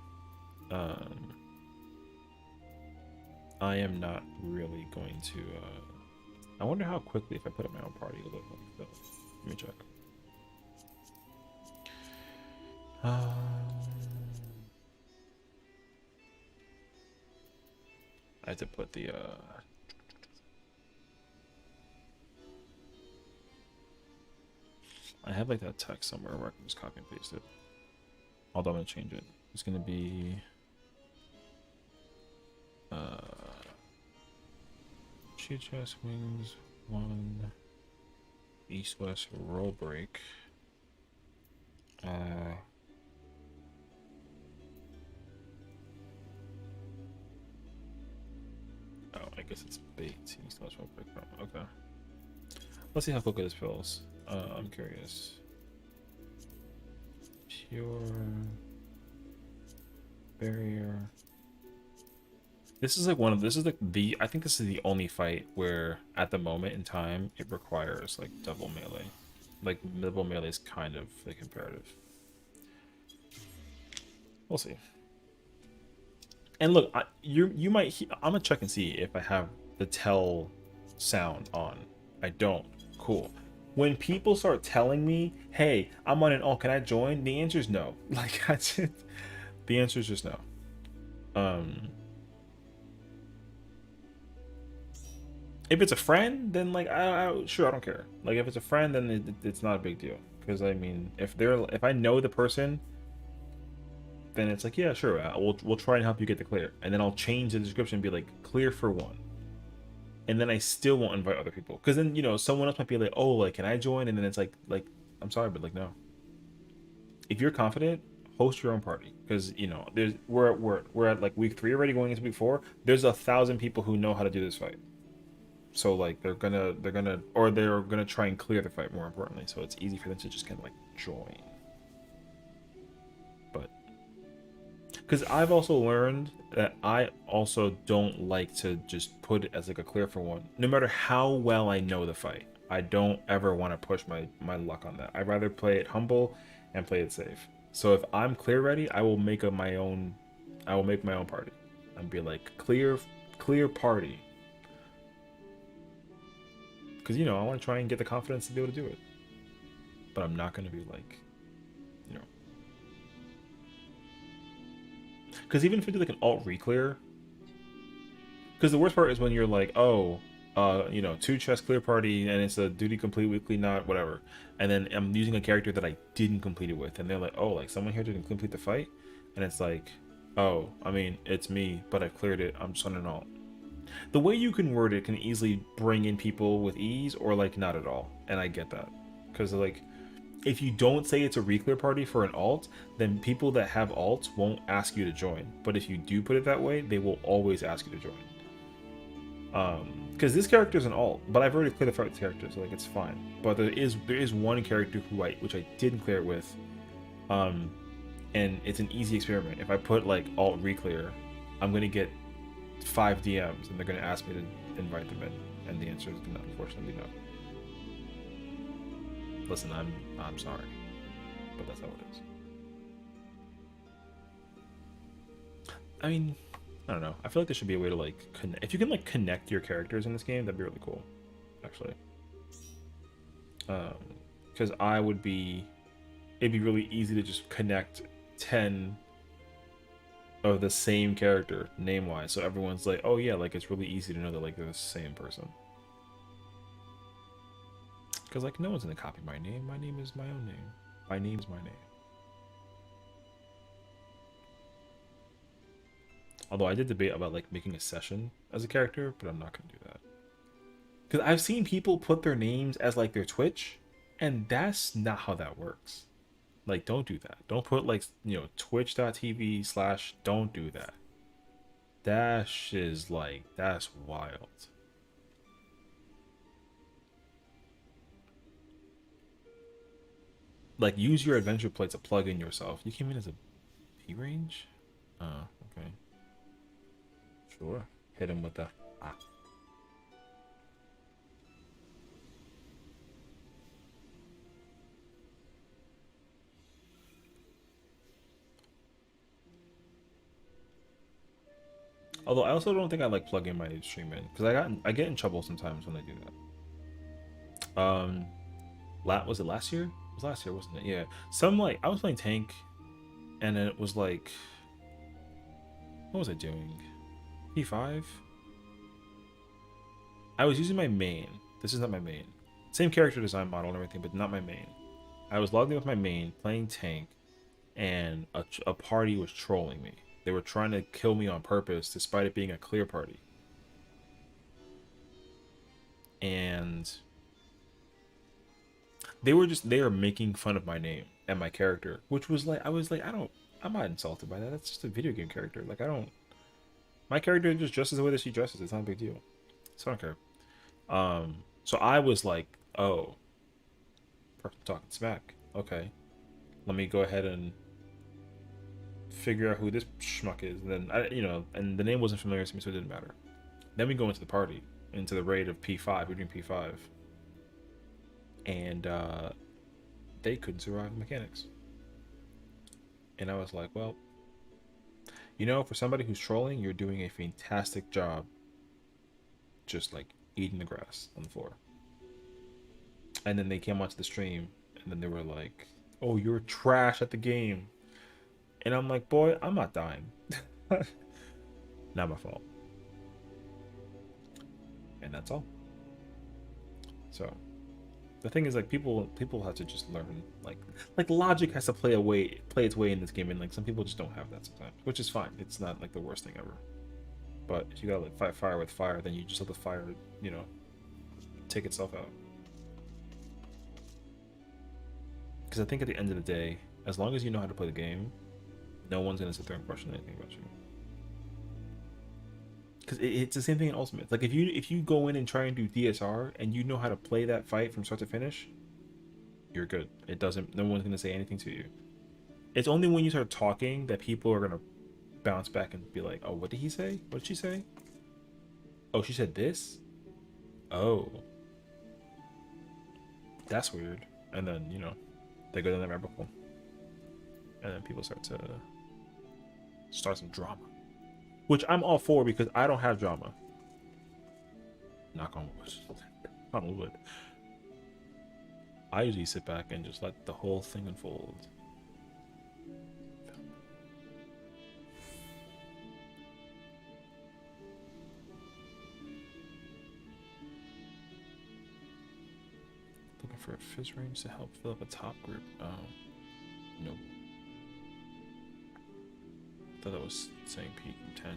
I am not really going to I wonder how quickly, if I put up my own party, it'll look like. Let me check. I had to put the I have like that text somewhere where I can just copy and paste it. Although I'm gonna change it. It's gonna be GHS wings 1 east-west roll break. Oh, I guess it's bait. East-west roll break. Oh, okay. Let's see how quickly this fills. I'm curious. Pure barrier. This is like I think this is the only fight where at the moment in time it requires like double melee. Like double melee is kind of like imperative. We'll see. And look, you might I'm gonna check and see if I have the tell sound on. I don't. Cool. When people start telling me, "Hey, I'm on an alt, can I join?" The answer is no. Like the answer is just no. If it's a friend, then like sure, I don't care. Like if it's a friend, then it's not a big deal. Because I mean, if I know the person, then it's like, yeah, sure, we'll try and help you get the clear, and then I'll change the description and be like, clear for 1, and then I still won't invite other people, because then, you know, someone else might be like, oh, like, can I join? And then it's like I'm sorry, but like, no. If you're confident, host your own party, because you know we're at like week 3 already, going into week 4. There's 1,000 people who know how to do this fight. So like they're gonna try and clear the fight, more importantly, so it's easy for them to just kind of like join. But Because I've also learned that I also don't like to just put it as like a clear for one. No matter how well I know the fight, I don't ever want to push my luck on that. I'd rather play it humble and play it safe. So if I'm clear ready, I will make my own. I will make my own party and be like clear party. Because you know I want to try and get the confidence to be able to do it. But I'm not going to be like, you know. Because even if we do like an alt reclear, because the worst part is when you're like, oh, you know, 2 chest clear party and it's a duty complete weekly, not whatever, and then I'm using a character that I didn't complete it with, and they're like, oh, like someone here didn't complete the fight, and it's like, oh, I mean, it's me, but I cleared it. I'm just on an alt. The way you can word it can easily bring in people with ease or like not at all, and I get that, because like, if you don't say it's a reclear party for an alt, then people that have alts won't ask you to join. But if you do put it that way, they will always ask you to join. Because this character is an alt, but I've already cleared the fight with characters, so like it's fine. But there is one character which I didn't clear it with, and it's an easy experiment. If I put like alt reclear, I'm gonna get 5 DMs, and they're gonna ask me to invite them in, and the answer is gonna unfortunately no. Listen, I'm sorry, but that's how it is. I mean, I don't know. I feel like there should be a way to like connect. If you can like connect your characters in this game, that'd be really cool, actually. Because it'd be really easy to just connect 10 of the same character name-wise, so everyone's like, oh yeah, like it's really easy to know that like they're the same person. Because, like, no one's gonna copy my name. My name is my own name. My name is my name. Although I did debate about, like, making a session as a character, but I'm not gonna do that. Because I've seen people put their names as, like, their Twitch, and that's not how that works. Like, don't do that. Don't put, like, you know, twitch.tv/ don't do that. That is, like, that's wild. Like, use your adventure plate to plug in yourself. You came in as a P range? Oh, okay. Sure. Hit him with the ah. Although I also don't think I like plugging my stream in, because I get in trouble sometimes when I do that. Was it last year? It was last year, wasn't it? Yeah. Some like I was playing tank, and then it was like, what was I doing? P5. I was using my main. This is not my main. Same character design model and everything, but not my main. I was logged in with my main, playing tank, and a party was trolling me. They were trying to kill me on purpose, despite it being a clear party. And they were making fun of my name and my character, which was like, I was like, I'm not insulted by that. That's just a video game character. Like, my character just dresses the way that she dresses. It's not a big deal. So I don't care. So I was like, oh, person talking smack. Okay, let me go ahead and figure out who this schmuck is. And then and the name wasn't familiar to me, so it didn't matter. Then we go into the party, into the raid of P5. We're doing P5. And they couldn't survive the mechanics. And I was like, well, you know, for somebody who's trolling, you're doing a fantastic job just like eating the grass on the floor. And then they came onto the stream, and then they were like, oh, you're trash at the game. And I'm like, boy, I'm not dying. Not my fault. And that's all. So the thing is, like, people have to just learn, like logic has to play its way in this game, and like some people just don't have that sometimes, which is fine. It's not like the worst thing ever. But if you gotta like fight fire with fire, then you just let the fire, you know, take itself out. Because I think at the end of the day, as long as you know how to play the game, no one's gonna sit there and question anything about you. Because it's the same thing in Ultimate. Like if you go in and try and do DSR and you know how to play that fight from start to finish, you're good. No one's gonna say anything to you. It's only when you start talking that people are gonna bounce back and be like, oh, what did he say? What did she say? Oh, she said this? Oh. That's weird. And then, you know, they go down that rabbit hole. And then people start some drama. Which I'm all for because I don't have drama. Knock on wood. Knock on wood. I usually sit back and just let the whole thing unfold. Looking for a fizz range to help fill up a top group. Nope. I thought that was saying P10.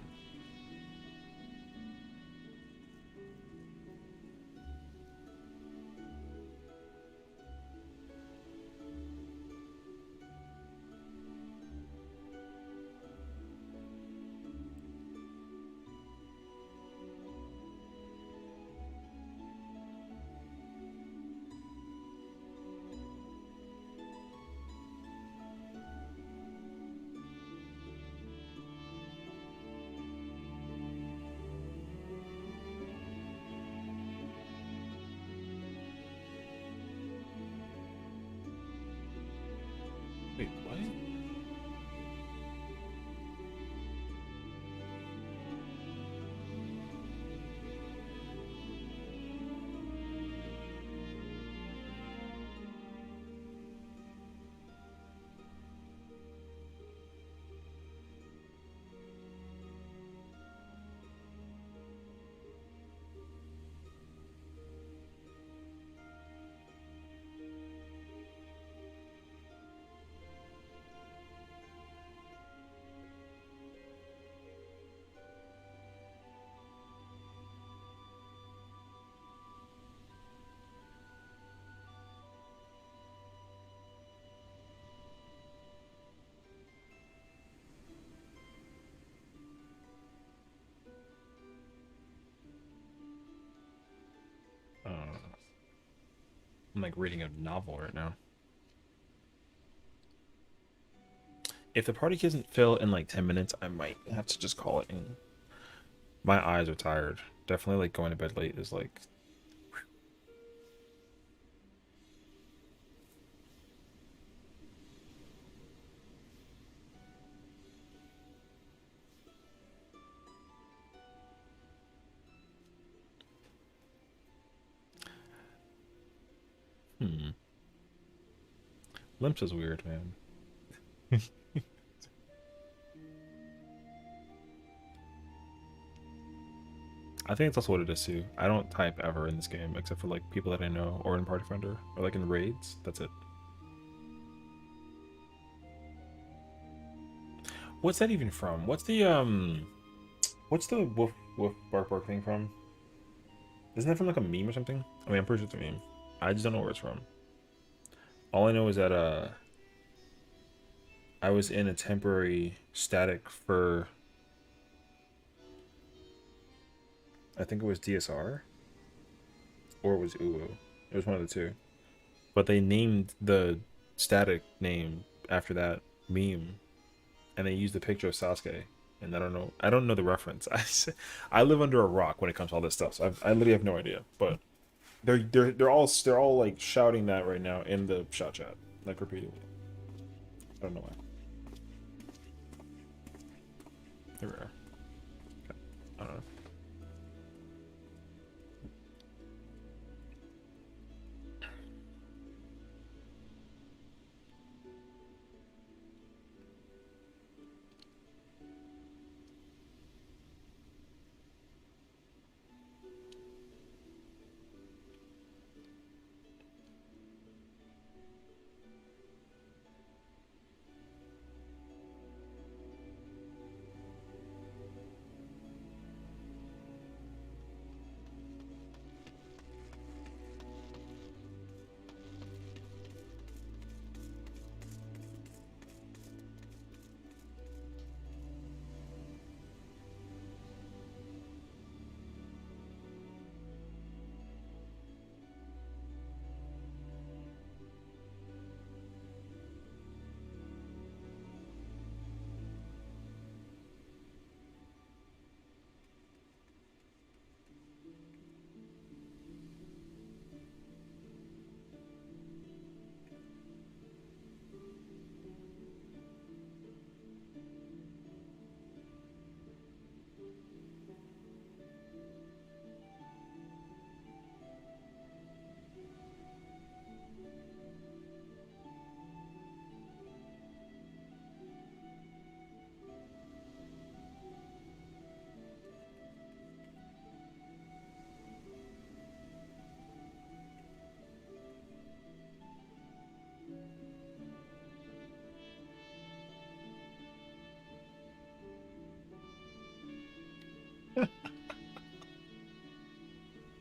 Wait, what? I'm like reading a novel right now. If the party doesn't fill in like 10 minutes, I might have to just call it in. My eyes are tired. Definitely like going to bed late is like... Limps is weird, man. I think that's also what it is too. I don't type ever in this game except for like people that I know or in Party Finder or like in raids. That's it. What's that even from? What's the woof woof bark bark thing from? Isn't that from like a meme or something? I mean, I'm pretty sure it's a meme. I just don't know where it's from. All I know is that I was in a temporary static for, I think it was DSR or it was UWU. It was one of the two. But they named the static name after that meme, and they used the picture of Sasuke. And I don't know the reference. I live under a rock when it comes to all this stuff. So I literally have no idea. But they're all like shouting that right now in the shot chat, like repeatedly. I don't know why. They're rare. Okay. I don't know.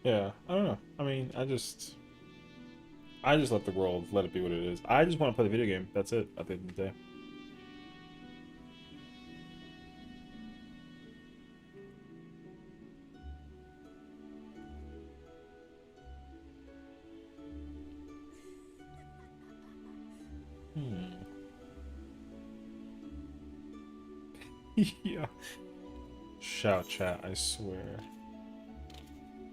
Yeah, I don't know. I mean, I just let the world let it be what it is. I just want to play the video game. That's it. At the end of the day. Yeah. Shout chat, I swear.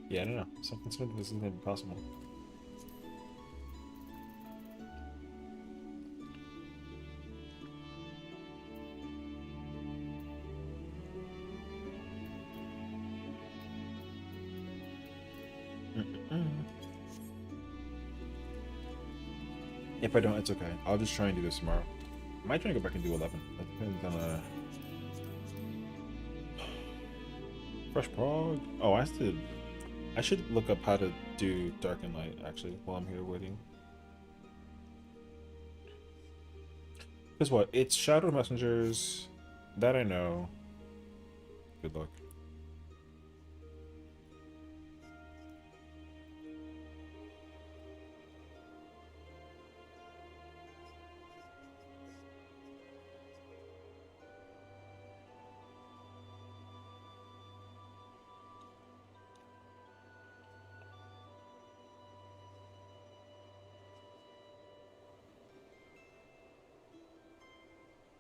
Yeah, I don't know. Something like this isn't gonna be possible. If I don't, it's okay. I'll just try and do this tomorrow. I might try and go back and do 11. That depends on fresh prog. Oh, I should look up how to do dark and light actually while I'm here waiting. Guess what? It's Shadow Messengers. That I know. Good luck.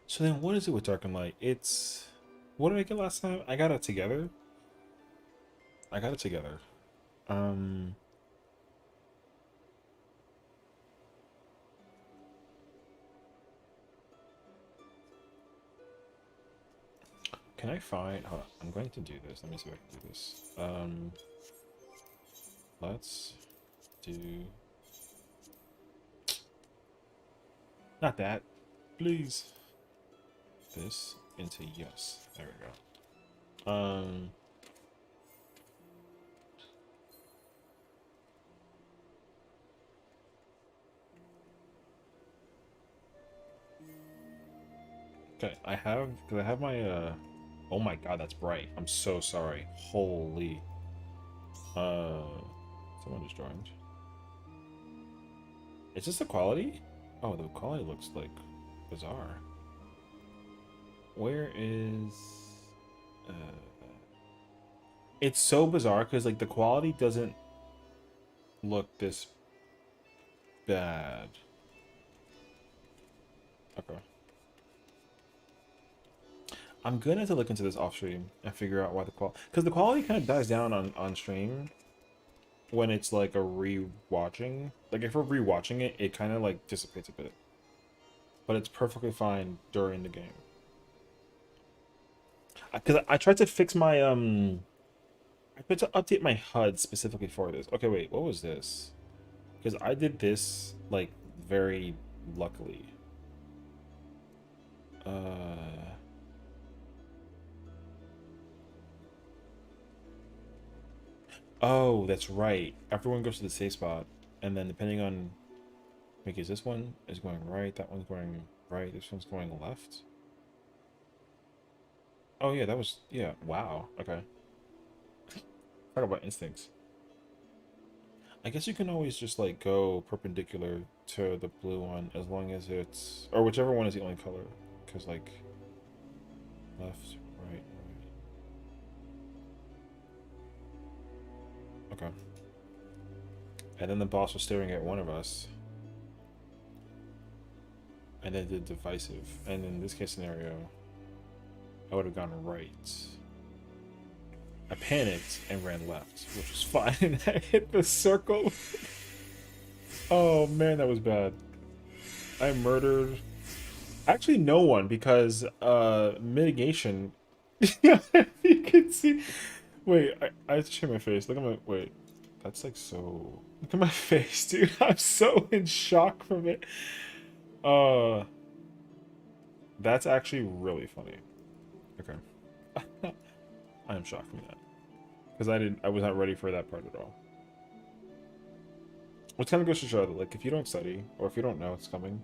So then what is it with dark and light? It's... What did I get last time? I got it together. I got it together. Can I find... Hold on. I'm going to do this. Let me see if I can do this. Let's do... Not that. Please. This into yes. There we go. Okay, I have my oh my god, that's bright. I'm so sorry. Holy. Someone just joined. Is this the quality? Oh, the quality looks like bizarre. Where is it's so bizarre because like the quality doesn't look this bad. Okay. I'm gonna have to look into this off stream and figure out why the quality, because the quality kind of dies down on stream when it's like a re-watching. Like if we're re-watching it, it kind of like dissipates a bit, but it's perfectly fine during the game. Because I tried to fix my I tried to update my HUD specifically for this. Okay, wait, what was this? Because I did this like very luckily. Oh, that's right. Everyone goes to the safe spot, and then depending on, like, is this one is going right? That one's going right. This one's going left. Oh yeah, that was yeah. Wow. Okay. Talk about instincts. I guess you can always just like go perpendicular to the blue one as long as it's, or whichever one is the only color, because like left, right, right. Okay. And then the boss was staring at one of us, and then did divisive. And in this case scenario, I would have gone right. I panicked and ran left, which was fine, and I hit the circle. Oh man, that was bad. I murdered actually no one because mitigation. You can see. Wait, I have to check my face. Look at my wait. That's like so. Look at my face, dude. I'm so in shock from it. That's actually really funny. Okay. I am shocked from that. Because I was not ready for that part at all. Which kind of goes to show that, like, if you don't study, or if you don't know it's coming,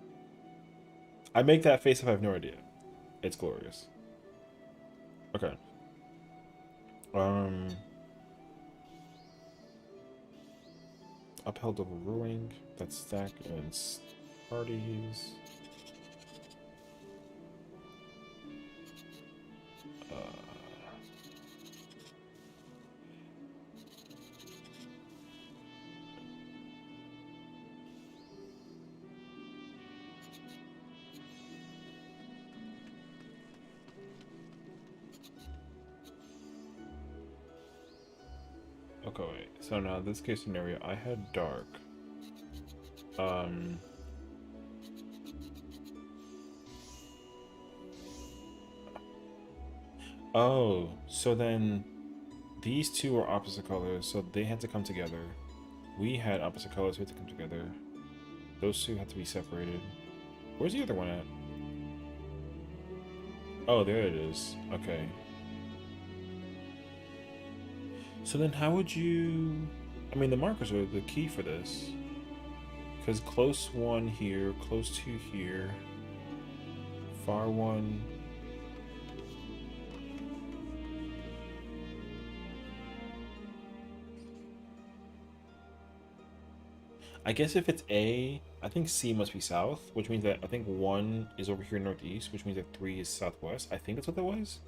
I make that face if I have no idea. It's glorious. Okay. upheld overruling. That's stack and parties. Okay, wait. So now this case scenario, I had dark. Oh, so then these two are opposite colors, so they had to come together. We had opposite colors, we had to come together. Those two had to be separated. Where's the other one at? Oh, there it is. Okay. So then how would you... I mean, the markers are the key for this. Because close one here, close two here, far one... I guess if it's A, I think C must be south, which means that I think 1 is over here northeast, which means that 3 is southwest. I think that's what that was.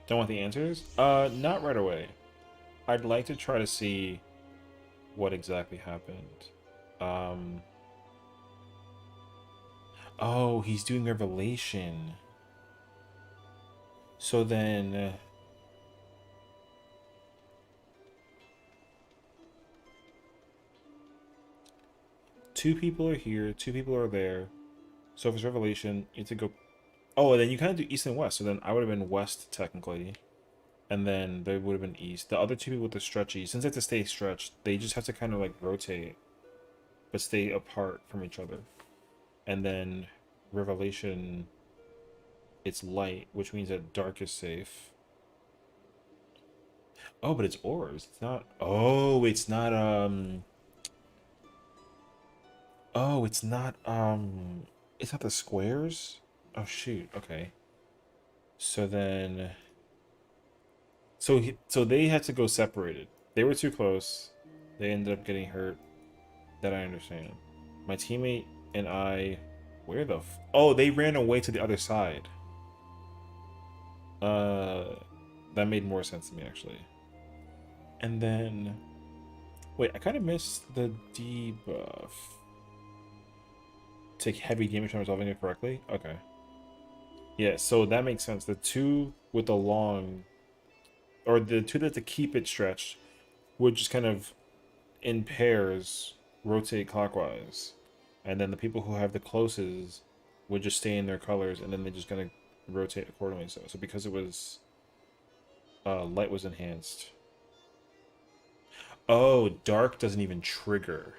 Don't want the answers? Not right away. I'd like to try to see what exactly happened. Oh, he's doing Revelation. So then... two people are here, two people are there. So if it's Revelation, you have to go... Oh, and then you kind of do east and west. So then I would have been west, technically. And then they would have been east. The other two people with the stretchy, since they have to stay stretched, they just have to kind of like rotate, but stay apart from each other. And then Revelation, it's light, which means that dark is safe. Oh, but it's orbs. It's not... Oh, it's not, Oh, it's not the squares? Oh, shoot. Okay. So then... So they had to go separated. They were too close. They ended up getting hurt. That I understand. My teammate and I... Where the f... Oh, they ran away to the other side. That made more sense to me, actually. And then... Wait, I kind of missed the debuff. Take heavy damage when resolving it correctly? Okay. Yeah, so that makes sense. The two with the long... Or the two that have to keep it stretched would just kind of, in pairs, rotate clockwise. And then the people who have the closest would just stay in their colors, and then they're just going to rotate accordingly. So because it was... light was enhanced. Oh, dark doesn't even trigger.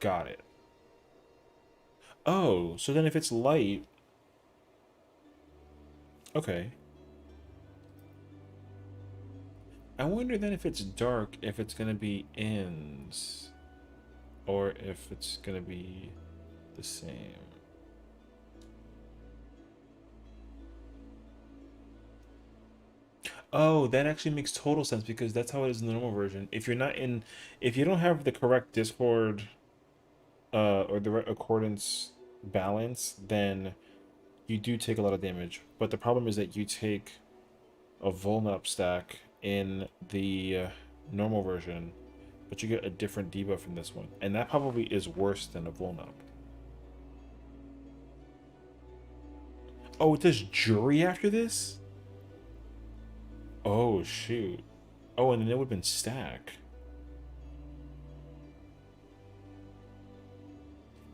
Got it. Oh, so then if it's light... Okay. I wonder then if it's dark, if it's going to be ends. Or if it's going to be the same. Oh, that actually makes total sense because that's how it is in the normal version. If you're not in... If you don't have the correct Discord... or the right accordance balance, then you do take a lot of damage. But the problem is that you take a vuln-up stack in the normal version, but you get a different debuff in this one. And that probably is worse than a vuln-up. Oh, it does jury after this? Oh, shoot. Oh, and then it would have been stack.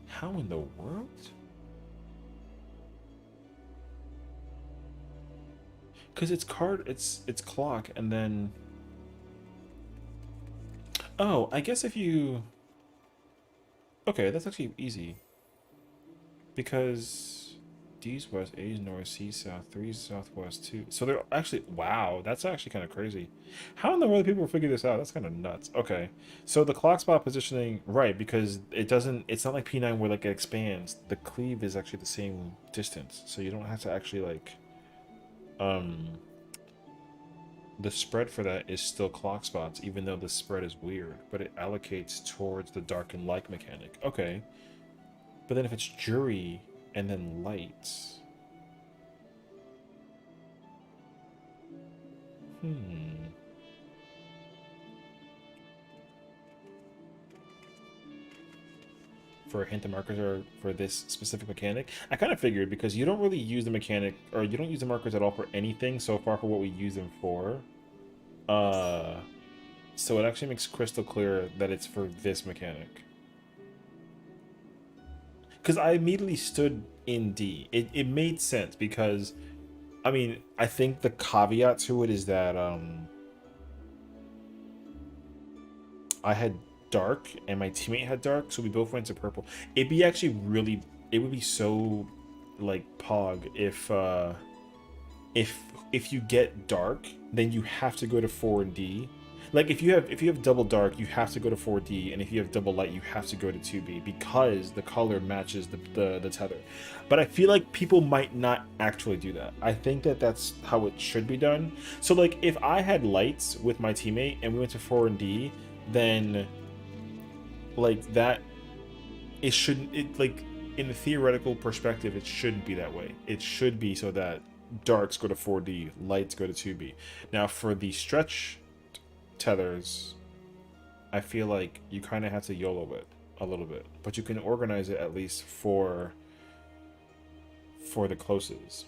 How in the world? Because it's card, it's clock, and then... Oh, I guess if you... Okay, that's actually easy. Because D's west, A's north, C's south, 3's southwest, 2... So they're actually... Wow, that's actually kind of crazy. How in the world do people figure this out? That's kind of nuts. Okay, so the clock spot positioning... Right, because it doesn't... It's not like P9 where like it expands. The cleave is actually the same distance. So you don't have to actually like... the spread for that is still clock spots, even though the spread is weird, but it allocates towards the dark and light mechanic. Okay. But then if it's jury and then lights. For a hint, the markers are for this specific mechanic. I kind of figured because you don't really use the mechanic, or you don't use the markers at all for anything so far for what we use them for. So it actually makes crystal clear that it's for this mechanic. Because I immediately stood in D. It made sense because, I mean, I think the caveat to it is that I had dark and my teammate had dark, so we both went to purple. It'd be actually really, it would be so like pog if you get dark, then you have to go to 4D. Like if you have double dark, you have to go to 4D, and if you have double light, you have to go to 2B because the color matches the tether. But I feel like people might not actually do that. I think that that's how it should be done. So like if I had lights with my teammate and we went to 4D, then like that, it shouldn't, it like in the theoretical perspective, it shouldn't be that way. It should be so that darks go to 4D, lights go to 2B. Now for the stretch tethers, I feel like you kind of have to YOLO it a little bit, but you can organize it at least for the closes.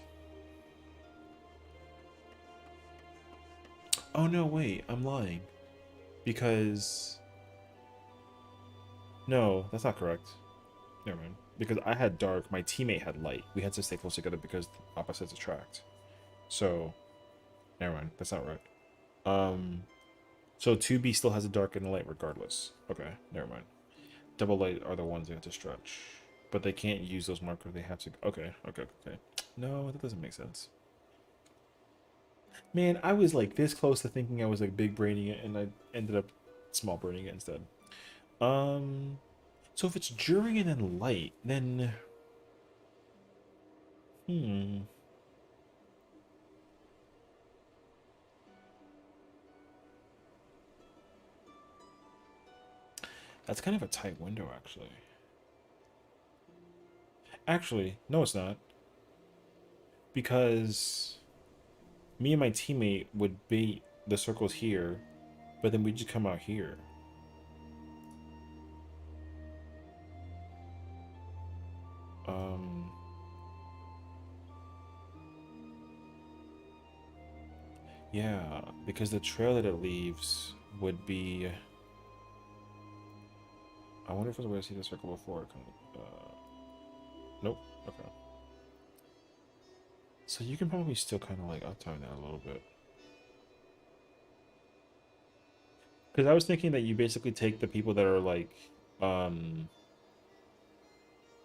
Oh no, wait, I'm lying. Because no, that's not correct. Never mind. Because I had dark, my teammate had light. We had to stay close together because opposites attract. So, never mind. That's not right. So 2B still has a dark and a light regardless. Okay, never mind. Double light are the ones they have to stretch. But they can't use those markers. They have to... Okay. No, that doesn't make sense. Man, I was like this close to thinking I was like big braining it, and I ended up small braining it instead. So if it's jury and then light, then... That's kind of a tight window, actually. Actually, no it's not. Because me and my teammate would bait the circles here, but then we'd just come out here. Yeah, because the trail that it leaves would be... I wonder if there's a way to see the circle before it comes... Nope. Okay. So you can probably still kind of like uptime that a little bit. Because I was thinking that you basically take the people that are like...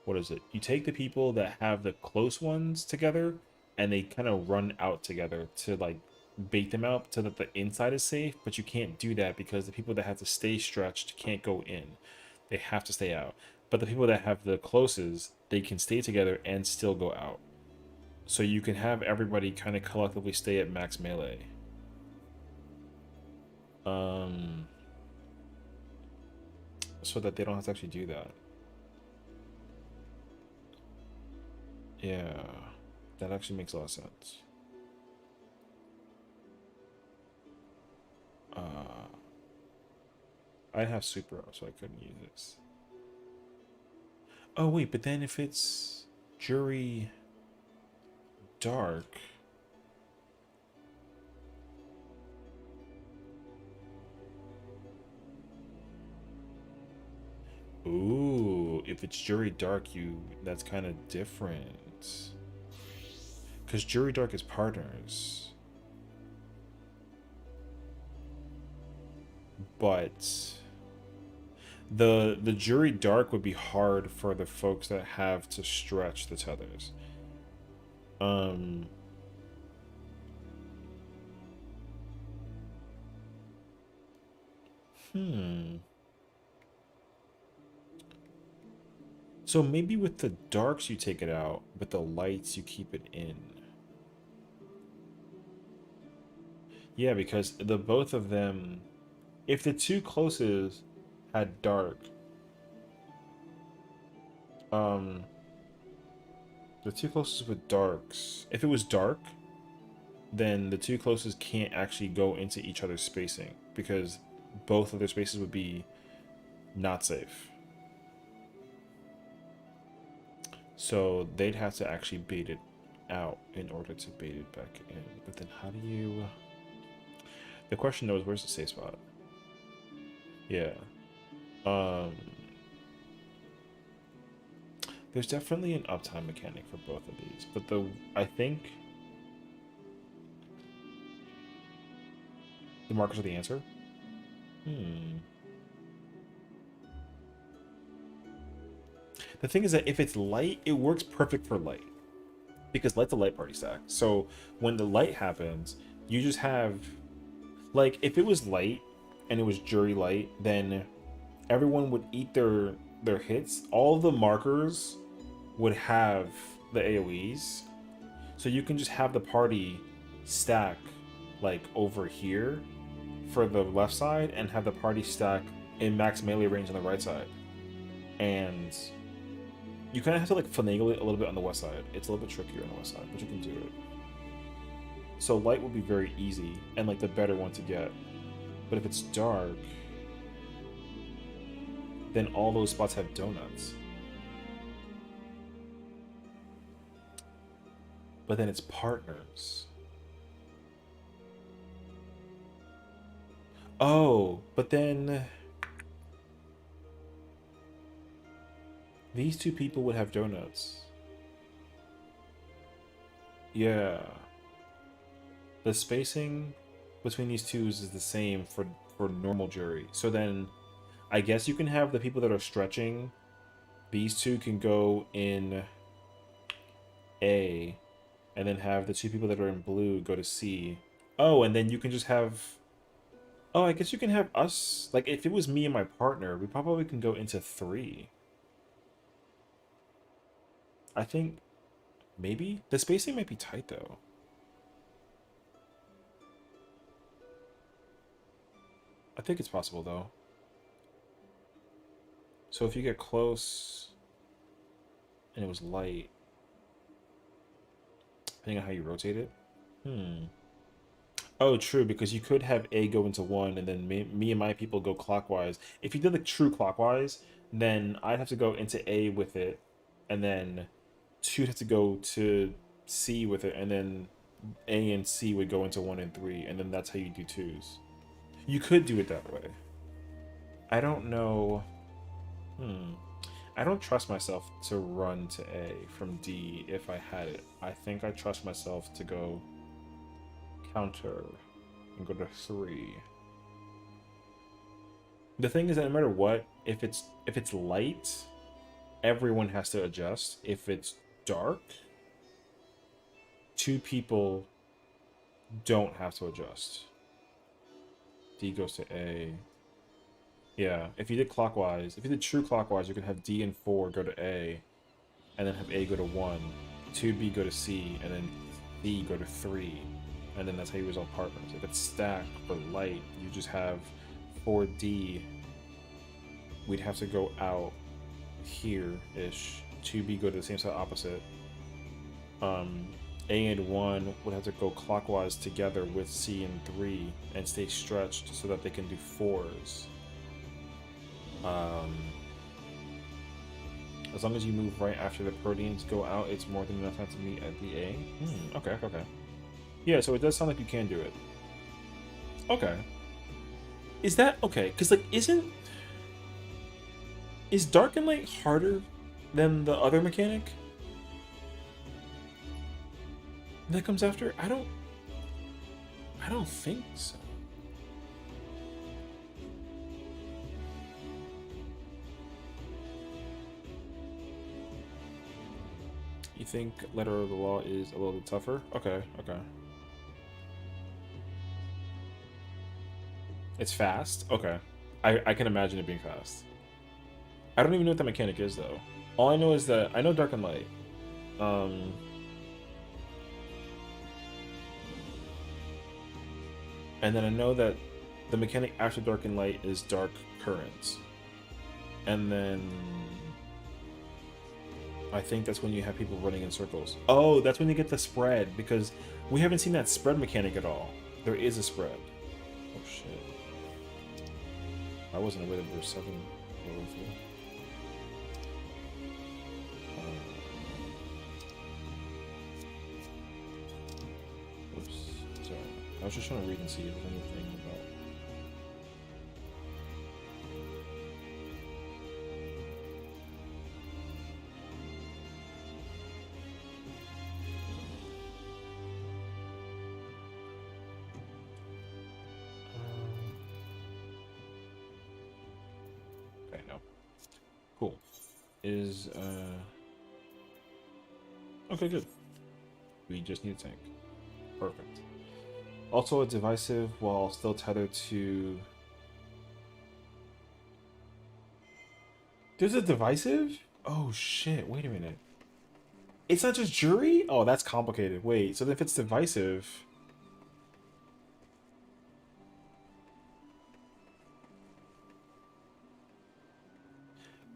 what is it? You take the people that have the close ones together, and they kind of run out together to like bait them out so that the inside is safe, but you can't do that because the people that have to stay stretched can't go in. They have to stay out. But the people that have the closest, they can stay together and still go out. So you can have everybody kind of collectively stay at max melee. So that they don't have to actually do that. Yeah, that actually makes a lot of sense. I have super, so I couldn't use this. Oh wait, but then if it's jury dark, ooh, if it's jury dark, that's kind of different. Because jury dark is partners. But the jury dark would be hard for the folks that have to stretch the tethers. So maybe with the darks you take it out, but the lights you keep it in. Yeah, because the both of them, if the two closest had dark, um, the two closest with darks, if it was dark, then the two closest can't actually go into each other's spacing because both of their spaces would be not safe. So they'd have to actually bait it out in order to bait it back in. But then how do you... The question though is, where's the safe spot? Yeah. There's definitely an uptime mechanic for both of these, but I think the markers are the answer. The thing is that if it's light, it works perfect for light because light's a light party stack. So when the light happens, you just have, like, if it was light and it was jury light, then everyone would eat their hits. All the markers would have the AoEs, so you can just have the party stack like over here for the left side and have the party stack in max melee range on the right side, and you kind of have to like finagle it a little bit on the west side. It's a little bit trickier on the west side, but you can do it. So light would be very easy and like the better one to get, but if it's dark, then all those spots have donuts. But then it's partners. Oh, but then these two people would have donuts. Yeah. The spacing between these twos is the same for normal jury. So then I guess you can have the people that are stretching. These two can go in A, and then have the two people that are in blue go to C. Oh, and then you can just have... Oh, I guess you can have us... Like, if it was me and my partner, we probably can go into 3. I think... Maybe? The spacing might be tight, though. I think it's possible, though. So if you get close... and it was light... Depending on how you rotate it. Oh, true, because you could have A go into 1, and then me and my people go clockwise. If you did the true clockwise, then I'd have to go into A with it, and then 2'd have to go to C with it, and then A and C would go into 1 and 3, and then that's how you do 2s. You could do it that way. I don't know. I don't trust myself to run to A from D if I had it. I think I trust myself to go counter and go to 3. The thing is that no matter what, if it's light, everyone has to adjust. If it's dark, 2 people don't have to adjust. D goes to A. Yeah, if you did clockwise, if you did true clockwise, you could have D and 4 go to A, and then have A go to 1, 2B go to C, and then D go to 3, and then that's how you resolve partners. If it's stacked for light, you just have 4D. We'd have to go out here-ish. 2B go to the same side opposite. A and 1 would have to go clockwise together with C and 3 and stay stretched so that they can do 4s. As long as you move right after the proteins go out, it's more than enough time to meet at the A. Okay. Yeah, so it does sound like you can do it. Okay. Is that okay? Because like, is dark and light harder than the other mechanic that comes after? I don't think so. You think letter of the law is a little tougher? Okay. It's fast? Okay. I can imagine it being fast. I don't even know what that mechanic is, though. All I know is that I know dark and light. And then I know that the mechanic after dark and light is dark currents. And then I think that's when you have people running in circles. Oh, that's when you get the spread, because we haven't seen that spread mechanic at all. There is a spread. Oh shit. I wasn't aware that there were 7 levels here. Oops. Sorry. I was just trying to read and see if there's anything about... Okay, no. Cool. Is, okay, good. We just need a tank. Perfect. Also, a divisive while still tethered to... There's a divisive? Oh shit, wait a minute. It's not just jury? Oh, that's complicated. Wait, so if it's divisive...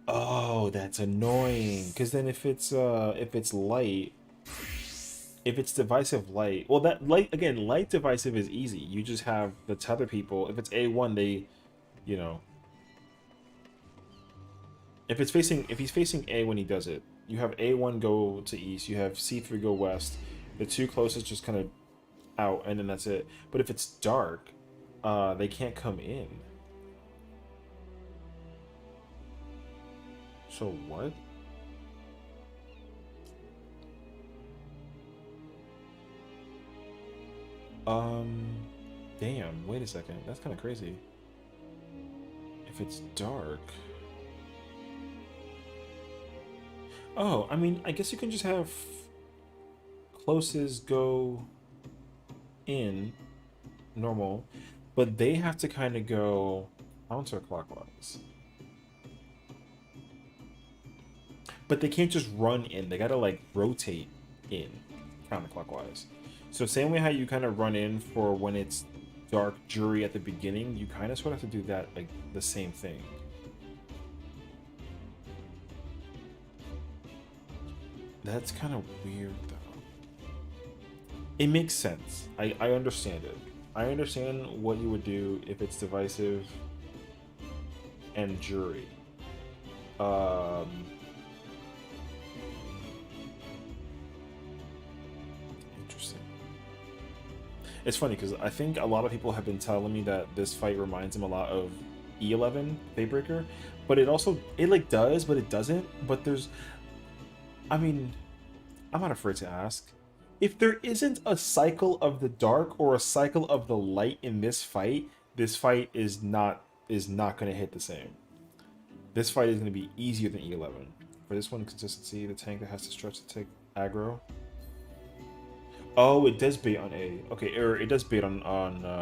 Oh, that's annoying. Because then if it's light... If it's divisive light, well, that light again, light divisive is easy. You just have the tether people. If it's A1, they, you know, if he's facing A when he does it, you have A1 go to east, you have C3 go west. The 2 closest just kind of out, and then that's it. But if it's dark, they can't come in. So what? Damn, wait a second. That's kind of crazy. If it's dark... Oh, I mean, I guess you can just have closest go in, normal, but they have to kind of go counterclockwise. But they can't just run in. They gotta, like, rotate in counterclockwise. So same way how you kind of run in for when it's dark jury at the beginning, you kind of sort of have to do that, like, the same thing. That's kind of weird, though. It makes sense. I understand it. I understand what you would do if it's divisive and jury. Interesting. It's funny because I think a lot of people have been telling me that this fight reminds them a lot of E11 Daybreaker, but it like does, but it doesn't. But there's, I mean, I'm not afraid to ask. If there isn't a cycle of the dark or a cycle of the light in this fight is not going to hit the same. This fight is going to be easier than E11. For this one, consistency, the tank that has to stretch to take aggro. Oh, it does bait on A. Okay, or it does bait on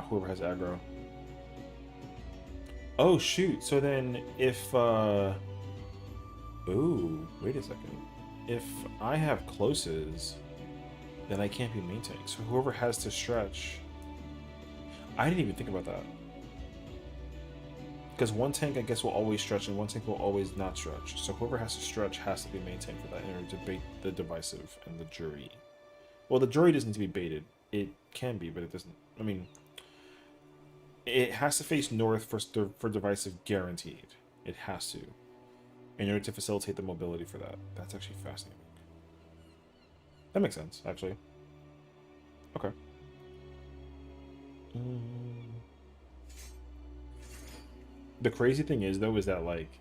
whoever has aggro. Oh, shoot. So then if... Ooh, wait a second. If I have closes, then I can't be main tank. So whoever has to stretch... I didn't even think about that. Because one tank, I guess, will always stretch, and one tank will always not stretch. So whoever has to stretch has to be main tank for that in order to bait the divisive and the jury. Well, the jury doesn't need to be baited. It can be, but it doesn't. I mean, it has to face north for divisive guaranteed. It has to. In order to facilitate the mobility for that. That's actually fascinating. That makes sense, actually. Okay. The crazy thing is, though, is that, like,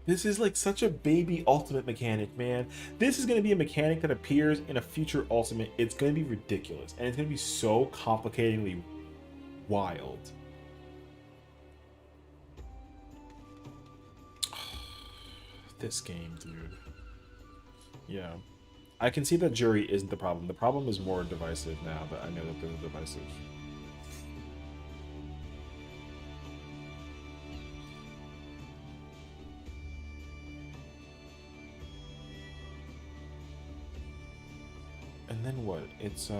this is like such a baby ultimate mechanic, man. This is going to be a mechanic that appears in a future ultimate. It's going to be ridiculous. And it's going to be so complicatingly wild. This game, dude. Yeah. I can see that jury isn't the problem. The problem is more divisive now that I know that there's a divisive. And then what? It's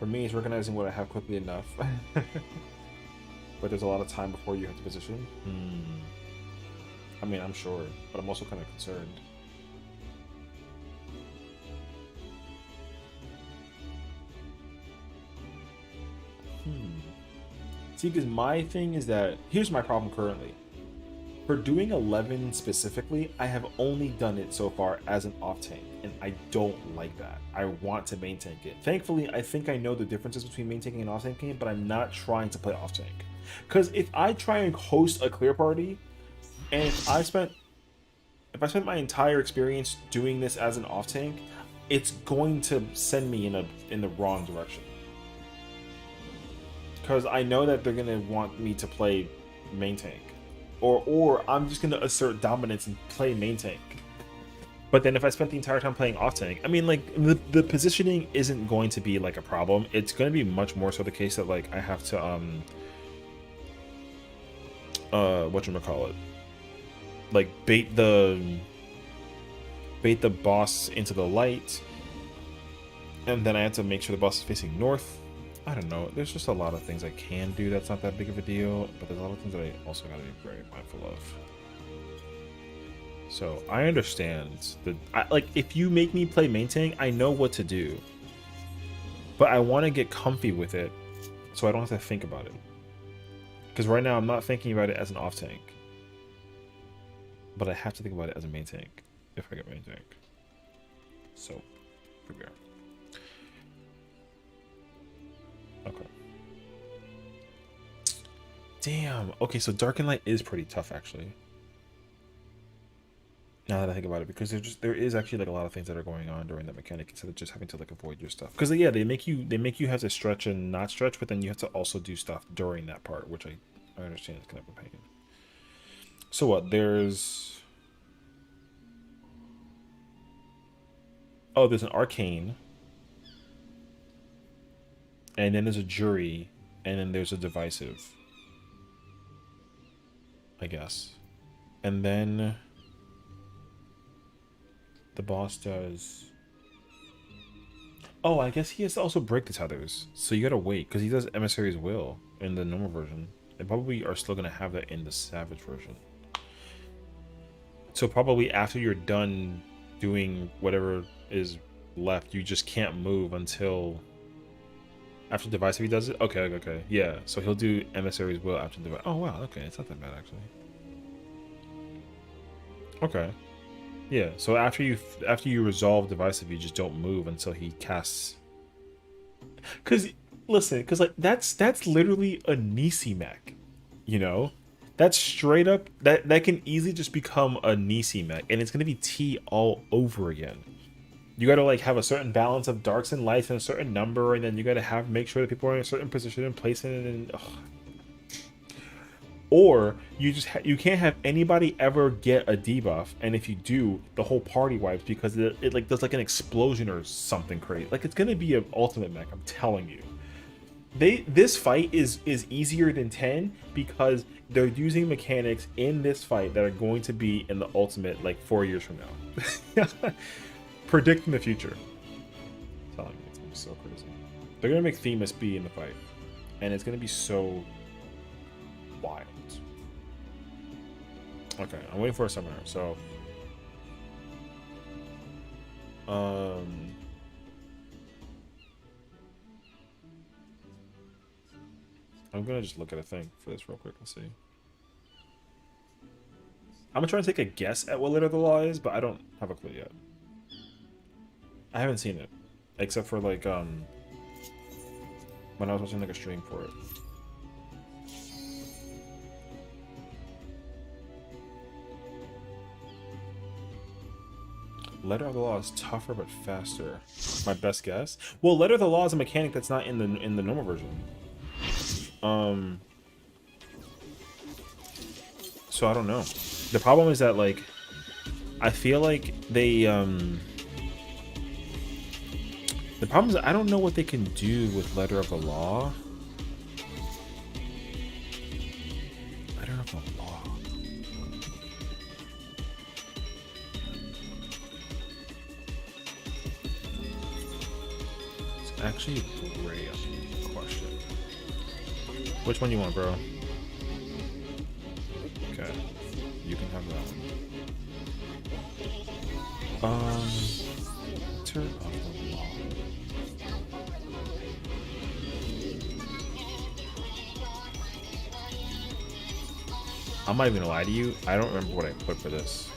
For me, it's recognizing what I have quickly enough. But there's a lot of time before you have to position. I mean, I'm sure, but I'm also kind of concerned. See, because my thing is that, here's my problem currently. For doing 11 specifically, I have only done it so far as an off tank, and I don't like that. I want to main tank it. Thankfully, I think I know the differences between main tanking and off tanking, but I'm not trying to play off tank. Because if I try and host a clear party, and if I spent my entire experience doing this as an off tank, it's going to send me in the wrong direction. Because I know that they're gonna want me to play main tank, or I'm just gonna assert dominance and play main tank. But then if I spent the entire time playing off tank, I mean, like the positioning isn't going to be like a problem. It's going to be much more so the case that like I have to whatchamacallit, like bait the boss into the light, and then I have to make sure the boss is facing north. I don't know. There's just a lot of things I can do that's not that big of a deal, but there's a lot of things that I also gotta be very mindful of. So I understand that, like, if you make me play main tank, I know what to do, but I want to get comfy with it, so I don't have to think about it. Because right now I'm not thinking about it as an off tank, but I have to think about it as a main tank if I get main tank. So here we are. Okay. Damn. Okay, so dark and light is pretty tough actually. Now that I think about it, because there is actually like a lot of things that are going on during that mechanic instead of just having to like avoid your stuff. Because yeah, they make you have to stretch and not stretch, but then you have to also do stuff during that part, which I understand is kind of a pain. So what? There's an arcane. And then there's a jury, and then there's a divisive, I guess. And then the boss does... Oh, I guess he has to also break the tethers. So you gotta wait, because he does Emissary's Will in the normal version. They probably are still gonna have that in the Savage version. So probably after you're done doing whatever is left, you just can't move until... After Divisive he does it? Okay. Yeah, so he'll do Emissary's Will after Divisive. Oh, wow, okay. It's not that bad, actually. Okay. Yeah, so after you resolve Divisive, you just don't move until he casts... Because, listen, because, like, that's literally a Nisi mech, you know? That's straight up... That can easily just become a Nisi mech, and it's going to be T all over again. You gotta like have a certain balance of darks and lights and a certain number, and then you gotta make sure that people are in a certain position and place it in. Or you can't have anybody ever get a debuff, and if you do, the whole party wipes because it like does like an explosion or something crazy. Like it's gonna be an ultimate mech, I'm telling you. This fight is easier than 10 because they're using mechanics in this fight that are going to be in the ultimate like 4 years from now. Predicting the future. I'm telling you, it's gonna be so crazy. They're gonna make Themis be in the fight, and it's gonna be so wild. Okay, I'm waiting for a summoner. So, I'm gonna just look at a thing for this real quick and see. I'm gonna try and take a guess at what letter the law is, but I don't have a clue yet. I haven't seen it, except for like when I was watching like a stream for it. Letter of the Law is tougher but faster. My best guess. Well, Letter of the Law is a mechanic that's not in the normal version. So I don't know. The problem is that like I feel like they the problem is I don't know what they can do with Letter of the Law. Letter of the Law. actually a great question. Which one you want, bro? Okay, you can have that one. Turn off the law. I'm not even gonna lie to you. I don't remember what I put for this.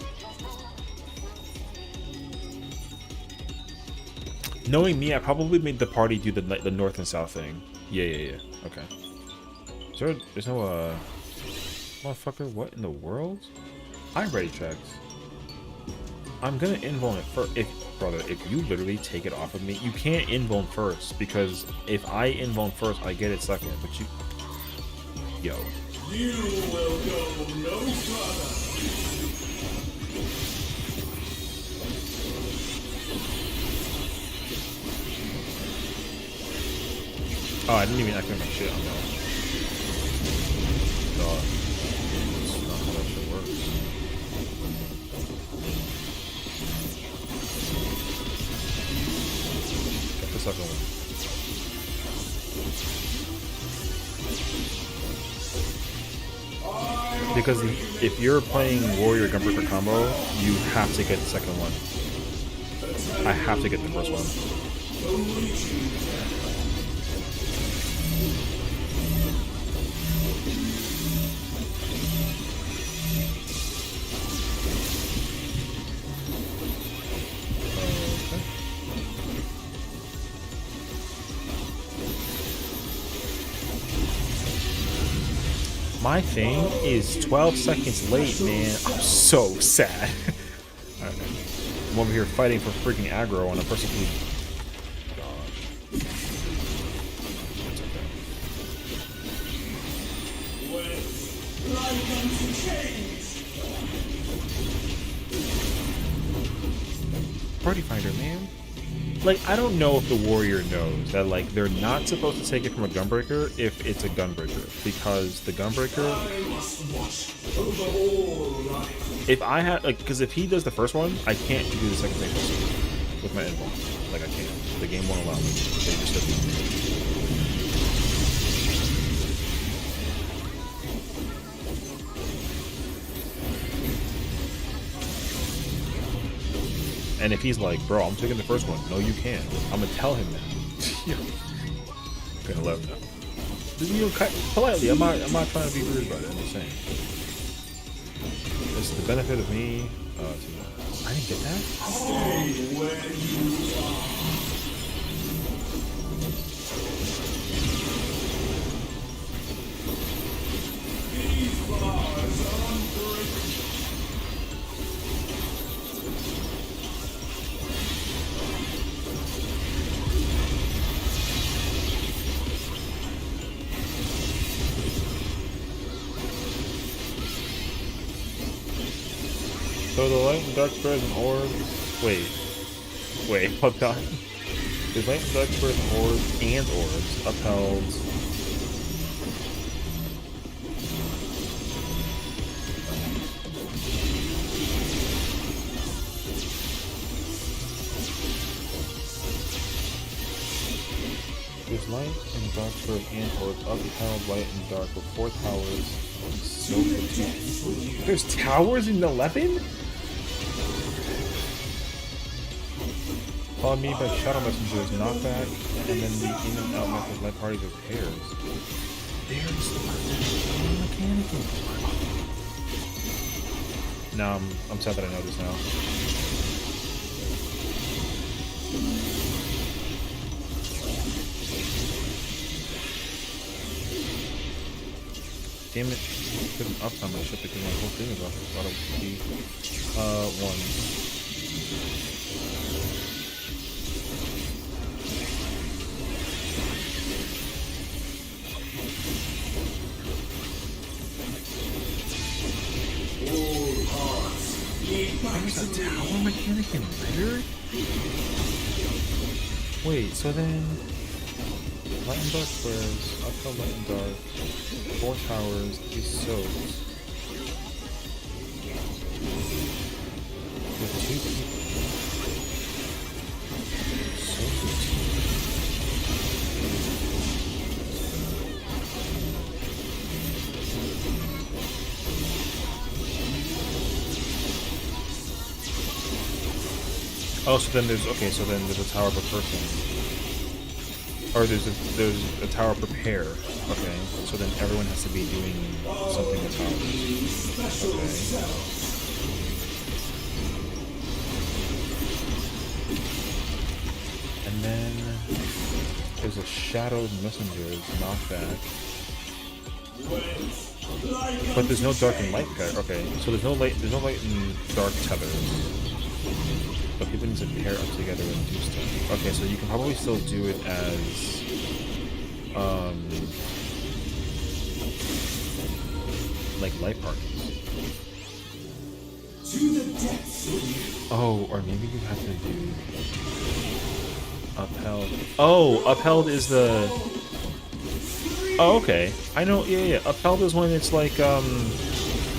Knowing me, I probably made the party do the north and south thing. Yeah. Okay. There's no motherfucker. What in the world? I already checked. I'm gonna invuln it first. Brother, if you literally take it off of me, you can't invuln first because if I invuln first, I get it second. But you, yo. You will go no further. Oh, I didn't even activate my shit on that. Dog. That's not how that shit works. Get the second one. Because if you're playing Warrior Gunbreaker combo, you have to get the second one. I have to get the first one. My thing is 12 seconds late, man. I'm so sad. I'm over here fighting for freaking aggro on a person who... It's okay. Party finder, man. Like, I don't know if the warrior knows that, like, they're not supposed to take it from a gunbreaker if it's a gunbreaker, because the gunbreaker, if I had, like, because if he does the first one, I can't do the second thing with my invuln. Like, I can't. The game won't allow me. They just doesn't. And if he's like, bro, I'm taking the first one. No, you can't. I'm going to tell him that. I'm going to let him know. You know, politely. I'm not trying to be rude about it. I'm just saying. This is the benefit of me. I didn't get that? Stay where you are. These bars are unbreakable. So the light and dark spread and orb. Wait, hold on. The light and dark spread and orbs upheld. There's light and dark spread and orbs upheld light and dark with 4 towers. So there's towers in 11? Followed me by Shadow Messengers, knockback, and then the in and out method light parties with pairs. There's the mechanic. Now I'm sad that I know this now. Damn it, couldn't uptime my ship because my whole thing is out of key. 1. There's a tower mechanic in Red? Wait, so then... Light and dark squares, uphill light and dark, 4 towers, these soaps. With 2 people. So good. Oh, so then there's okay. So then there's a tower per person, or there's a tower per pair. Okay, so then everyone has to be doing something with towers. Okay. And then there's a shadowed messenger's knockback. But there's no dark and light pair. Okay, so there's no light and dark tethers. But people need to pair up together and do stuff. Okay, so you can probably still do it as like light parties. To the depths of you. Oh, or maybe you have to do upheld. Oh, upheld is the. Oh, okay. I know. Yeah, yeah. Upheld is when it's like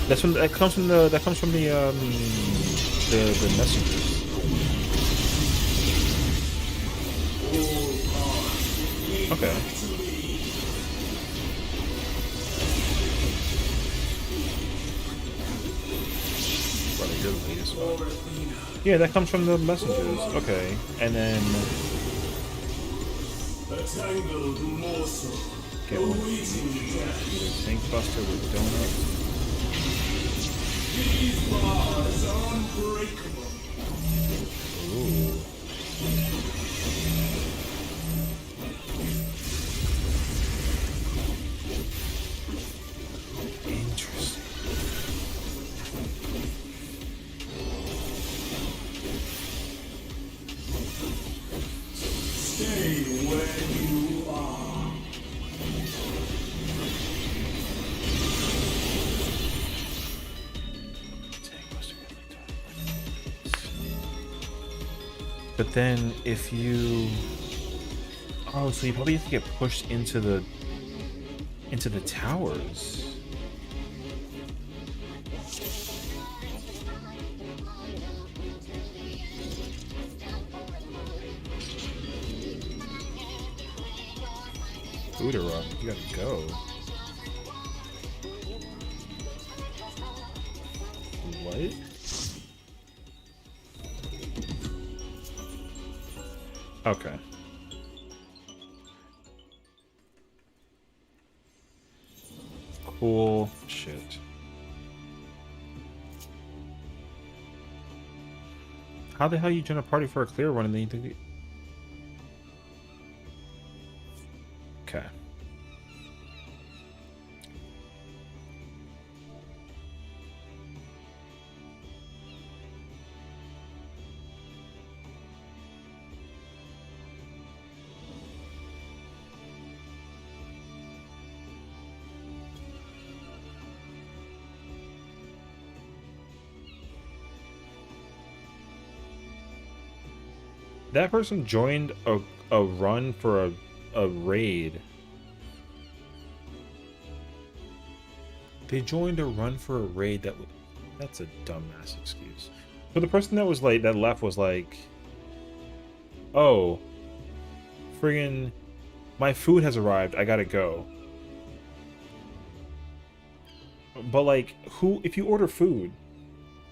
That's from that comes from the messengers. Okay. Brother, you're the latest one. Yeah, that comes from the messengers. Okay, and then A tangled morsel get one. awaiting death. Either Tank Buster with donuts. These bars are unbreakable. Ooh. Interesting. Stay where you are. But then if you... Oh, so you probably have to get pushed into the towers. Udara, you gotta go. What? Okay. Cool shit. How the hell you join a party for a clear one and then you think... Okay. That person joined a run for a raid. They joined a run for a raid that's a dumbass excuse. But the person that was like that left was like, oh, friggin' my food has arrived, I gotta go. But like, if you order food,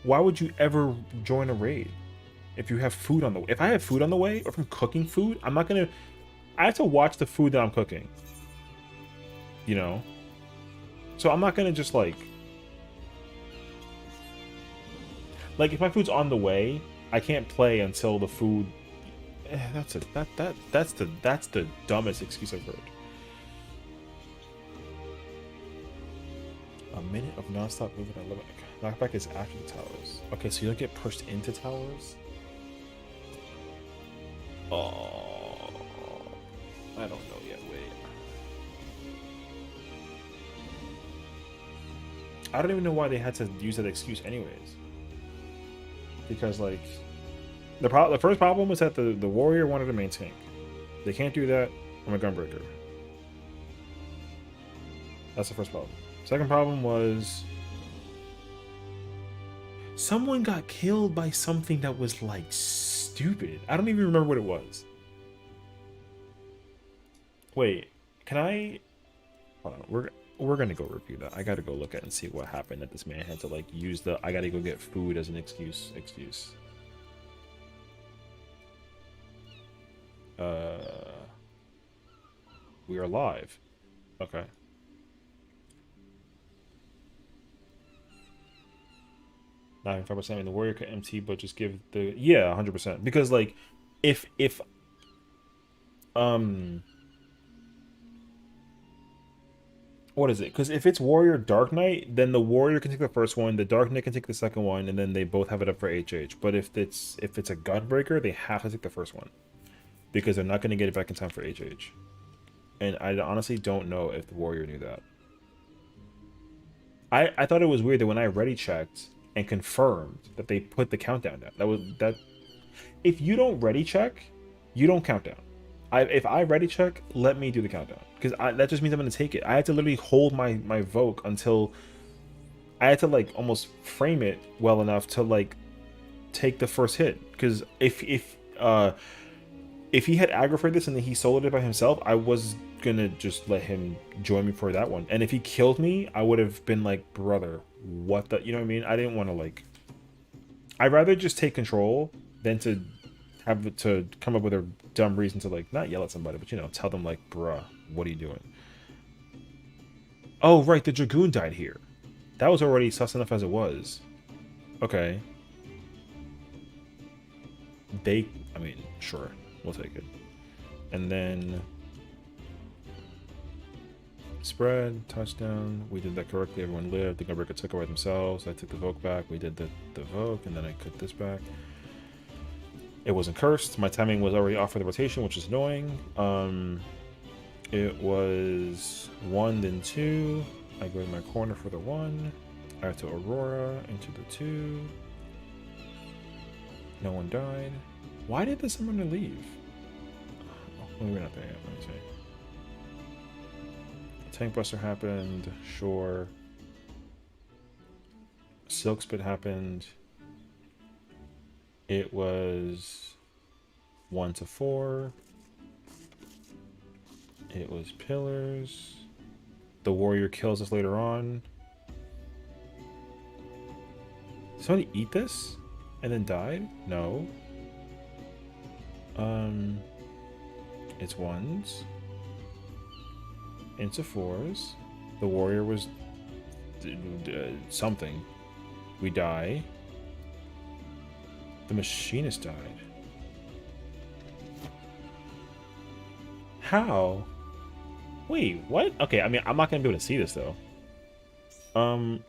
why would you ever join a raid? If you have food on the way. If I have food on the way, or if I'm cooking food, I'm not gonna... I have to watch the food that I'm cooking. You know? So I'm not gonna just like... Like, if my food's on the way, I can't play until the food... That's the dumbest excuse I've heard. A minute of non-stop movement at 11. Knockback is after the towers. Okay, so you don't get pushed into towers? Oh, I don't know yet. Wait, I don't even know why they had to use that excuse, anyways. Because like, the first problem was that the warrior wanted to main tank. They can't do that. I'm a gunbreaker. That's the first problem. Second problem was someone got killed by something that was like stupid. I don't even remember what it was. Wait, can I... Hold on, we're gonna go review that. I gotta go look at and see what happened that this man had to like use the I gotta go get food as an excuse. We are live. Okay. Not even 5%. I mean, the warrior could MT, but just give the 100%. Because like, if what is it? Because if it's warrior dark knight, then the warrior can take the first one, the dark knight can take the second one, and then they both have it up for HH. But if it's a gunbreaker, they have to take the first one because they're not going to get it back in time for HH. And I honestly don't know if the warrior knew that. I thought it was weird that when I ready checked and confirmed that they put the countdown down. That if you don't ready check, you don't count down. If I ready check, let me do the countdown because that just means I'm gonna take it. I had to literally hold my Voke until I had to like almost frame it well enough to like take the first hit. Because if he had aggroed this and then he soloed it by himself, I was gonna just let him join me for that one. And if he killed me, I would have been like, brother, what the, you know what I mean? I didn't want to like. I'd rather just take control than to have to come up with a dumb reason to like not yell at somebody, but you know, tell them like, bruh, what are you doing? Oh right, the Dragoon died here. That was already sus enough as it was. Okay. I mean, sure, we'll take it. And then spread, touchdown. We did that correctly. Everyone lived. The Gunbreaker took away themselves. I took the Voke back. We did the Voke, and then I cut this back. It wasn't cursed. My timing was already off for the rotation, which is annoying. It was 1, then 2. I go to my corner for the 1. I have to Aurora into the 2. No one died. Why did the summoner leave? Oh, we're not there yet. Let me see. Tank Buster happened. Sure. Silk Spit happened. It was 1 to 4. It was pillars. The warrior kills us later on. Did somebody eat this and then died? No. It's 1s into 4s. The warrior was something. We die. The machinist died. How? Wait, what? Okay, I mean, I'm not gonna be able to see this though.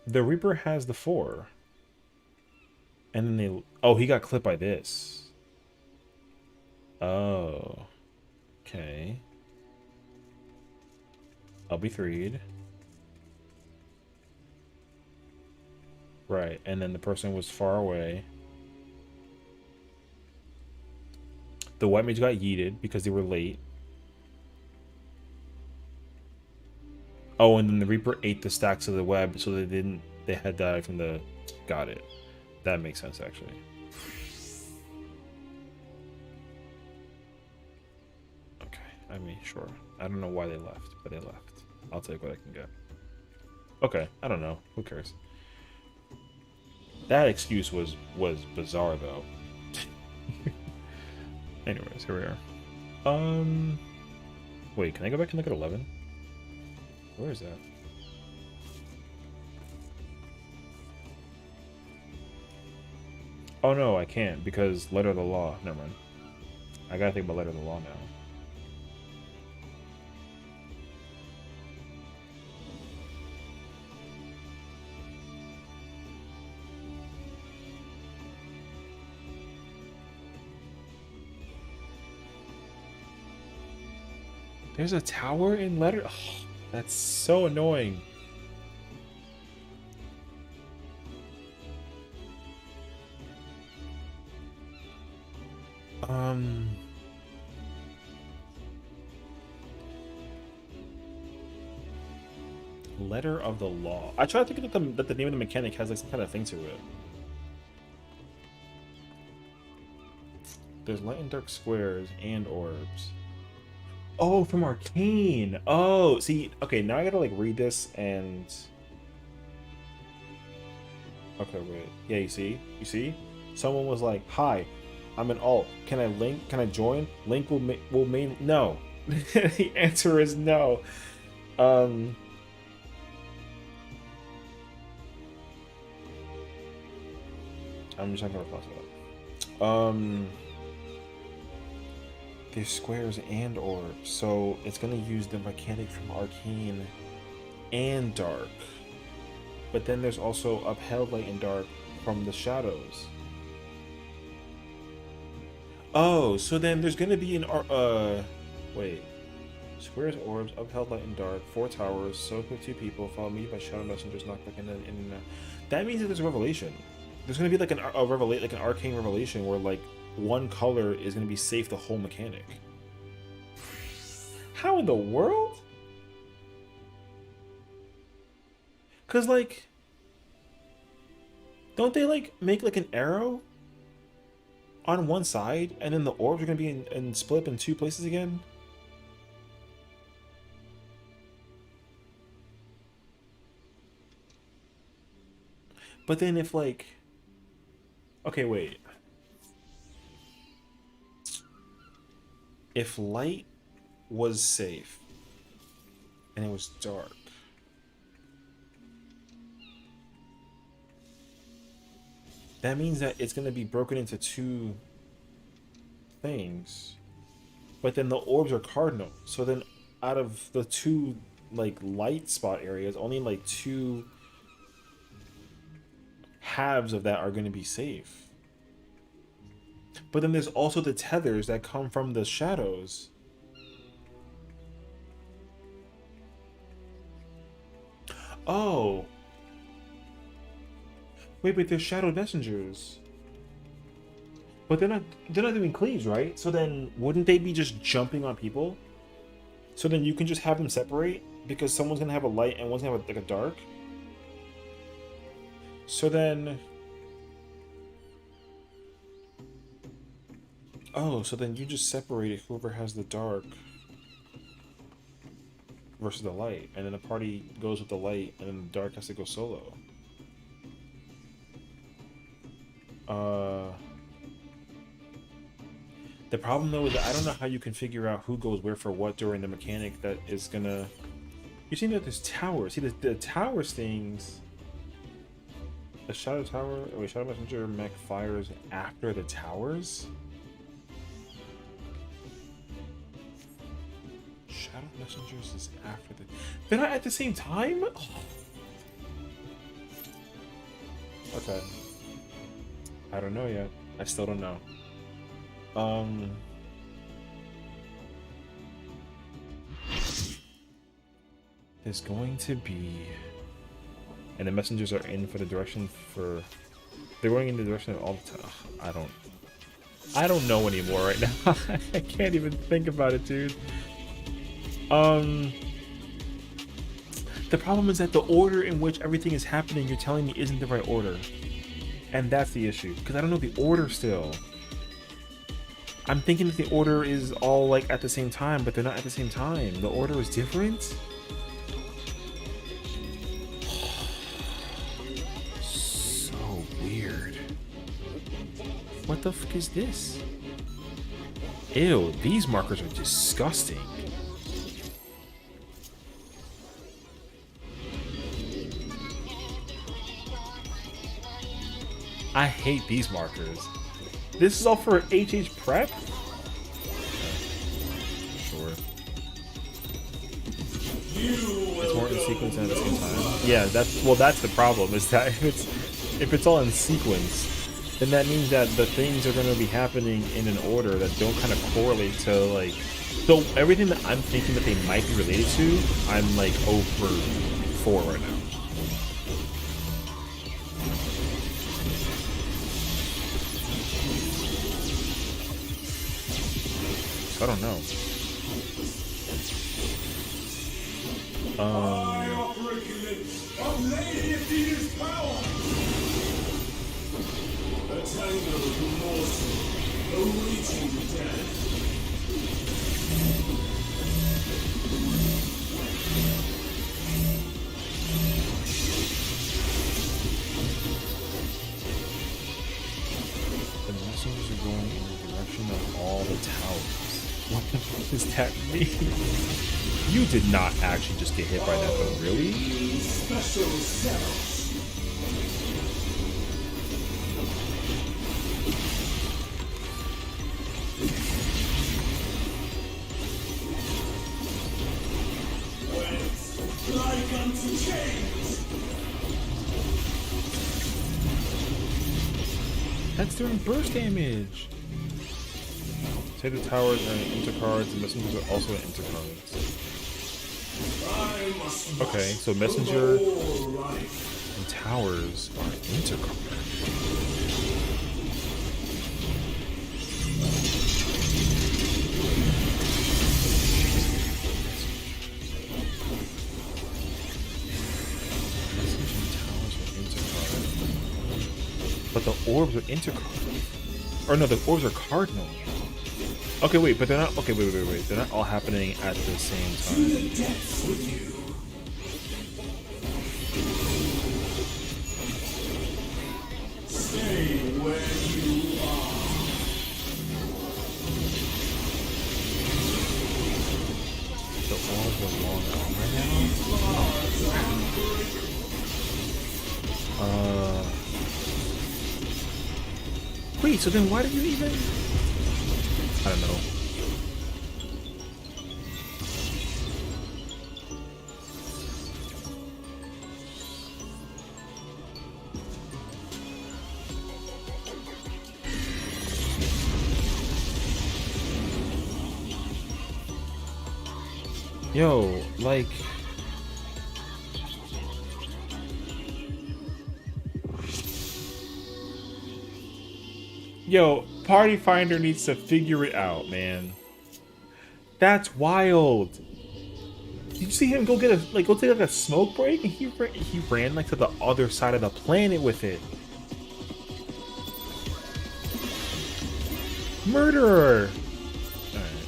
The Reaper has the 4. And then they... Oh, he got clipped by this. Oh. Okay. I'll be 3'd. Right, and then the person was far away. The white mage got yeeted because they were late. Oh, and then the Reaper ate the stacks of the web, so they had died from the... Got it. That makes sense, actually. Okay, I mean, sure. I don't know why they left, but they left. I'll take what I can get. Okay, I don't know. Who cares? That excuse was bizarre, though. Anyways, here we are. Wait, can I go back and look at 11? Where is that? Oh no, I can't because letter of the law. Never mind. I gotta think about letter of the law now. There's a tower in letter. Oh, that's so annoying. Letter of the law. I try to think that the name of the mechanic has like some kind of thing to it. There's light and dark squares and orbs. Oh, from Arcane. Oh, see, okay, now I gotta like read this and... Okay, wait. Yeah, you see? Someone was like, hi, I'm an alt. Can I link? Can I join? Link will main. No. The answer is no. I'm just not gonna toss it up. There's squares and orbs, so it's gonna use the mechanic from Arcane and Dark. But then there's also Upheld Light and Dark from the Shadows. Oh, so then there's gonna be an wait. Squares, orbs, Upheld Light and Dark, 4 towers, soak with 2 people, follow me by shadow messengers, knock back in. That means that there's a revelation. There's gonna be like an arcane revelation where like one color is gonna be safe the whole mechanic. How in the world? Cause like, don't they like make like an arrow on one side and then the orbs are gonna be in split up in 2 places again? But then if like, okay, wait. If light was safe and it was dark, that means that it's going to be broken into 2 things. But then the orbs are cardinal. So then out of the 2 like light spot areas, only like 2 halves of that are going to be safe. But then there's also the tethers that come from the shadows. Oh. Wait, there's shadow messengers. But they're not doing cleaves, right? So then wouldn't they be just jumping on people? So then you can just have them separate because someone's going to have a light and one's going to have like a dark. So then, oh, so then you just separated whoever has the dark versus the light, and then the party goes with the light, and then the dark has to go solo. The problem though is that I don't know how you can figure out who goes where for what during the mechanic that is gonna. You see that there's towers. See the towers things. The shadow tower, wait, shadow messenger mech fires after the towers? Shadow messengers is after the... They're not at the same time? Oh. Okay. I don't know yet. I still don't know. There's going to be... And the messengers are in for the direction for... They're going in the direction of all the time. I don't know anymore right now. I can't even think about it, dude. The problem is that the order in which everything is happening, you're telling me isn't the right order. And that's the issue. Because I don't know the order still. I'm thinking that the order is all like at the same time, but they're not at the same time. The order is different? What the fuck is this? Ew, these markers are disgusting. I hate these markers. This is all for HH prep? Sure. It's more in sequence and at the same time. Yeah, that's the problem, is that if it's all in sequence, then that means that the things are going to be happening in an order that don't kind of correlate to, like... So everything that I'm thinking that they might be related to, I'm like over 4 right now. So I don't know. The messengers are going in all the towers. What the fuck does that mean? You did not actually just get hit by that, though, really? Special cells. Like unto chains. That's doing burst damage. Say the towers are intercards, and messengers are also intercards. Okay, so messenger and towers are intercards. But the orbs are intercardinal. Or no, the orbs are cardinal. Okay, wait, but they're not. Okay, wait. They're not all happening at the same time. Stay where you are. The orbs are long armor now. Wait, so then why did you even... I don't know. Yo, like... Yo, Party Finder needs to figure it out, man. That's wild. Did you see him go get a go take like a smoke break, and he ran like to the other side of the planet with it. Murderer. All right.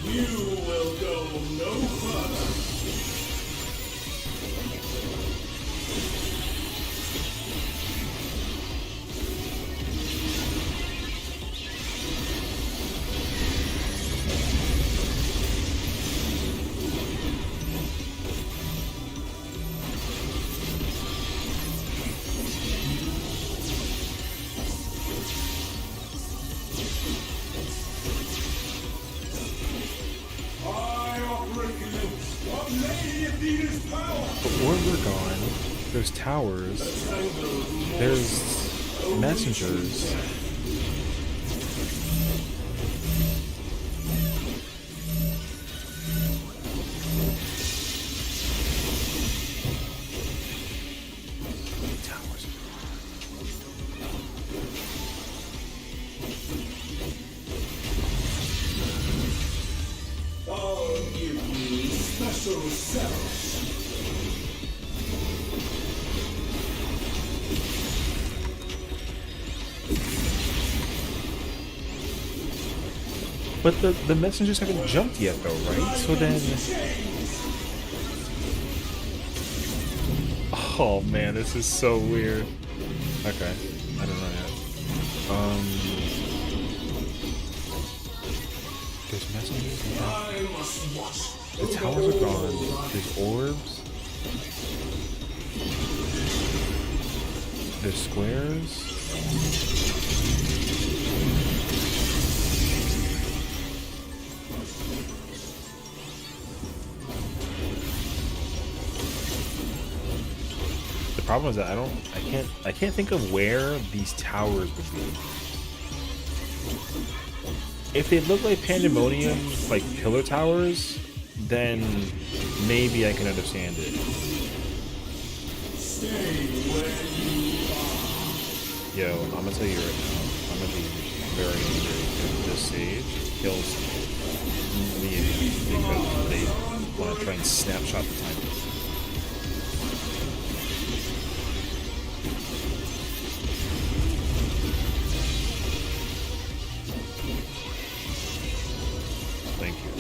You will go no further. The orbs are gone. There's towers. There's messengers. Towers. I'll give you special cells. But the messengers haven't jumped yet, though, right? So then... Oh, man, this is so weird. Okay. I don't know yet. There's messengers. The towers are gone. There's orbs. There's squares. The problem is that I can't think of where these towers would be. If they look like Pandemonium, like pillar towers, then maybe I can understand it. Yo, I'm gonna tell you right now, I'm gonna be very angry if this stage kills me because they want to try and snapshot the time. Thank you.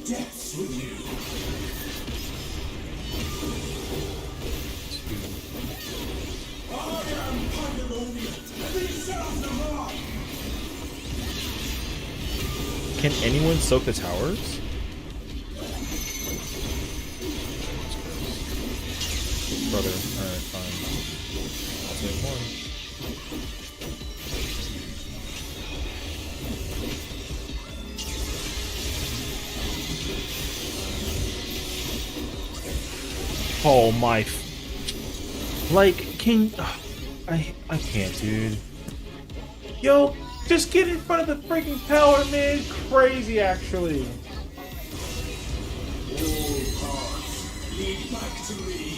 depths with you. I am Pandemonium. The sound of rock. Can anyone soak the towers? Brother, alright, fine. I'll take one. Oh my, like, I can't, dude. Yo, just get in front of the freaking tower, man. Crazy, actually. All paths lead back to me.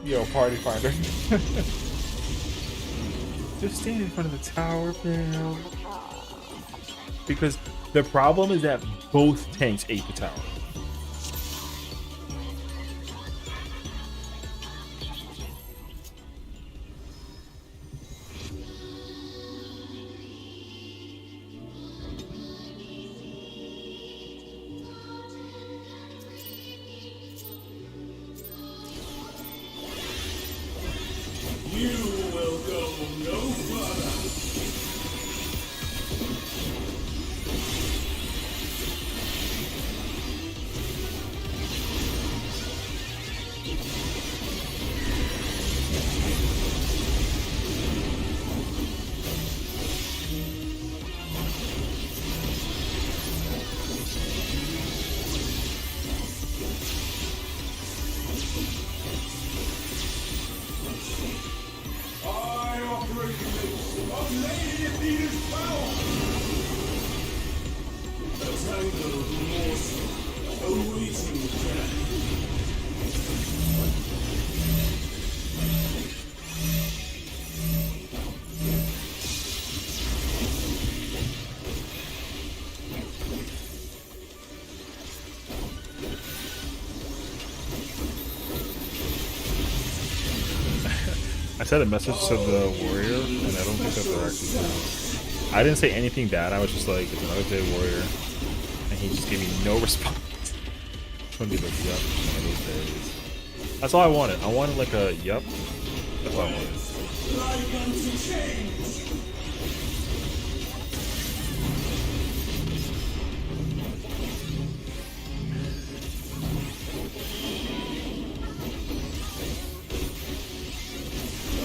Yo, party finder. Just stand in front of the tower, man. Because the problem is that both tanks ate the tower. You will go no further. I operate the midst of Lady Athena's power. A tangled morsel awaiting death. I sent a message to the warrior, and I don't think that they're actually doing. I didn't say anything bad. I was just like, it's another day, warrior, and he just gave me no response. Just want to be like, yep, one of those days. That's all I wanted. I wanted like a yep. That's all I wanted. Like unto change.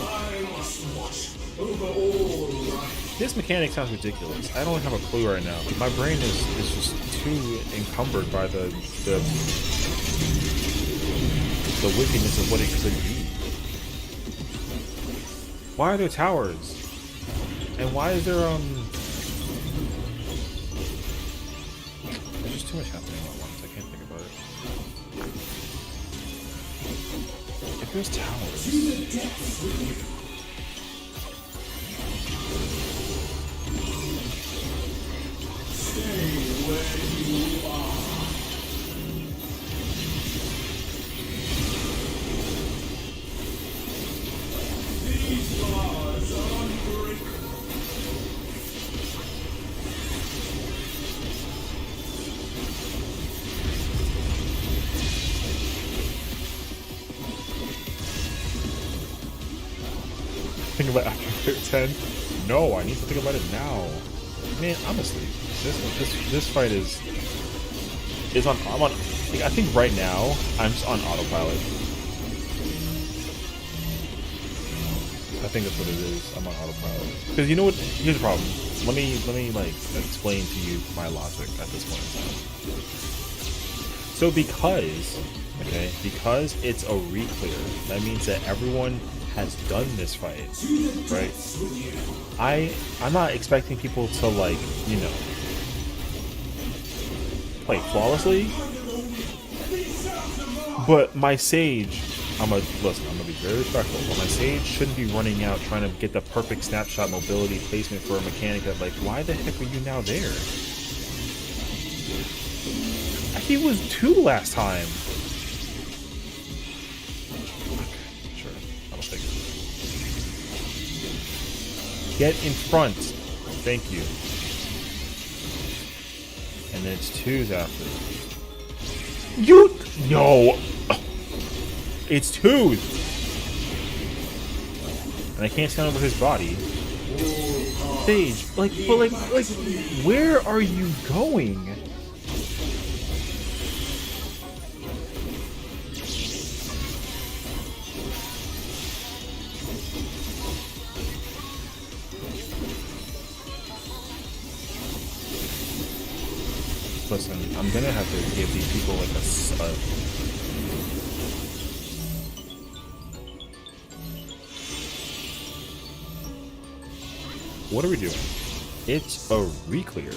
I must watch over all life. This mechanic sounds ridiculous. I don't have a clue right now. My brain is just too encumbered by the wickedness of what it could be. Why are there towers? And why is there there's just too much happening all at once. I can't think about it. If there's towers. To the depths with you. Stay where you are. These bars are unbreakable. Think about after 10. No, I need to think about it now. Man, I'm asleep. This fight is on. I'm on. I think right now I'm just on autopilot. I think that's what it is. I'm on autopilot. Because you know what? Here's the problem. Let me like explain to you my logic at this point in time. So because it's a reclear, that means that everyone has done this fight, right? I'm not expecting people to like, you know, play flawlessly, but my sage, I'm gonna be very respectful, but my sage shouldn't be running out trying to get the perfect snapshot mobility placement for a mechanic that, like, why the heck are you now there? he was 2 last time. Okay, sure. I'll take it. Get in front. Thank you. And then it's 2s after. You no. It's 2s. And I can't stand over his body. Sage, like, but like, where are you going? Listen, I'm gonna have to give these people like a What are we doing? It's a Reclear.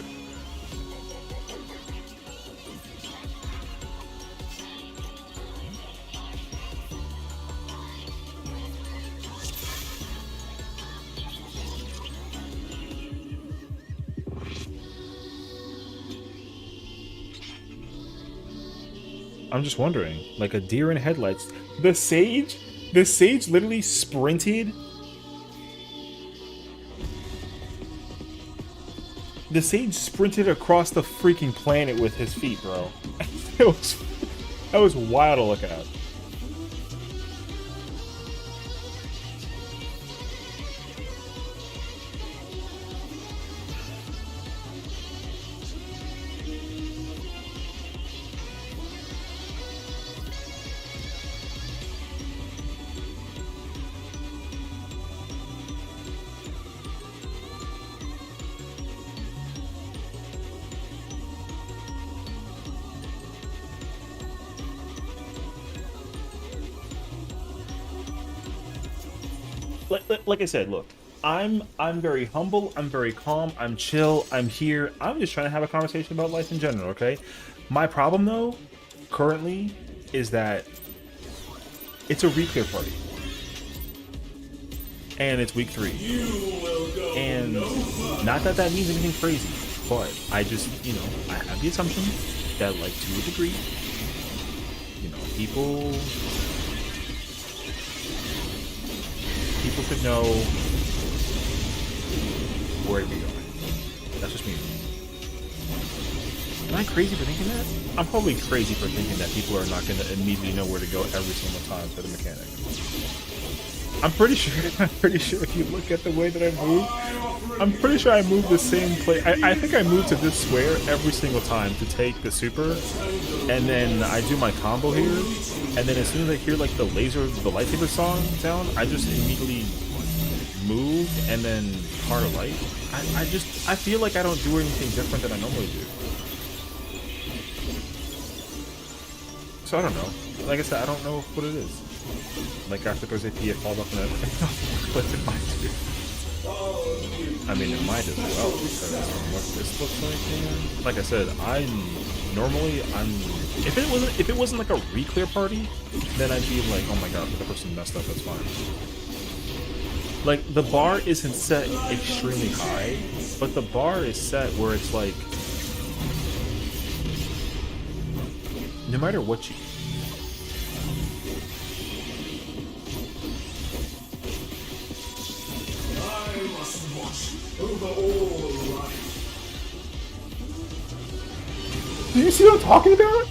I'm just wondering, like a deer in headlights. The Sage literally sprinted. The Sage sprinted across the freaking planet with his feet, bro. That was wild to look at. Like I said, look, I'm very humble, I'm very calm, I'm chill, I'm here. I'm just trying to have a conversation about life in general, okay? My problem though, currently, is that it's a Reclear party. And it's week 3. And not that that means anything crazy, but I just, you know, I have the assumption that, like, to a degree, you know, people should know where to be going. That's just me. Am I crazy for thinking that? I'm probably crazy for thinking that people are not going to immediately know where to go every single time for the mechanic. I'm pretty sure if you look at the way that I move, I'm pretty sure I move the same place. I think I move to this square every single time to take the super, and then I do my combo here, and then as soon as I hear like the lightsaber song sound, I just immediately move and then heart of light. I feel like I don't do anything different than I normally do. So I don't know. Like I said, I don't know what it is. Like graphics AP, it falls off in a clip in mine too. I mean, it might as well because what this looks like. Man. Like I said, if it wasn't like a Reclear party, then I'd be like, oh my god, the person messed up. That's fine. Like the bar isn't set extremely high, but the bar is set where it's like, no matter what you. Do you see what I'm talking about?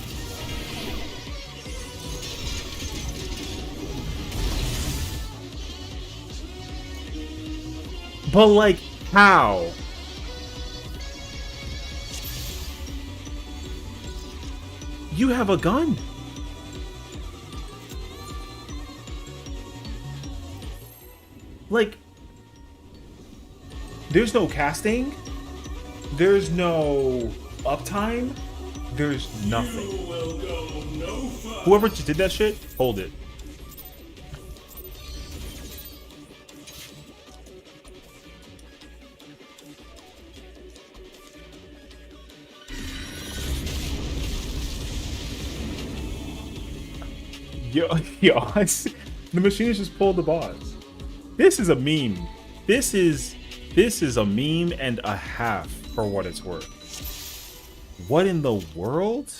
But like, how? You have a gun. Like, there's no casting. There's no uptime. There's nothing. Whoever just did that shit, hold it. Yo, the machine has just pulled the boss. This is a meme. This is a meme and a half for what it's worth. What in the world?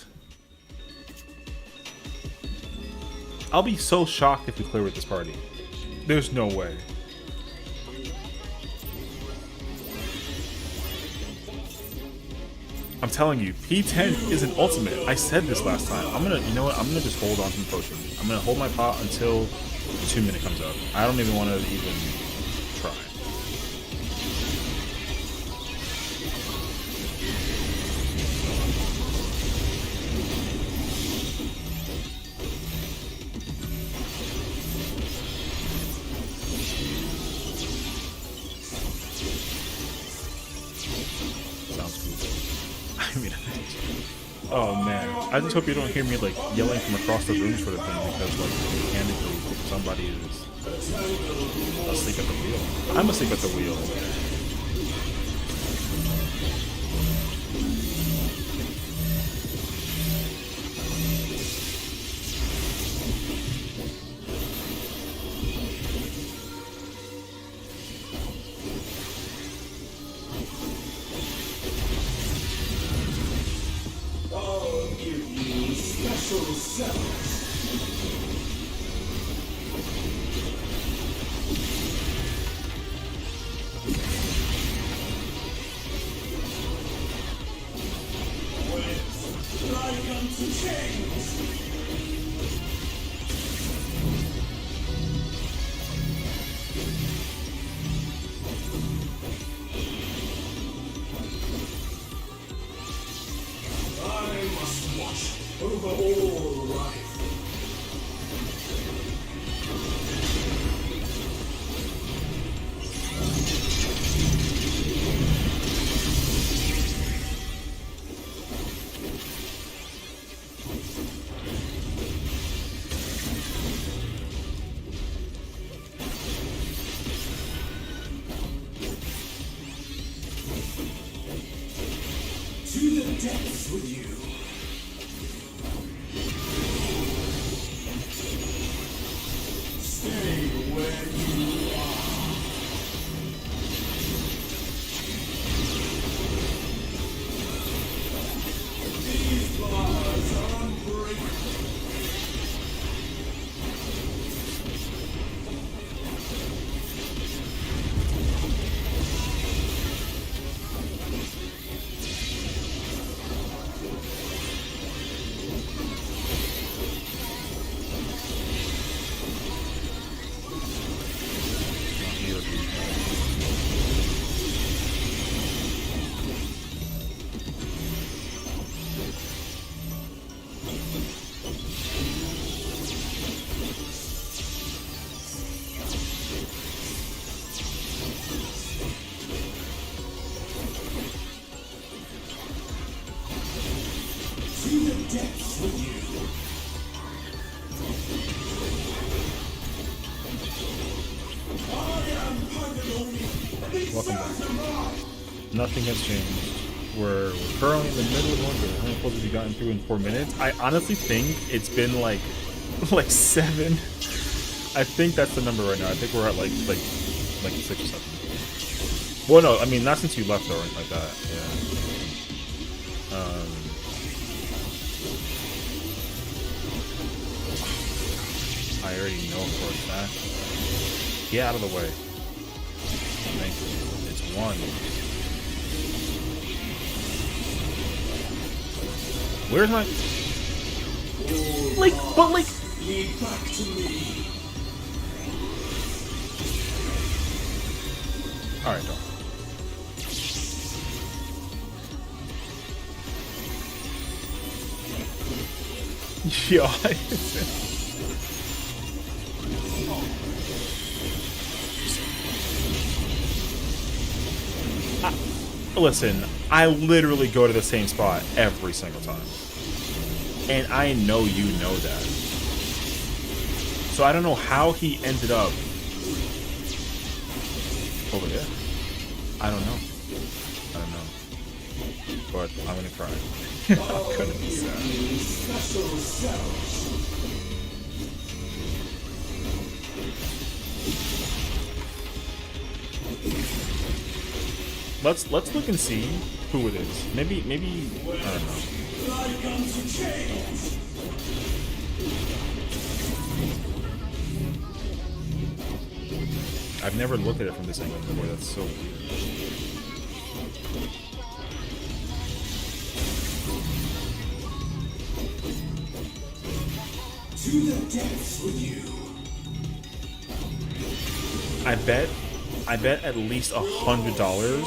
I'll be so shocked if we clear with this party. There's no way. I'm telling you, P10 is an ultimate. I said this last time. I'm gonna, you know what? I'm gonna just hold on to the potion. I'm gonna hold my pot until the 2-minute comes up. I don't even want to even try. Oh man, I just hope you don't hear me like yelling from across the rooms for the thing because like mechanically somebody is asleep at the wheel. I'm asleep at the wheel. Over all life. To the depths with you. Stay where you are. These bars are unbreakable. To the depths with you. Welcome back. Nothing has changed. We're currently in the middle of one, but how many pulls have you gotten through in 4 minutes? I honestly think it's been like 7. I think that's the number right now. I think we're at like 6 or 7. Well, no, I mean not since you left or anything like that. Yeah. I already know for a fact. Get out of the way. Thank you. It's 1. Where's my... but Lead back to me. Alright, dog. Yo, listen, I literally go to the same spot every single time. And I know you know that. So I don't know how he ended up over there. I don't know. But I'm gonna cry. I'm gonna be sad. Let's look and see who it is. Maybe I don't know. I've never looked at it from this angle before. That's so weird. To the depths with you. I bet at least $100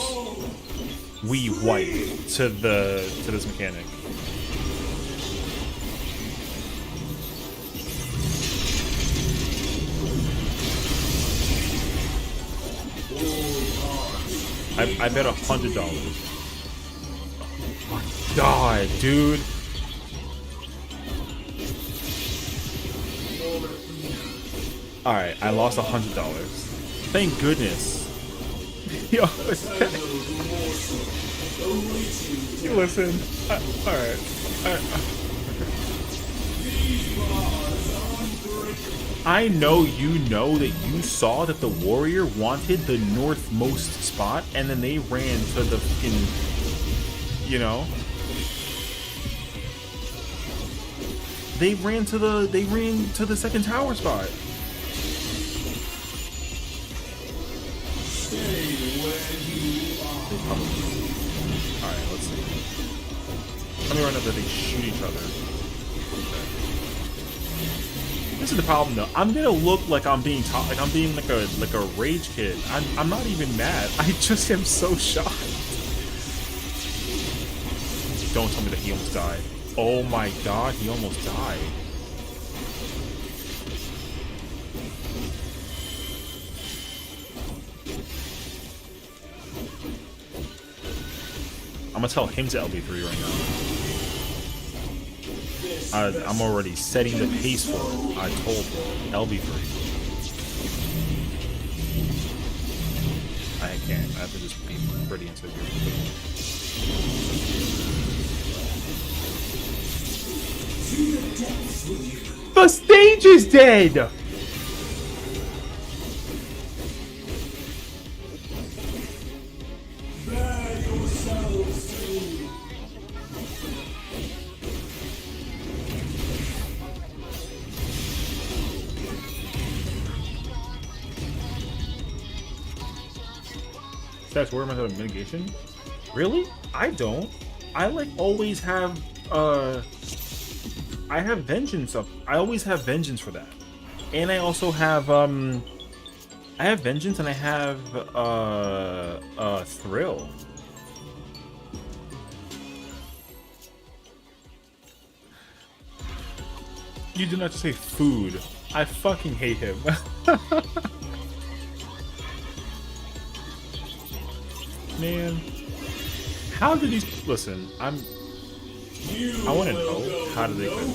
we wipe to this mechanic. I bet $100. Oh my god, dude. Alright, I lost $100. Thank goodness. Yo, listen. Alright. I know you know that you saw that the warrior wanted the northmost spot, and then they ran to the fucking, you know, they ran to the second tower spot. Alright, let's see. Tell me right now that they shoot each other. This is the problem, though. I'm gonna look like I'm being like I'm being like a rage kid. I'm not even mad. I just am so shocked. Don't tell me that he almost died. Oh my god, he almost died. I'm gonna tell him to LB3 right now. I'm already setting the pace for it. I told him LB3. I can't. I have to just be pretty into here. The stage is dead! That's where am I having mitigation? Really? I don't. I like always have I have vengeance up. I always have vengeance for that. And I also have I have vengeance and I have thrill. You did not just say food. I fucking hate him. Man, how did these listen? I want to know how did they win?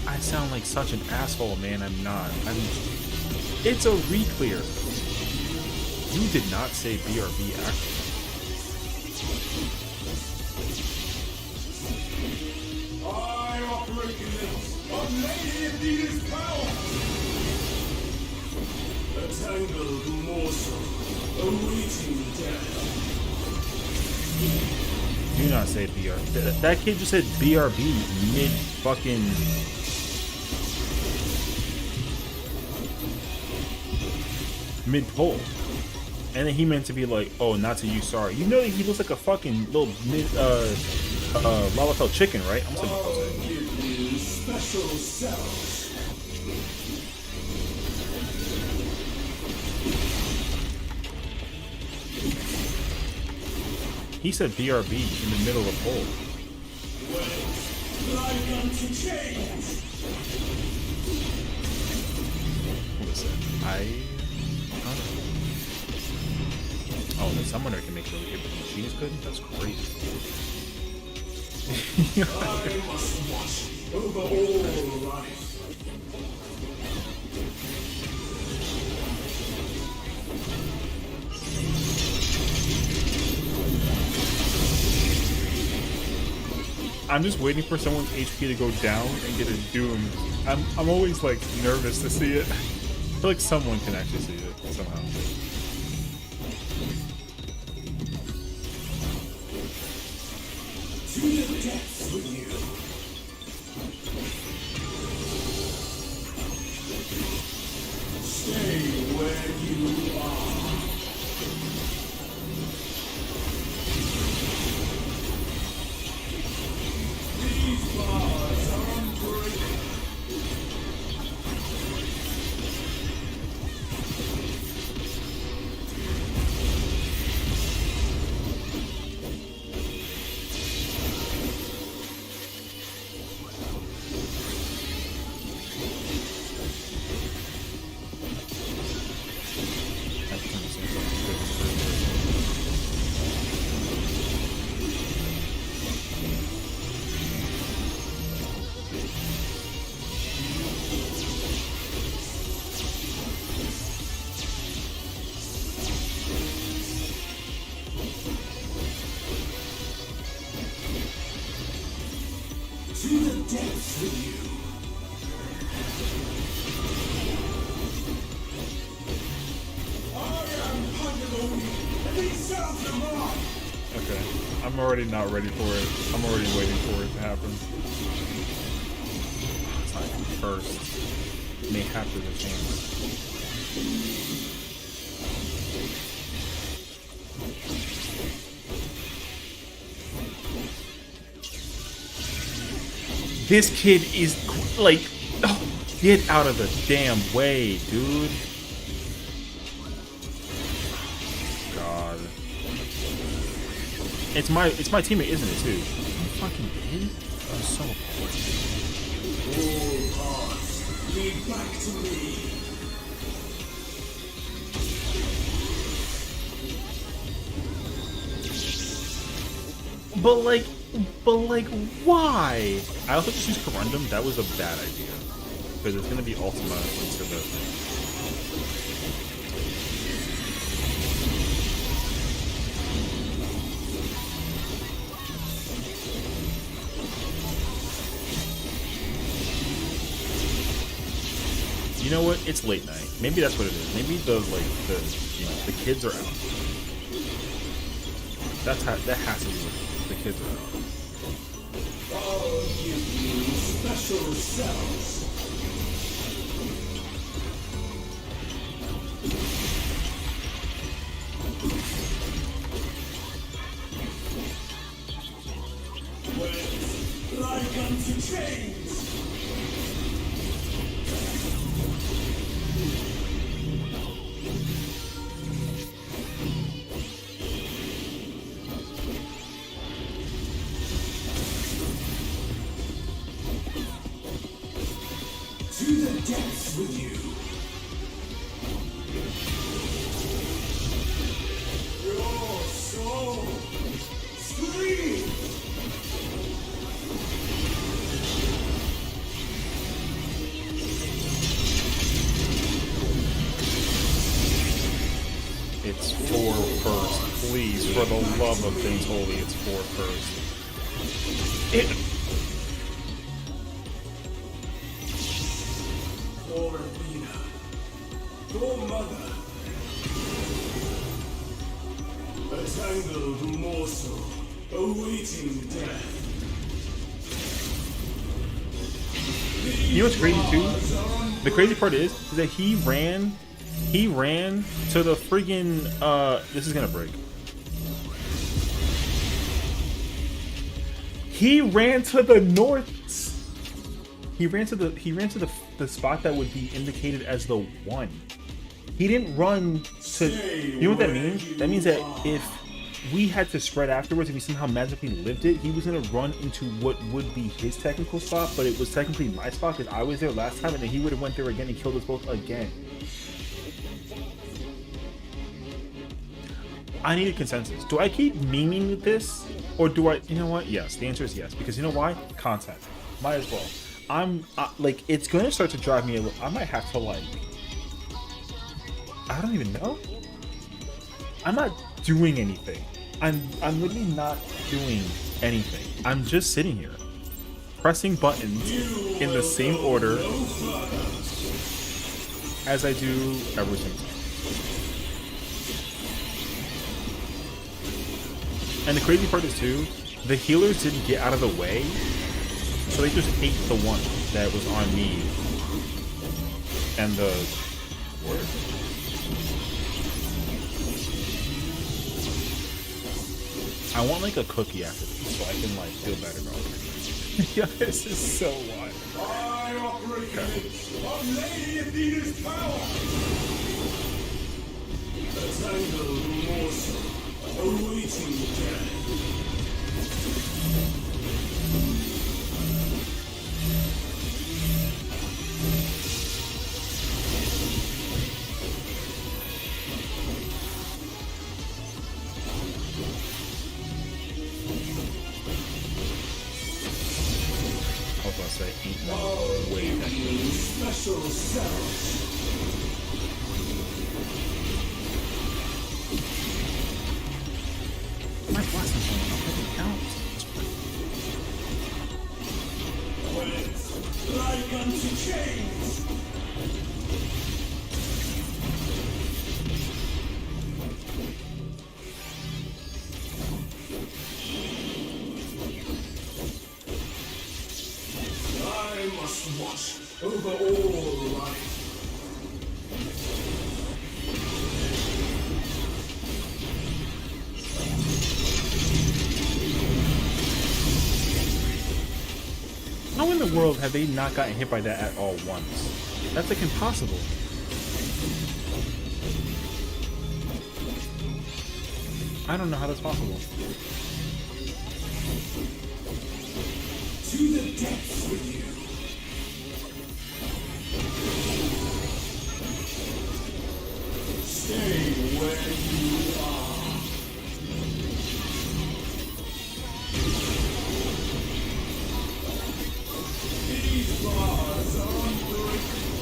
I sound like such an asshole, man. I'm not. It's a Reclear. You did not say BRB actually. I operate in a native power. A tangled morsel awaiting death. Do not say BRB. That kid just said BRB mid fucking. Mid pull. And then he meant to be like, oh, not to you, sorry. You know that he looks like a fucking little mid Lalafell chicken, right? I'm saying special cells. He said BRB in the middle of pull. Listen, oh, the summoner can make sure we hit the machines good? That's crazy. I must watch over all life. I'm just waiting for someone's HP to go down and get a doom. I'm always like nervous to see it. feel like someone can actually see it somehow. To the depths with you. Stay where you are. These bars are unbreakable. To the depths with you. I am Pandaloni, and these sounds are mine. Okay, I'm already not ready for it. I'm already waiting for it to happen. It's like first, may have to the chance. This kid is like, oh, get out of the damn way, dude. God. It's my teammate, isn't it, too? You fucking kid? I'm so All paths lead back to me. But like, why? I also just used Corundum. That was a bad idea. Because it's gonna be Ultima into the You know what? It's late night. Maybe that's what it is. Maybe the kids are out. That has to be what the kids are out. I'll give you special cells. Wet like unto chains. To the depths with you. Your soul scream. It's 4 first. Please, for the love of things holy, it's 4 first. For Athena, your mother, a tangled morsel awaiting death. You know what's crazy too? The crazy part is that he ran to the friggin' this is gonna break. He ran to the north. He ran to the spot that would be indicated as the 1. He didn't run to. You know what that means? That means that if we had to spread afterwards and we somehow magically lived it, he was gonna run into what would be his technical spot, but it was technically my spot because I was there last time, and then he would have went there again and killed us both again. I need a consensus. Do I keep memeing this, or do I? You know what? Yes. The answer is yes, because you know why? Content. Might as well. I'm like, it's gonna start to drive me a little. I might have to like. I don't even know. I'm not doing anything. I'm literally not doing anything. I'm just sitting here, pressing buttons in the same order. as I do every single time. And the crazy part is too, the healers didn't get out of the way, so they just ate the one that was on me. And the word. I want like a cookie after this, so I can like feel better about it. Yeah, this is so wild. I operate of Lady Athena's power. A tangled morsel awaiting death. I was gonna say, eat no way back. Special cells. My blessings on the count. Like unto chains. I must watch over all life. How in the world have they not gotten hit by that at all once? That's like impossible. I don't know how that's possible. To the depths with you. Stay where you are. These bars are unbreakable.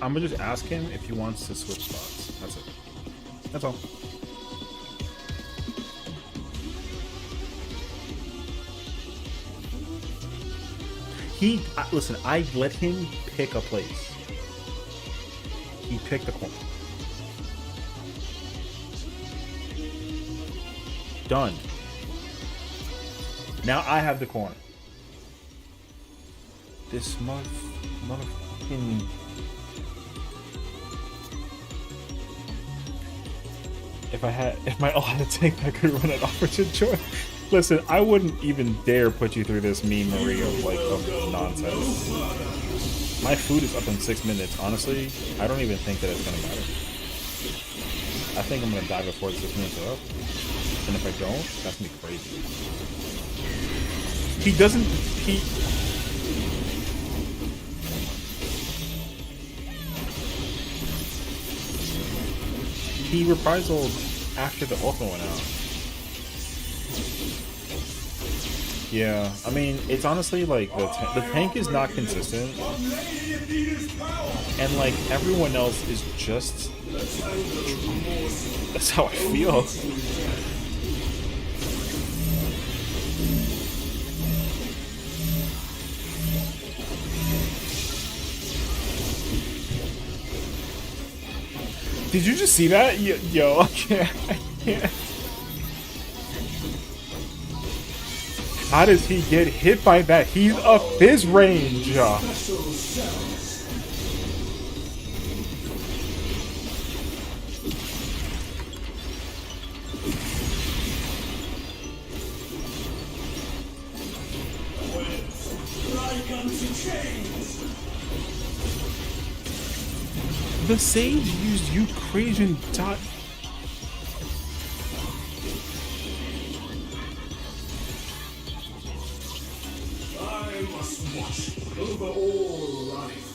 I'm gonna just ask him if he wants to switch spots. That's it. That's all. Listen, I let him pick a place. He picked the corner. Done. Now I have the corner. This motherfucking... If my all had a tank that could run an opportune choice. Listen, I wouldn't even dare put you through this meme Marie of nonsense. My food is up in 6 minutes. Honestly, I don't even think that it's gonna matter. I think I'm gonna die before the 6 minutes are up. And if I don't, that's gonna be crazy. He doesn't he reprisal after the ultimate went out. Yeah, I mean, it's honestly like the tank is not consistent, and like everyone else is just. That's how I feel. Did you just see that? Yo, I can't. How does he get hit by that? He's up his range. The Sage used Ukrainian dot. must watch over all life.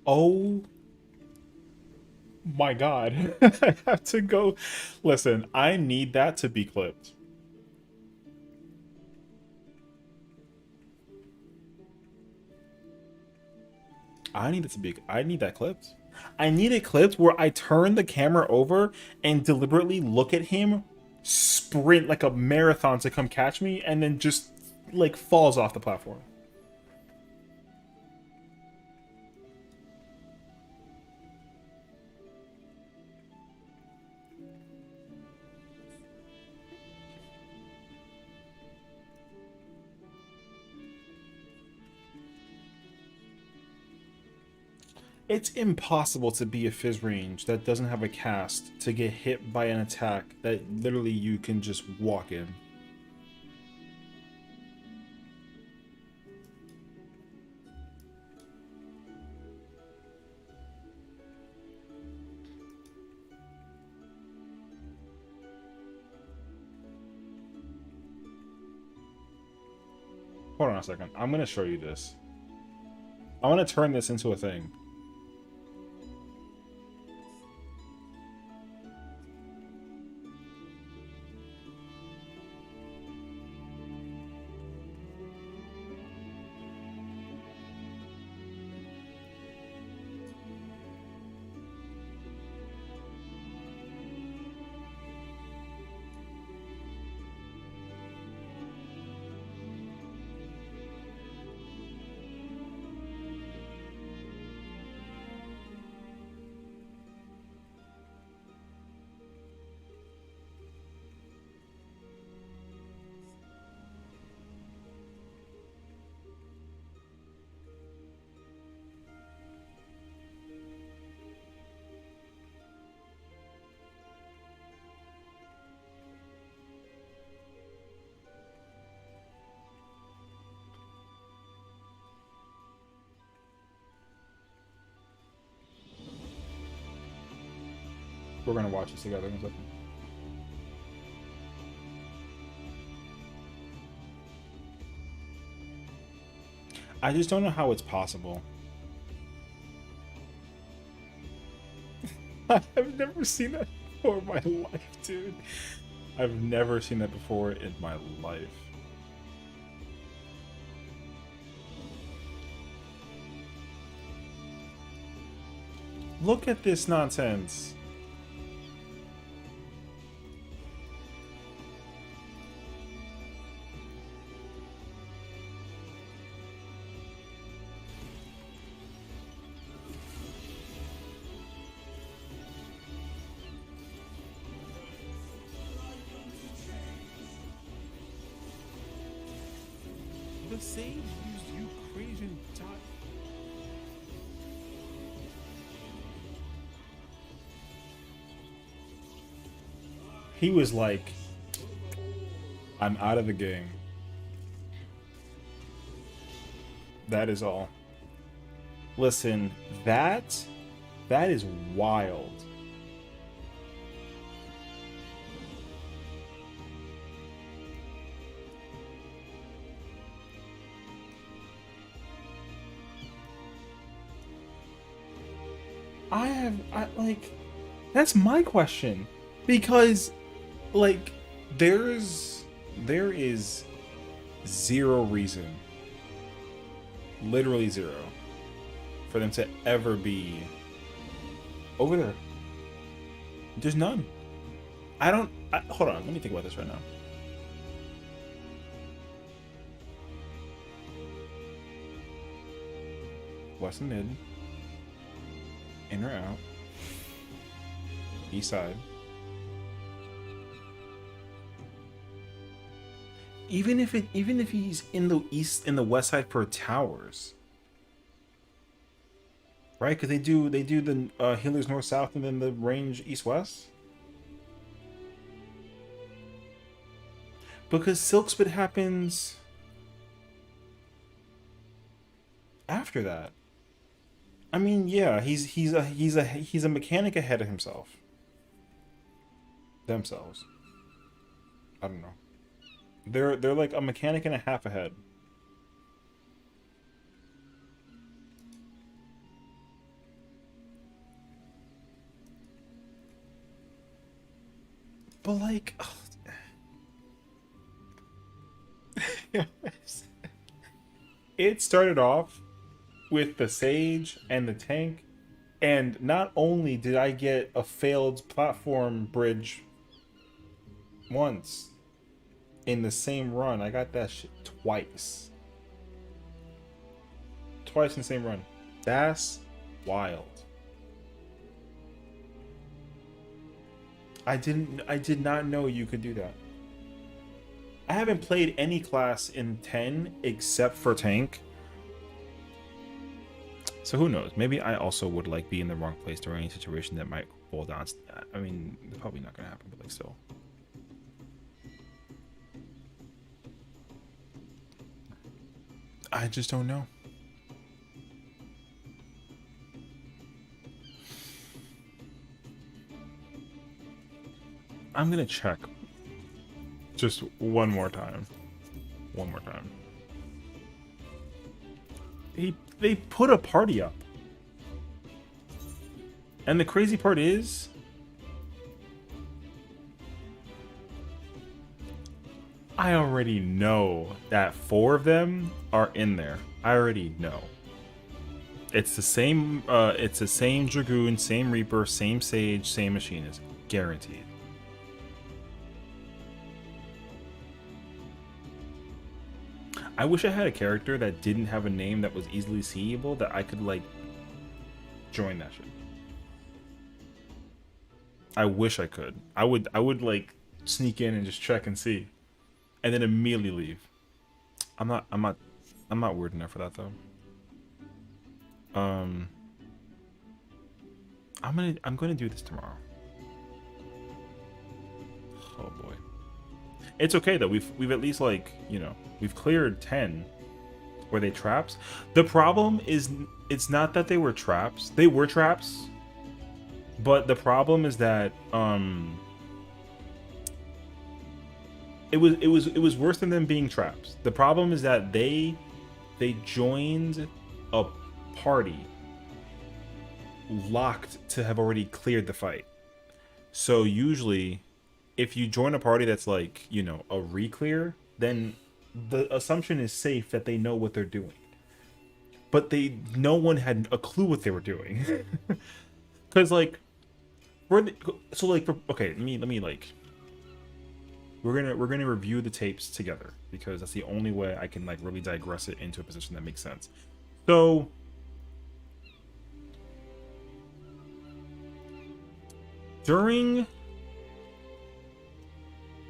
Oh my god. I have to go. Listen, I need that to be clipped. I need that clipped. I need it clipped where I turn the camera over and deliberately look at him sprint like a marathon to come catch me and then just like falls off the platform. It's impossible to be a Fizz range that doesn't have a cast to get hit by an attack that literally you can just walk in. Hold on a second. I'm going to show you this. I want to turn this into a thing. We're gonna watch this together in a second. I just don't know how it's possible. I've never seen that before in my life, dude. I've never seen that before in my life. Look at this nonsense. The same used you crazy time. He was like, I'm out of the game. That is all. Listen, that is wild. That's my question, because like there is zero reason, literally zero, for them to ever be over there. There's none. Hold on, let me think about this right now. West and mid. In or out. East side. Even if he's in the west side for towers. right? Because they do the healers north south and then the range east west. Because Silk Spit happens after that. I mean, yeah, he's a mechanic ahead of himself. Themselves. I don't know. They're like a mechanic and a half ahead. But like, it started off with the Sage and the tank, and not only did I get a failed platform bridge once in the same run, I got that shit twice. Twice in the same run. That's wild. I did not know you could do that. I haven't played any class in 10 except for tank. So who knows? Maybe I also would like be in the wrong place during any situation that might fall down. I mean, it's probably not gonna happen, but like still. I just don't know. I'm gonna check just one more time. One more time. They put a party up. And the crazy part is, I already know that 4 of them are in there. I already know. It's the same Dragoon, same Reaper, same Sage, same Machinist. Guaranteed. I wish I had a character that didn't have a name that was easily seeable that I could like join that shit. I wish I could. I would like sneak in and just check and see, and then immediately leave. I'm not weird enough for that though. I'm gonna do this tomorrow. Oh boy. It's okay though. We've at least like, you know, we've cleared 10. Were they traps? The problem is it's not that they were traps. They were traps. But the problem is that it was worse than them being traps. The problem is that they joined a party locked to have already cleared the fight. So usually if you join a party that's like, you know, a reclear, then the assumption is safe that they know what they're doing. But no one had a clue what they were doing. Cuz like okay, let me like we're going to review the tapes together because that's the only way I can like really digress it into a position that makes sense. So during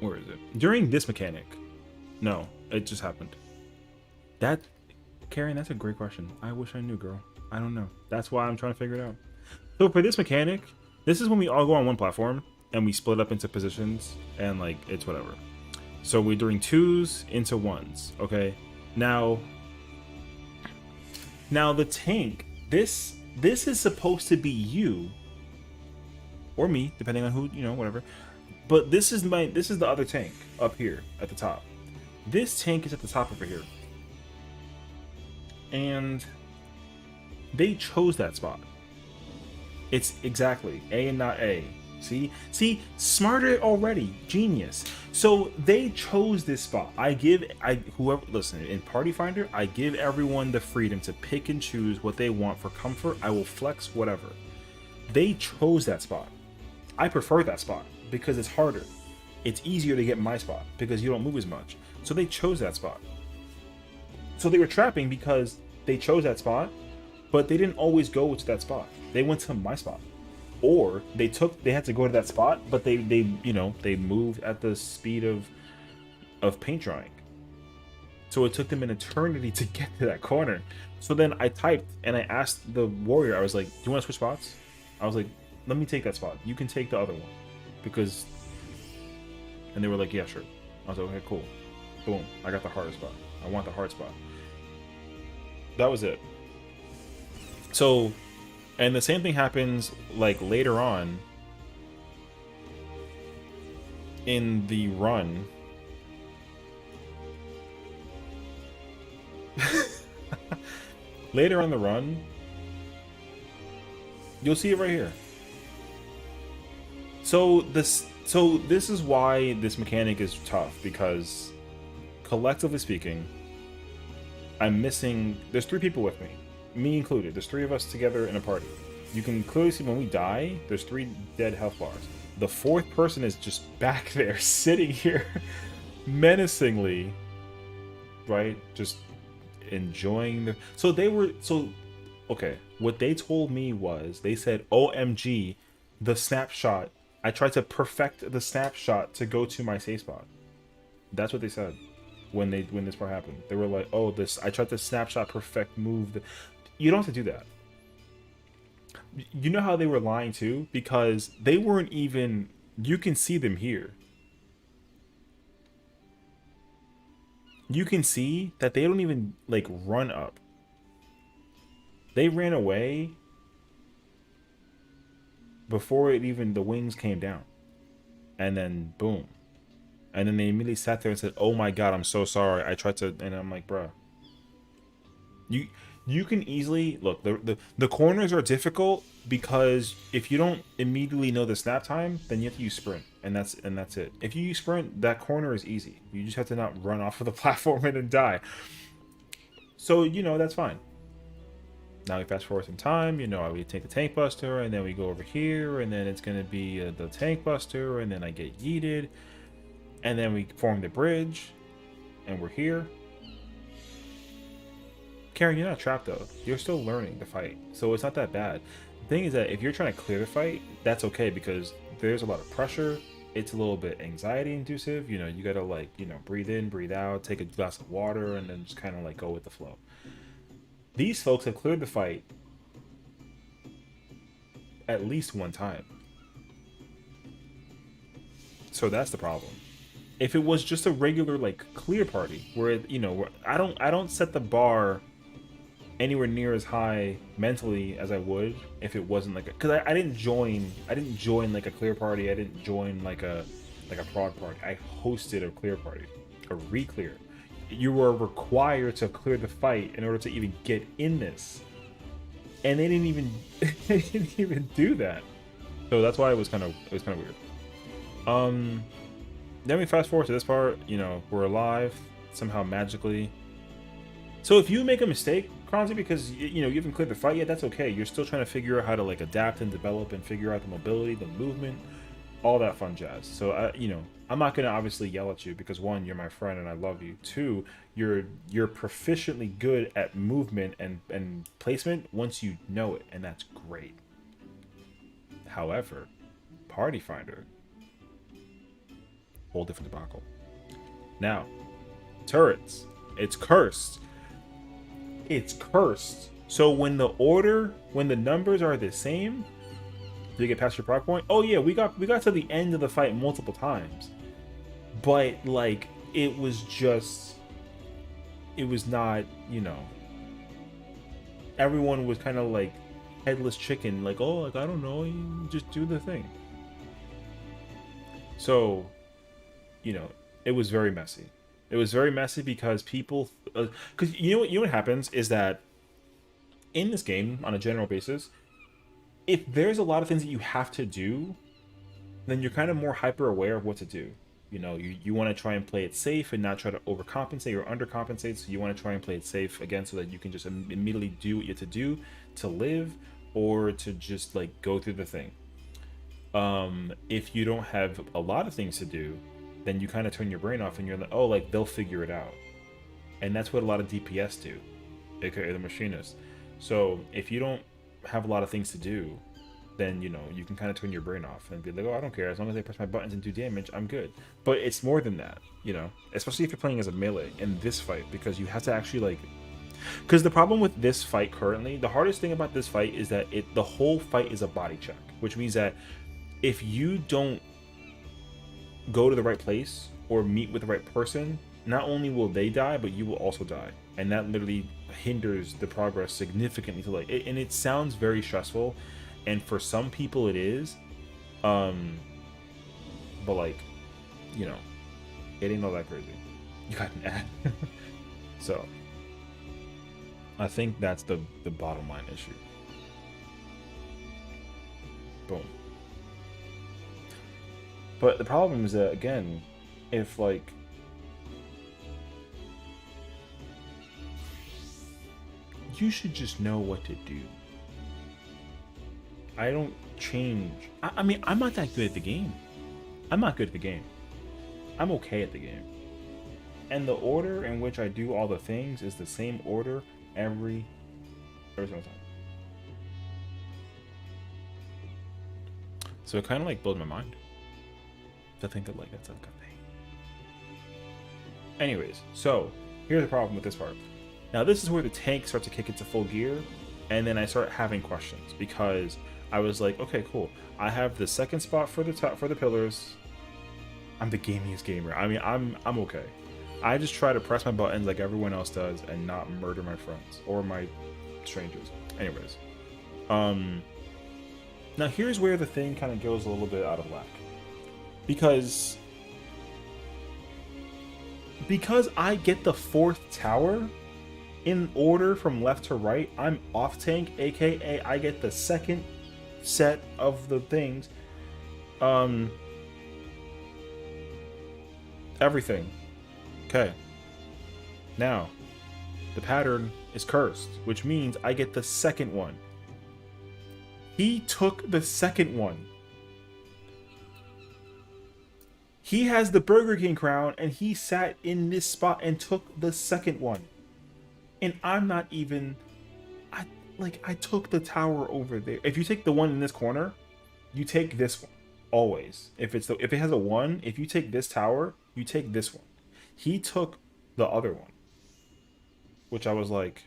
where is it? During this mechanic. No, it just happened. That, Karen, that's a great question. I wish I knew, girl. I don't know. That's why I'm trying to figure it out. So for this mechanic, this is when we all go on one platform and we split up into positions and like it's whatever. So we're doing 2s into 1s, okay? Now the tank, this is supposed to be you or me, depending on who, you know, whatever. But this is the other tank up here at the top. This tank is at the top over here. And they chose that spot. It's exactly A and not A. See, smarter already, genius. So they chose this spot. Listen, in Party Finder, I give everyone the freedom to pick and choose what they want for comfort. I will flex whatever. They chose that spot. I prefer that spot because it's harder. It's easier to get my spot because you don't move as much. So they chose that spot. So they were trapping because they chose that spot, but they didn't always go to that spot. They went to my spot. Or they had to go to that spot, but they moved at the speed of paint drying. So it took them an eternity to get to that corner. So then I typed and I asked the warrior, I was like, do you want to switch spots? I was like, let me take that spot. You can take the other one. Because... And they were like, yeah, sure. I was like, okay, cool. Boom. I got the hard spot. I want the hard spot. That was it. So... And the same thing happens, like, later on in the run. Later on the run, you'll see it right here. So this is why this mechanic is tough, because collectively speaking, I'm missing... There's 3 people with me included. There's 3 of us together in a party. You can clearly see when we die, there's 3 dead health bars. The 4th person is just back there, sitting here, menacingly, right? Just enjoying the... So they were... So, okay. What they told me was, they said, OMG, the snapshot. I tried to perfect the snapshot to go to my save spot. That's what they said when this part happened. They were like, oh, I tried to snapshot perfect move. You don't have to do that. You know how they were lying too? Because they weren't even... You can see them here. You can see that they don't even, like, run up. They ran away before the wings came down. And then, boom. And then they immediately sat there and said, oh my god, I'm so sorry. I tried to... And I'm like, bruh. You can easily... Look, the corners are difficult because if you don't immediately know the snap time, then you have to use sprint. And that's it. If you use sprint, that corner is easy. You just have to not run off of the platform and die. So, you know, that's fine. Now we fast forward some time, you know, we take the tank buster, and then we go over here, and then it's going to be the tank buster, and then I get yeeted, and then we form the bridge, and we're here. Karen, you're not trapped though. You're still learning the fight, so it's not that bad. The thing is that if you're trying to clear the fight, that's okay, because there's a lot of pressure. It's a little bit anxiety inducive. You know, you gotta, like, you know, breathe in, breathe out, take a glass of water, and then just kind of like go with the flow. These folks have cleared the fight at least one time. So that's the problem. If it was just a regular, like, clear party where, you know, where I don't set the bar anywhere near as high mentally as I would if it wasn't like a... Because I didn't join like a clear party. I didn't join like a prog party. I hosted a clear party, a re-clear. You were required to clear the fight in order to even get in this, and they didn't even do that. So that's why it was kind of weird. Then we fast forward to this part. You know, we're alive somehow magically. So if you make a mistake, Kronzi, because you know you haven't cleared the fight yet, that's okay. You're still trying to figure out how to, like, adapt and develop and figure out the mobility, the movement, all that fun jazz. So you know, I'm not gonna obviously yell at you because 1, you're my friend and I love you. 2, you're proficiently good at movement and placement once you know it, and that's great. However, Party Finder, whole different debacle. Now, turrets, it's cursed. It's cursed. So when the numbers are the same, do you get past your prog point? Oh yeah, we got to the end of the fight multiple times. But, like, it was not, you know, everyone was kind of like headless chicken, like, oh, like, I don't know, you just do the thing. So, you know, it was very messy. It was very messy because people, because you know what happens is that in this game, on a general basis, if there's a lot of things that you have to do, then you're kind of more hyper aware of what to do. You know, you want to try and play it safe and not try to overcompensate or undercompensate. So you want to try and play it safe again, so that you can just immediately do what you have to do to live, or to just, like, go through the thing. If you don't have a lot of things to do, then you kind of turn your brain off and you're like, oh, like, they'll figure it out. And that's what a lot of DPS do, aka the machinists. So if you don't have a lot of things to do, then you know you can kind of turn your brain off and be like, oh, I don't care, as long as I press my buttons and do damage, I'm good. But it's more than that, you know, especially if you're playing as a melee in this fight, because you have to actually like, because the problem with this fight currently, the hardest thing about this fight is that the whole fight is a body check, which means that if you don't go to the right place or meet with the right person, not only will they die, but you will also die, and that literally hinders the progress significantly. To like and it sounds very stressful, and for some people it is, but like, you know, it ain't all that crazy. You got an ad. So I think that's the bottom line issue. Boom. But the problem is that, again, if like you should just know what to do. I don't change. I mean, I'm not that good at the game. I'm not good at the game. I'm okay at the game. And the order in which I do all the things is the same order every single time. So it kind of like blows my mind to think that like that's a good thing. Anyways, so here's the problem with this part. Now this is where the tank starts to kick into full gear, and then I start having questions, because I was like, okay, cool. I have the second spot for the top for the pillars. I'm the gamiest gamer. I mean, I'm okay. I just try to press my buttons like everyone else does and not murder my friends or my strangers. Anyways, now here's where the thing kind of goes a little bit out of whack, because I get the fourth tower in order from left to right. I'm off tank, aka I get the second set of the things, everything. Okay, now the pattern is cursed, which means I get the second one. He took the second one. He has the Burger King crown, and he sat in this spot and took the second one. And I'm not even, I took the tower over there. If you take the one in this corner, you take this one always. If it has a 1, if you take this tower, you take this one. He took the other one, which I was like,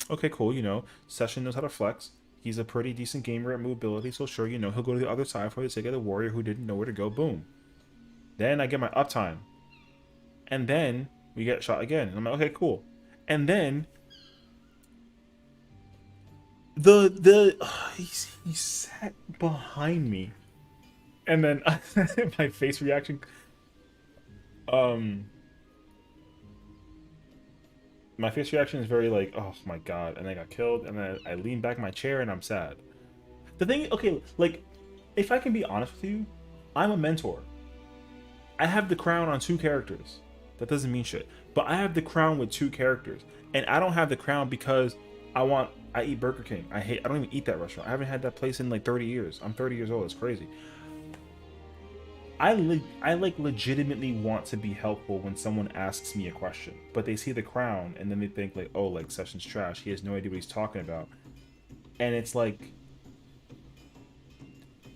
okay, cool. You know, Session knows how to flex. He's a pretty decent gamer at mobility, so sure, you know, he'll go to the other side for the sake of the warrior who didn't know where to go. Boom. Then I get my uptime, and then we get shot again. And I'm like, okay, cool. And then he sat behind me, and then my face reaction, my face reaction is very like, oh my god, and I got killed, and then I lean back in my chair and I'm sad. The thing, okay, like, if I can be honest with you, I'm a mentor. I have the crown on 2 characters. That doesn't mean shit. But I have the crown with 2 characters. And I don't have the crown because I eat Burger King. I don't even eat that restaurant. I haven't had that place in like 30 years. I'm 30 years old. It's crazy. I like legitimately want to be helpful when someone asks me a question, but they see the crown and then they think like, oh, like Session's trash. He has no idea what he's talking about. And it's like,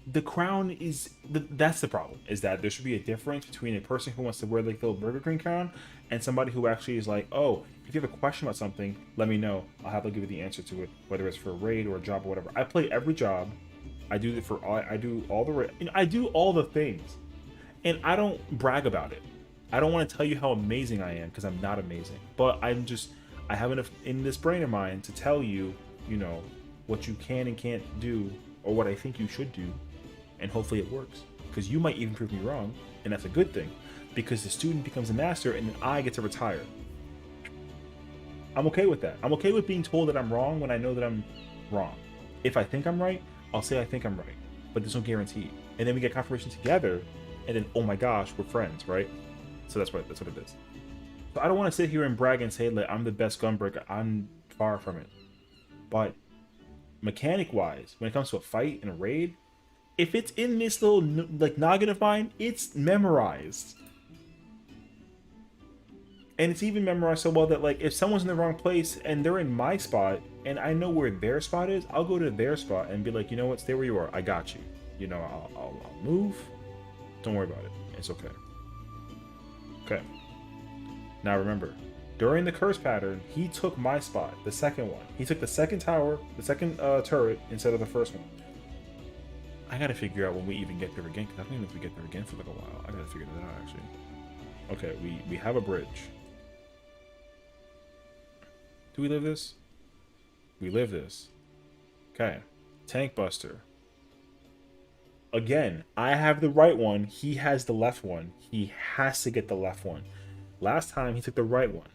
the crown is that's the problem, is that there should be a difference between a person who wants to wear like the Burger King crown and somebody who actually is like, oh, if you have a question about something, let me know. I'll have to give you the answer to it, whether it's for a raid or a job or whatever. I play every job. I do it for all. I do all the I do all the things, and I don't brag about it. I don't want to tell you how amazing I am, because I'm not amazing. But I have enough in this brain of mine to tell you, you know, what you can and can't do, or what I think you should do. And hopefully it works, because you might even prove me wrong, and that's a good thing, because the student becomes a master and then I get to retire. I'm okay with that. I'm okay with being told that I'm wrong when I know that I'm wrong. If I think I'm right, I'll say I think I'm right, but there's no guarantee. And then we get confirmation together, and then, oh my gosh, we're friends, right? So that's what it is. So I don't want to sit here and brag and say like I'm the best gunbreaker. I'm far from it. But mechanic wise, when it comes to a fight and a raid, if it's in this little like noggin of mine, it's memorized. And it's even memorized so well that like if someone's in the wrong place and they're in my spot, and I know where their spot is, I'll go to their spot and be like, you know what, stay where you are. I got you. You know, I'll move. Don't worry about it. It's okay. Okay. Now remember, during the curse pattern, he took my spot, the second one. He took the second tower, the second turret, instead of the first one. I gotta figure out when we even get there again, because I don't even know if we get there again for like a while. I gotta figure that out, actually. Okay, we have a bridge. Do we live this? We live this. Okay. Tank Buster. Again, I have the right one. He has the left one. He has to get the left one. Last time, he took the right one.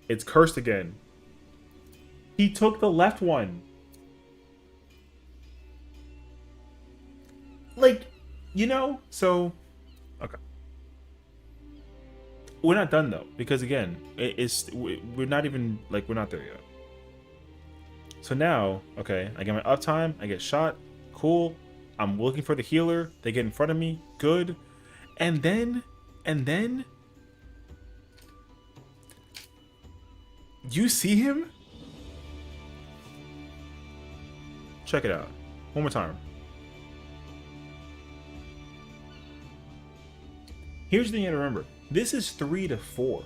It's cursed again. He took the left one. Like, you know? So, okay. We're not done, though. Because, again, we're not even, like, we're not there yet. So now, okay, I get my uptime. I get shot. Cool. I'm looking for the healer. They get in front of me. Good. And then... You see him? Check it out. One more time. Here's the thing you gotta remember. This is 3 to 4.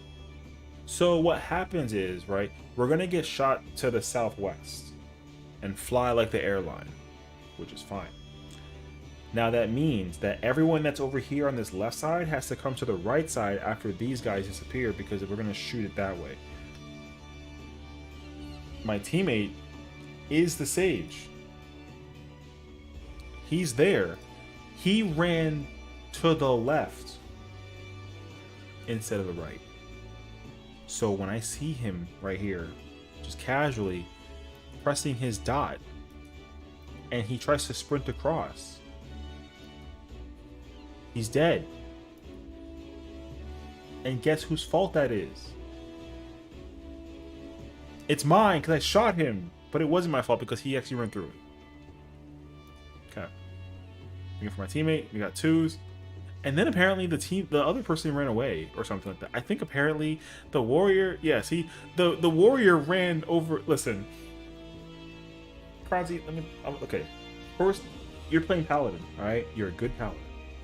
So what happens is, right, we're gonna get shot to the southwest and fly like the airline, which is fine. Now that means that everyone that's over here on this left side has to come to the right side after these guys disappear, because we're gonna shoot it that way. My teammate is the Sage. He's there. He ran to the left instead of the right. So when I see him right here, just casually pressing his dot, and he tries to sprint across, he's dead. And guess whose fault that is? It's mine, because I shot him. But it wasn't my fault because he actually ran through it. Okay. Looking for my teammate. We got 2s. And then apparently the other person ran away or something like that. I think apparently the warrior... Yeah, see, the warrior ran over... Listen. Kranzi, okay. First, you're playing Paladin, alright? You're a good Paladin,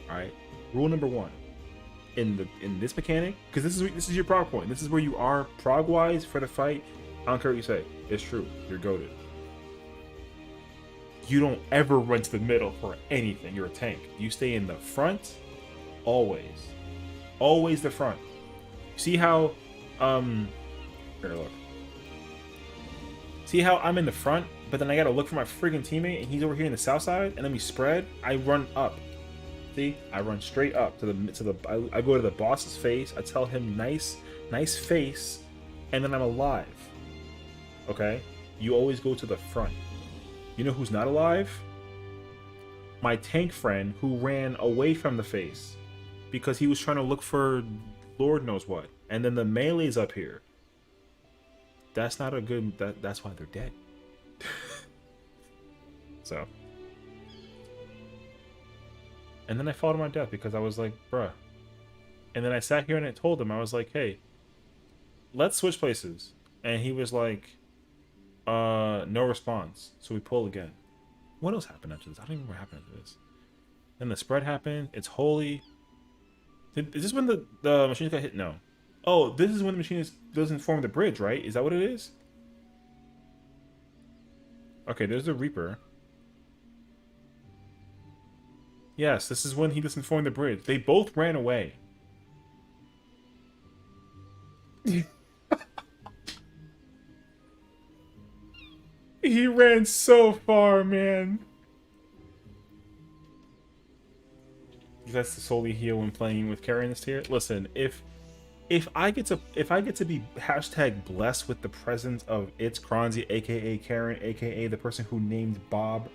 alright? Rule number 1. In this mechanic, because this is your prog point. This is where you are prog-wise for the fight. I don't care what you say. It's true. You're goated. You don't ever run to the middle for anything. You're a tank. You stay in the front. Always. Always the front. See how... Here, look. See how I'm in the front, but then I gotta look for my friggin' teammate, and he's over here in the south side, and then we spread. I run up. See? I run straight up to the... I go to the boss's face. I tell him nice face, and then I'm alive. Okay? You always go to the front. You know who's not alive? My tank friend who ran away from the face because he was trying to look for Lord knows what. And then the melee's up here. That's not a good... That's why they're dead. So. And then I fell to my death because I was like, bruh. And then I sat here and I told him, I was like, hey, let's switch places. And he was like... no response. So we pull again. What else happened after this? I don't even remember what happened after this. Then the spread happened. It's holy. Is this when the machine got hit? No. Oh, this is when the machine doesn't form the bridge, right? Is that what it is? Okay, there's the Reaper. Yes, this is when he doesn't form the bridge. They both ran away. He ran so far, man. That's the solely heal when playing with carrying this tier. Listen, if I get to be hashtag blessed with the presence of It's Kranzi, aka Karen, aka the person who named Bob,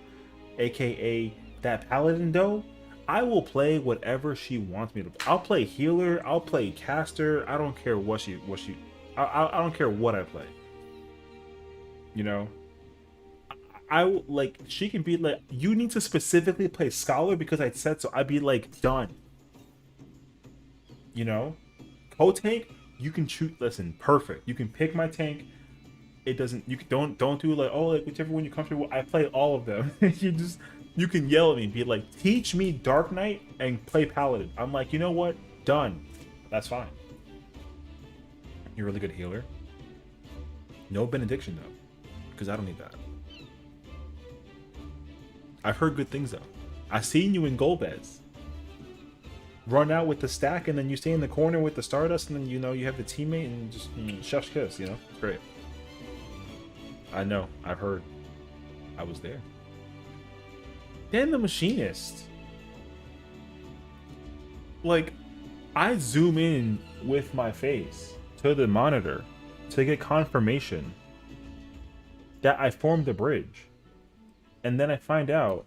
aka that Paladin doe, I will play whatever she wants me to. I'll play healer, I'll play caster. I don't care what she. I don't care what I play. You know. I like, she can be like, you need to specifically play Scholar because I said so. I'd be like, done. You know? Co-tank, you can choose, listen, perfect. You can pick my tank. it doesn't. You don't do like, oh, like whichever one you're comfortable with. I play all of them. You can yell at me, be like, teach me Dark Knight and play Paladin. I'm like, you know what? Done. That's fine. You're a really good healer. No benediction though, because I don't need that. I've heard good things though. I've seen you in Golbez. Run out with the stack, and then you stay in the corner with the Stardust, and then you know you have the teammate, and just chef's kiss. You know, it's great. I know. I've heard. I was there. Then the Machinist. Like, I zoom in with my face to the monitor to get confirmation that I formed the bridge. And then I find out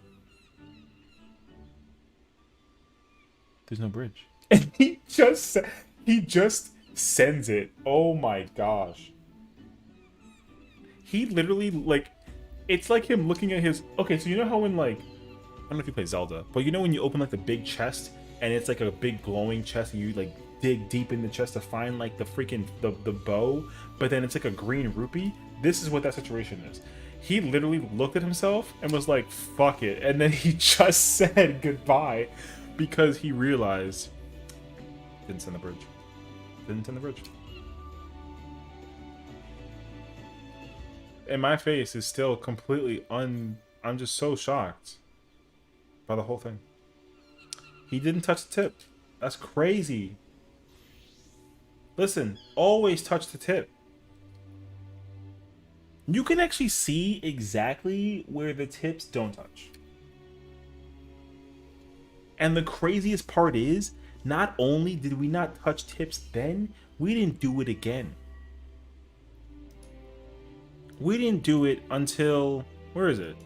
there's no bridge. And he just sends it. Oh my gosh. He literally, like, it's like him looking at his... Okay, so you know how when, like... I don't know if you play Zelda, but you know when you open, like, the big chest, and it's, like, a big glowing chest, and you, like, dig deep in the chest to find, like, the freaking... The bow, but then it's, like, a green rupee? This is what that situation is. He literally looked at himself and was like, fuck it. And then he just said goodbye because he realized... Didn't send the bridge. Didn't send the bridge. And my face is still completely I'm just so shocked by the whole thing. He didn't touch the tip. That's crazy. Listen, always touch the tip. You can actually see exactly where the tips don't touch. And the craziest part is, not only did we not touch tips then, we didn't do it again. We didn't do it until... Where is it?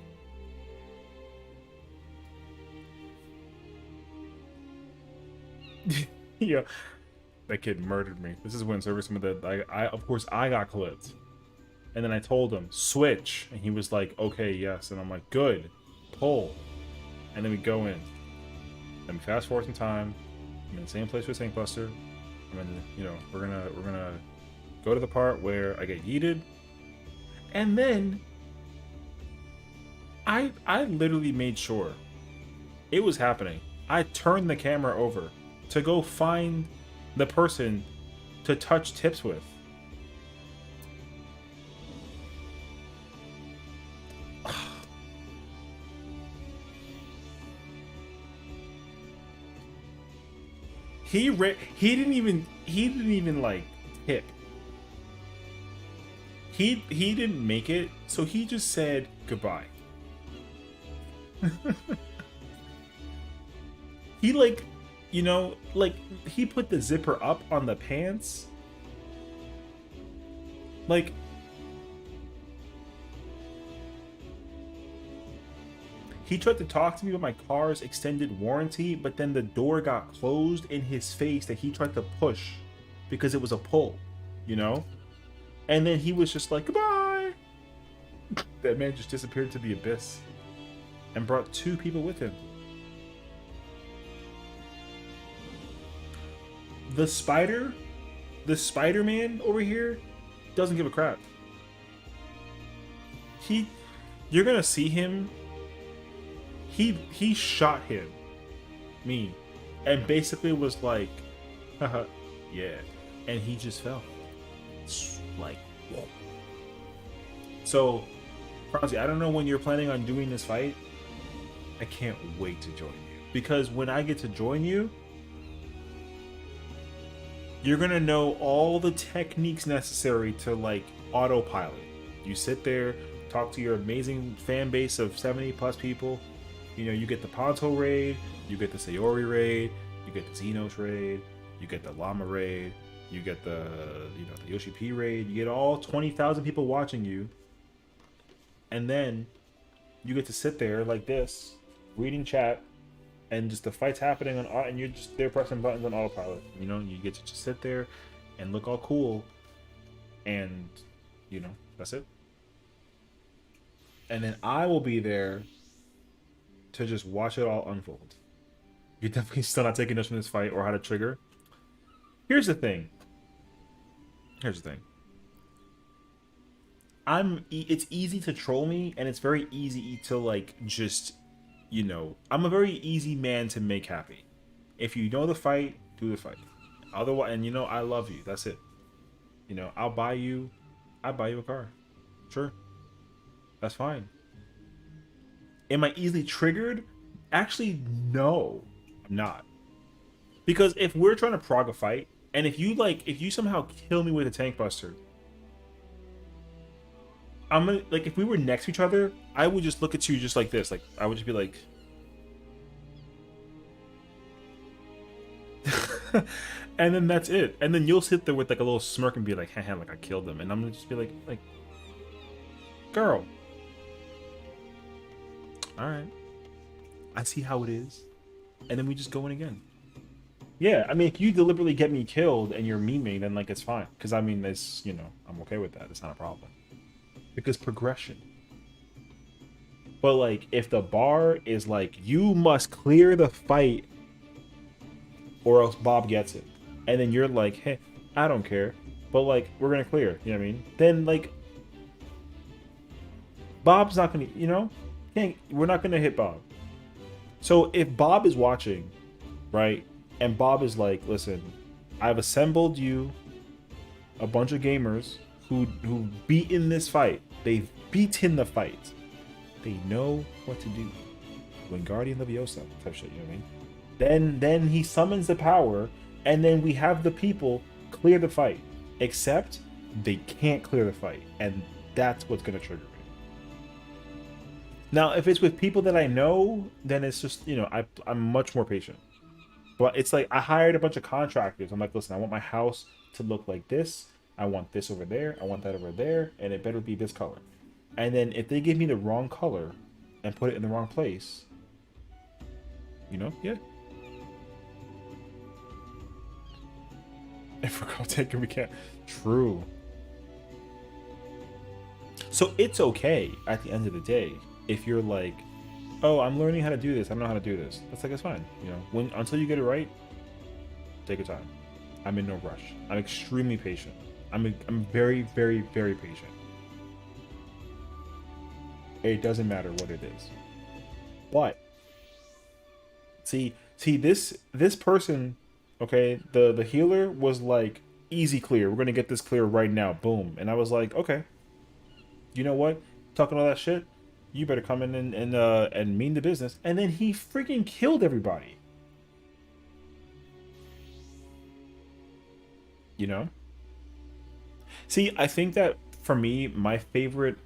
Yeah, that kid murdered me. This is when service of course I got clipped. And then I told him, switch. And he was like, okay, yes. And I'm like, good. Pull. And then we go in. Then we fast forward some time. I'm in the same place with Tank Buster. And then, you know, we're gonna go to the part where I get yeeted. And then I literally made sure it was happening. I turned the camera over to go find the person to touch tips with. He didn't even like tip. He didn't make it, so he just said goodbye. He like, you know, like he put the zipper up on the pants. Like, he tried to talk to me about my car's extended warranty, but then the door got closed in his face that he tried to push because it was a pull, you know? And then he was just like, goodbye. That man just disappeared to the abyss and brought 2 people with him. The Spider-Man over here doesn't give a crap. You're gonna see him. He shot me, and basically was like, haha, yeah, and he just fell. It's like, whoa. So, Franzi, I don't know when you're planning on doing this fight. I can't wait to join you, because when I get to join you, you're gonna know all the techniques necessary to like autopilot. You sit there, talk to your amazing fan base of 70+ people. You know, you get the Ponto raid, you get the Sayori raid, you get the Xenos raid, you get the Llama raid, you get the, you know, the Yoshi P raid. You get all 20,000 people watching you, and then you get to sit there like this, reading chat, and just the fight's happening on, and you're just there pressing buttons on autopilot. You know, you get to just sit there and look all cool, and you know, that's it. And then I will be there to just watch it all unfold. You're definitely still not taking notes from this fight or how to trigger. Here's the thing. it's easy to troll me, and it's very easy to like just, you know, I'm a very easy man to make happy. If you know the fight, do the fight. Otherwise, and you know, I love you. That's it. You know, I'll buy you a car. Sure. That's fine. Am I easily triggered? Actually, no, I'm not. Because if we're trying to prog a fight, and if you somehow kill me with a tank buster, I'm gonna, like, if we were next to each other, I would just look at you just like this. Like, I would just be like, and then that's it. And then you'll sit there with like a little smirk and be like, haha, like I killed them. And I'm gonna just be like, girl, all right, I see how it is. And then we just go in again. Yeah, I mean, if you deliberately get me killed and you're memeing, then like it's fine. Because I mean, it's, you know, I'm okay with that. It's not a problem. Because progression. But like, if the bar is like, you must clear the fight or else Bob gets it, and then you're like, hey, I don't care, but like, we're gonna clear, you know what I mean? Then like, Bob's not gonna, you know, we're not gonna hit Bob. So if Bob is watching, right, and Bob is like, listen, I've assembled you a bunch of gamers who beat in this fight. They've beaten the fight. They know what to do. Wingardium Leviosa type shit, you know what I mean? Then he summons the power, and then we have the people clear the fight. Except they can't clear the fight, and that's what's gonna trigger me. Now, if it's with people that I know, then it's just, you know, I'm much more patient. But it's like, I hired a bunch of contractors. I'm like, listen, I want my house to look like this. I want this over there. I want that over there. And it better be this color. And then if they give me the wrong color and put it in the wrong place, you know, yeah. If we're going to take it, we can't. True. So it's okay at the end of the day if you're like, oh, I'm learning how to do this. I don't know how to do this. That's like, it's fine. You know, until you get it right, take your time. I'm in no rush. I'm extremely patient. I'm very, very, very patient. It doesn't matter what it is. But see this person, okay, the healer was like, easy clear. We're gonna get this clear right now. Boom. And I was like, okay. You know what? Talking all that shit, you better come in and mean the business. And then he freaking killed everybody. You know? See, I think that for me, my favorite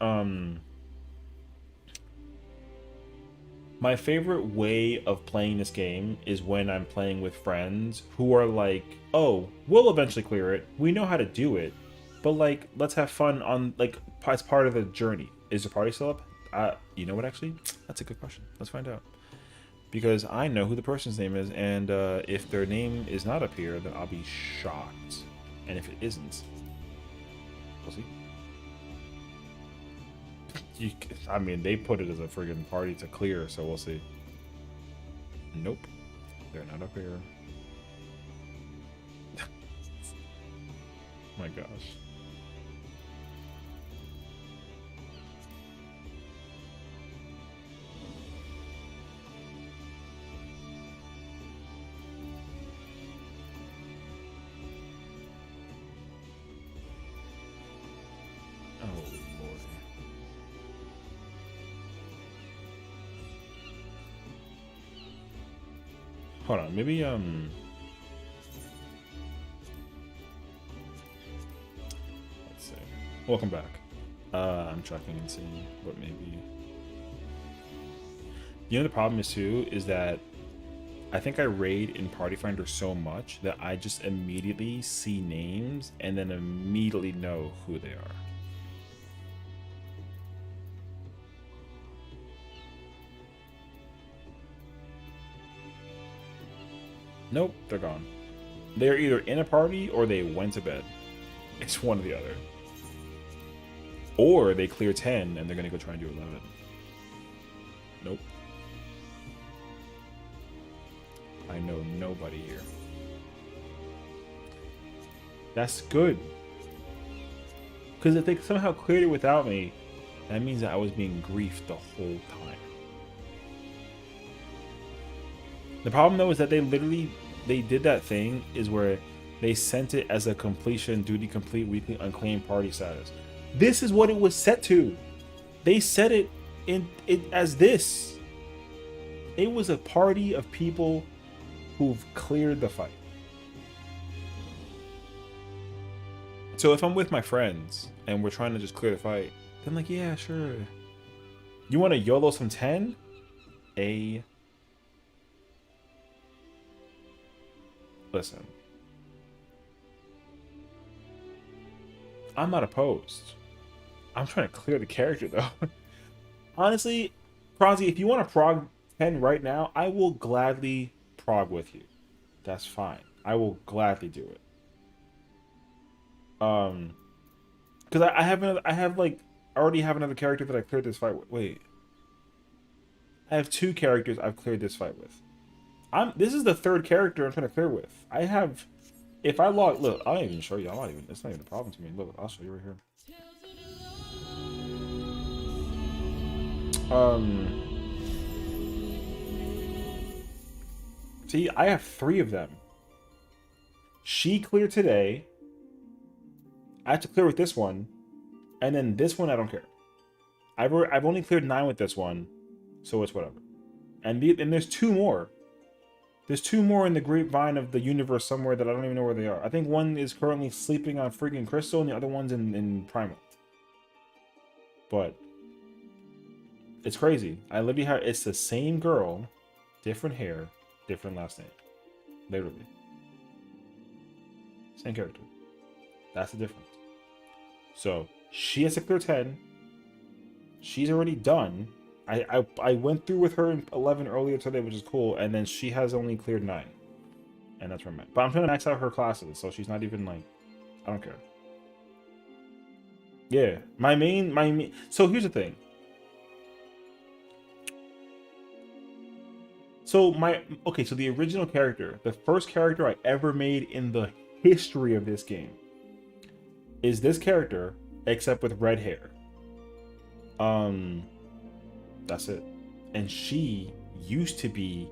way of playing this game is when I'm playing with friends who are like, oh, we'll eventually clear it. We know how to do it. But like, let's have fun on, like, as part of the journey. Is the party still up? You know what, actually? That's a good question. Let's find out. Because I know who the person's name is, and if their name is not up here, then I'll be shocked. And if it isn't, we'll see. I mean, they put it as a friggin' party to clear, so we'll see. Nope. They're not up here. My gosh. Hold on, maybe let's see. Welcome back. I'm checking and seeing what maybe. You know, the problem is too is that I think I raid in Party Finder so much that I just immediately see names and then immediately know who they are. Nope, they're gone. They're either in a party or they went to bed. It's one or the other. Or they clear 10 and they're gonna go try and do 11. Nope. I know nobody here. That's good. Because if they somehow cleared it without me, that means that I was being griefed the whole time. The problem though is that they did that thing is where they sent it as a completion, duty complete, weekly unclaimed party status. This is what it was set to. They set it as this. It was a party of people who've cleared the fight. So if I'm with my friends and we're trying to just clear the fight, then like, yeah, sure. You want to YOLO some 10? Listen. I'm not opposed. I'm trying to clear the character though. Honestly, Prozzy, if you want to prog 10 right now, I will gladly prog with you. That's fine. I will gladly do it. Because I already have another character that I cleared this fight with. Wait. I have 2 characters I've cleared this fight with. This is the 3rd character I'm trying to clear with. I have, if I log, look, I'll even show you. It's not even a problem to me. Look, I'll show you right here. See, I have 3 of them. She cleared today. I have to clear with this one, and then this one I don't care. I've only cleared 9 with this one, so it's whatever. And there's 2 more. There's 2 more in the grapevine of the universe somewhere that I don't even know where they are. I think one is currently sleeping on freaking Crystal, and the other one's in Primal. But it's crazy. I literally have, it's the same girl, different hair, different last name. Literally. Same character. That's the difference. So she has to clear 10. She's already done. I went through with her in 11 earlier today, which is cool, and then she has only cleared 9. And that's where I'm at. But I'm trying to max out her classes, so she's not even like, I don't care. Yeah. My main so here's the thing. So so the original character, the first character I ever made in the history of this game is this character, except with red hair. That's it. And she used to be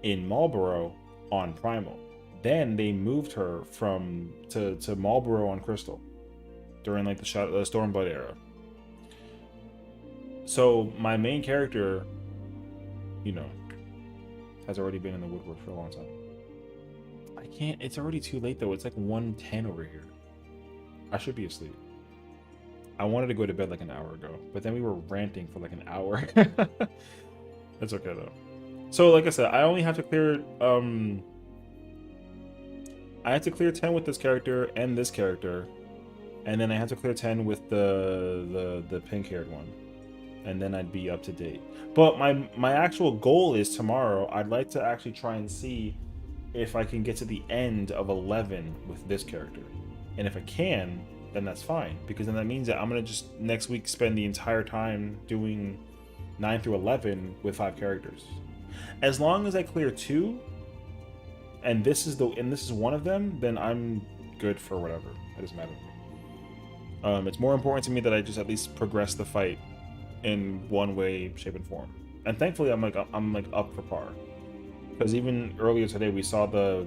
in Marlboro on Primal. Then they moved her to Marlboro on Crystal during like the Stormblight era. So my main character, you know, has already been in the woodwork for a long time. I can't, it's already too late though. It's like 1:10 over here. I should be asleep. I wanted to go to bed like an hour ago, but then we were ranting for like an hour. That's okay though. So like I said, I only have to clear I had to clear 10 with this character and this character, and then I had to clear 10 with the pink-haired one, and then I'd be up to date. But my actual goal is tomorrow. I'd like to actually try and see if I can get to the end of 11 with this character, and if I can, then that's fine, because then that means that I'm gonna just next week spend the entire time doing 9 through 11 with 5 characters. As long as I clear 2, and this is one of them, then I'm good for whatever. It doesn't matter to me. It's more important to me that I just at least progress the fight in one way, shape, and form. And thankfully, I'm up for par. Because even earlier today, we saw the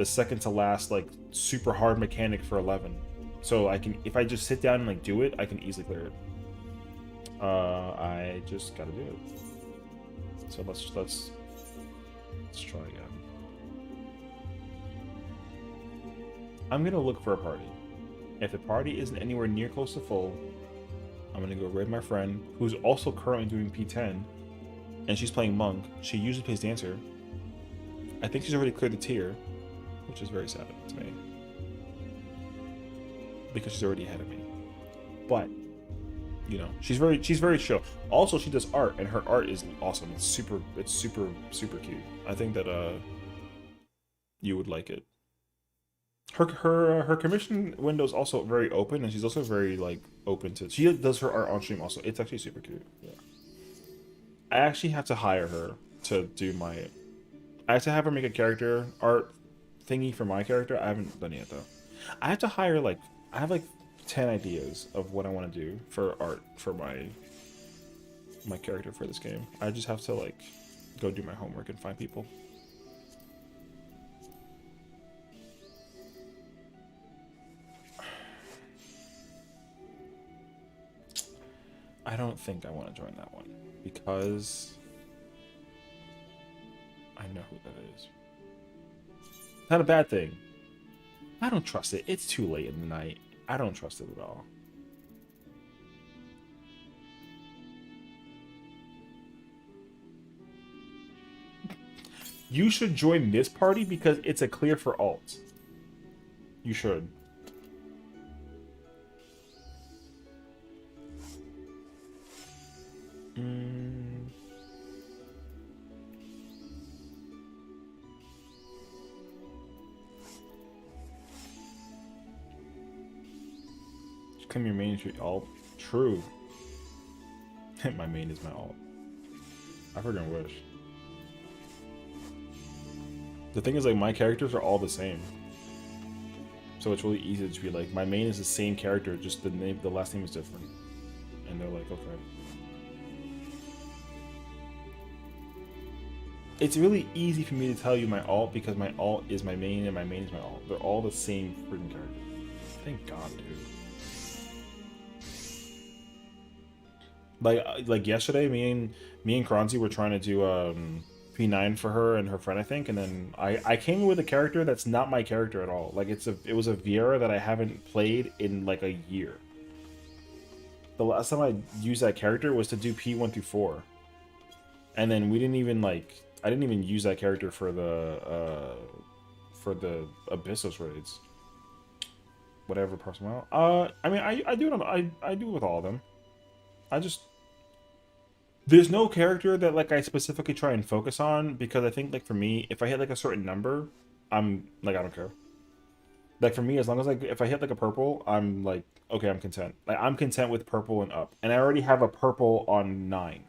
second to last like super hard mechanic for 11. So I can, if I just sit down and like do it, I can easily clear it. I just gotta do it. So let's try again. I'm gonna look for a party. If the party isn't anywhere near close to full, I'm gonna go raid my friend, who's also currently doing P10, and she's playing Monk. She usually plays Dancer. I think she's already cleared the tier, which is very sad to me, because she's already ahead of me. But you know, she's very chill. Also, she does art, and her art is awesome. It's super cute. I think that you would like it. Her commission window is also very open, and she's also very like open to. She does her art on stream also. It's actually super cute. Yeah. I actually have to hire her to do my. I have to have her make a character art thingy for my character. I haven't done it yet though. I have to hire like I have like 10 ideas of what I want to do for art for my character for this game. I just have to like go do my homework and find people. I don't think I want to join that one because I know who that is. Not a bad thing. I don't trust it. It's too late in the night. I don't trust it at all. You should join this party because it's a clear for alt. You should. Claim your main is your alt. True. My main is my alt. I freaking wish. The thing is, like, my characters are all the same, so it's really easy to be like, my main is the same character, just the last name is different, and they're like, okay. It's really easy for me to tell you my alt because my alt is my main and my main is my alt. They're all the same freaking character. Thank God, dude. Like yesterday, me and Kronzi were trying to do P9 for her and her friend, I think, and then I came with a character that's not my character at all. Like it was a Viera that I haven't played in like a year. The last time I used that character was to do P1 through 4, and then we didn't even like I didn't even use that character for the Abyssos raids. Whatever personnel. I mean I do it I do it with all of them. There's no character that like I specifically try and focus on because I think like for me, if I hit like a certain number, I'm like I don't care. Like for me, as long as like if I hit like a purple, I'm like okay, I'm content. Like I'm content with purple and up, and I already have a purple on 9.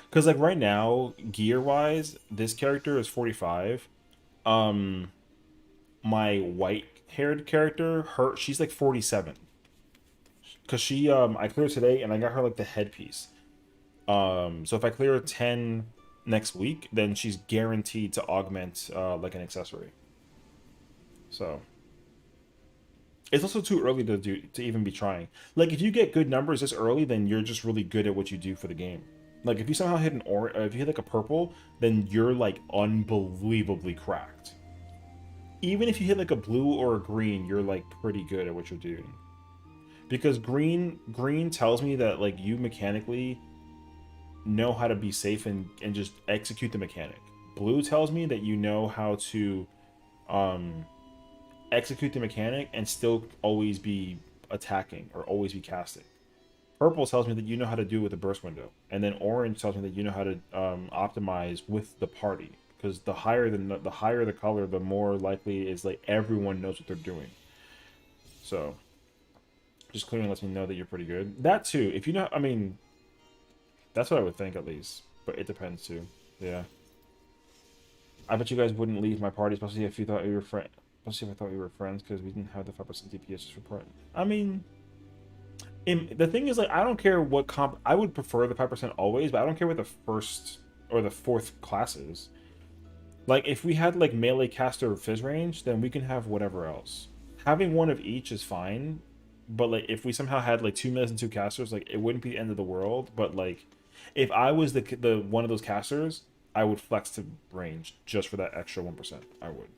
Because like right now, gear wise, this character is 45. My white haired character, she's like 47. Because she, I cleared today and I got her like the headpiece. So if I clear 10 next week, then she's guaranteed to augment like an accessory. So it's also too early to even be trying. Like if you get good numbers this early, then you're just really good at what you do for the game. Like if you somehow hit if you hit like a purple, then you're like unbelievably cracked. Even if you hit like a blue or a green, you're like pretty good at what you're doing. Because green tells me that like you mechanically know how to be safe and just execute the mechanic. Blue tells me that you know how to execute the mechanic and still always be attacking or always be casting. Purple tells me that you know how to do it with the burst window, and then orange tells me that you know how to optimize with the party. Because the higher the color, the more likely is like everyone knows what they're doing. So. Just clearing lets me know that you're pretty good. That too, if you know, I mean, that's what I would think at least, but it depends too. Yeah. I bet you guys wouldn't leave my party, especially if you thought we were friends. Especially if I thought we were friends, because we didn't have the 5% DPS for part. I mean, the thing is, like, I don't care what comp. I would prefer the 5% always, but I don't care what the first or the fourth class is. Like, if we had like melee caster or fizz range, then we can have whatever else. Having one of each is fine. But like if we somehow had like 2 melees and 2 casters, like it wouldn't be the end of the world. But like if I was the one of those casters, I would flex to range just for that extra 1%. I would.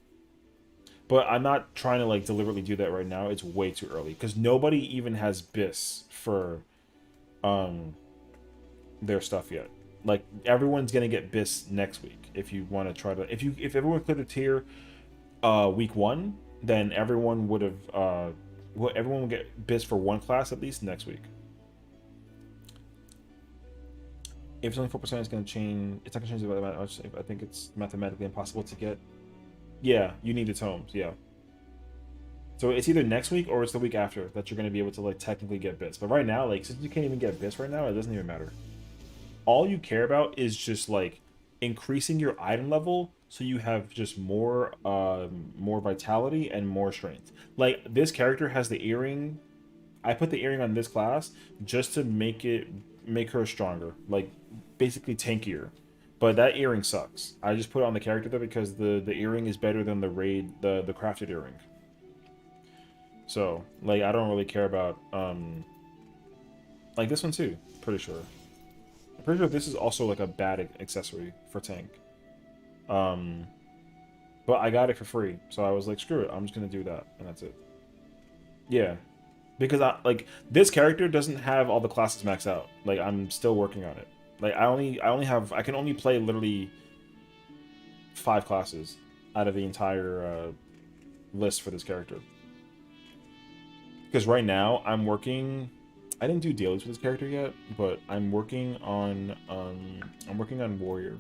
But I'm not trying to like deliberately do that right now. It's way too early because nobody even has BIS for their stuff yet. Like everyone's gonna get BIS next week. If you want to try to if everyone cleared the tier week 1, then everyone would have everyone will get BIS for one class at least next week. If it's only 4%, it's going to change. It's not going to change the much. I think it's mathematically impossible to get. Yeah, you need the tomes. Yeah. So it's either next week or it's the week after that you're going to be able to like technically get BIS. But right now, like since you can't even get BIS right now, it doesn't even matter. All you care about is just like increasing your item level so you have just more vitality and more strength. Like this character has the earring. I put the earring on this class just to make her stronger, like basically tankier. But that earring sucks. I just put it on the character though because the earring is better than the crafted earring. So like I don't really care about like this one too. Pretty sure. I'm pretty sure this is also like a bad accessory for tank. But I got it for free, so I was like, screw it, I'm just gonna do that, and that's it. Yeah, because I like this character doesn't have all the classes maxed out. Like I'm still working on it. Like I can only play literally 5 classes out of the entire list for this character. Because right now I'm working. I didn't do dailies with this character yet, but I'm working on warrior.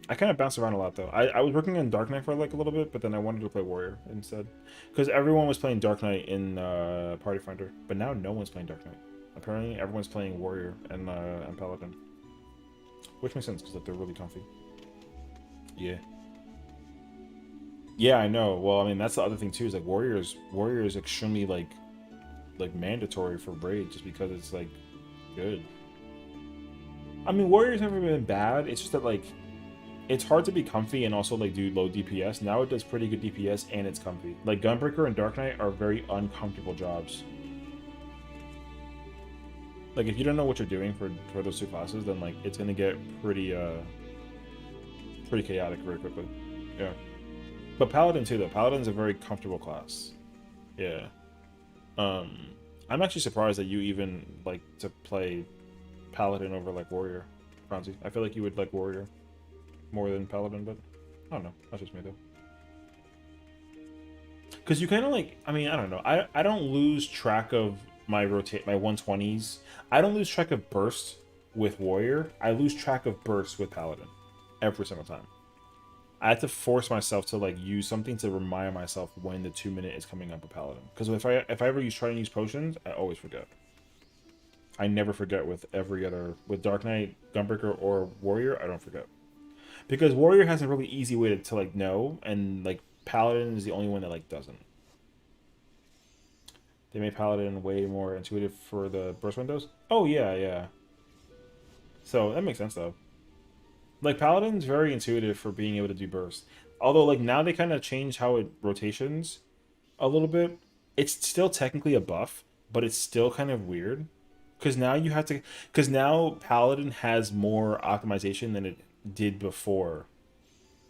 I kind of bounce around a lot though. I was working on Dark Knight for like a little bit, but then I wanted to play warrior instead, because everyone was playing Dark Knight in Party Finder, but now no one's playing Dark Knight. Apparently, everyone's playing warrior and paladin, which makes sense because like, they're really comfy. Yeah. Yeah, I know. Well, I mean that's the other thing too. Is like warrior is extremely like mandatory for raid just because it's like good. I mean warrior's never been bad. It's just that like it's hard to be comfy and also like do low DPS. Now it does pretty good DPS and it's comfy. Like Gunbreaker and Dark Knight are very uncomfortable jobs. Like if you don't know what you're doing for those 2 classes, then like it's gonna get pretty chaotic very quickly. Yeah. But Paladin too though. Paladin's a very comfortable class. Yeah. I'm actually surprised that you even like to play Paladin over like Warrior, Franzi. I feel like you would like Warrior more than Paladin, but I don't know. That's just me though. Because you kind of like, I mean, I don't know. I don't lose track of my 120s. I don't lose track of burst with Warrior. I lose track of burst with Paladin every single time. I had to force myself to like use something to remind myself when the 2-minute is coming up with Paladin. Because if I ever try and use potions, I always forget. I never forget with Dark Knight, Gunbreaker, or Warrior. I don't forget because Warrior has a really easy way to like know, and like Paladin is the only one that like doesn't. They made Paladin way more intuitive for the burst windows. Oh yeah, yeah. So that makes sense though. Like Paladin's very intuitive for being able to do burst. Although like now they kind of change how it rotations a little bit. It's still technically a buff, but it's still kind of weird. Because now Paladin has more optimization than it did before.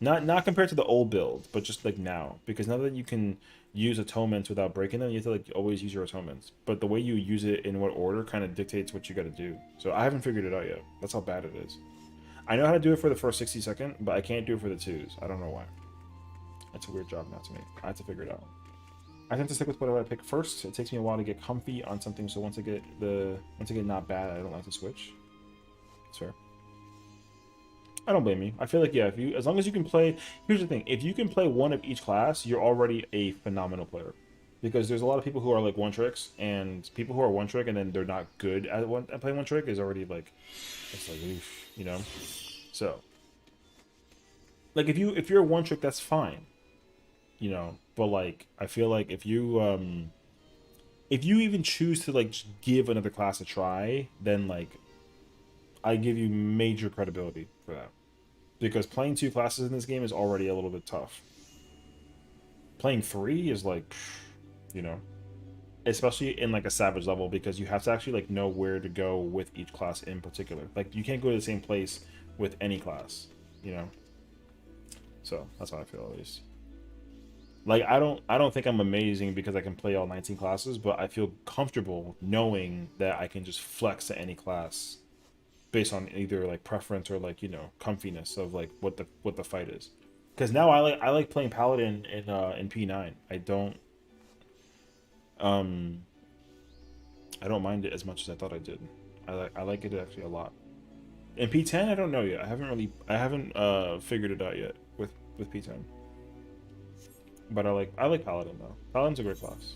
Not compared to the old build, but just like now. Because now that you can use atonements without breaking them, you have to like always use your atonements. But the way you use it in what order kind of dictates what you got to do. So I haven't figured it out yet. That's how bad it is. I know how to do it for the first 60 second, but I can't do it for the 2s. I don't know why. That's a weird job now to me. I have to figure it out. I tend to stick with whatever I pick first. It takes me a while to get comfy on something, so once I get not bad, I don't like to switch. That's fair. I don't blame you. I feel like yeah, as long as you can play. Here's the thing: if you can play one of each class, you're already a phenomenal player. Because there's a lot of people who are like one tricks, and people who are one trick and then they're not good at playing one trick is already like, it's like oof, you know. So, like if you're a one trick, that's fine, you know. But like I feel like if you even choose to like just give another class a try, then like I give you major credibility for that. Because playing 2 classes in this game is already a little bit tough. Playing 3 is like, you know, especially in like a savage level, because you have to actually like know where to go with each class in particular. Like you can't go to the same place with any class, you know. So that's how I feel at least. Like I don't think I'm amazing because I can play all 19 classes, but I feel comfortable knowing that I can just flex to any class based on either like preference or like, you know, comfiness of like what the fight is. Because now I like playing Paladin in P9. I don't mind it as much as I thought I did. I like it actually a lot. In P10, I don't know yet. I haven't figured it out yet with P10. But I like Paladin though. Paladin's a great class.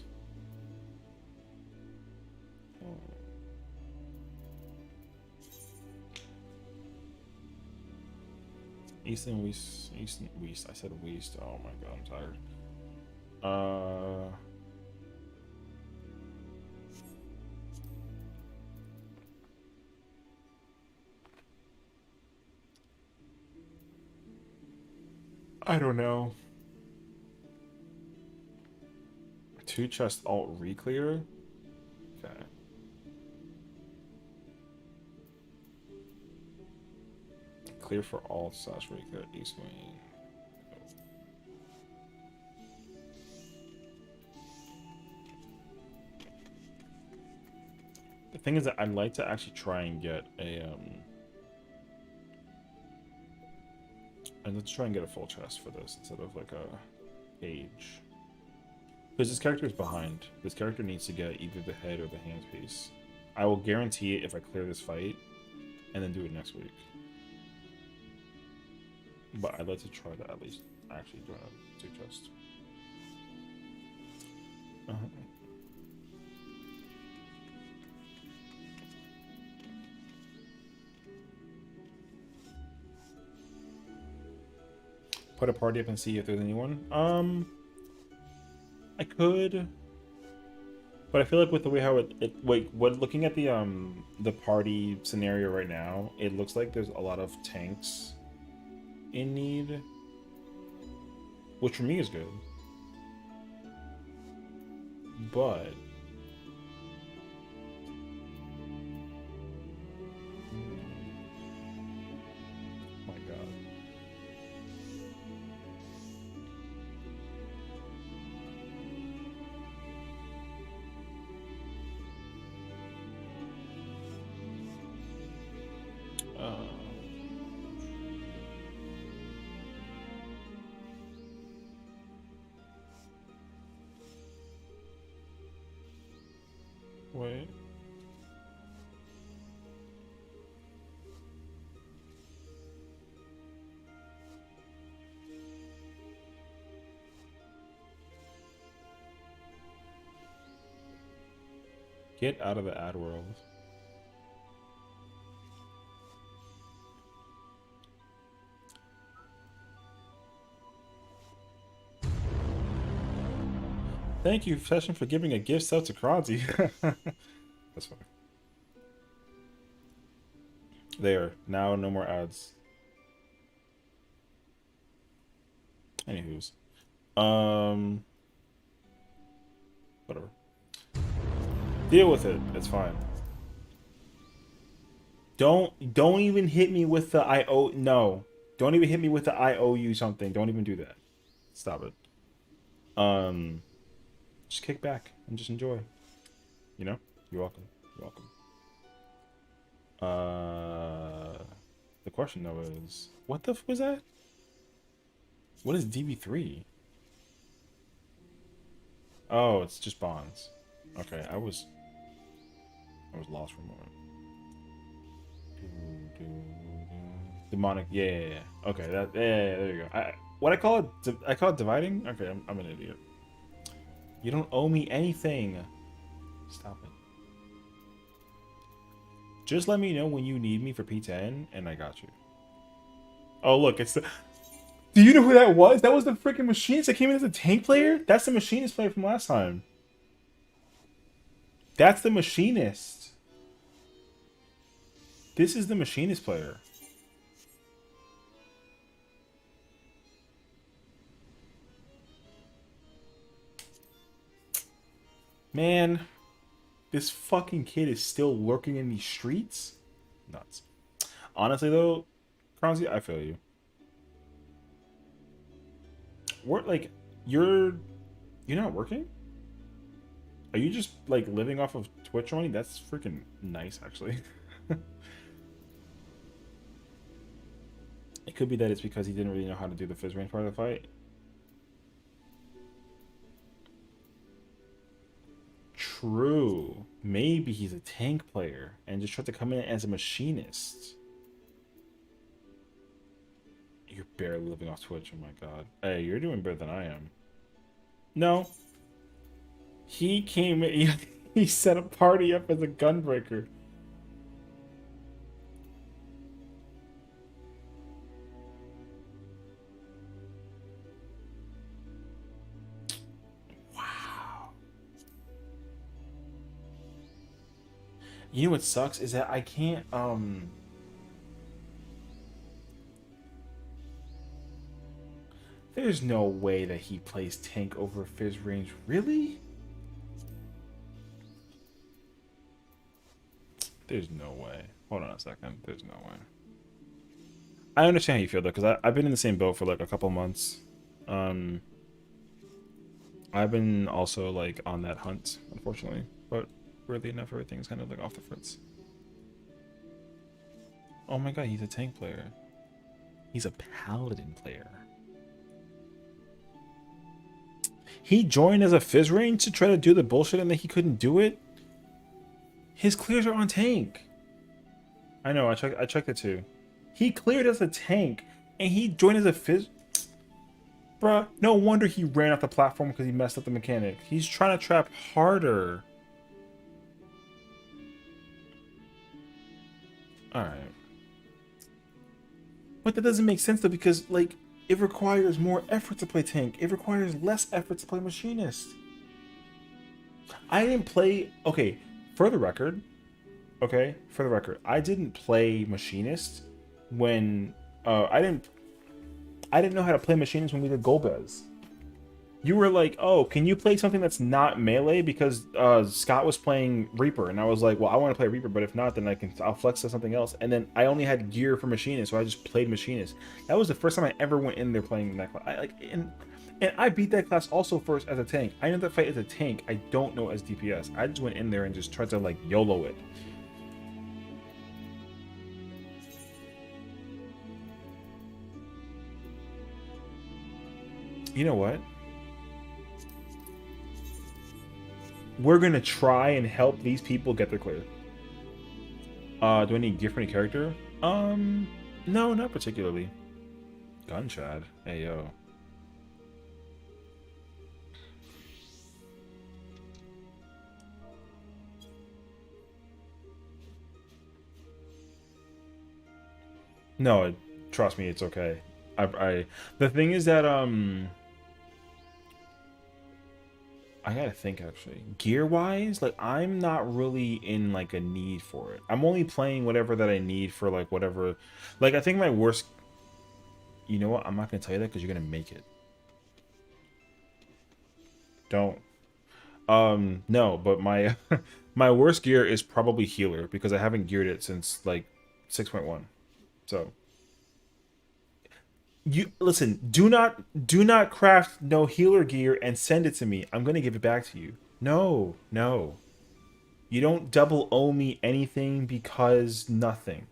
East and West. East and West. I said West. Oh my god, I'm tired. I don't know. 2 chest alt reclear? Okay. Clear for alt slash reclear east wing. The thing is that I'd like to actually try and get a and let's try and get a full chest for this instead of like a page. Because this character is behind. This character needs to get either the head or the hands piece. I will guarantee it if I clear this fight and then do it next week. But I'd like to try to at least actually do a 2 chest. Put a party up and see if there's anyone. I could, but I feel like with the way how looking at the party scenario right now, it looks like there's a lot of tanks in need, which for me is good. But my god. Wait. Get out of the ad world. Thank you, Session, for giving a gift sub to Kronzy. That's fine. There. Now no more ads. Anywho's. Whatever. Deal with it. It's fine. Don't even hit me with the no. Don't even hit me with the I owe you something. Don't even do that. Stop it. Just kick back and just enjoy. You know? You're welcome. You're welcome. The question though is, what the f was that? What is DB3? Oh, it's just bonds. Okay, I was lost for a moment. Demonic, yeah. Okay, that, yeah, there you go. What I call it? I call it dividing. Okay, I'm an idiot. You don't owe me anything. Stop it. Just let me know when you need me for P10, and I got you. Oh, look, it's the... Do you know who that was? That was the freaking machinist that came in as a tank player? That's the machinist player from last time. That's the machinist. This is the machinist player. Man, this fucking kid is still lurking in these streets? Nuts. Honestly, though, Kronzy, I feel you. What, like, you're not working? Are you just, like, living off of Twitch money? That's freaking nice, actually. It could be that it's because he didn't really know how to do the fizz range part of the fight. True. Maybe he's a tank player and just tried to come in as a machinist. You're barely living off Twitch. Oh my god. Hey, you're doing better than I am. No. He came in, he set a party up as a gunbreaker. You know what sucks is that I can't there's no way that he plays tank over fizz range. Really? There's no way. Hold on a second. There's no way. I understand how you feel though, because I've been in the same boat for like a couple months. I've been also like on that hunt, unfortunately. But weirdly enough, everything's kind of like off the fritz. Oh my god, he's a tank player. He's a paladin player. He joined as a fizz range to try to do the bullshit and then he couldn't do it? His clears are on tank. I know, I checked it too. He cleared as a tank and he joined as a fizz. Bruh, no wonder he ran off the platform because he messed up the mechanic. He's trying to trap harder. Alright. But that doesn't make sense though, because like it requires more effort to play tank. It requires less effort to play machinist. I didn't play, okay, for the record, I didn't play machinist when I didn't know how to play machinist when we did Golbez. You were like, oh, can you play something that's not melee? Because Scott was playing Reaper, and I was like, well, I want to play Reaper, but if not, then I'll flex to something else. And then I only had gear for machinist, so I just played machinist. That was the first time I ever went in there playing that class. And I beat that class also first as a tank. I know that fight as a tank. I don't know as DPS. I just went in there and just tried to like YOLO it. You know what? We're gonna try and help these people get their clear. Do I need gear for any character? No, not particularly. Gun Chad. Hey yo. No, trust me, it's okay. The thing is that I gotta think actually. Gear wise, like I'm not really in like a need for it. I'm only playing whatever that I need for like whatever. Like I think my worst. You know what? I'm not gonna tell you that because you're gonna make it. Don't. No, but my my worst gear is probably healer because I haven't geared it since like 6.1. So. You listen, do not craft no healer gear and send it to me. I'm gonna give it back to you. No. You don't double owe me anything because nothing.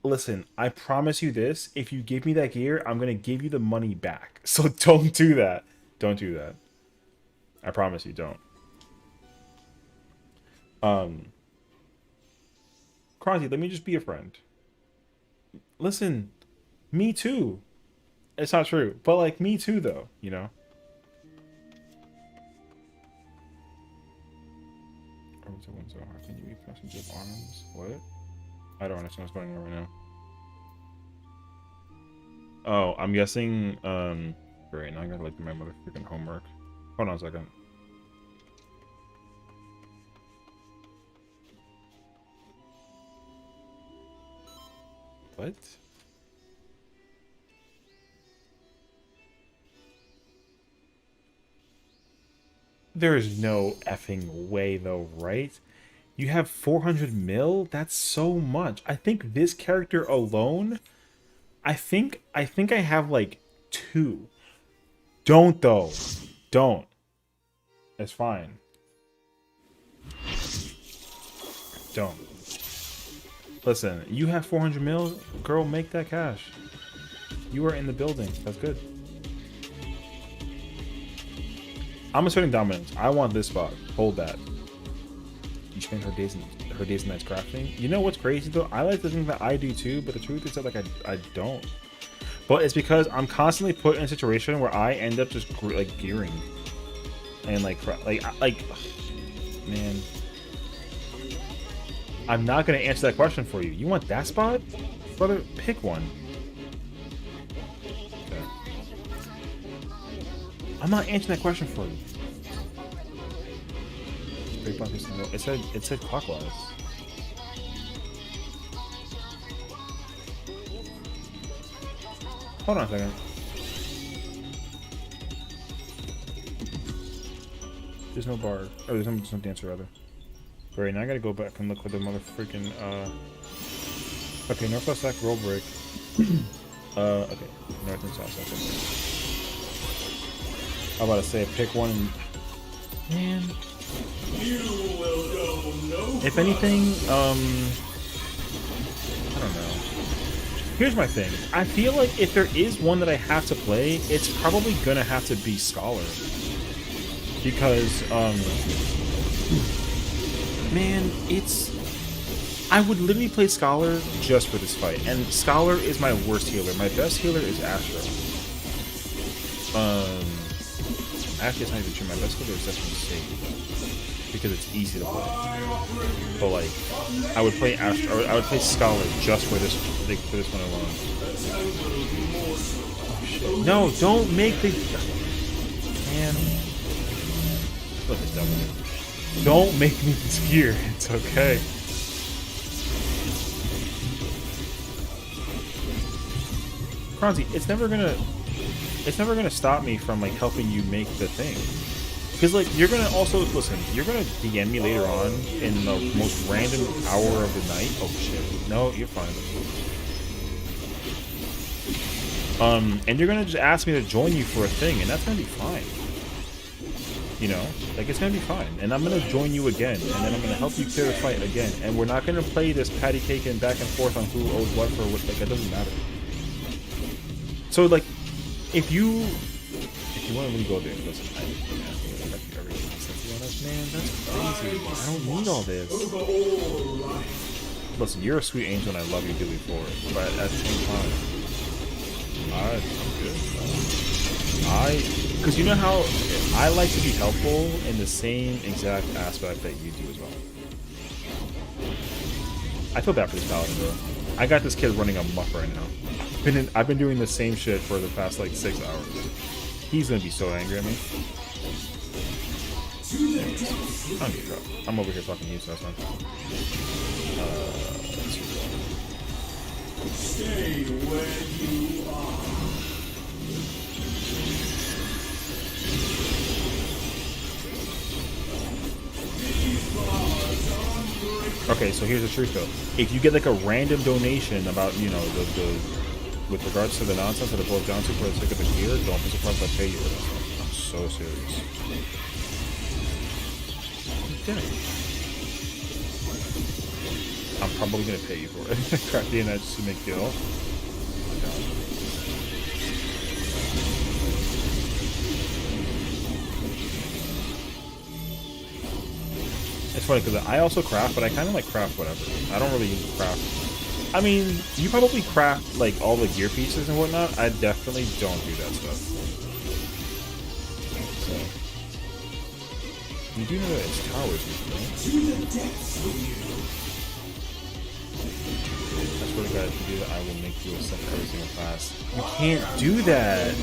Listen, I promise you this, if you give me that gear, I'm gonna give you the money back. So don't do that. Don't do that. I promise you, don't. Kronzy, let me just be a friend. Listen. Me too. It's not true, but like me too, though. You know. Can you be passenger of arms? What? I don't understand what's going on right now. Oh, I'm guessing. Great. Now I gotta like do my motherfucking homework. Hold on a second. What? There's no effing way though, right? You have 400 mil? That's so much. I think this character alone, I think I have like 2. Don't though. Don't. It's fine. Don't. Listen, you have 400 mil? Girl, make that cash. You are in the building. That's good. I'm asserting dominance. I want this spot. Hold that. You spend her days and nights crafting. You know what's crazy though? I like to think that I do too, but the truth is that like I don't. But it's because I'm constantly put in a situation where I end up just like gearing and like man. I'm not gonna answer that question for you. You want that spot, brother? Pick one. I'm not answering that question for you. Break block is no. It said clockwise. Hold on a second. There's no bar. Oh, there's no dancer rather. Great, now I gotta go back and look for the motherfucking okay, northwest stack roll break. Okay. North and south stack. I'm about to say pick one and man. You will go no If anything, I don't know. Here's my thing. I feel like if there is one that I have to play, it's probably gonna have to be Scholar. Because, man, I would literally play Scholar just for this fight. And Scholar is my worst healer. My best healer is Astro. Actually, it's not even true. My best healer is definitely Sage. Because it's easy to play. But, like, I would play Astro, or I would play Scholar just for this one alone. Oh, shit. No, don't make the... Man... Look at that one. Don't make me this gear. It's okay. Kronzi, it's never gonna stop me from like helping you make the thing. Because like you're gonna also listen. You're gonna DM me later on in the most random hour of the night. Oh shit! No, you're fine. And you're gonna just ask me to join you for a thing, and that's gonna be fine. You know, like it's gonna be fine, and I'm gonna join you again, and then I'm gonna help you clear the fight again, and we're not gonna play this patty cake and back and forth on who owes what for what. Like it doesn't matter. So like, if you want to really go there, listen, I respect everything. Man, that's crazy. I don't need all this. Listen, you're a sweet angel, and I love you dearly for it, but at the same time, I'm good. Because you know how I like to be helpful in the same exact aspect that you do as well. I feel bad for this paladin, bro. I got this kid running amok right now. I've been doing the same shit for the past like 6 hours. He's gonna be so angry at me. I don't give a crap. I'm over here talking to you, so that's fine. stay where you are. Okay, so here's the truth though. If you get like a random donation about, you know, the with regards to the nonsense that it boils down to for the sake of the gear, don't be surprised if I pay you for this. I'm so serious. Okay. I'm probably gonna pay you for it. Crack the internet just to make you off. It's funny because I also craft, but I kind of like craft whatever. I don't really craft. I mean, you probably craft like all the gear pieces and whatnot. I definitely don't do that stuff. So you do know that it's towers, right? I swear to God, if you do that, I will make you accept every single class. You can't do that.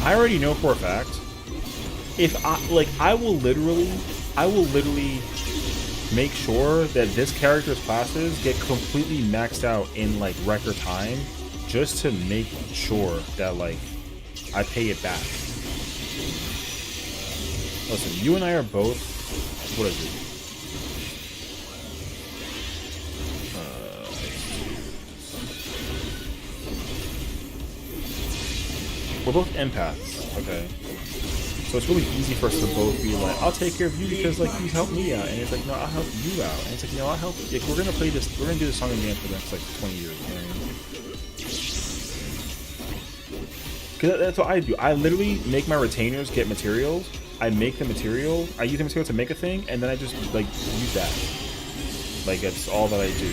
I already know for a fact. If I will literally make sure that this character's classes get completely maxed out in like record time, just to make sure that like I pay it back. Listen, you and I are both. What is it? We're both empaths, okay? So it's really easy for us to both be like, I'll take care of you because like you helped me out, and it's like, no, I'll help you out, and it's like, no, I'll help. Like, we're gonna play this, we're gonna do this song and dance for the next like 20 years. You know what I mean? Because that's what I do. I literally make my retainers get materials. I make the material. I use the material to make a thing, and then I just like use that. Like that's all that I do.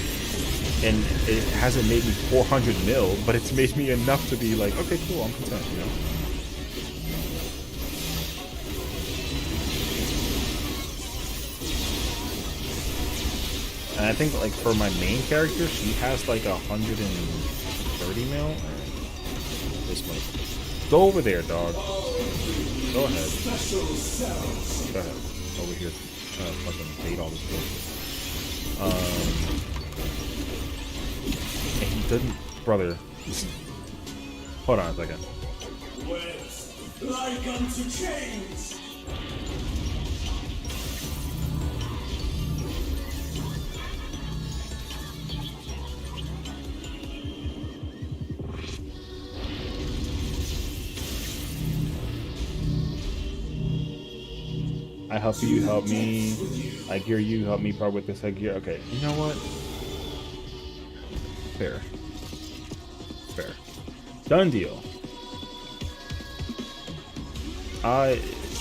And it hasn't made me 400 mil, but it's made me enough to be like, okay, cool, I'm content, you know? And I think, like, for my main character, she has, like, 130 mil. This much. Go over there, dog. Go ahead. special cells. Go ahead. Over here, trying to fucking bait all this bullshit. And he didn't, brother. Hold on a second. Webs like unto chains. I help you, you help me. I gear you, help me part with this. I gear. Okay, you know what? Fair. Fair. Done deal.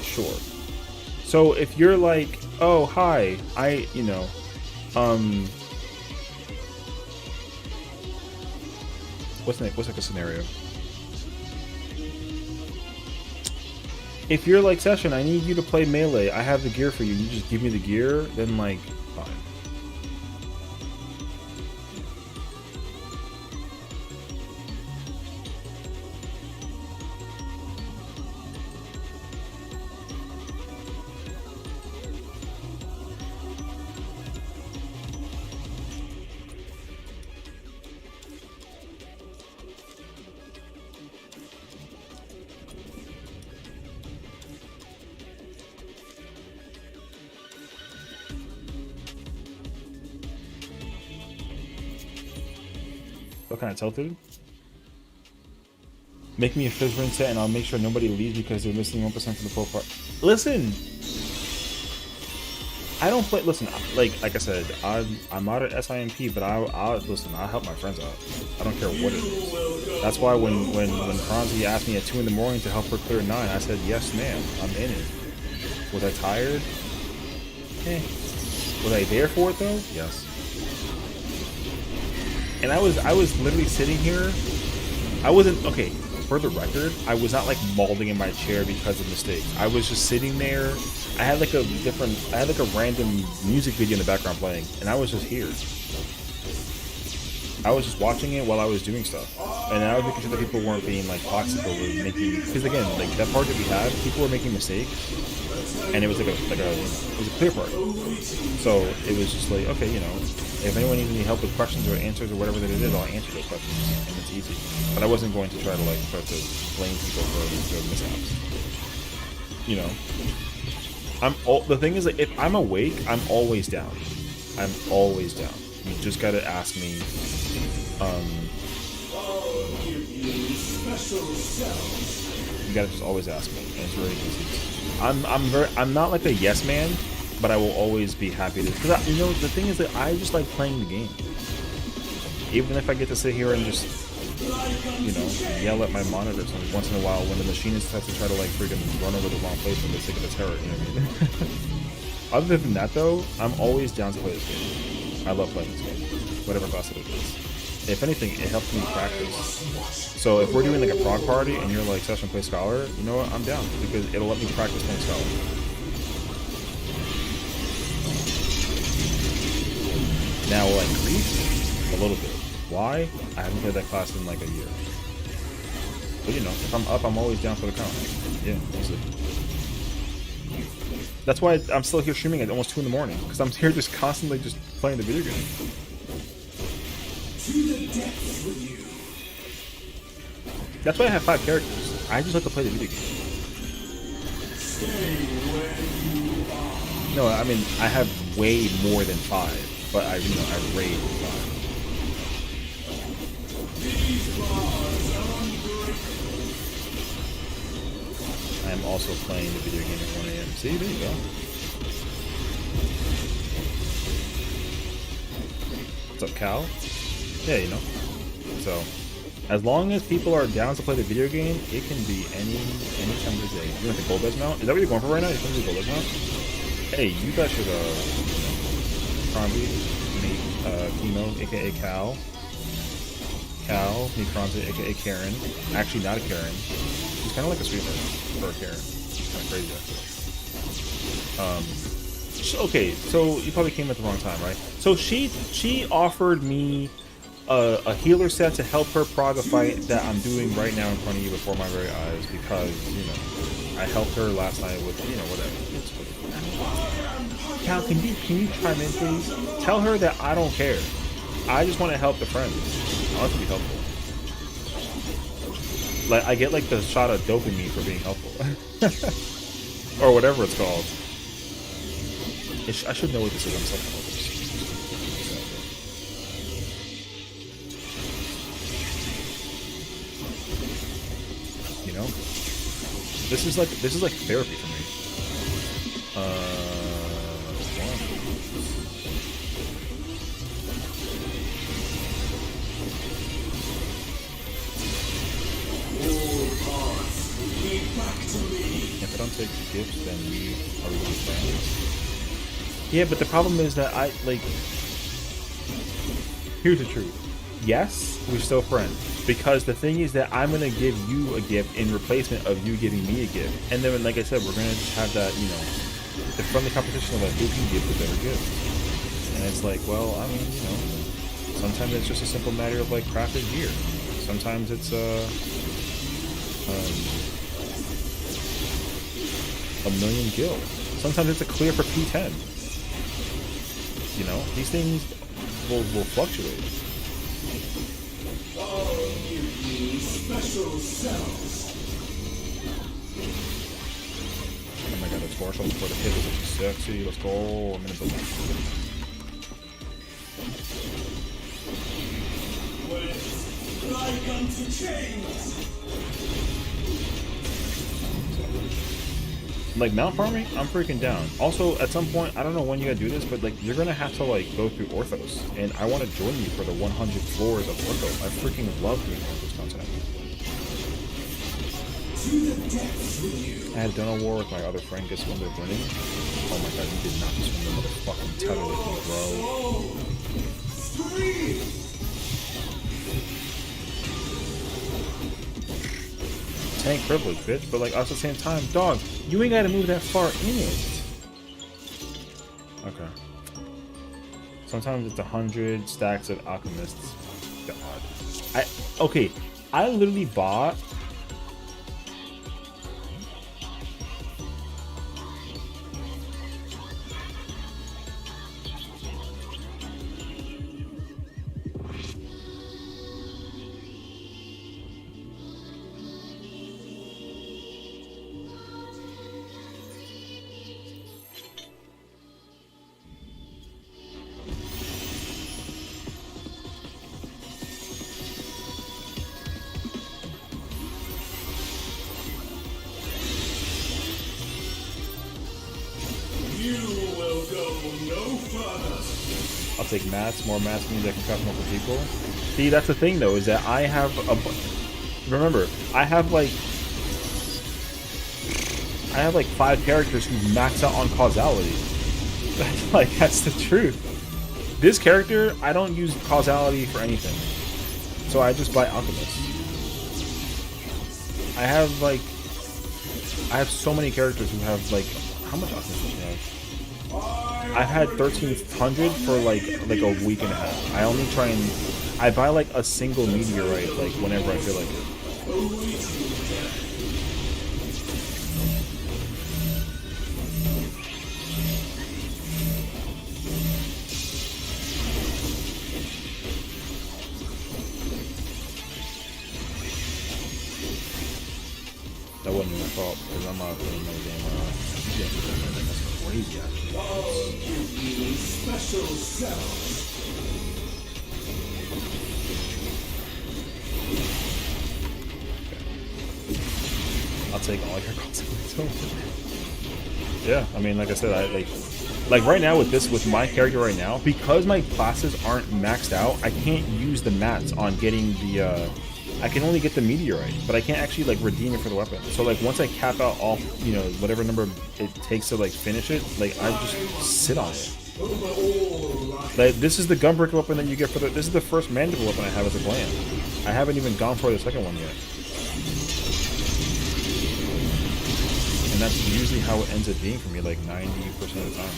Sure. So if you're like, oh hi, what's like a scenario? If you're like, Session, I need you to play melee, I have the gear for you, you just give me the gear, then like, fine. What kind of tilted? Make me a Fizzrin set and I'll make sure nobody leaves because they're missing 1% for the full part. Listen! I don't play, listen, like I said, I'm out at SIMP, but I'll help my friends out. I don't care what it is. That's why when Franzi asked me at 2 in the morning to help her clear 9, I said, yes ma'am, I'm in it. Was I tired? Eh. Was I there for it though? Yes. And I was literally sitting here. I wasn't, okay, for the record, I was not like mauling in my chair because of mistakes. I was just sitting there. I had like a random music video in the background playing, and I was just here. I was just watching it while I was doing stuff. And I was making sure that people weren't being like toxic or were making, because again, like that part that we had, people were making mistakes. And it was it was a clear part. So it was just like, okay, if anyone needs any help with questions or answers or whatever that it is, I'll answer those questions, and it's easy. But I wasn't going to try to blame people for mishaps. The thing is, like, if I'm awake, I'm always down. I'm always down. You just gotta ask me. You gotta just always ask me, and it's really easy. I'm not like a yes man, but I will always be happy to, because the thing is that I just like playing the game. Even if I get to sit here and just yell at my monitors once in a while when the machinist has to try to like freaking run over the wrong place for the sake of the terror, you know what I mean? Other than that though, I'm always down to play this game. I love playing this game, whatever class it is. If anything, it helps me practice. So if we're doing like a prog party and you're like, Session, play Scholar, you know what, I'm down, because it'll let me practice playing Scholar. Now will I increase? A little bit. Why? I haven't played that class in like a year. But if I'm up, I'm always down for the count. Yeah, easily. That's why I'm still here streaming at almost 2 in the morning, because I'm here just constantly just playing the video game. To the depths with you. That's why I have 5 characters. I just like to play the video game. Stay where you are. No, I mean, I have way more than 5, but I raid 5. These bars are unbreakable. I am also playing the video game at 1 a.m. See, there you go. What's up, Cal? Yeah, So, as long as people are down to play the video game, it can be any time of the day. You want the gold edge mount? Is that what you're going for right now? You're going to do the gold edge mount? Hey, you guys should, Franzi, meet, Kimo, aka Cal. Cal, meet Franzi, aka Karen. Actually, not a Karen. She's kind of like a streamer for a Karen. Kind of crazy, actually. Okay, so you probably came at the wrong time, right? So she offered me a healer set to help her prog a fight that I'm doing right now in front of you before my very eyes, because I helped her last night with, you know, whatever. Cal, can you chime in, please? Tell her that I don't care. I just want to help the friend. I want to be helpful. Like, I get like the shot of dopamine for being helpful. Or whatever it's called. I should know what this is. I'm such you know? This is like therapy for me. If I don't take gifts, then we are really friends. Yeah, but the problem is that here's the truth. Yes, we're still friends. Because the thing is that I'm gonna give you a gift in replacement of you giving me a gift. And then, like I said, we're gonna just have that, you know, the friendly competition of like who can give the better gift. And it's like, well, I mean, you know, sometimes it's just a simple matter of like crafted gear. Sometimes it's a million gil. Sometimes it's a clear for P10. You know, these things will fluctuate. Special cells. Oh my god, the torso for the hit is sexy. Let's go. I'm gonna build that. Like unto chains. Like mount farming, I'm freaking down. Also, at some point, I don't know when you gotta do this, but like you're gonna have to like go through orthos, and I want to join you for the 100 floors of ortho. I freaking love doing orthos content. I had done a war with my other friend. Guess when they're winning? Oh my god, you did not just win the motherfucking tether with me, bro. Tank privilege, bitch, but like at the same time, dog, you ain't gotta move that far in it. Okay. Sometimes it's 100 stacks of alchemists. God. I literally bought I'll take mats. More mats means I can craft more for people. See, that's the thing though, is that I have remember, I have like 5 characters who max out on causality. That's the truth. This character, I don't use causality for anything. So I just buy alchemists. I have so many characters who have like, how much alchemists do you have? I've had 1300 for like a week and a half. I only try and I buy like a single meteorite like whenever I feel like it. That wasn't my fault because I'm not playing no game. That's crazy, actually. Special cells. I'll take all your consequences. Yeah, I mean, like I said, like right now with my character right now, because my classes aren't maxed out, I can't use the mats on getting the. I can only get the meteorite, but I can't actually like redeem it for the weapon. So like once I cap out all, you know, whatever number it takes to like finish it, like I just sit on it. Like this is the gunbreaker weapon that you get for the. This is the first mandible weapon I have as a gland. I haven't even gone for the second one yet. And that's usually how it ends up being for me, like 90% of the time.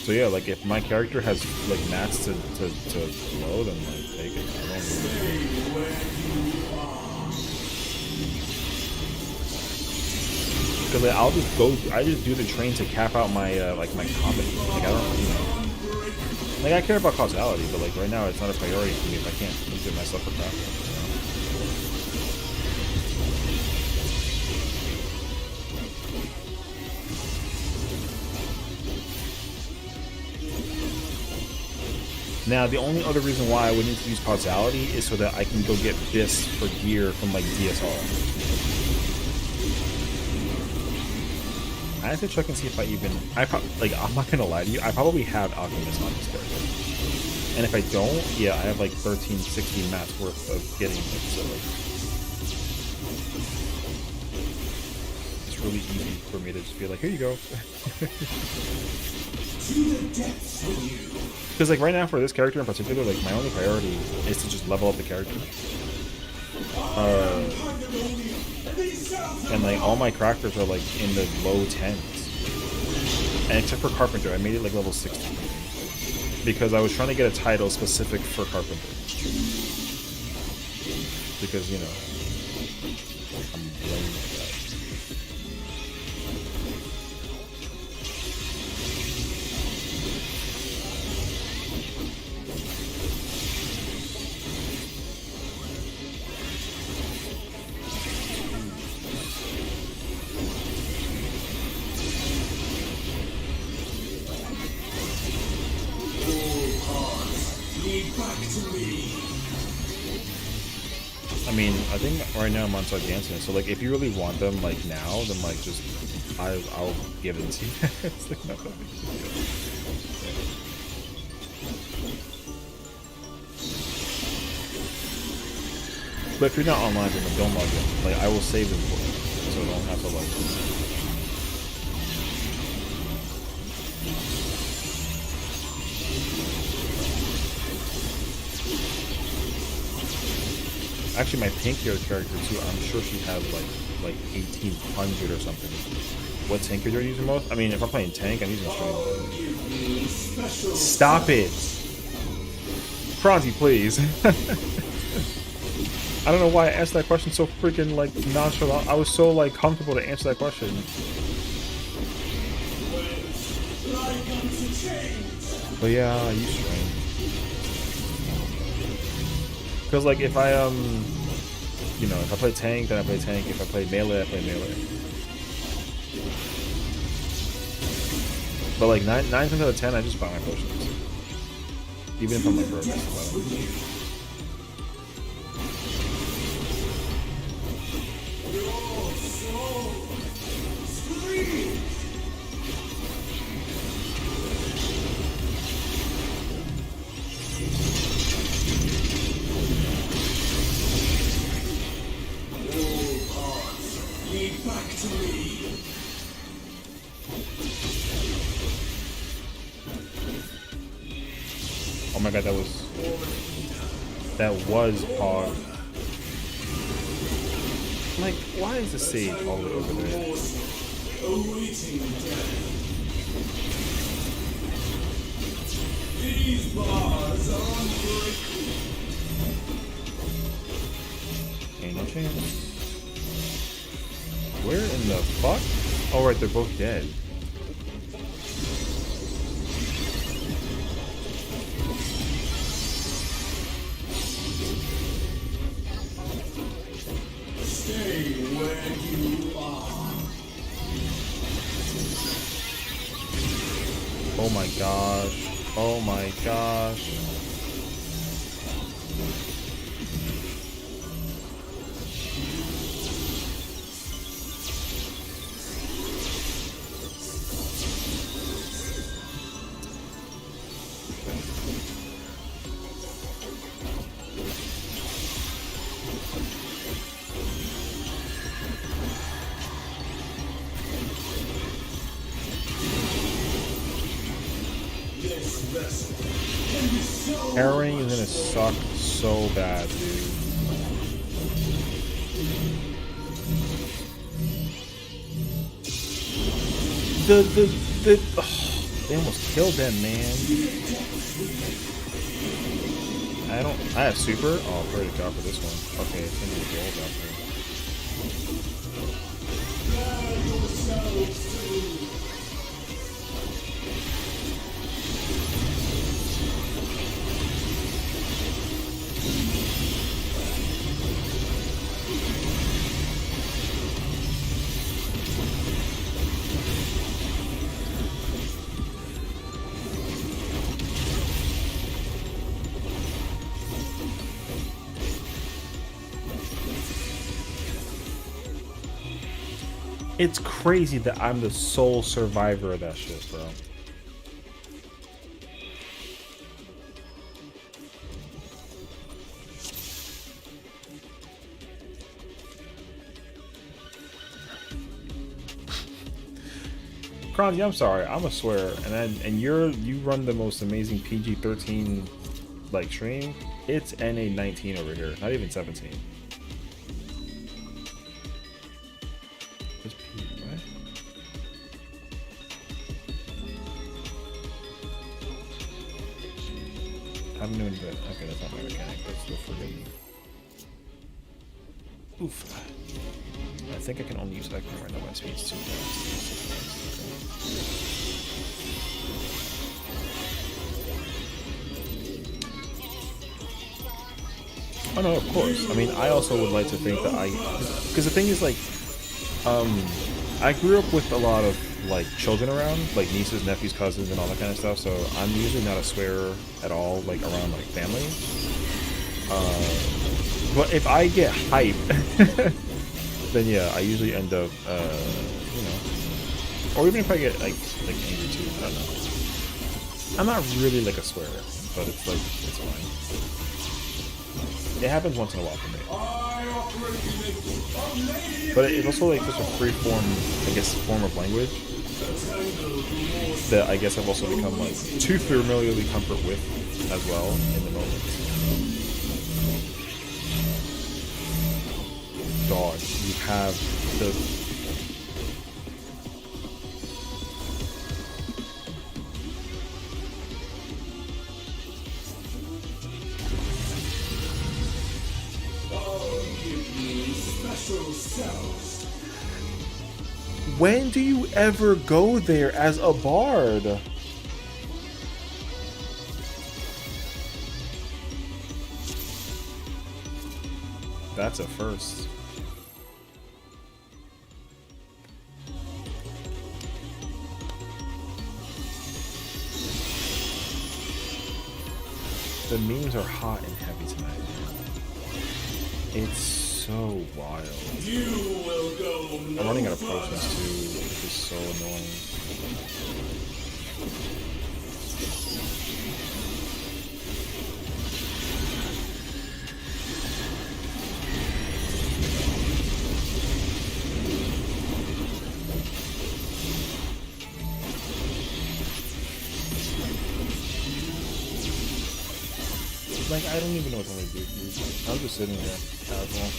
So yeah, like if my character has like mats to blow, then like take it. I don't because like, I just do the train to cap out my like my comedy. Like I don't, you know, like I care about causality, but like right now it's not a priority for me if I can't get myself for crap. Now, the only other reason why I would need to use causality is so that I can go get bis for gear from like DSR. I have to check and see if I even. I'm not gonna lie to you. I probably have Alchemist on this character, and if I don't, yeah, I have like 13, 16 mats worth of getting it. So like, it's really easy for me to just be like, here you go. Because like right now for this character in particular, like my only priority is to just level up the character. And like all my crafters are like in the low 10s. And except for Carpenter, I made it like level 16. Because I was trying to get a title specific for Carpenter. Because, you know, I'm lame like that. I mean, I think right now I'm on Sarganson, so like if you really want them like now, then like just I'll give it to you. It's like not that big of a deal. But if you're not online, then like, don't log in. Like I will save them for you, so I don't have to like. Actually, my pink hair character too. I'm sure she has like 1800 or something. What tank are you using most? I mean, if I'm playing tank, I'm using straight. Stop it, Franzi, please. I don't know why I asked that question so freaking like nonchalant. I was so like comfortable to answer that question. But yeah, I use strain. Because like if I you know, if I play tank, then I play tank. If I play melee, I play melee. But like 9 times out of 10, I just buy my potions, even if I'm like broke. Oh my god, that was prog. Like, why is the sage all the way over there? These bars are unbreakable. Ain't no chance. Where in the fuck? Oh right, they're both dead. Stay where you are. Oh my gosh. Oh my gosh. Harrowing is gonna suck so bad, dude. The They almost killed them, man. I have super? Oh, pray to God for this one. Okay, it's gonna be gold out there. It's crazy that I'm the sole survivor of that shit, bro. Kronzy, I'm sorry, I'm a swear, and you run the most amazing PG-13 like stream. It's NA-19 over here, not even 17. What's P? What? How am I doing good? Okay, that's not my mechanic. That's the friggin'. Oof. I think I can only use Echo right now. My speed's too fast. Oh no, of course. I mean, I also would like to think that because the thing is, like, I grew up with a lot of like children around, like nieces, nephews, cousins, and all that kind of stuff. So I'm usually not a swearer at all, like around like family. But if I get hype, then yeah, I usually end up, you know, or even if I get like angry too. I don't know. I'm not really like a swearer, but it's like it's fine. It happens once in a while for me. But it's also like such a free form, I guess, form of language that I guess I've also become like too familiarly comfort with as well in the moment. Dog, you have the when do you ever go there as a bard? That's a first. The memes are hot and heavy tonight. It's so wild. I'm running out of potions too, which is so annoying. Like, I don't even know what I'm gonna do, dude. I'm just sitting there, casual.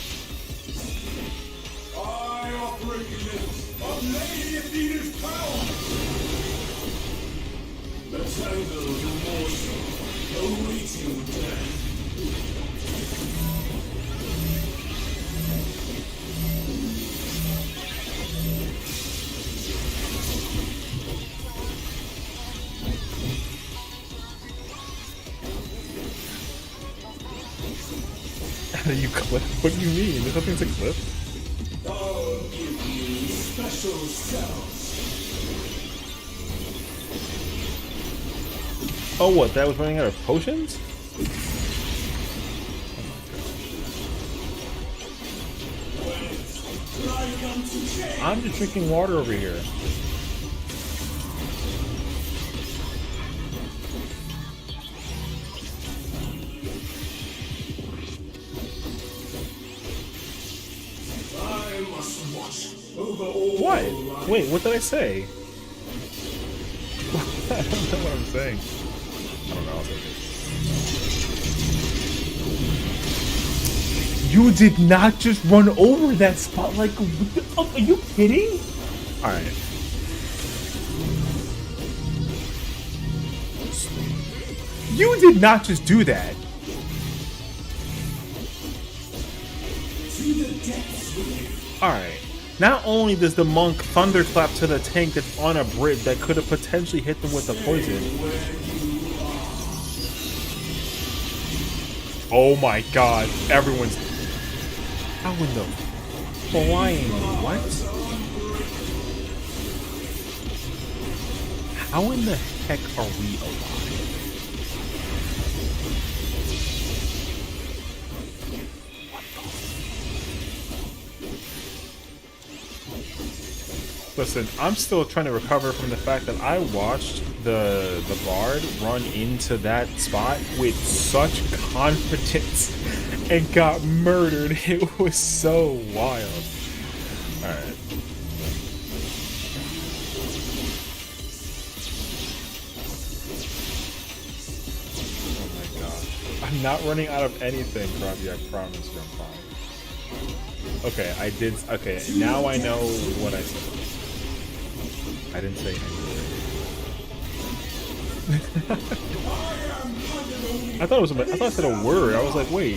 I operate a lady of Venus power. The tangled immortal, awaiting death. How do you clip? What do you mean? There's nothing to clip. I'll give you special cells. Oh, what? That was running out of potions? I'm just drinking water over here. What? Wait, what did I say? I don't know what I'm saying. I don't know. I'll take it. You did not just run over that spot like... Are you kidding? Alright. Seriously? You did not just do that. Alright. Not only does the monk thunderclap to the tank that's on a bridge that could have potentially hit them with the poison. Oh my god. Everyone's... How in the flying what? How in the heck are we alive? Listen, I'm still trying to recover from the fact that I watched the Bard run into that spot with such confidence and got murdered. It was so wild. Alright. Oh my god. I'm not running out of anything, Robbie. I promise you I'm fine. Okay, I did. Okay, now I know what I said. I didn't say anything. I thought it was. I thought I said a word. I was like, wait.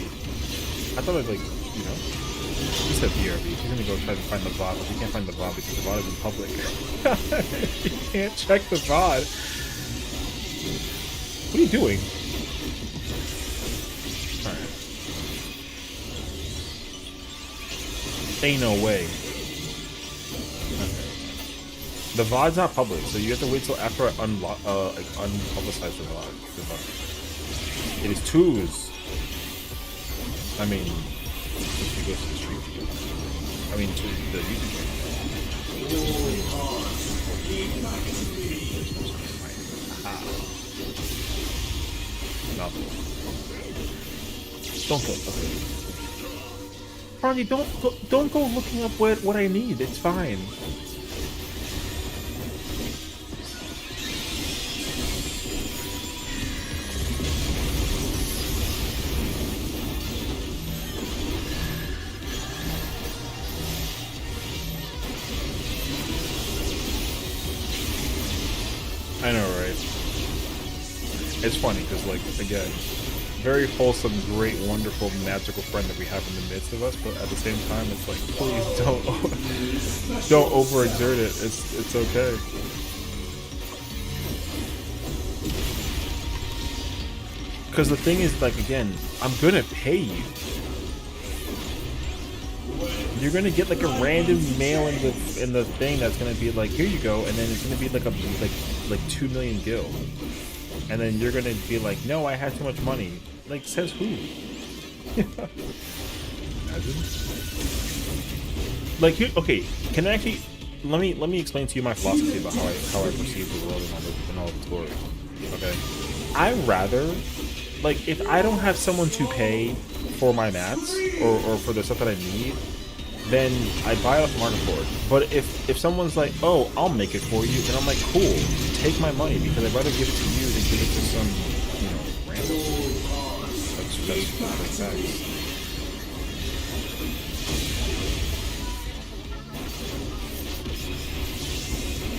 I thought I'd like, you know. He said BRB. He's gonna go try to find the VOD, but he can't find the VOD because the VOD is in public. He can't check the VOD. What are you doing? Alright. Ain't no way. Okay. The VOD's not public, so you have to wait till after I unpublicize the VOD. It is twos. I mean, if you go to the stream, I mean to the YouTube channel. Nothing. Don't go. Okay. Ronnie, don't go looking up what I need. It's fine. I know, right? It's funny because, like, again, very wholesome, great, wonderful, magical friend that we have in the midst of us, but at the same time, it's like, please don't overexert it. It's okay. Because the thing is, like, again, I'm gonna pay you. You're gonna get like a random mail in the thing that's gonna be like, here you go, and then it's gonna be like 2 million gil, and then you're gonna be like, no, I had too much money. Like, says who? Imagine. Like, okay, can I actually let me explain to you my philosophy about how I perceive the world and all its glory. Okay, I rather, like, if I don't have someone to pay for my mats or for the stuff that I need, then I buy it off Marketplace. But if someone's like, oh, I'll make it for you, then I'm like, cool, take my money, because I'd rather give it to you than give it to some, you know, random. That's facts.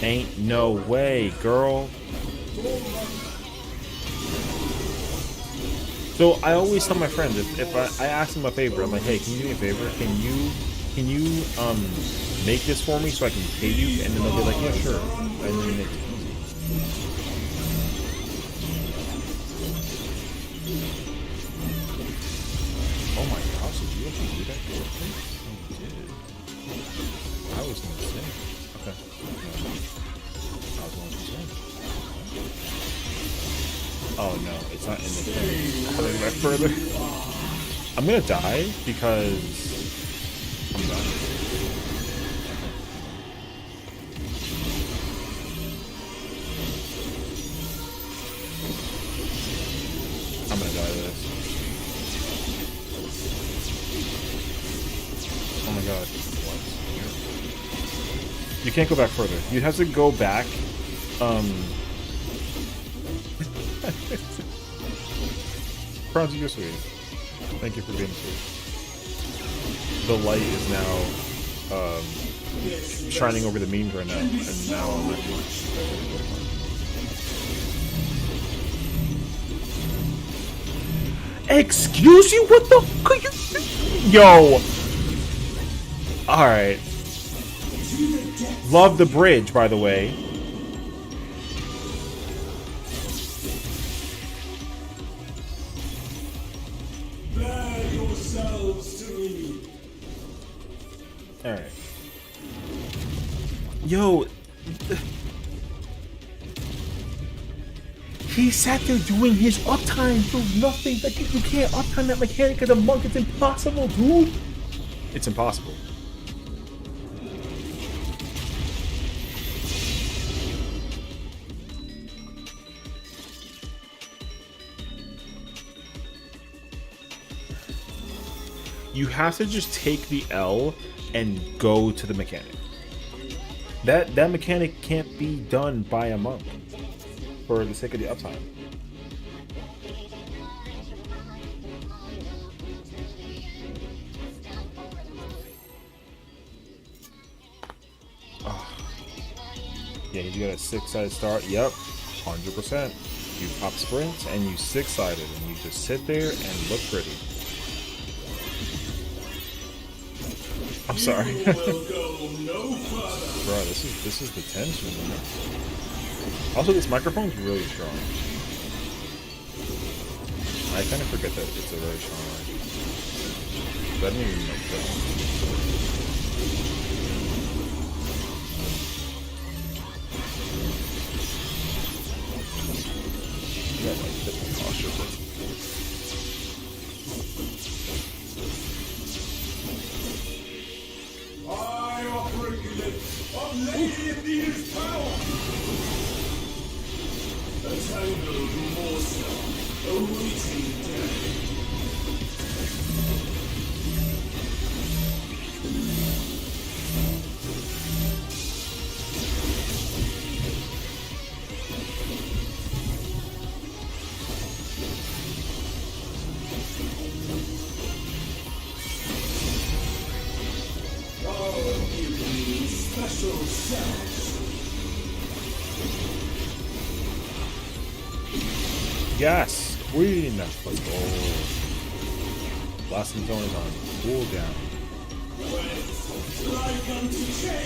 Ain't no way, girl. So I always tell my friends, if I ask them a favor, I'm like, hey, can you do me a favor? Can you make this for me so I can pay you? And then they'll be like, yeah, sure. And then it's easy. Oh my gosh, did you actually do that correctly? Oh, you did. I was gonna say. Okay. I was going to say. Oh no, it's not in the thing. How do I get further? I'm gonna die because I'm done. I'm gonna die to this. Oh my god. What? You can't go back further. You have to go back. Franz, you're sweet. Thank you for being sweet. The light is now shining over the memes right now, and now I'm actually. Excuse you? What the fuck are you? Yo. Alright. Love the bridge, by the way. Bear yourselves to me. Alright. Yo. He sat there doing his uptime for nothing. Like, you can't uptime that mechanic as a monk. It's impossible, dude. It's impossible. You have to just take the L and go to the mechanic. That mechanic can't be done by a monk for the sake of the uptime. Oh. Yeah, you got a 6-sided start. Yep, 100%. You pop sprints and you 6-sided, and you just sit there and look pretty. I'm sorry. You will go no further. Bro, this is the tension. Also, this microphone's really strong. I kind of forget that it's a really strong mic. But I didn't even know that. You got like different posture, but I offer you of Lady Athena's power. A tangled monster awaiting death. Special sounds. yes, queen. Let's go. Blasting zone is on cool down.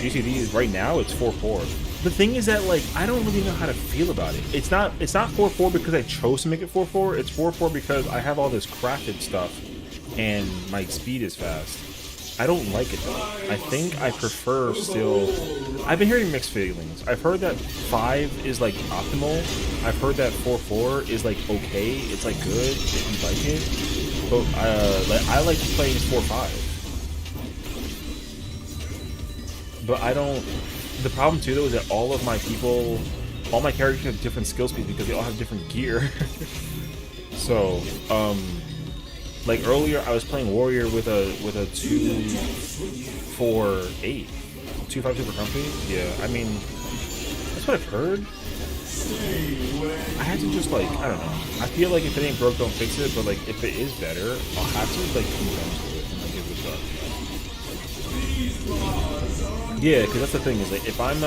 GCD is right now. It's 4-4. The thing is that, like, I don't really know how to feel about it. It's not 4-4 because I chose to make it 4-4. It's 4-4 because I have all this crafted stuff and my speed is fast. I don't like it though. I think I prefer still. I've been hearing mixed feelings. I've heard that 5 is like optimal. I've heard that 4-4 is like okay. It's like good if you like it. But I like playing 4-5. But I don't. The problem too though is that all my characters have different skill speeds because they all have different gear. So like earlier, I was playing warrior with a 2-4-8, 2-5 super comfy. Yeah, I mean that's what I've heard. I had to just like I don't know. I feel like if it ain't broke, don't fix it. But like if it is better, I'll have to like convince it and like give it a shot. Yeah, because that's the thing is like if I'm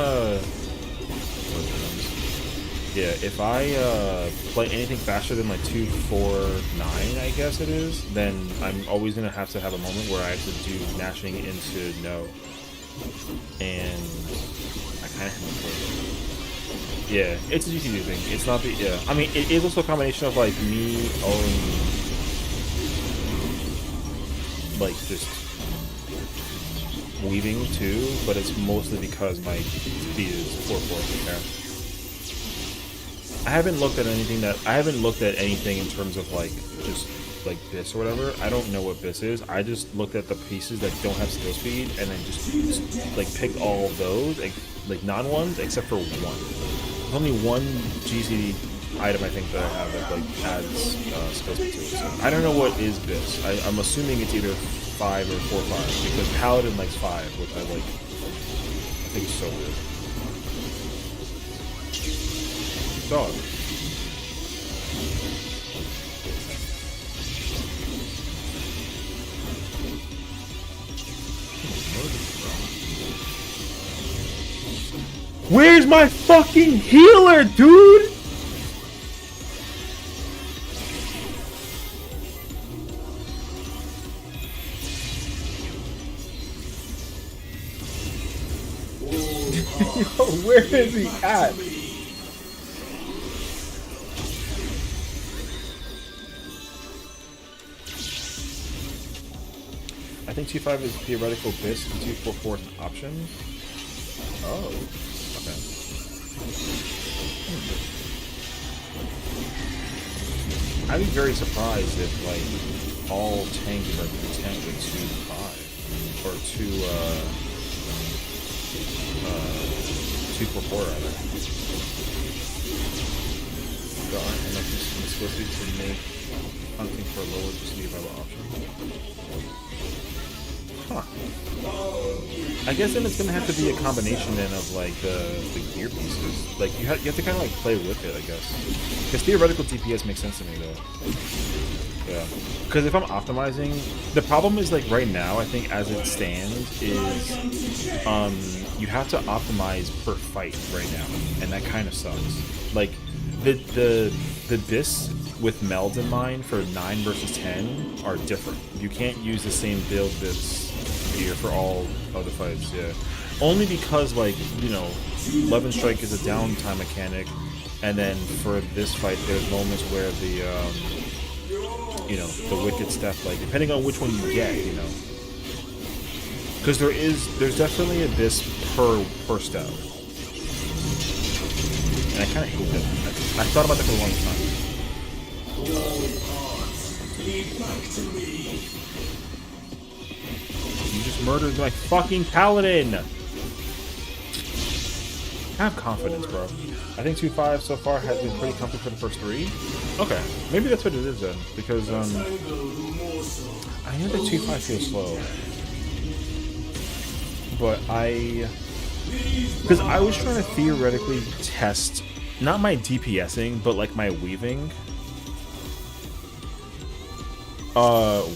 if I play anything faster than like 2-4-9, I guess it is, then I'm always gonna have to have a moment where I have to do mashing into no, and I kind of have to play it. Yeah, it's a GCD thing. It's not the I mean, it is also a combination of like me owning like just weaving too, but it's mostly because my speed is 4-4. Yeah. I haven't looked at anything in terms of like just like this or whatever. I don't know what this is. I just looked at the pieces that don't have skill speed and then just like picked all of those like non-ones except for one. There's only one GCD item I think that I have that like adds skill speed to it. So I don't know what is this. I'm assuming it's either 5 or 4-5 because Paladin likes 5, which I like. I think it's so weird. Dog. Where's my fucking healer, dude? Yo, where is he at? I think 2.5 is theoretical BIS and 2.4 is an option. Oh, okay. I'd be very surprised if like all tanks are content with 2.5 or 2.4 rather. There aren't enough skill speed to make hunting for lower just be a viable option. Huh. I guess then it's gonna have to be a combination then of like the gear pieces. Like you have to kind of like play with it, I guess. Because theoretical DPS makes sense to me though. Yeah. Because if I'm optimizing, the problem is like right now I think as it stands is you have to optimize per fight right now, and that kind of sucks. Like the BIS with melds in mind for 9 versus 10 are different. You can't use the same build BIS gear for all other fights, yeah. Only because, like, you know, Love and Strike is a downtime mechanic, and then for this fight, there's moments where the, you know, the Wicked Step, like, depending on which one you get, you know. Because there's definitely a BIS per step. And I kind of hate that. I thought about that for a long time. You just murdered my fucking paladin! Have confidence, bro. I think 2.5 so far has been pretty comfy for the first 3. Okay, maybe that's what it is then. Because, I know that 2.5 feels slow. But because I was trying to theoretically test, not my DPSing, but like my weaving.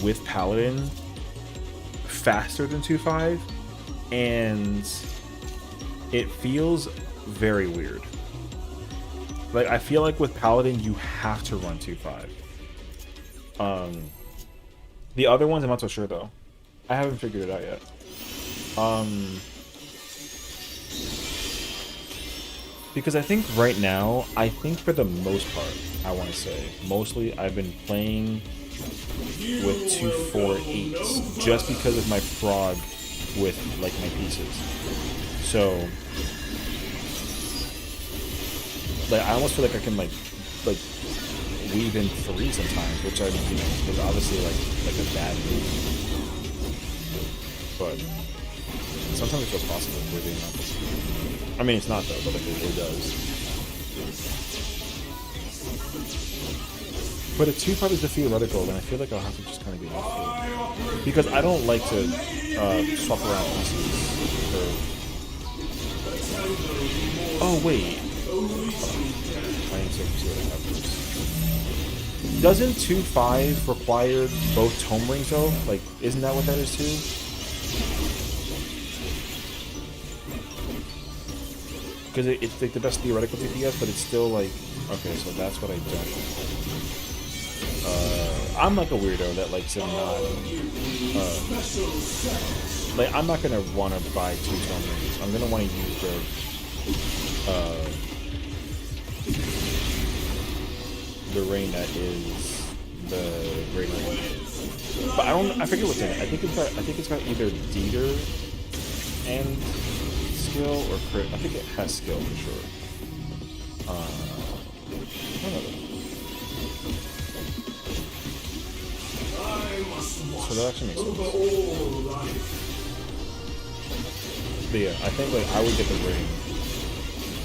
With Paladin faster than 2.5, and it feels very weird. Like I feel like with Paladin you have to run 2.5. The other ones I'm not so sure though. I haven't figured it out yet. Because I think right now, I think for the most part, I want to say, mostly I've been playing with 2.4.8s just because of my prog with like my pieces. So like I almost feel like I can like weave in 3 sometimes, which I you know is obviously like a bad move. But sometimes it feels possible if we're being honest. I mean it's not though, but like it does. But if 2.5 is the theoretical, then I feel like I'll have to just kind of be off. Because I don't like to swap around pieces. Oh, wait. I need to see what I have first. Doesn't 2.5 require both tome rings, though? Like, isn't that what that is, too? Because it's like the best theoretical DPS, but it's still like... Okay, so that's what I don't like. I'm like a weirdo that likes to not, like I'm not gonna want to buy 2 tome rings. I'm gonna want to use the ring that is the great ring. But I forget what's in it. I think it's got either Dieter and skill or crit. I think it has skill for sure. I don't know. So that actually makes sense. But yeah, I think like I would get the ring,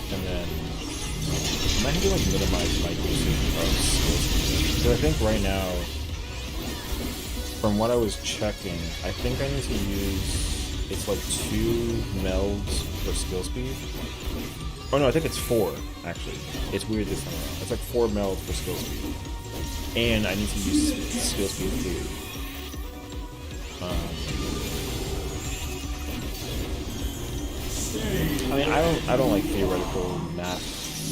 and then I might have to like minimize my usage of skills. Because I think right now, from what I was checking, I think I need to use it's like 2 melds for skill speed. Oh no, I think it's 4 actually. It's weird this time around. It's like 4 melds for skill speed. And I need to use skill speed too. I mean, I don't like theoretical math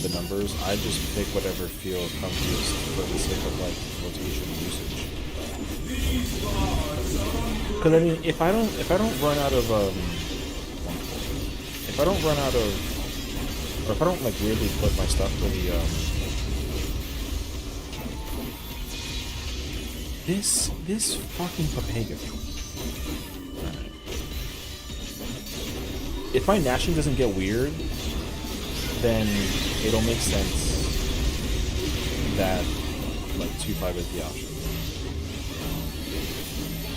the numbers. I just pick whatever feels comfiest for the sake of like rotation and usage. Because I mean, if I don't run out of if I don't run out of, or if I don't like weirdly put my stuff for the this fucking Papega. Alright. If my gnashing doesn't get weird, then it'll make sense that like 2-5 is the option.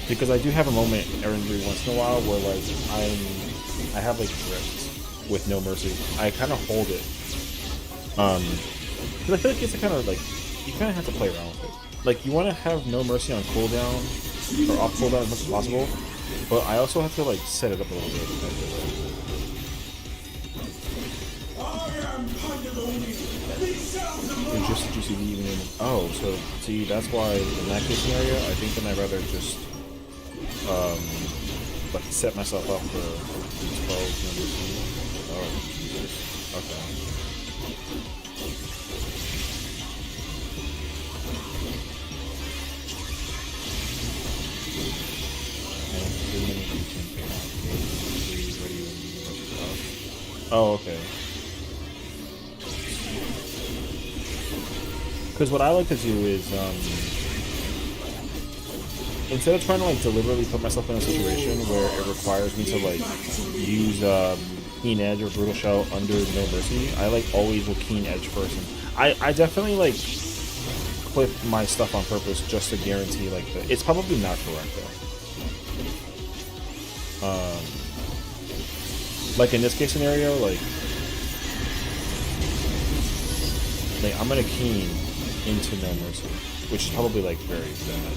Because I do have a moment every once in a while where like I have like drift with no mercy. I kind of hold it. Because I feel like it's a kind of like, you kind of have to play around with it. Like, you want to have no mercy on cooldown, or off cooldown as much as possible, but I also have to like set it up a little bit. It's just juicy even in, oh, so see, that's why in that case scenario, I think then I'd rather just like set myself up for 12 numbers. Oh, Jesus. Okay. Oh, okay. Because what I like to do is, instead of trying to like deliberately put myself in a situation where it requires me to like use Keen Edge or Brutal Shell under No Mercy, I like always will Keen Edge first. And I definitely like clip my stuff on purpose just to guarantee like the, it's probably not correct though. Like in this case scenario, like I'm gonna Keen into No Mercy, which is probably like very bad.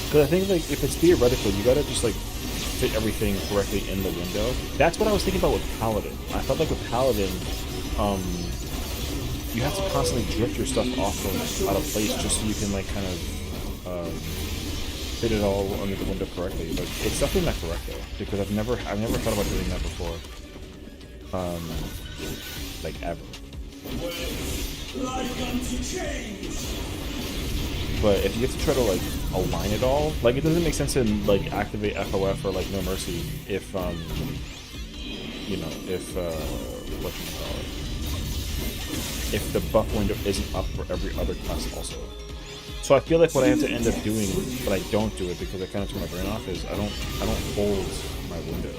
Because I think like if it's theoretical, you gotta just like fit everything correctly in the window. That's what I was thinking about with Paladin. I felt like with Paladin, you have to constantly drift your stuff off of out of place just so you can like kind of fit it all under the window correctly. But it's definitely not correct though, because I've never thought about doing that before. Like ever. But if you have to try to like align it all, like it doesn't make sense to like activate FOF or like No Mercy if you know, if whatchamacallit, if the buff window isn't up for every other class also. So I feel like what I have to end up doing, but I don't do it because I kind of turn my brain off, is I don't hold my window.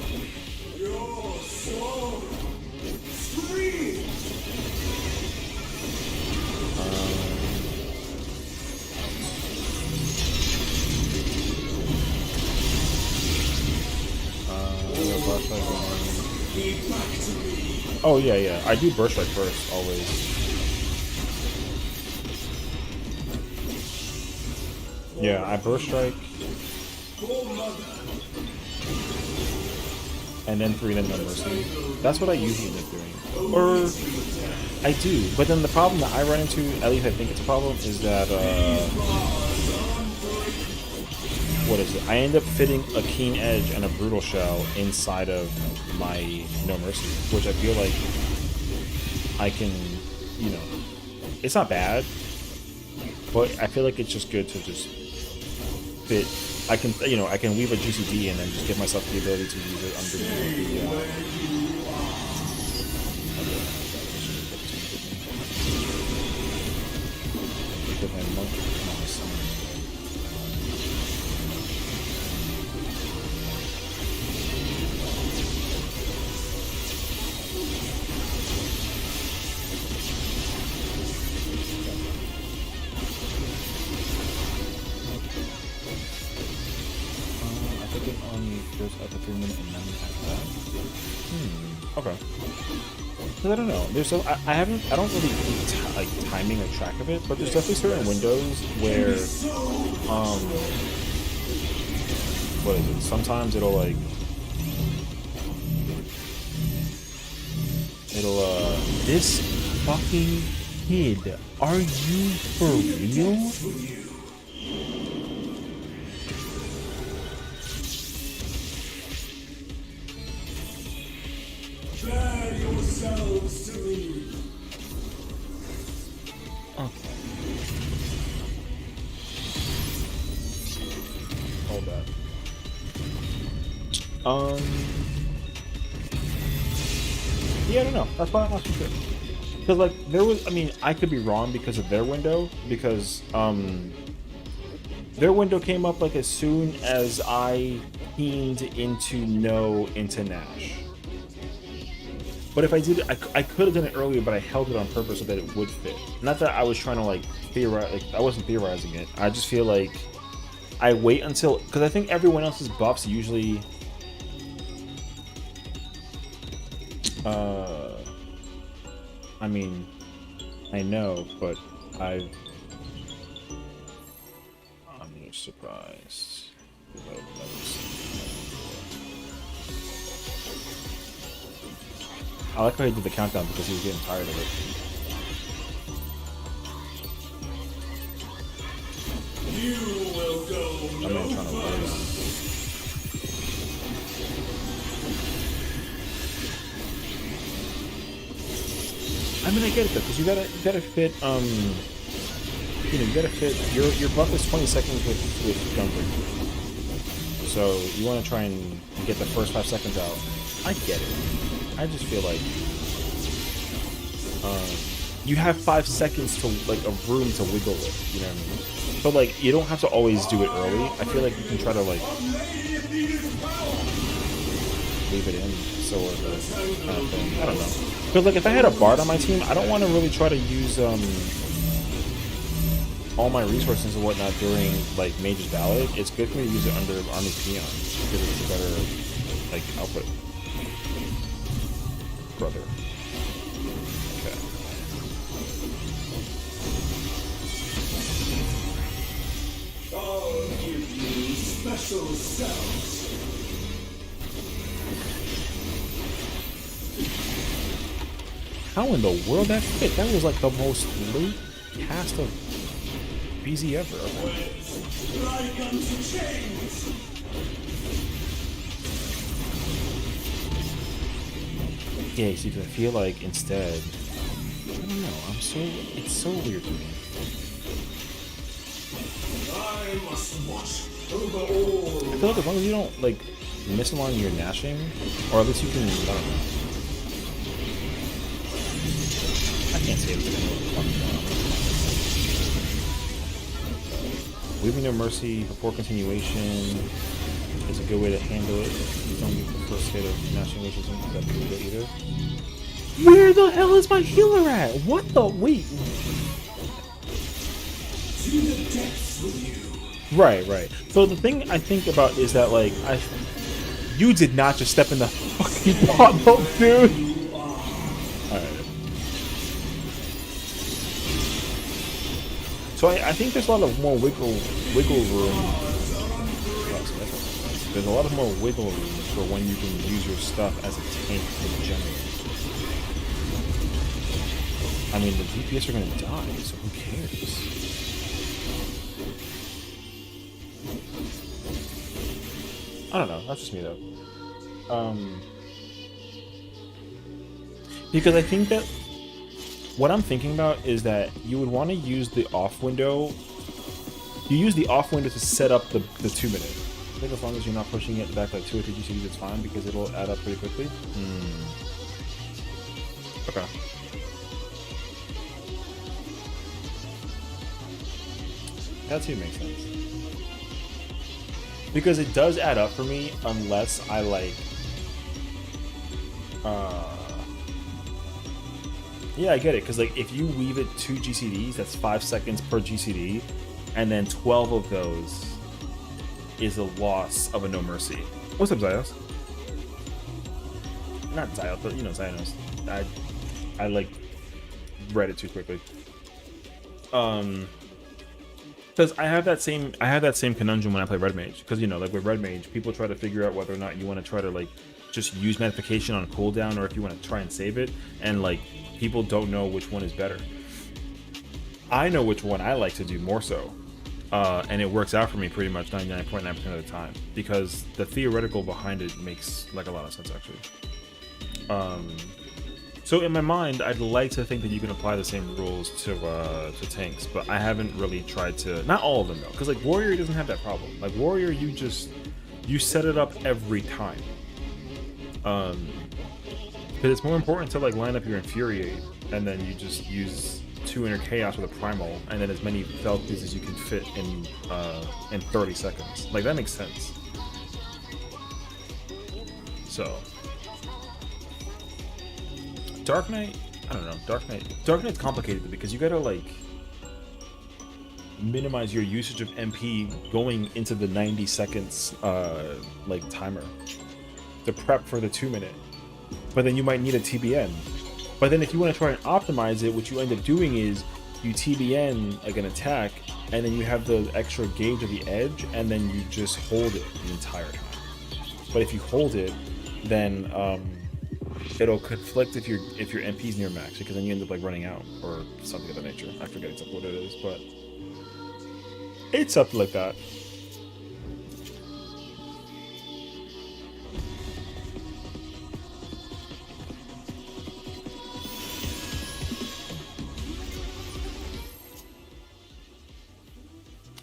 Oh yeah, I do burst strike first always. Yeah, I burst strike, and then 3, then No Mercy. That's what I usually end up doing. Or I do, but then the problem that I run into, at least I think it's a problem, is that what is it? I end up fitting a Keen Edge and a Brutal Shell inside of my No Mercy, which I feel like I can, you know, it's not bad, but I feel like it's just good to just fit. I can, you know, I can weave a Juicy D and then just give myself the ability to use it under at the 3-minute and then after that. Okay. Because I don't know. There's so I don't really keep like timing or track of it, but there's definitely certain windows where what is it? Sometimes it'll like this fucking kid. Are you for real? Prepare yourselves to leave. Hold that. Yeah, I don't know. That's why I'm not too sure. Because like there was, I mean, I could be wrong because of their window. Because their window came up like as soon as I keyed into no into Nash. But if I did, I could have done it earlier, but I held it on purpose so that it would fit. Not that I was trying to like theorize, like I wasn't theorizing it. I just feel like I wait until, because I think everyone else's buffs usually. I mean, I know, but I'm just surprised. I like how he did the countdown because he was getting tired of it. You will go I'm not trying to worry on. I mean, I get it though, because you gotta fit, you gotta fit, your buff is 20 seconds with Gunbreaker. So, you want to try and get the first 5 seconds out. I get it. I just feel like, you have 5 seconds to, like, a room to wiggle with, you know what I mean? So, like, you don't have to always do it early. I feel like you can try to, like, leave it in, sort of kind of thing. I don't know. Because, like, if I had a Bard on my team, I don't want to really try to use, all my resources and whatnot during, like, Mage's Ballad. It's good for me to use it under Army Peon, because it's a better, like, output. Brother. Okay. I'll give you special cells. How in the world that fit? That was like the most late cast of BZ ever. Like unto chains. Yeah, see, 'cause I feel like instead, I don't know. It's so weird to me. I must watch over all. I feel like as long as you don't like miss along your gnashing, or at least you can. I don't know. I can't say everything. Leaving no mercy before continuation is a good way to handle it. You don't get the first hit of gnashing, which isn't that big of either. Where the hell is my healer at? What the wait? To the depths with you. Right. So the thing I think about is that like you did not just step in the fucking bottle, dude. Alright. So I think there's a lot of more wiggle room. There's a lot of more wiggle room for when you can use your stuff as a tank in general. I mean, the DPS are gonna die, so who cares? I don't know. That's just me though. Because I think that what I'm thinking about is that you would want to use the off window. You use the off window to set up the 2 minute. I think as long as you're not pushing it back like 2 or 3 GCs, it's fine because it'll add up pretty quickly. Okay. That too makes sense. Because it does add up for me unless I like yeah, I get it, because like if you weave it 2 GCDs, that's 5 seconds per GCD, and then 12 of those is a loss of a no mercy. What's up, Zyos? Not Zyos, but you know Zynos. I like read it too quickly. Because I have that same conundrum when I play Red Mage. Because you know, like with Red Mage, people try to figure out whether or not you want to try to like just use magnification on cooldown, or if you want to try and save it, and like people don't know which one is better. I know which one I like to do more so, and it works out for me pretty much 99.9% of the time, because the theoretical behind it makes like a lot of sense actually. So in my mind, I'd like to think that you can apply the same rules to tanks, but I haven't really tried to. Not all of them though, because like Warrior doesn't have that problem. Like Warrior, you you set it up every time. Because it's more important to like line up your Infuriate, and then you just use 2 Inner Chaos with a Primal, and then as many Valkyries as you can fit in 30 seconds. Like, that makes sense. So, Dark Knight, I don't know, Dark Knight's complicated because you gotta like minimize your usage of MP going into the 90 seconds like timer to prep for the 2-minute. But then you might need a TBN. But then if you want to try and optimize it, what you end up doing is you TBN like an attack, and then you have the extra gauge of the edge, and then you just hold it the entire time. But if you hold it, then it'll conflict if your MP's near max, because then you end up like running out or something of that nature. I forget exactly what it is, but it's something like that.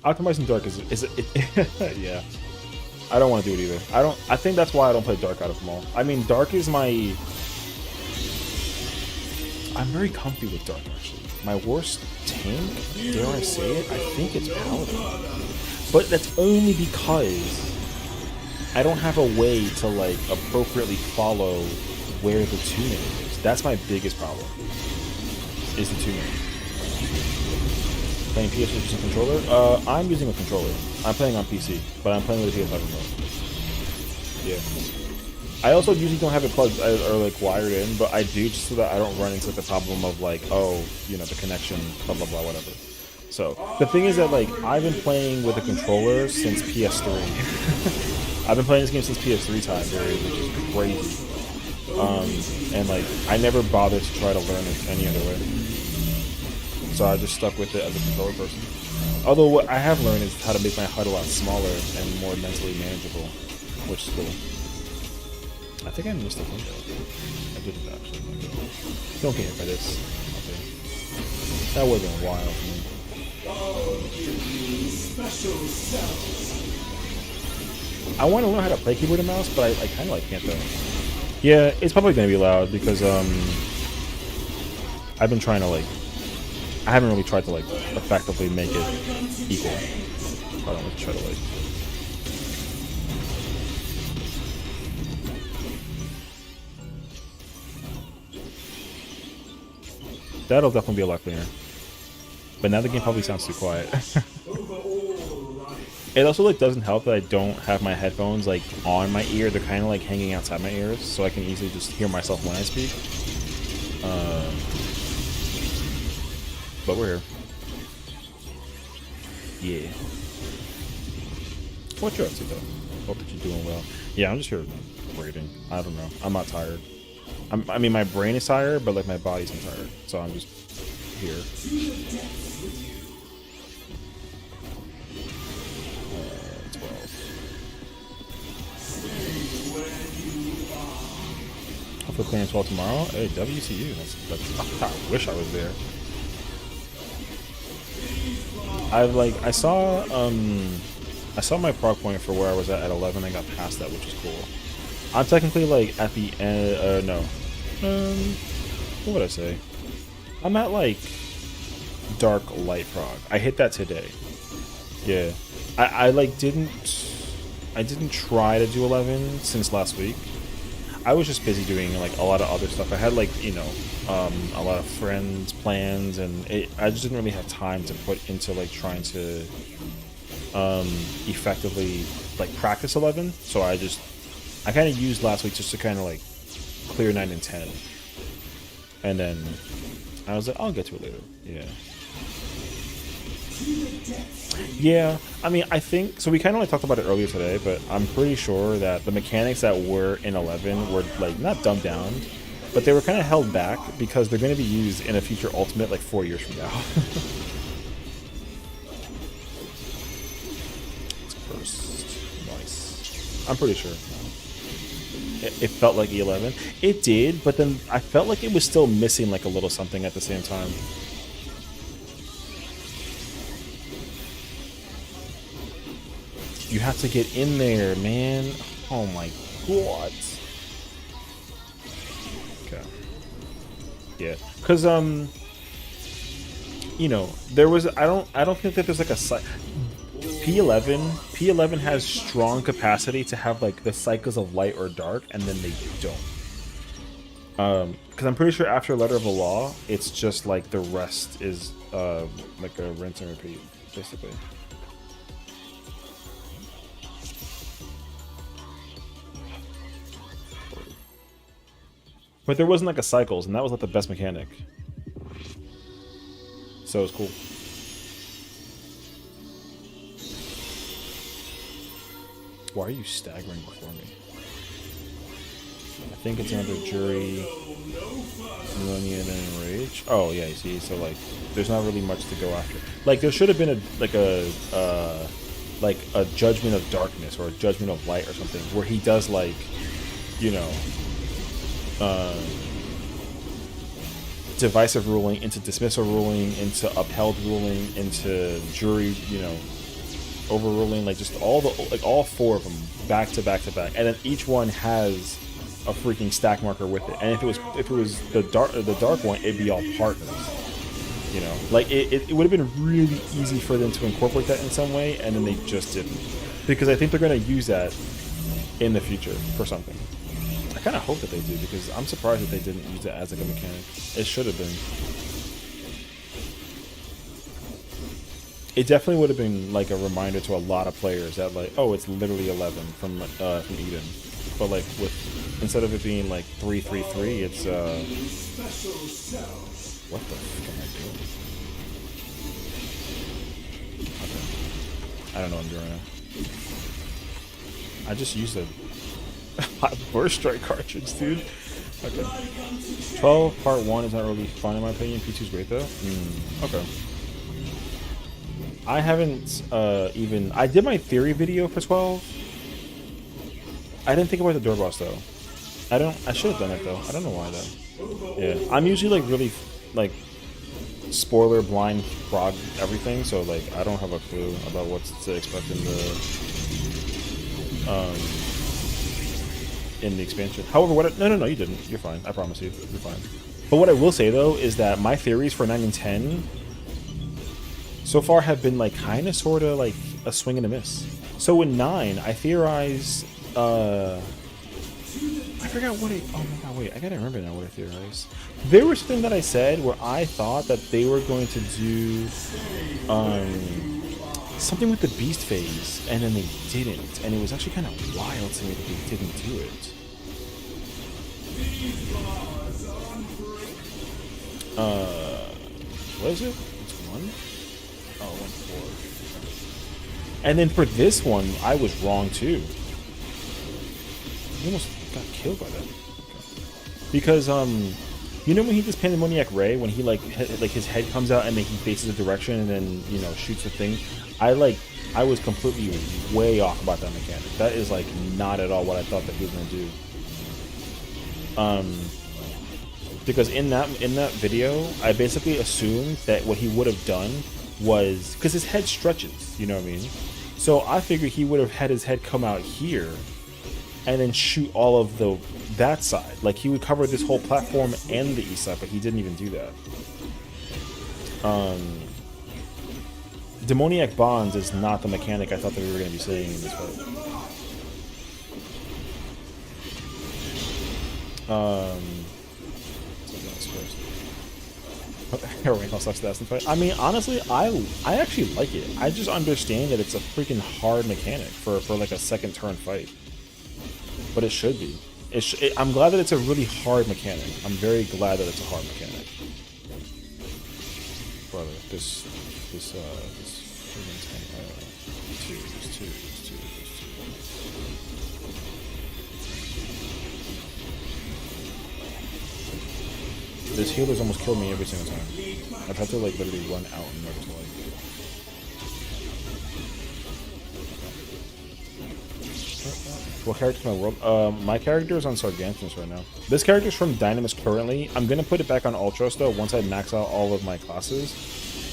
Optimizing Dark is yeah. I don't want to do it either. I think that's why I don't play Dark out of them all. I mean, Dark is my... I'm very comfy with Dark, actually. My worst tank, dare I say it, I think it's Paladin. But that's only because I don't have a way to, like, appropriately follow where the tuning is. That's my biggest problem, is the tuning. Playing PS with a controller? I'm using a controller. I'm playing on PC, but I'm playing with a PS5 remote. Yeah. I also usually don't have it plugged or like wired in, but I do just so that I don't run into the problem of like, oh, you know, the connection, blah blah blah, whatever. So the thing is that like I've been playing with a controller since PS3. I've been playing this game since PS3 time period, which is crazy. And like I never bothered to try to learn it any other way. So I just stuck with it as a controller person. Although what I have learned is how to make my HUD a lot smaller and more mentally manageable, which is cool. I think I missed a window. I did it actually. Don't get hit by this. Okay. That would have been wild for me. I want to learn how to play keyboard and mouse, but I kind of like can't though. Yeah, it's probably going to be loud because I've been trying to like... I haven't really tried to like effectively make it equal. I don't like try to like. That'll definitely be a lot cleaner. But now the game probably sounds too quiet. It also like doesn't help that I don't have my headphones like on my ear. They're kind of like hanging outside my ears, so I can easily just hear myself when I speak. But we're here. Yeah. What you up to though? Hope that you're doing well. Yeah, I'm just here waiting. I don't know. I'm not tired. I mean, my brain is tired, but like my body's not tired. So I'm just here. 12. Hopefully playing 12 tomorrow. Hey, WCU. That's. I wish I was there. I saw my prog point for where I was at 11. I got past that, which is cool. I'm technically like at the end. No. What would I say? I'm at like dark light prog. I hit that today. Yeah. I didn't try to do 11 since last week. I was just busy doing like a lot of other stuff. I had like, you know, a lot of friends, plans, and I just didn't really have time to put into like trying to effectively like practice 11. So I kind of used last week just to kind of like clear 9 and 10. And then I was like, I'll get to it later. Yeah. Yeah, I mean, I think so. We kind of like talked about it earlier today, but I'm pretty sure that the mechanics that were in 11 were like not dumbed down, but they were kind of held back because they're going to be used in a future Ultimate like 4 years from now. It's first, nice. I'm pretty sure it felt like E11. It did, but then I felt like it was still missing like a little something at the same time. You have to get in there, man. Oh my god. Okay. Yeah, because you know, there was I don't think that there's like a P11 has strong capacity to have like the cycles of light or dark, and then they don't. Because I'm pretty sure after Letter of the Law, it's just like the rest is like a rinse and repeat, basically. But there wasn't like a cycles, and that was like the best mechanic. So it was cool. Why are you staggering before me? I think it's another jury, Millennium, and Rage. Oh yeah, you see, so like, there's not really much to go after. Like there should have been a Judgment of Darkness or a Judgment of Light or something, where he does like, you know, divisive ruling into dismissal ruling into upheld ruling into jury, you know, overruling, like just all the like all four of them back to back to back, and then each one has a freaking stack marker with it. And if it was the dark one, it'd be all partners. You know, like it would have been really easy for them to incorporate that in some way, and then they just didn't, because I think they're going to use that in the future for something. I kind of hope that they do, because I'm surprised that they didn't use it as like a mechanic. It should have been. It definitely would have been like a reminder to a lot of players that like, oh, it's literally 11 from Eden, but like with instead of it being like 333, it's what the fuck am I doing? Okay. I don't know what I'm doing now. I just used a hot burst strike cartridge, dude. Okay. 12 part 1 is not really fun in my opinion. P2 is great though. Okay. I haven't even... I did my theory video for 12. I didn't think about the door boss though. I should have done it though. I don't know why though. Yeah. I'm usually like really like spoiler blind prog everything, so like I don't have a clue about what to expect in the expansion. However, no, you didn't. You're fine. I promise you. You're fine. But what I will say though is that my theories for 9 and 10 so far have been like kind of sort of like a swing and a miss. So in 9, I theorized I forgot what oh my god, wait, I gotta remember now what I theorized. There was something that I said where I thought that they were going to do something with the beast phase, and then they didn't, and it was actually kind of wild to me that they didn't do it. What is it? It's 1? Oh, 1, 4. And then for this one, I was wrong too. He almost got killed by that. Okay. Because you know when he does Pandemoniac Ray, when he like his head comes out and then he faces a direction and then, you know, shoots the thing. I was completely way off about that mechanic. That is like not at all what I thought that he was gonna do. Because in that video, I basically assumed that what he would have done was, because his head stretches, you know what I mean? So I figured he would have had his head come out here and then shoot all of that side. Like he would cover this whole platform and the east side, but he didn't even do that. Demoniac Bonds is not the mechanic I thought that we were going to be seeing in this fight. I mean, honestly, I actually like it. I just understand that it's a freaking hard mechanic for like a second turn fight. But it should be. I'm glad that it's a really hard mechanic. I'm very glad that it's a hard mechanic. Brother, this This healer's almost killed me every single time. I've had to like literally run out in order to like. What character's my world? My character is on Sarganthus right now. This character's from Dynamis currently. I'm gonna put it back on Ultros though once I max out all of my classes.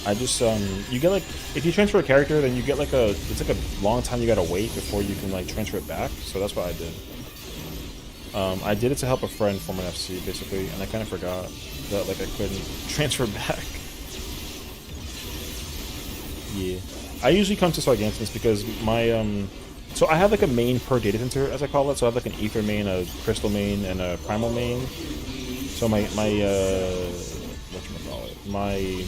I just you get like if you transfer a character, then you get like it's like a long time you gotta wait before you can like transfer it back. So that's what I did. I did it to help a friend form an FC basically, and I kind of forgot that like I couldn't transfer back. Yeah, I usually come to Sargantans because my so I have like a main per data center as I call it. So I have like an ether main, a crystal main, and a primal main. So my whatchamacallit, my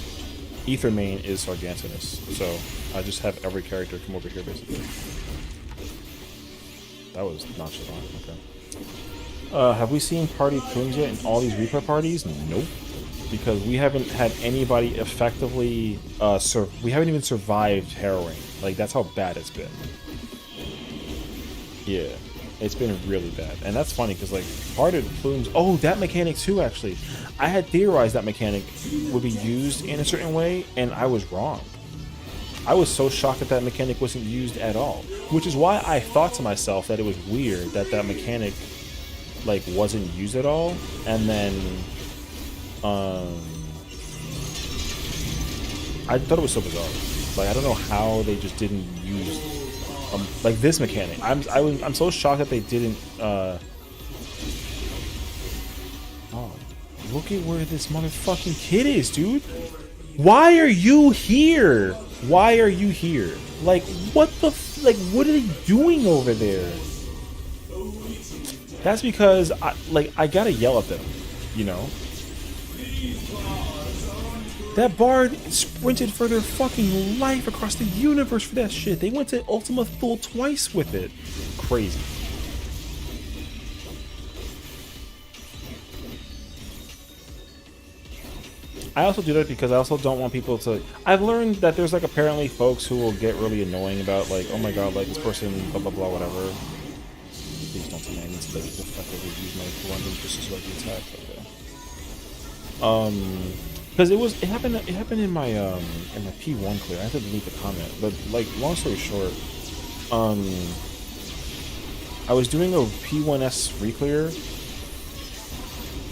ether main is Sargantinus. So I just have every character come over here basically. That was nonchalant. Okay. Have we seen party plumes yet in all these replay parties? Nope. Because we haven't had anybody effectively we haven't even survived harrowing. Like that's how bad it's been. Yeah, it's been really bad. And that's funny because like parted plumes, oh, that mechanic too actually. I had theorized that mechanic would be used in a certain way and I was wrong. I was so shocked that that mechanic wasn't used at all, which is why I thought to myself that it was weird that that mechanic like wasn't used at all. And then I thought it was so bizarre. Like I don't know how they just didn't use like this mechanic. I'm so shocked that they didn't oh, look at where this motherfucking kid is, dude. Why are you here? Why are you here? Like what the like what are they doing over there? That's because I gotta yell at them, you know. That bard sprinted for their fucking life across the universe for that shit. They went to Ultima Thule twice with it. Crazy. I also do that because I also don't want people to... I've learned that there's like apparently folks who will get really annoying about like, oh my god, like this person, blah blah blah, whatever. Please don't tell me I need to like effectively use my London just so I can attack like that. Because it happened in my P1 clear. I have to delete the comment, but like long story short, I was doing a P11S Reclear,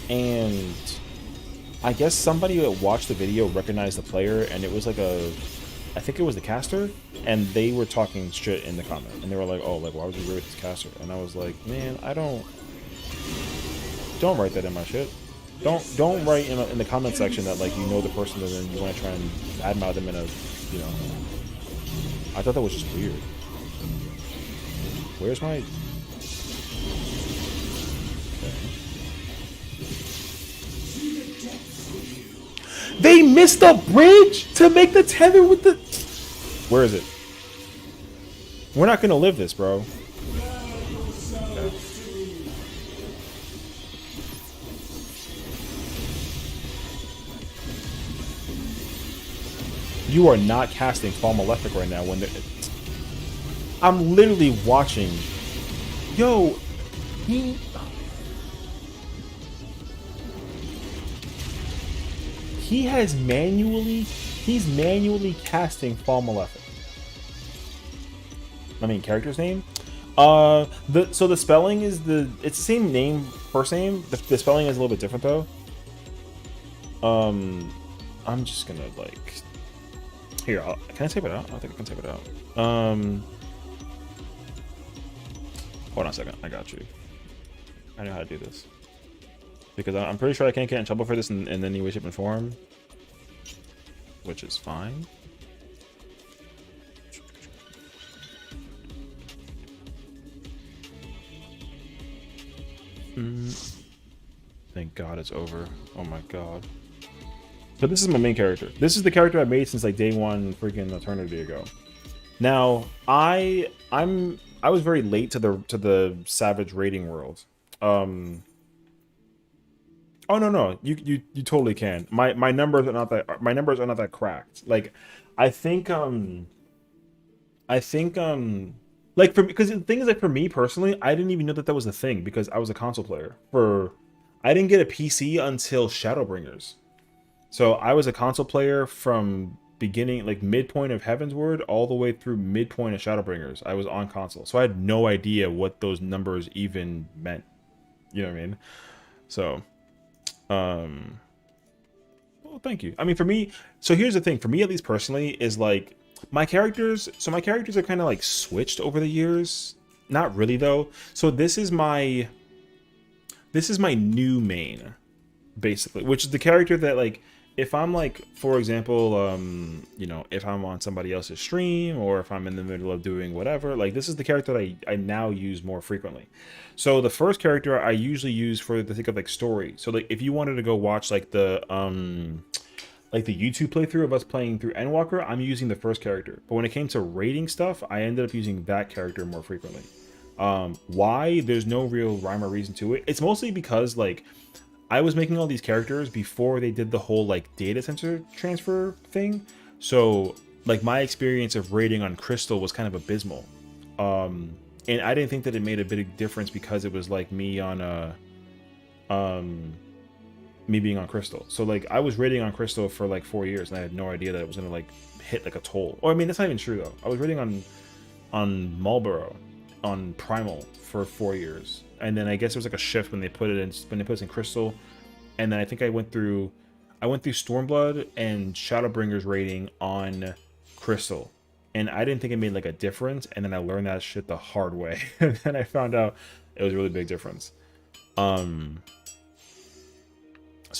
and I guess somebody that watched the video recognized the player, and it was like I think it was the caster, and they were talking shit in the comment, and they were like, oh, like why would you rate this caster? And I was like, man, don't write that in my shit. Don't write in the comment section that like you know the person and then you want to try and badmouth them in a, you know. I thought that was just weird. Where's my? Okay. They missed the bridge to make the tether with the. Where is it? We're not gonna live this, bro. You are not casting Fall Malefic right now when I'm literally watching. Yo, he's manually casting Fall Malefic. I mean character's name. So the spelling is it's the same name, first name. The spelling is a little bit different though. I'm just gonna like here, can I type it out? I don't think I can type it out. Hold on a second, I got you. I know how to do this. Because I'm pretty sure I can't get in trouble for this in any way, shape, and form. Which is fine. Thank God it's over. Oh my God. But this is my main character. This is the character I made since like day one, freaking eternity ago. Now, I was very late to the Savage raiding world. Oh no, you totally can. My numbers are not that cracked. Like, I think like because the thing is like for me personally, I didn't even know that was a thing because I was a console player. I didn't get a PC until Shadowbringers. So I was a console player from beginning, like midpoint of Heavensward all the way through midpoint of Shadowbringers. I was on console. So I had no idea what those numbers even meant. You know what I mean? So, Well, thank you. I mean, for me, so here's the thing. For me, at least personally, is like my characters. So my characters are kind of like switched over the years. Not really though. So this is my new main, basically, which is the character that, like, if I'm like, for example, you know, if I'm on somebody else's stream or if I'm in the middle of doing whatever, like, this is the character that I now use more frequently. So the first character I usually use for the sake of like story. So like if you wanted to go watch like the YouTube playthrough of us playing through Endwalker, I'm using the first character. But when it came to raiding stuff, I ended up using that character more frequently. Why? There's no real rhyme or reason to it. It's mostly because like I was making all these characters before they did the whole like data center transfer thing. So like my experience of raiding on Crystal was kind of abysmal. And I didn't think that it made a big difference because it was like me on me being on Crystal. So like I was raiding on Crystal for like 4 years and I had no idea that it was gonna like hit like a toll. Or I mean, that's not even true though. I was raiding on Marlboro on Primal for 4 years, and then I guess there was like a shift when they put it in Crystal, and then I think I went through Stormblood and Shadowbringers rating on Crystal, and I didn't think it made like a difference, and then I learned that shit the hard way, and then I found out it was a really big difference. So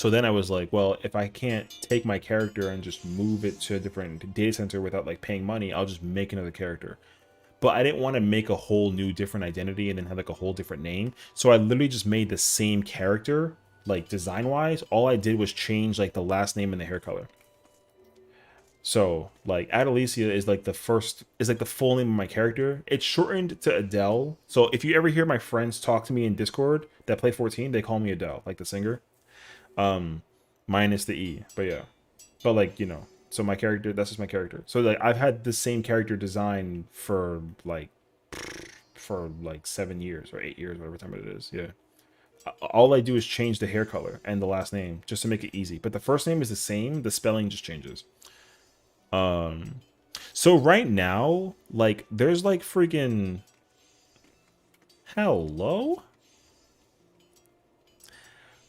then I was like, well, if I can't take my character and just move it to a different data center without like paying money, I'll just make another character. But I didn't want to make a whole new different identity and then have like a whole different name. So I literally just made the same character, like design wise. All I did was change like the last name and the hair color. So like Adelicia is like the full name of my character. It's shortened to Adele. So if you ever hear my friends talk to me in Discord that play 14, they call me Adele, like the singer. Minus the E, but yeah. But like, you know, so my character, that's just my character. So like I've had the same character design for like 7 years or 8 years, whatever time it is. Yeah. All I do is change the hair color and the last name just to make it easy. But the first name is the same, the spelling just changes. So right now, like there's like freaking hello?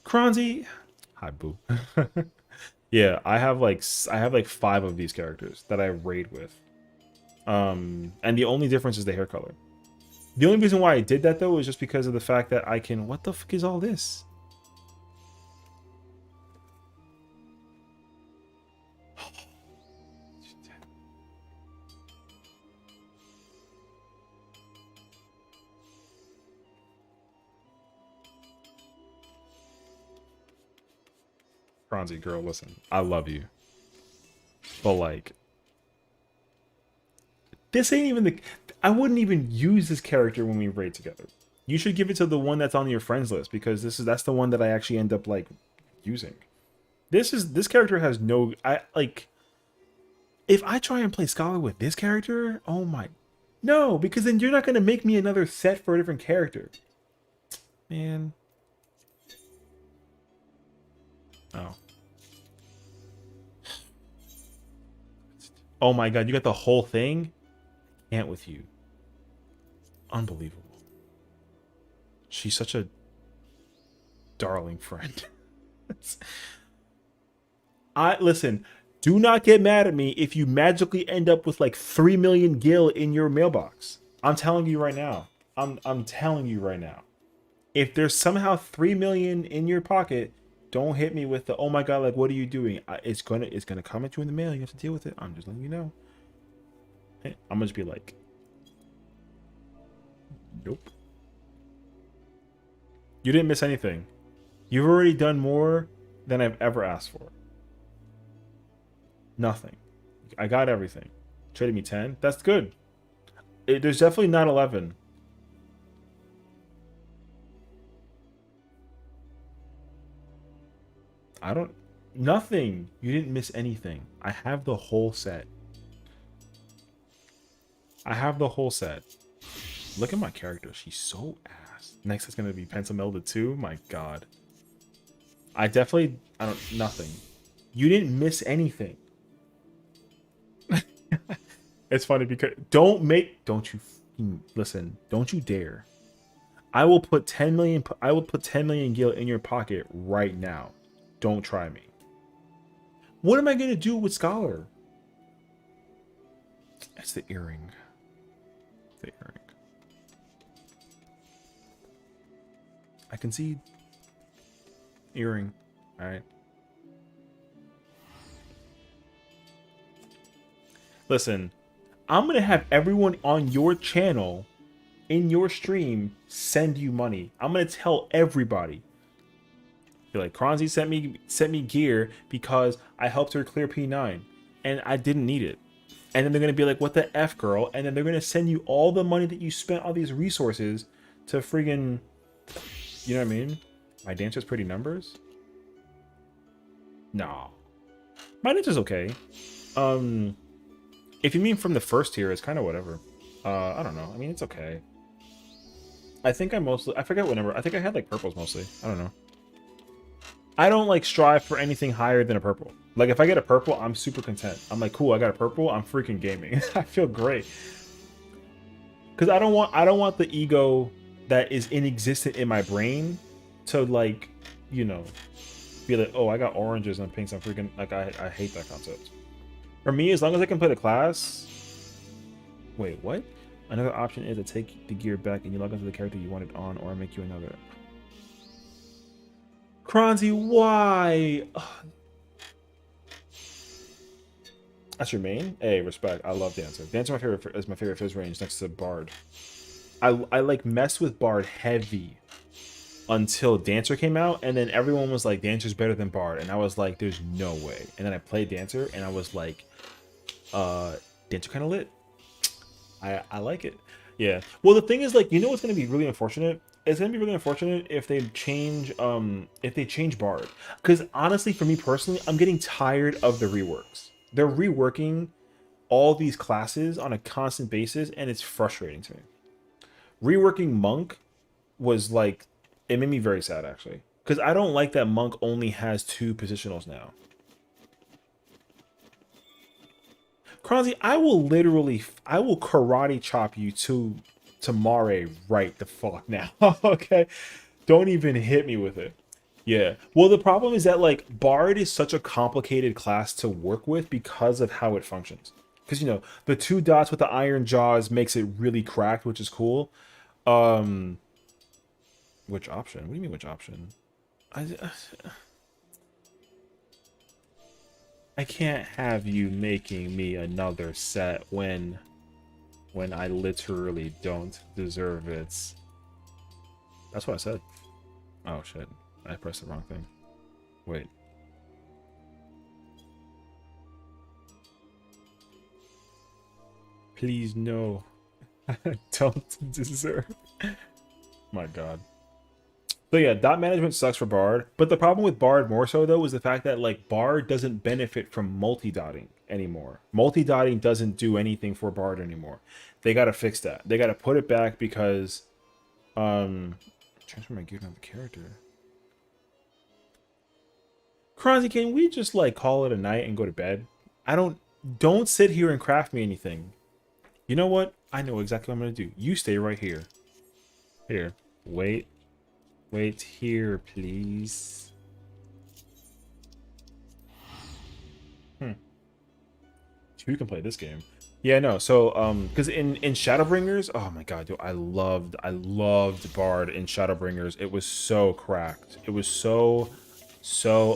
Kronzy. Hi boo. Yeah, I have like 5 of these characters that I raid with. And the only difference is the hair color. The only reason why I did that though is just because of the fact that I can. What the fuck is all this? Kronzy girl, listen, I love you, but like, this ain't even the. I wouldn't even use this character when we raid together. You should give it to the one that's on your friends list because that's the one that I actually end up like using. This character has no. I like. If I try and play Scholar with this character, oh my, no, because then you're not gonna make me another set for a different character, man. Oh. Oh my god, you got the whole thing? Can't with you. Unbelievable. She's such a darling friend. Listen, do not get mad at me if you magically end up with like 3 million gil in your mailbox. I'm telling you right now. I'm telling you right now. If there's somehow 3 million in your pocket, don't hit me with the, oh my god, like what are you doing? It's gonna come at you in the mail. You have to deal with it. I'm just letting you know. I'm gonna just be like, nope. You didn't miss anything. You've already done more than I've ever asked for. Nothing. I got everything. Traded me 10. That's good. There's definitely not 11. Nothing. You didn't miss anything. I have the whole set. I have the whole set. Look at my character. She's so ass. Next is going to be Pentamelda 2. My god. Nothing. You didn't miss anything. It's funny because don't you dare. I will put 10 million gil in your pocket right now. Don't try me. What am I gonna do with Scholar? It's the earring. The earring. I can see earring. All right. Listen, I'm gonna have everyone on your channel, in your stream, send you money. I'm gonna tell everybody. Be like, Kronzy sent me gear because I helped her clear P9, and I didn't need it. And then they're gonna be like, "What the f, girl?" And then they're gonna send you all the money that you spent on these resources to friggin', you know what I mean? My dancer's pretty numbers. No, my dancer's okay. If you mean from the first tier, it's kind of whatever. I don't know. I mean, it's okay. I think I forget what number. I think I had like purples mostly. I don't know. I don't like strive for anything higher than a purple. Like if I get a purple, I'm super content. I'm like, cool, I got a purple. I'm freaking gaming. I feel great. Cause I don't want the ego that is inexistent in my brain to like, you know, be like, oh, I got oranges and pinks. I'm freaking like I hate that concept. For me, as long as I can play the class. Wait, what? Another option is to take the gear back and you log into the character you wanted on, or make you another. Kronzy, why? Ugh. That's your main? Hey, respect. I love Dancer. Dancer is my favorite fizz range next to Bard. I like messed with Bard heavy until Dancer came out, and then everyone was like, Dancer's better than Bard, and I was like, there's no way. And then I played Dancer, and I was like, Dancer kind of lit. I like it. Yeah. Well, the thing is, like, you know what's going to be really unfortunate? It's going to be really unfortunate if they change Bard. Because honestly, for me personally, I'm getting tired of the reworks. They're reworking all these classes on a constant basis, and it's frustrating to me. Reworking Monk was like, it made me very sad, actually. Because I don't like that Monk only has 2 positionals now. Kronzy, I will karate chop you to Mare right the fuck now. Okay? Don't even hit me with it. Yeah. Well, the problem is that, like, Bard is such a complicated class to work with because of how it functions. Because, you know, the 2 dots with the iron jaws makes it really cracked, which is cool. Which option? What do you mean, which option? I can't have you making me another set when I literally don't deserve it. That's what I said. Oh shit. I pressed the wrong thing. Wait. Please no. I don't deserve. My god. So yeah, dot management sucks for Bard, but the problem with Bard more so though is the fact that like Bard doesn't benefit from multi-dotting anymore. Multi-dotting doesn't do anything for Bard anymore. They gotta fix that. They gotta put it back because transfer my gear to the character. Kronzy, can we just like call it a night and go to bed? Don't sit here and craft me anything. You know what? I know exactly what I'm gonna do. You stay right here. Here. Wait here, please. You can play this game. Yeah, no. So, because in Shadowbringers, oh my god, dude, I loved Bard in Shadowbringers. It was so cracked. It was so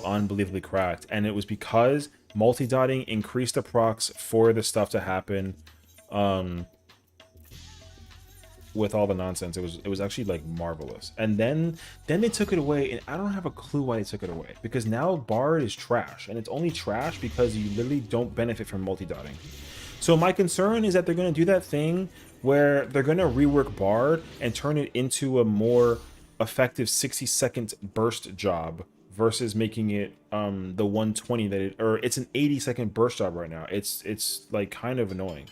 unbelievably cracked, and it was because multi-dotting increased the procs for the stuff to happen. With all the nonsense, it was actually like marvelous. And then they took it away, and I don't have a clue why they took it away, because now Bard is trash, and it's only trash because you literally don't benefit from multi-dotting. So my concern is that they're going to do that thing where they're going to rework Bard and turn it into a more effective 60-second burst job versus making it the 120 that it, or it's an 80-second burst job right now. It's like kind of annoying.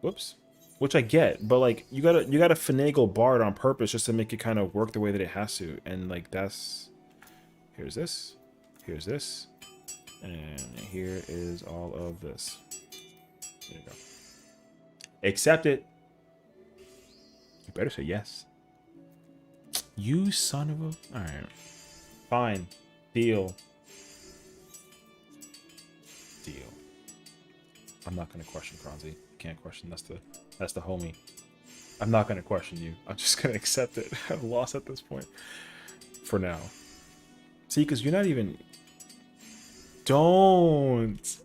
Whoops. Which I get, but like you gotta finagle Bard on purpose just to make it kind of work the way that it has to. And like that's, here's this, and here is all of this. There you go. Accept it. You better say yes. You son of a. All right, fine. Deal. I'm not gonna question Kronzi. Can't question. That's the homie. I'm not gonna question you. I'm just gonna accept it. I've lost at this point. For now. See, because you're not even. Don't.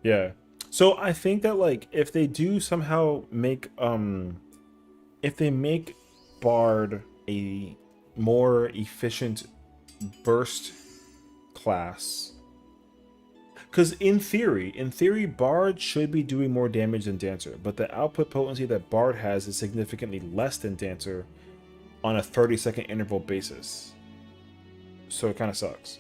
Yeah. So I think that like if they do somehow make if they make Bard a more efficient burst class, because in theory Bard should be doing more damage than Dancer, but the output potency that Bard has is significantly less than Dancer on a 30-second interval basis, so it kind of sucks.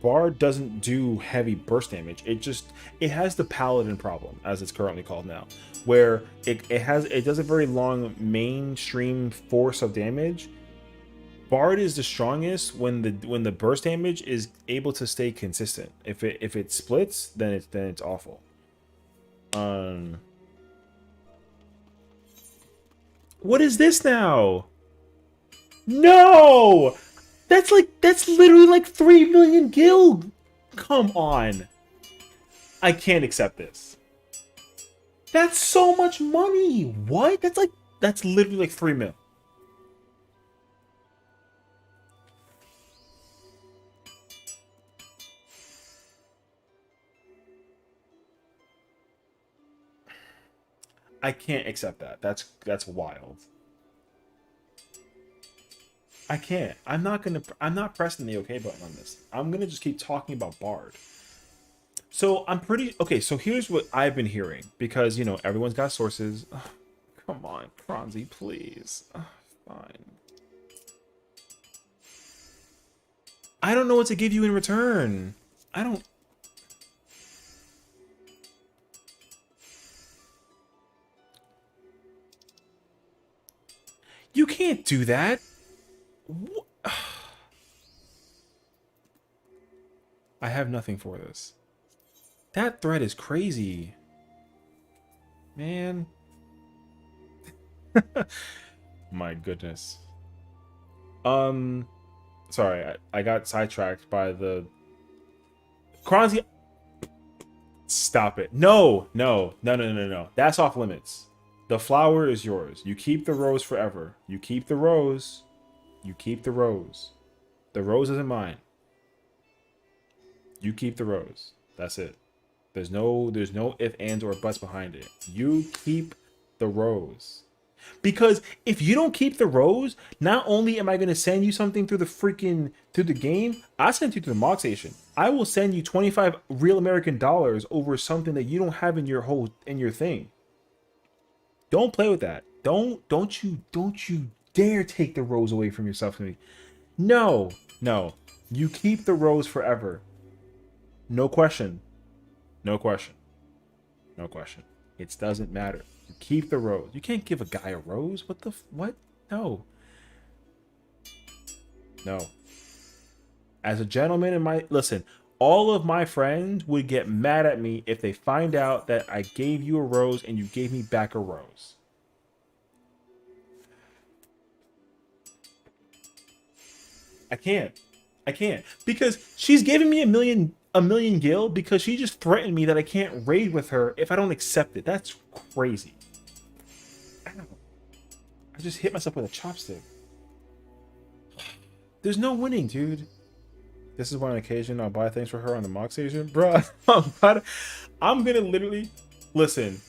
Bard doesn't do heavy burst damage. It has the Paladin problem, as it's currently called now, where it does a very long mainstream force of damage. Bard is the strongest when the burst damage is able to stay consistent. If it splits, then it's awful. What is this now? No! That's literally like 3 million gil. Come on. I can't accept this. That's so much money. What? That's literally like 3 mil. I can't accept that. That's wild. I can't. I'm not pressing the OK button on this. I'm gonna just keep talking about Bard. So I'm pretty okay. So here's what I've been hearing, because you know everyone's got sources. Ugh, come on, Kronzi, please. Ugh, fine. I don't know what to give you in return. I don't. You can't do that. I have nothing for this. That thread is crazy. Man. My goodness. Sorry, I got sidetracked by the Kronzi. Stop it. No. That's off limits. The flower is yours. You keep the rose forever. You keep the rose. You keep the rose. The rose isn't mine. You keep the rose. That's it. There's no if, ands, or buts behind it. You keep the rose. Because if you don't keep the rose, not only am I going to send you something through the game, I'll send you to the Mog Station. I will send you 25 real American dollars over something that you don't have in your thing. Don't play with that. Don't you dare take the rose away from yourself. No. You keep the rose forever. No question. It doesn't matter. You keep the rose. You can't give a guy a rose. What? No. As a gentleman listen, all of my friends would get mad at me if they find out that I gave you a rose and you gave me back a rose. I can't. Because she's giving me a million gil because she just threatened me that I can't raid with her if I don't accept it. That's crazy. Ow. I just hit myself with a chopstick. There's no winning, dude. This is one occasion I'll buy things for her on the Mog Station. Bruh, I'm gonna literally... Listen,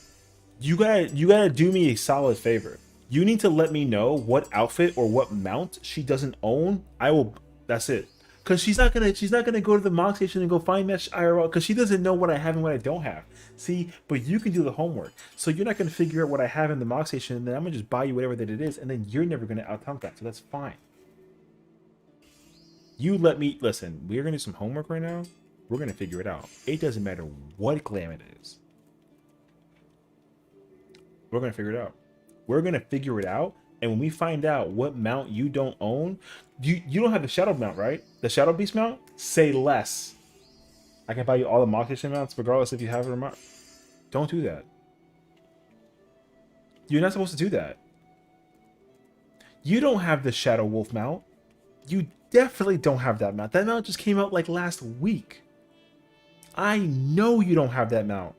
you gotta do me a solid favor. You need to let me know what outfit or what mount she doesn't own. I will... That's it. Because she's not gonna go to the Mog Station and go find that IRL because she doesn't know what I have and what I don't have. See, but you can do the homework. So you're not gonna figure out what I have in the Mog Station, and then I'm gonna just buy you whatever that it is, and then you're never gonna out-tump that. So that's fine. You let me listen. We're gonna do some homework right now. We're gonna figure it out. It doesn't matter what glam it is. We're gonna figure it out. We're gonna figure it out. And when we find out what mount you don't own, you don't have the Shadow mount, right? The Shadow Beast mount? Say less. I can buy you all the Mog Station mounts regardless if you have it or not. Don't do that. You're not supposed to do that. You don't have the Shadow Wolf mount. You definitely don't have that mount. That mount just came out like last week. I know you don't have that mount.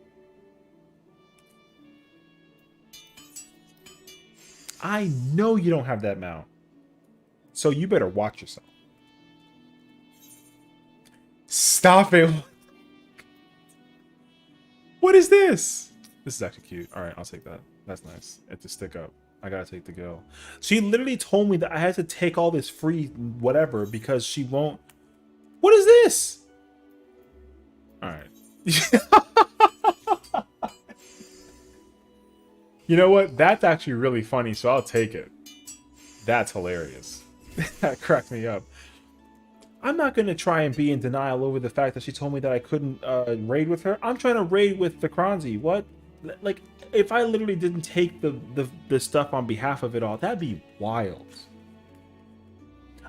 I know you don't have that mount. So you better watch yourself. Stop it. What is this? This is actually cute. All right, I'll take that. That's nice. It's a stick up. I gotta take the gill. She literally told me that I had to take all this free whatever because she won't. What is this? All right. You know what? That's actually really funny, so I'll take it. That's hilarious. That cracked me up. I'm not going to try and be in denial over the fact that she told me that I couldn't raid with her. I'm trying to raid with the Kronzi. What? Like, if I literally didn't take the stuff on behalf of it all, that'd be wild.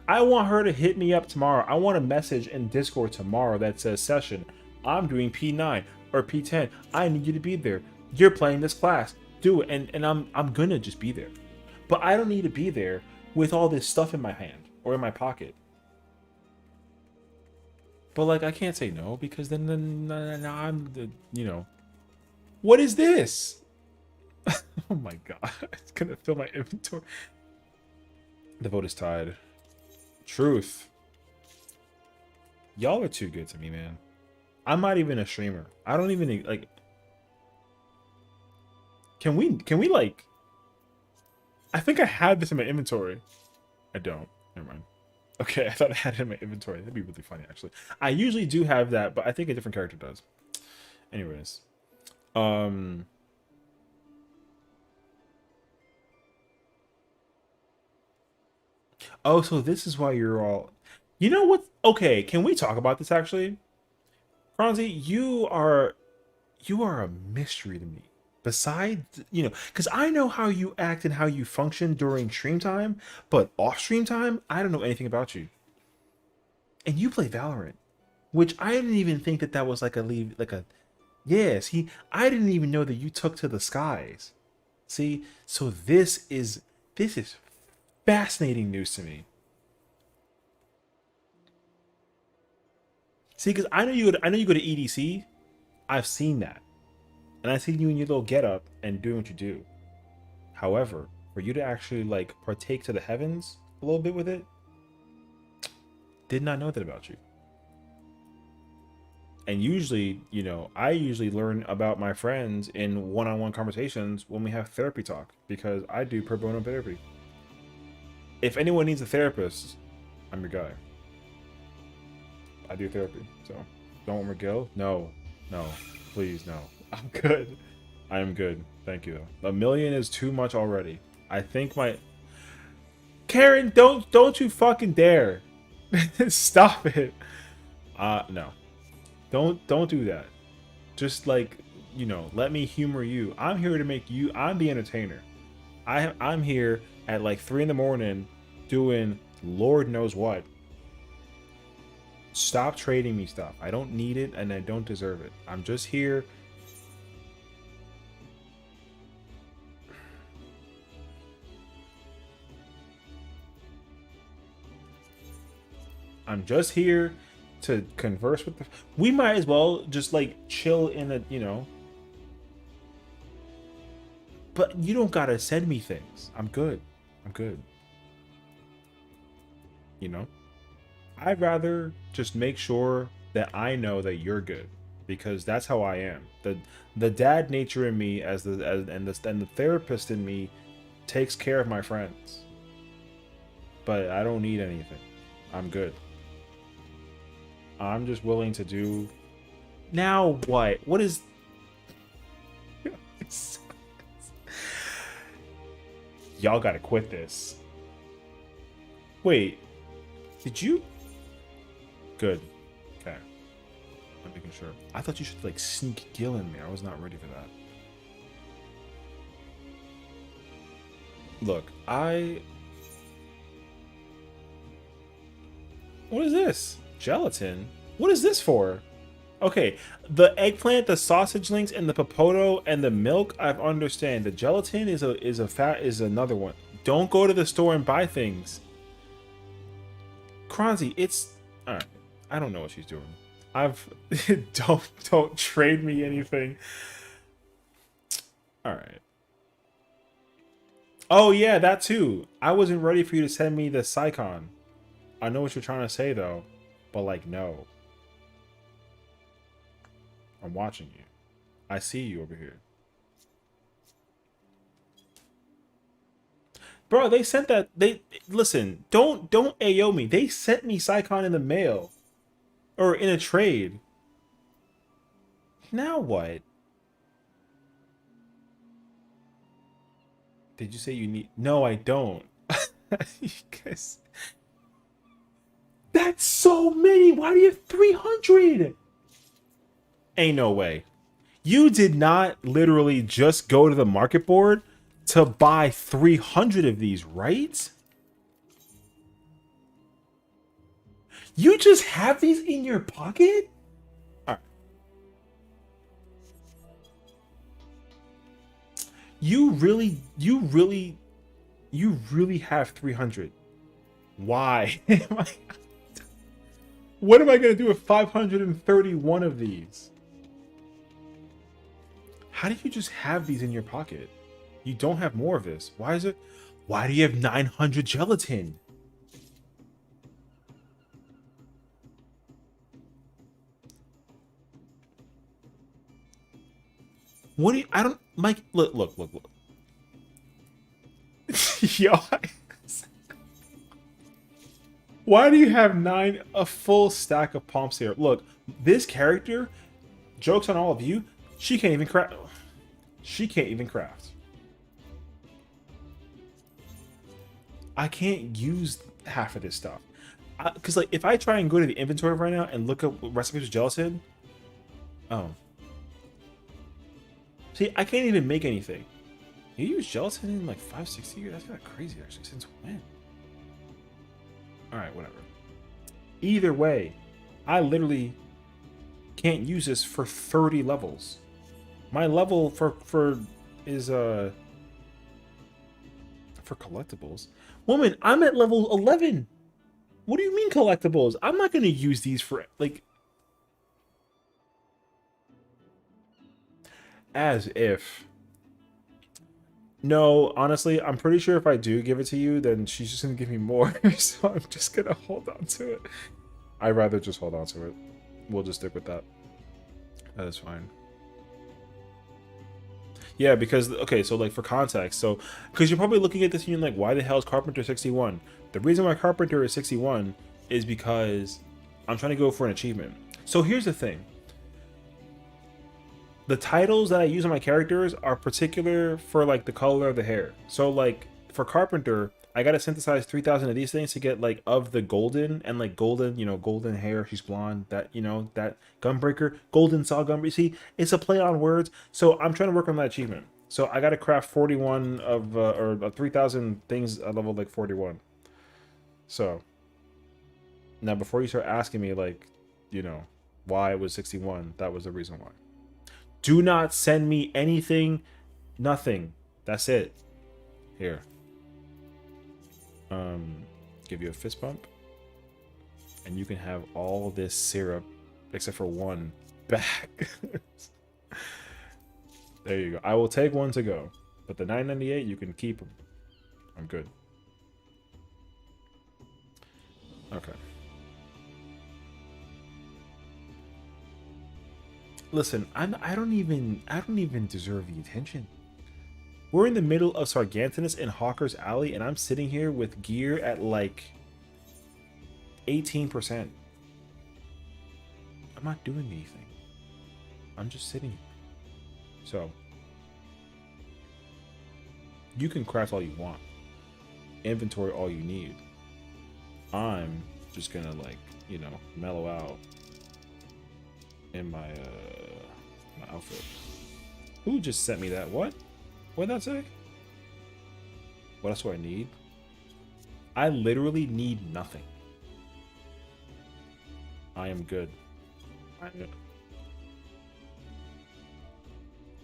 I want her to hit me up tomorrow. I want a message in Discord tomorrow that says, session, I'm doing P9 or P10. I need you to be there. You're playing this class. Do it. And I'm going to just be there. But I don't need to be there with all this stuff in my hand or in my pocket. But like, I can't say no because then I'm the, you know. What is this? Oh my god. It's gonna fill my inventory. The vote is tied. Truth. Y'all are too good to me, man. I'm not even a streamer. I don't even like. Can we like? I think I had this in my inventory. I don't. Never mind. Okay, I thought I had it in my inventory. That'd be really funny, actually. I usually do have that, but I think a different character does. Anyways. Oh, so this is why you're all... You know what? Okay, can we talk about this, actually? Franzi, you are a mystery to me. Besides, you know, because I know how you act and how you function during stream time, but off stream time, I don't know anything about you. And you play Valorant, which I didn't even think that was like yes, I didn't even know that you took to the skies. See, so this is fascinating news to me. See, because I know you go to EDC. I've seen that. And I see you in your little getup and doing what you do. However, for you to actually like partake to the heavens a little bit with it, did not know that about you. And usually, you know, I usually learn about my friends in one-on-one conversations when we have therapy talk because I do pro bono therapy. If anyone needs a therapist, I'm your guy. I do therapy, so don't want McGill? No, please, no. I'm good. I am good. Thank you. $1 million is too much already. I think my... Karen, don't you fucking dare. Stop it. No. Don't do that. Just like, you know, let me humor you. I'm here to make you... I'm the entertainer. I'm here at like 3 in the morning doing Lord knows what. Stop trading me stuff. I don't need it and I don't deserve it. I'm just here... I'm just here to converse with the... We might as well just, like, chill in the, you know... But you don't gotta send me things. I'm good. I'm good. You know? I'd rather just make sure that I know that you're good. Because that's how I am. The dad nature in me and the therapist in me takes care of my friends. But I don't need anything. I'm good. I'm just willing to do... Now what? What is... Y'all gotta quit this. Wait. Did you... Good. Okay. I'm making sure. I thought you should, like, sneak Gil in there. I was not ready for that. Look, What is this? Gelatin? What is this for? Okay, the eggplant, the sausage links, and the popoto and the milk, I understand. The gelatin is another one. Don't go to the store and buy things. Kronzi, it's alright. I don't know what she's doing. I've don't trade me anything. Alright. Oh yeah, that too. I wasn't ready for you to send me the Psycon. I know what you're trying to say though, but like no. I'm watching you. I see you over here. Bro, they sent that. They listen. Don't AO me. They sent me Psycon in the mail, or in a trade. Now what? Did you say you need? No, I don't. You guys, that's so many. Why do you have 300? Ain't no way. You did not literally just go to the market board to buy 300 of these, right? You just have these in your pocket? All right. You really have 300. Why? What am I going to do with 531 of these? How do you just have these in your pocket? You don't have more of this. Why is it? Why do you have 900 gelatin? What do you? I don't. Mike, look. Yo. Why do you have a full stack of pomp syrup? Look, this character, jokes on all of you, she can't even craft. She can't even craft. I can't use half of this stuff. Because like, if I try and go to the inventory right now and look up recipes with gelatin, oh. See, I can't even make anything. You use gelatin in like 560 years? That's kind of crazy, actually. Since when? Alright, whatever. Either way, I literally can't use this for 30 levels. My level for collectibles. Woman, I'm at level 11. What do you mean collectibles? I'm not going to use these for, like... As if... No, honestly, I'm pretty sure if I do give it to you, then she's just going to give me more. So I'm just going to hold on to it. I'd rather just hold on to it. We'll just stick with that. That is fine. Yeah, because, okay, so like for context, so, because you're probably looking at this and you're like, why the hell is Carpenter 61? The reason why Carpenter is 61 is because I'm trying to go for an achievement. So here's the thing. The titles that I use on my characters are particular for like the color of the hair. So like for Carpenter, I gotta synthesize 3,000 of these things to get like of the golden and like golden, you know, golden hair. She's blonde. That, you know, that Gunbreaker, golden saw Gunbreaker. See, it's a play on words. So I'm trying to work on that achievement. So I gotta craft 41 of or 3,000 things at level like 41. So now before you start asking me like, you know, why it was 61, that was the reason why. Do not send me anything, nothing. That's it. Here. Give you a fist bump. And you can have all this syrup, except for one, back. There you go. I will take one to go. But the 998, you can keep them. I'm good. Okay. Listen, I don't even deserve the attention. We're in the middle of Sargantinus and Hawker's Alley, and I'm sitting here with gear at like 18%. I'm not doing anything. I'm just sitting here. So you can craft all you want, inventory all you need. I'm just gonna, like, you know, mellow out in my my outfit. Who just sent me that? What did that say? What else do I need? I literally need nothing. I am good.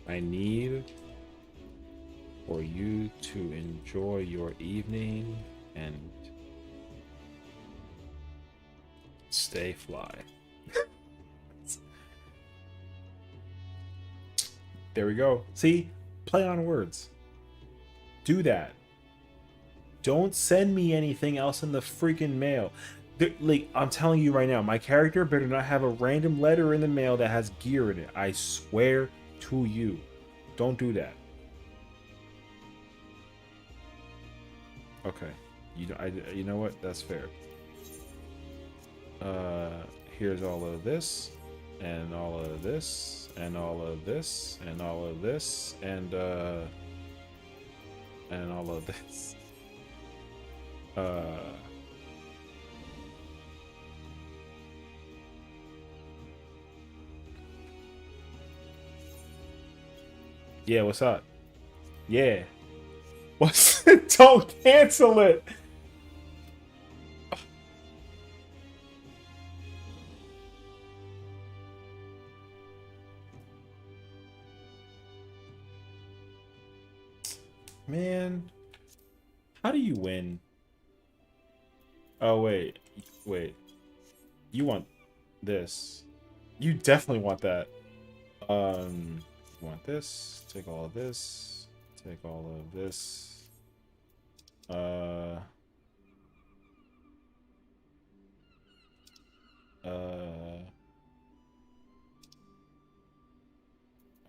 I need for you to enjoy your evening and stay fly. There we go. See? Play on words. Do that. Don't send me anything else in the freaking mail. Like, I'm telling you right now, my character better not have a random letter in the mail that has gear in it. I swear to you. Don't do that. Okay. You know what? That's fair. Here's all of this, and all of this, and all of this, and all of this, and all of this. Yeah, what's up? Yeah. What's don't cancel it. Man, how do you win? Oh, wait. You want this. You definitely want that. You want this. Take all of this. Take all of this. I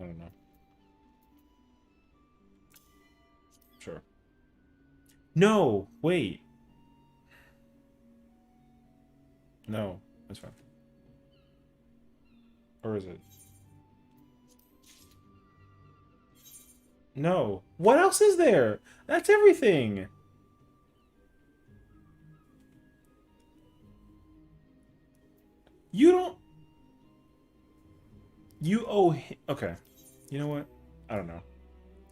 don't know. Sure. No, wait. No, that's fine. Or is it? No. What else is there? That's everything. You don't... You owe... Okay. You know what? I don't know.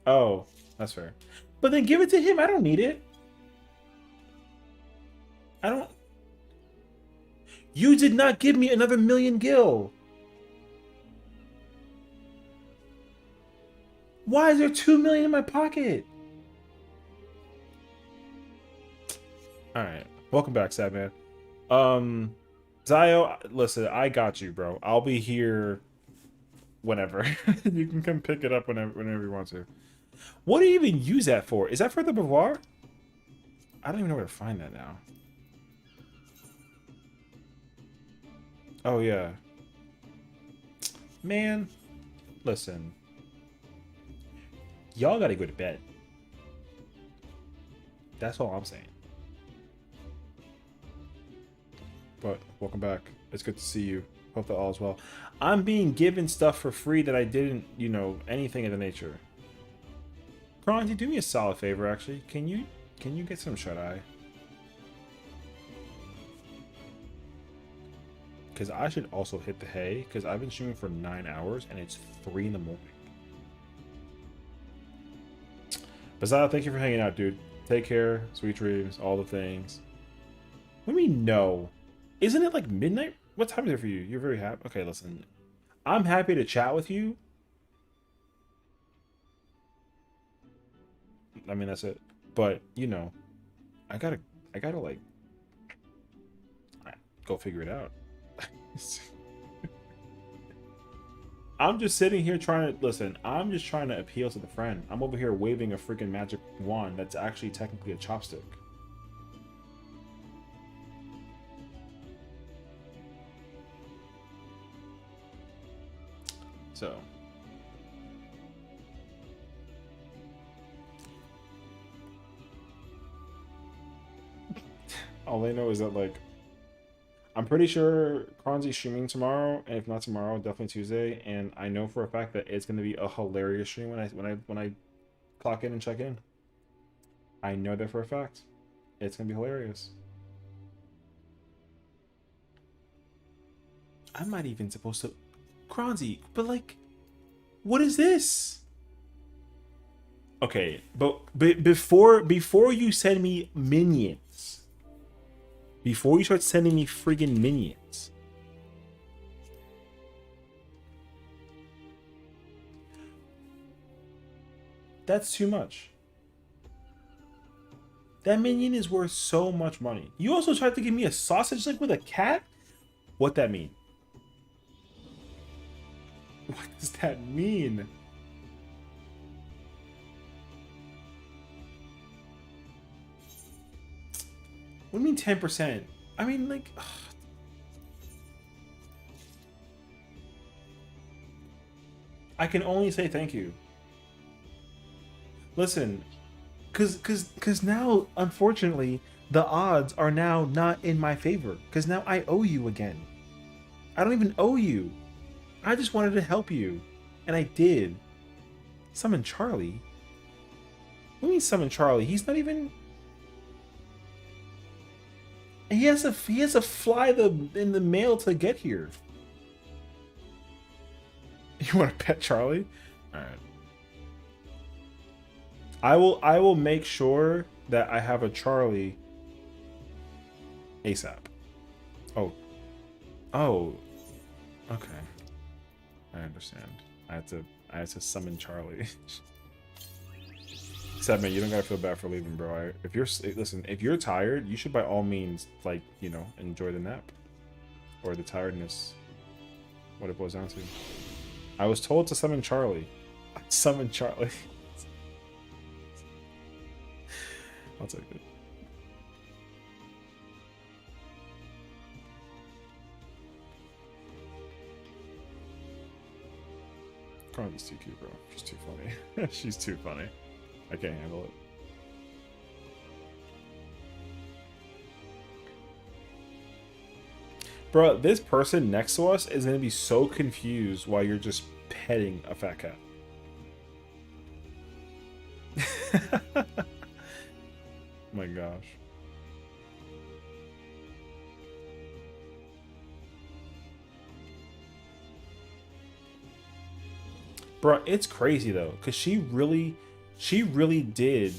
Oh, that's fair. But then give it to him. I don't need it. I don't... You did not give me another million gil. Why is there 2 million in my pocket? Alright. Welcome back, Sad Man. Zio, listen, I got you, bro. I'll be here whenever. You can come pick it up whenever you want to. What do you even use that for? Is that for the Beauvoir? I don't even know where to find that now. Oh, yeah. Man, listen. Y'all gotta go to bed. That's all I'm saying. But welcome back. It's good to see you. Hope that all is well. I'm being given stuff for free that I didn't, you know, anything of the nature. Kronzy, do me a solid favor, actually. Can you get some shut-eye? Because I should also hit the hay, because I've been streaming for 9 hours, and it's 3 in the morning. Bazal, thank you for hanging out, dude. Take care, sweet dreams, all the things. Let me know. Isn't it like midnight? What time is it for you? You're very happy? Okay, listen. I'm happy to chat with you. I mean, that's it. But, you know, I gotta like, go figure it out. I'm just sitting here trying to, listen, I'm just trying to appeal to the friend. I'm over here waving a freaking magic wand that's actually technically a chopstick. So. All I know is that, like, I'm pretty sure Kronzy's streaming tomorrow, and if not tomorrow, definitely Tuesday. And I know for a fact that it's gonna be a hilarious stream when I clock in and check in. I know that for a fact. It's gonna be hilarious. I'm not even supposed to, Kronzy, but like, what is this? Okay, but before you send me minions. Before you start sending me friggin' minions. That's too much. That minion is worth so much money. You also tried to give me a sausage link with a cat? What that mean? What does that mean? What do you mean 10%? I mean, like... Ugh. I can only say thank you. Listen, cause now, unfortunately, the odds are now not in my favor. Cause now I owe you again. I don't even owe you. I just wanted to help you, and I did. Summon Charlie? What do you mean summon Charlie? He's not even. He has to fly in the mail to get here. You want to pet Charlie? All right. I will make sure that I have a Charlie ASAP. Oh. Oh. Okay. I understand. I had to summon Charlie. Sad man, you don't gotta feel bad for leaving, bro. Listen, if you're tired, you should by all means, like, you know, enjoy the nap. Or the tiredness. What it boils down to. I was told to summon Charlie. Summon Charlie. I'll take it. Carly's too cute, bro. She's too funny. She's too funny. I can't handle it. Bro, this person next to us is going to be so confused while you're just petting a fat cat. My gosh. Bro, it's crazy though, because she really did.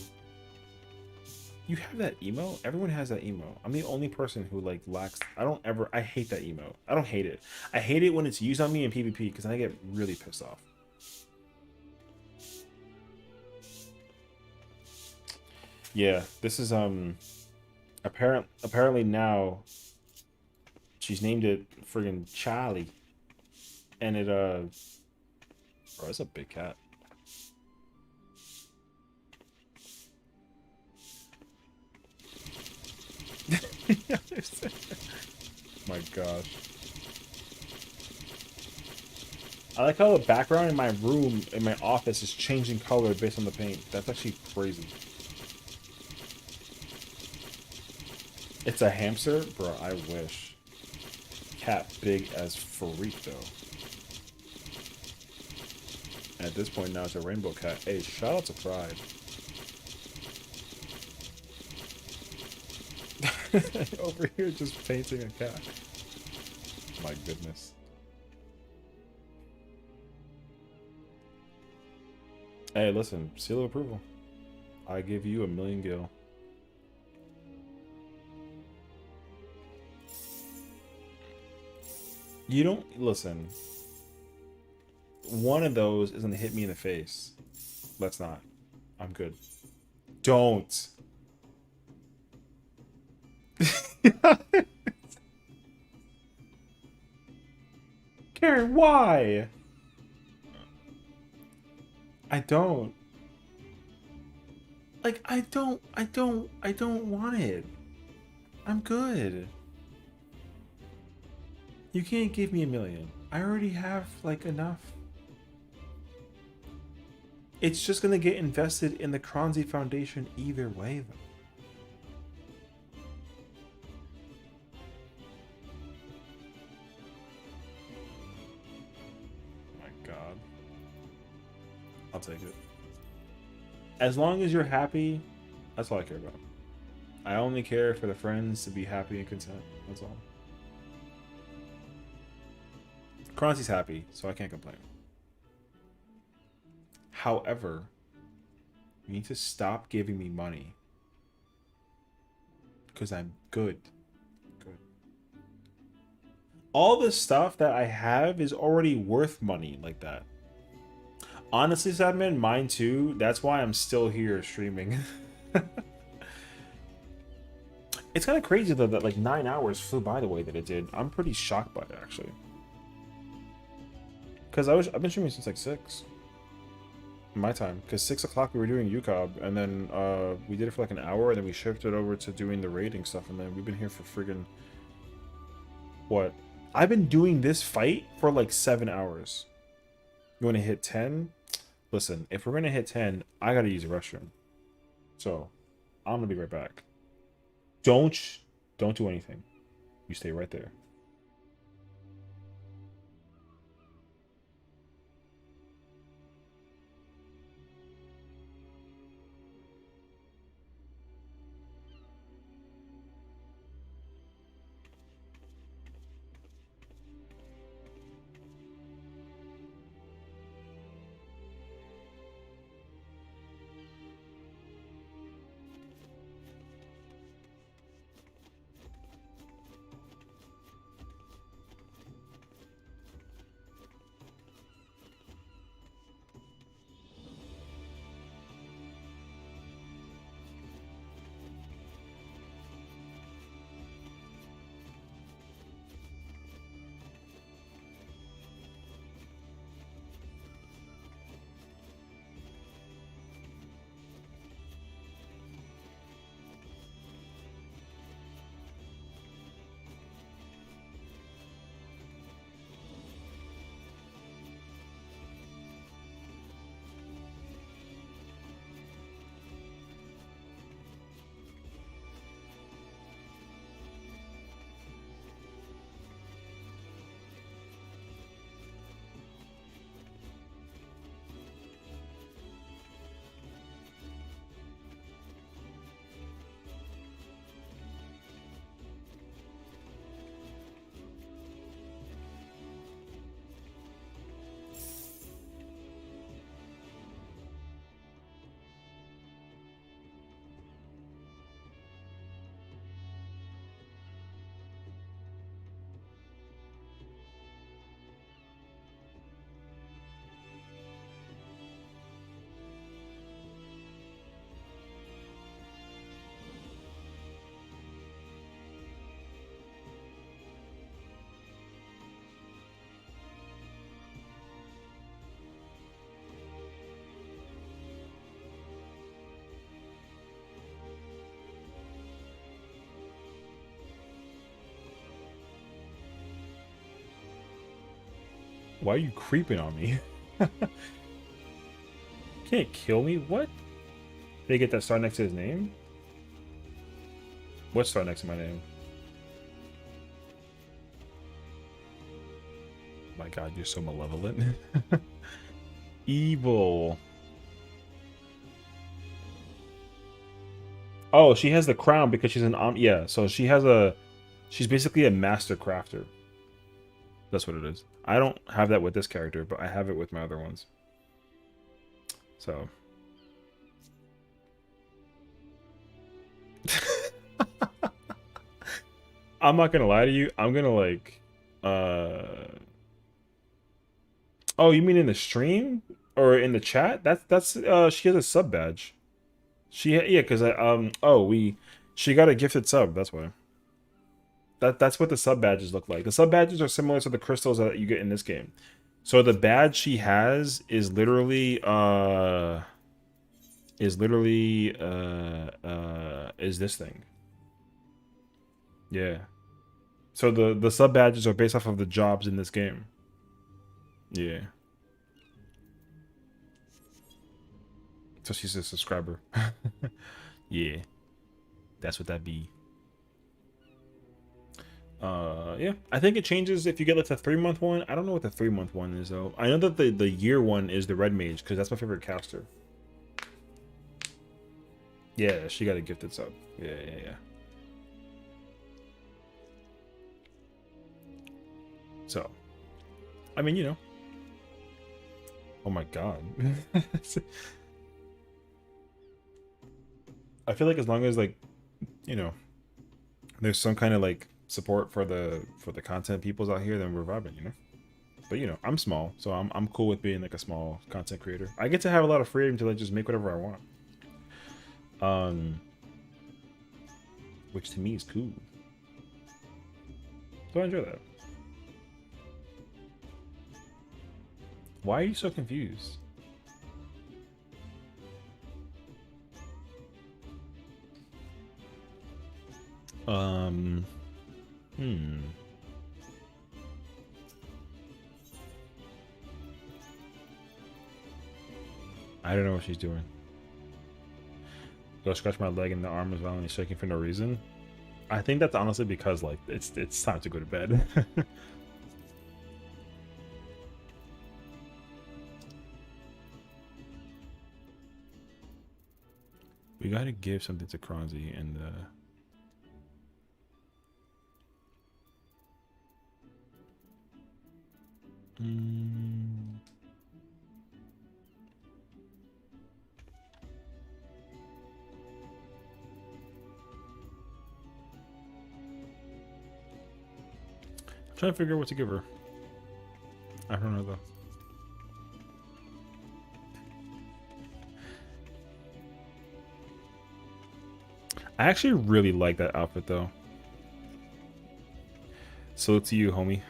You have that emo? Everyone has that emo. I'm the only person who like lacks. I hate that emo. I don't hate it. I hate it when it's used on me in PvP because I get really pissed off. Yeah, this is apparently now she's named it friggin' Charlie. And it bro, it's a big cat. My gosh. I like how the background in my room, in my office, is changing color based on the paint. That's actually crazy. It's a hamster? Bro, I wish. Cat big as freak, though. And at this point now, it's a rainbow cat. Hey, shout out to Pride. Over here just painting a cat. My goodness. Hey, listen, seal of approval. I give you 1,000,000 gil. You don't listen. One of those is gonna hit me in the face. Let's not. I'm good. Don't. Karen, why? I don't. Like, I don't want it. I'm good. You can't give me 1,000,000. I already have, like, enough. It's just gonna get invested in the Kronzi Foundation either way, though. I'll take it. As long as you're happy, that's all I care about. I only care for the friends to be happy and content. That's all. Kronzi's happy, so I can't complain. However, you need to stop giving me money. Because I'm good. Good. All the stuff that I have is already worth money like that. Honestly, Sadman, mine too. That's why I'm still here streaming. It's kind of crazy though that like 9 hours flew by the way that it did. I'm pretty shocked by it actually. Cause I've been streaming since like 6. My time, because 6 o'clock we were doing UCOB, and then we did it for like an hour, and then we shifted over to doing the raiding stuff, and then we've been here for friggin' what? I've been doing this fight for like 7 hours. You want to hit 10? Listen, if we're gonna hit 10, I gotta use the restroom. So, I'm gonna be right back. Don't do anything. You stay right there. Why are you creeping on me? Can't kill me? What? Did they get that star next to his name? What star next to my name? My god, you're so malevolent. Evil. Oh, she has the crown because she's an yeah, so she has a she's basically a master crafter. That's what it is. I don't have that with this character, but I have it with my other ones. So I'm not gonna lie to you. I'm gonna like oh, you mean in the stream or in the chat? That's she has a sub badge. Yeah, because she got a gifted sub. That's why. That's what the sub badges look like. The sub badges are similar to the crystals that you get in this game. So the badge she has is literally is this thing. Yeah. So the sub badges are based off of the jobs in this game. Yeah. So she's a subscriber. Yeah. That's what that be. Yeah. I think it changes if you get like the 3-month one. I don't know what the 3-month one is though. I know that the year one is the red mage because that's my favorite caster. Yeah, she got a gifted sub. Yeah. So, I mean, you know. Oh my god. I feel like as long as like, you know, there's some kind of like support for the content peoples out here, then we're vibing, you know. But you know, I'm small, so I'm cool with being like a small content creator. I get to have a lot of freedom to like just make whatever I want. Which to me is cool. So I enjoy that. Why are you so confused? I don't know what she's doing. Go scratch my leg and the arm is violently shaking for no reason. I think that's honestly because like it's time to go to bed. We gotta give something to Kronzi and I'm trying to figure out what to give her. I don't know though. I actually really like that outfit though. Salute to you, homie.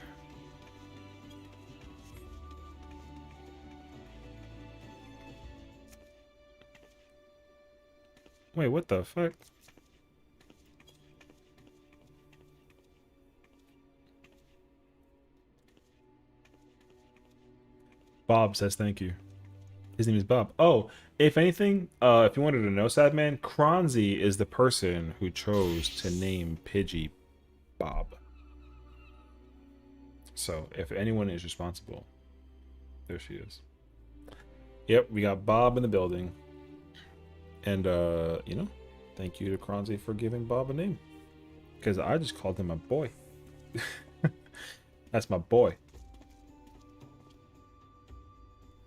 Wait, what the fuck? Bob says thank you. His name is Bob. Oh, if anything, if you wanted to know, sad man, Kronzi is the person who chose to name Pidgey Bob. So, if anyone is responsible, there she is. Yep, we got Bob in the building. And, you know, thank you to Kronzi for giving Bob a name. Because I just called him my boy. That's my boy.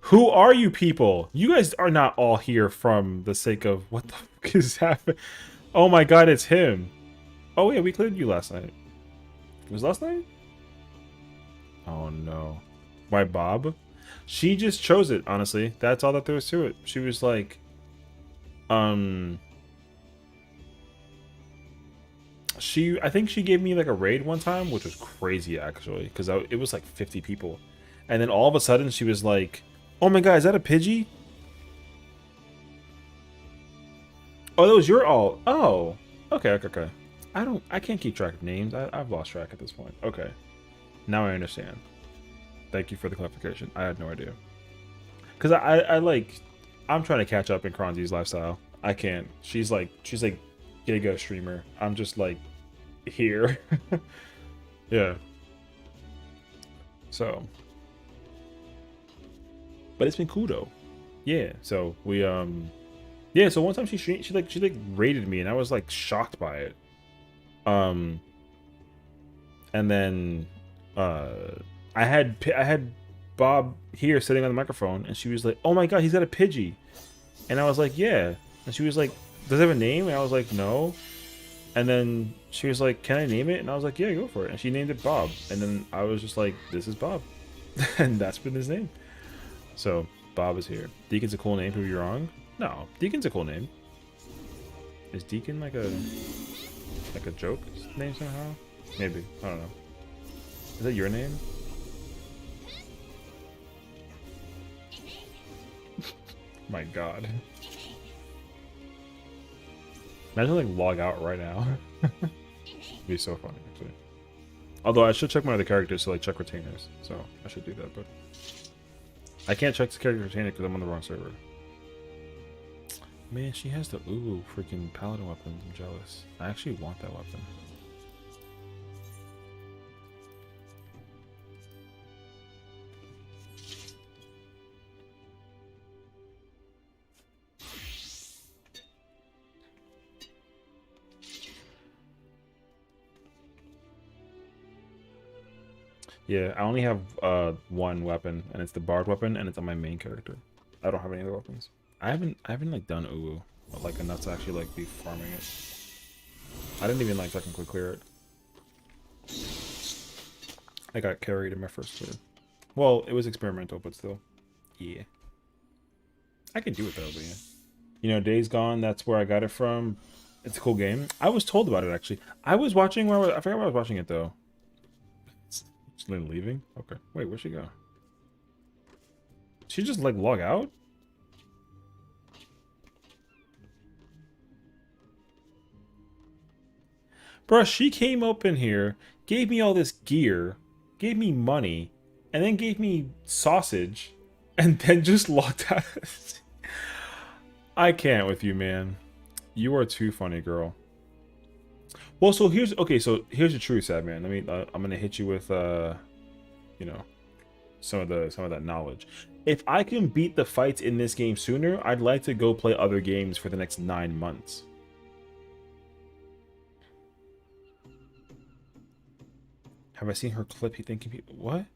Who are you people? You guys are not all here from the sake of what the fuck is happening. Oh my god, it's him. Oh yeah, we cleared you last night. It was last night? Oh no. Why Bob? She just chose it, honestly. That's all that there was to it. She was like, I think she gave me like a raid one time, which was crazy actually, because it was like 50 people. And then all of a sudden she was like, oh my god, is that a Pidgey? Oh, that was your alt. Oh, okay. I can't keep track of names. I've lost track at this point. Okay, now I understand. Thank you for the clarification. I had no idea. Cause I'm trying to catch up in Kronzi's lifestyle. I can't. She's like Giga streamer. I'm just like here. Yeah. So. But it's been cool though. Yeah. So we yeah, so one time she raided me and I was like shocked by it. And then I had Bob here sitting on the microphone and she was like, "Oh my god, he's got a Pidgey." And I was like, "Yeah." And she was like, "Does it have a name?" And I was like, "No." And then she was like, "Can I name it?" And I was like, "Yeah, go for it." And she named it Bob. And then I was just like, "This is Bob." And that's been his name. So, Bob is here. Deacon's a cool name, prove you wrong? No, Deacon's a cool name. Is Deacon like a joke name somehow? Maybe. I don't know. Is that your name? My god. Imagine like log out right now. It'd be so funny actually. Although I should check my other characters to like check retainers. So I should do that, but I can't check the character retainer because I'm on the wrong server. Man, she has the freaking paladin weapons. I'm jealous. I actually want that weapon. Yeah, I only have one weapon, and it's the bard weapon, and it's on my main character. I don't have any other weapons. I haven't like done uwu, like enough to actually like be farming it. I didn't even like technically clear it. I got carried in my first clear. Well, it was experimental, but still. Yeah. I can do it though, but yeah. You know, Days Gone, that's where I got it from. It's a cool game. I was told about it actually. I was watching where I forgot where I was watching it though. She's leaving? Okay. Wait, where'd she go? She just like log out? Bruh, she came up in here, gave me all this gear, gave me money, and then gave me sausage, and then just logged out. I can't with you, man. You are too funny, girl. Well, so here's the truth, sad man. Let me. I'm gonna hit you with you know, some of that knowledge. If I can beat the fights in this game sooner, I'd like to go play other games for the next 9 months. Have I seen her clip thinking people? What?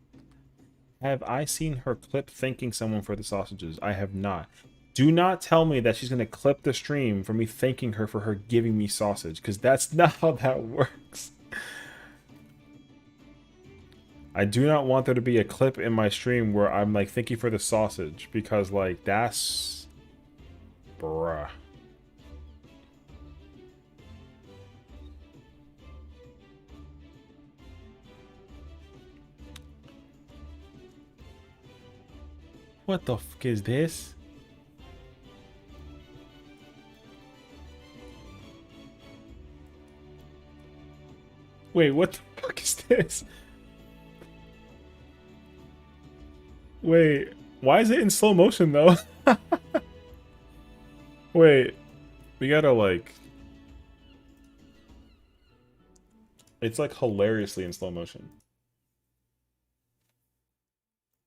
Have I seen her clip thanking someone for the sausages? I have not. Do not tell me that she's going to clip the stream for me thanking her for her giving me sausage, because that's not how that works. I do not want there to be a clip in my stream where I'm like, thank you for the sausage, because like, that's... bruh. What the fuck is this? Wait, what the fuck is this? Wait, why is it in slow motion though? Wait, we gotta like... It's like hilariously in slow motion.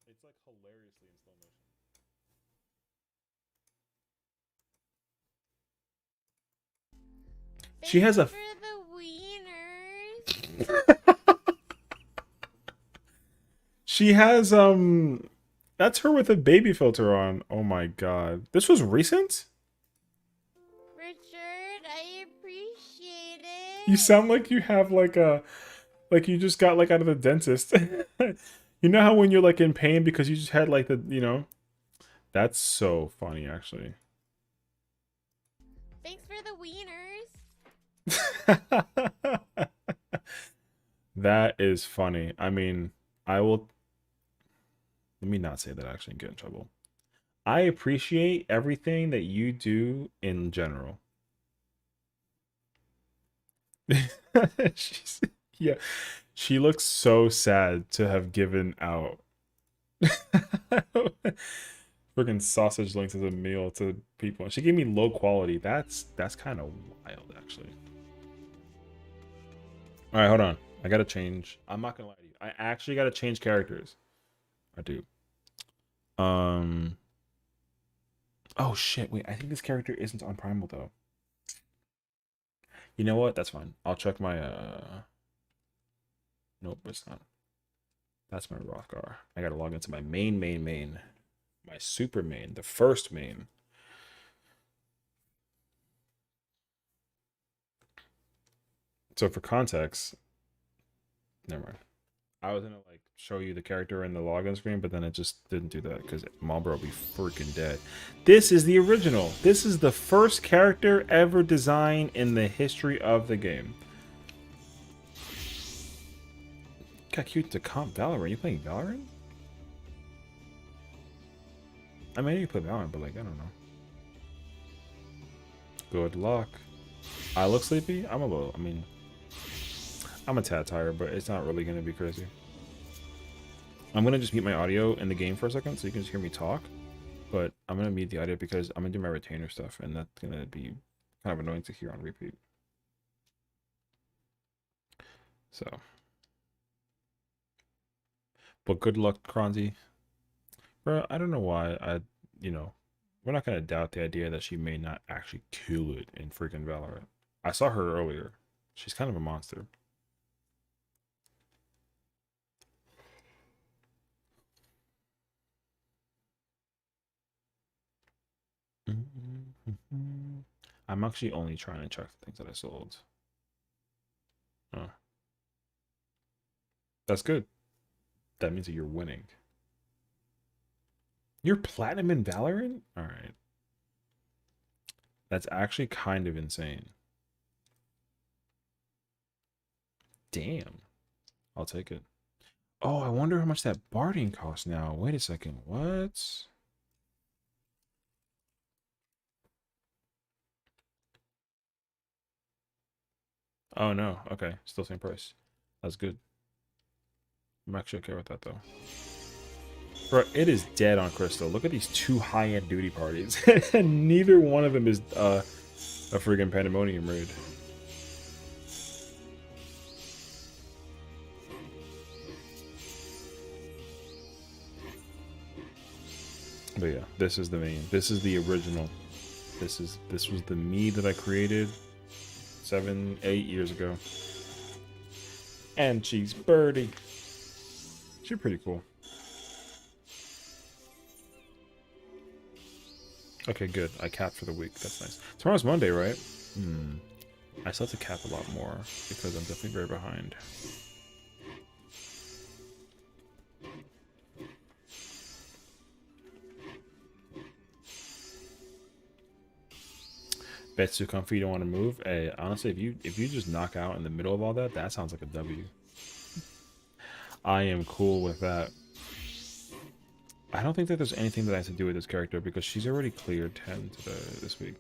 It's like hilariously in slow motion. She has a... For the wieners. She has, that's her with a baby filter on. Oh my god. This was recent? Richard, I appreciate it. You sound like you have like a... Like you just got like out of the dentist. You know how when you're like in pain because you just had like the, you know? That's so funny actually. Thanks for the wieners. That is funny. I mean, I will... Let me not say that actually and get in trouble. I appreciate everything that you do in general. Yeah, she looks so sad to have given out freaking sausage links as a meal to people. She gave me low quality. That's kind of wild, actually. All right, hold on. I gotta change. I'm not gonna lie to you. I actually gotta change characters. I do. Oh shit! Wait, I think this character isn't on Primal though. You know what? That's fine. I'll check my Nope, it's not. That's my Rothgar. I gotta log into my main. My super main, the first main. So for context, never mind. I was gonna like show you the character in the login screen, but then it just didn't do that because Marlboro be freaking dead. This is the original. This is the first character ever designed in the history of the game. Got cute to comp Valorant. You playing Valorant? I mean, you play Valorant, but like, I don't know. Good luck. I look sleepy? I'm a little, I mean, I'm a tad tired, but it's not really going to be crazy. I'm going to just mute my audio in the game for a second so you can just hear me talk. But I'm going to mute the audio because I'm going to do my retainer stuff, and that's going to be kind of annoying to hear on repeat. So. But good luck, Kronzi. Bro, I don't know why you know, we're not going to doubt the idea that she may not actually kill it in freaking Valorant. I saw her earlier. She's kind of a monster. I'm actually only trying to check the things that I sold. Oh. That's good. That means that you're winning. You're platinum in Valorant? All right. That's actually kind of insane. Damn. I'll take it. Oh, I wonder how much that barding costs now. Wait a second. What? Oh, no. Okay. Still same price. That's good. I'm actually okay with that, though. Bro, it is dead on Crystal. Look at these two high-end duty parties. And neither one of them is a friggin' pandemonium raid. But yeah, this is the main. This is the original. This was the me that I created 7, 8 years ago. And she's birdie. She's pretty cool. Okay, good. I capped for the week. That's nice. Tomorrow's Monday, right? I still have to cap a lot more because I'm definitely very behind. Bet's too comfy, you don't want to move. Hey, honestly, if you just knock out in the middle of all that, that sounds like a W. I am cool with that. I don't think that there's anything that I have to do with this character because she's already cleared 10 this week.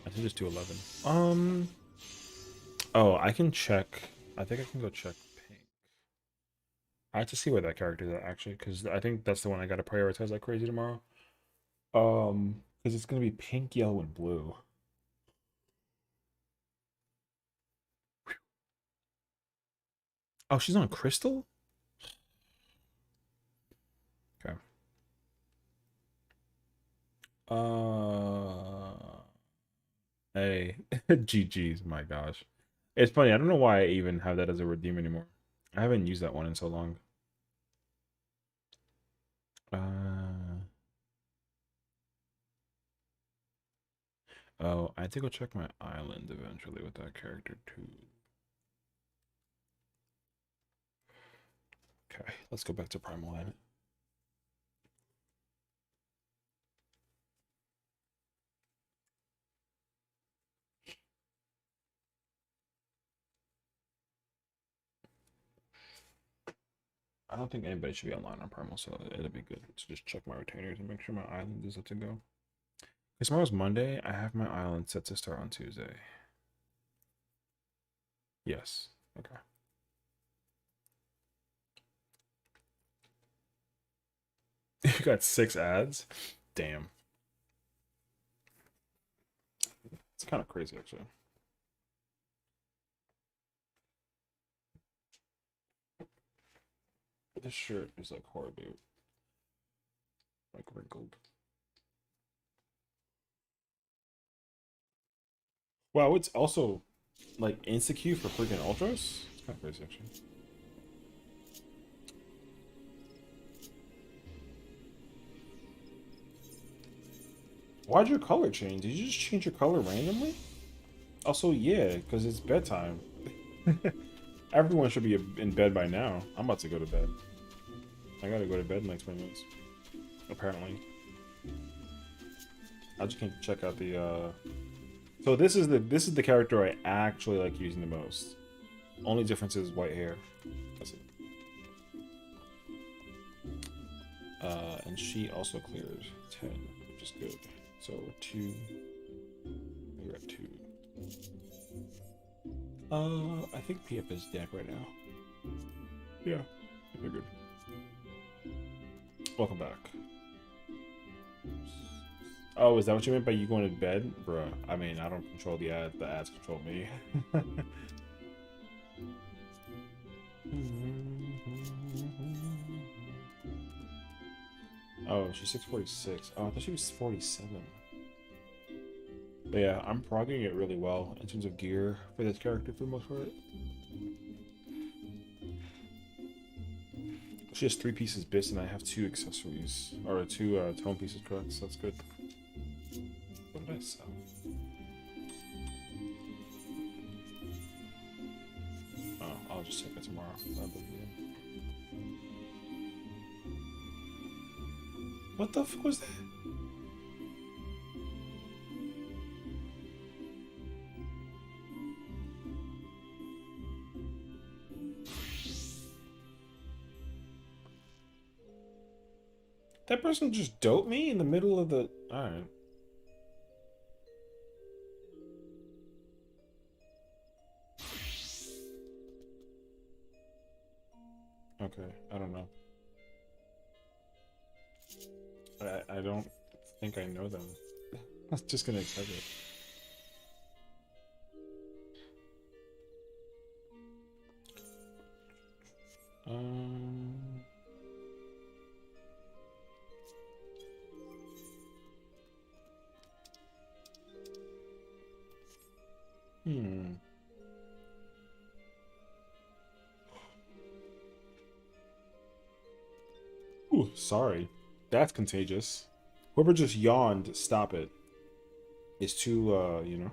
I think just do 11. Oh, I can check. I think I can go check pink. I have to see where that character is at, actually, because I think that's the one I got to prioritize like crazy tomorrow. Because it's gonna be pink, yellow, and blue. Oh, she's on Crystal? Okay. Hey. GG's, my gosh. It's funny, I don't know why I even have that as a redeem anymore. I haven't used that one in so long. Oh, I have to go check my island eventually with that character too. Okay, let's go back to Primal then. I don't think anybody should be online on Primal, so it'll be good to just check my retainers and make sure my island is up to go. Because tomorrow's Monday, I have my island set to start on Tuesday. Yes. Okay. You got 6 ads? Damn. It's kind of crazy, actually. This shirt is like horribly like wrinkled. Wow, it's also like insecure for freaking ultras. It's kind of crazy, actually. Why'd your color change? Did you just change your color randomly? Also, yeah, because it's bedtime. Everyone should be in bed by now. I'm about to go to bed. I gotta go to bed in like 20 minutes. Apparently. I just can't check out the So this is the character I actually like using the most. Only difference is white hair. That's it. And she also cleared 10, which is good. So 2. We're at 2. I think PF is dead right now. Yeah, I figured. Welcome back. Oh, is that what you meant by you going to bed? Bruh, I mean, I don't control the ads control me. Oh, she's 646. Oh, I thought she was 47. But yeah, I'm progging it really well in terms of gear for this character for the most part. She has 3 pieces bits and I have 2 accessories. Or 2 tone pieces, correct, so that's good. What did I sell? Oh, I'll just check it tomorrow. What the fuck was that? That person just doped me in the middle of the... Alright. Okay, I don't know. I don't think I know them. I'm just gonna accept it. Um... Hmm. Ooh, sorry. That's contagious. Whoever just yawned, stop it. It's too, you know.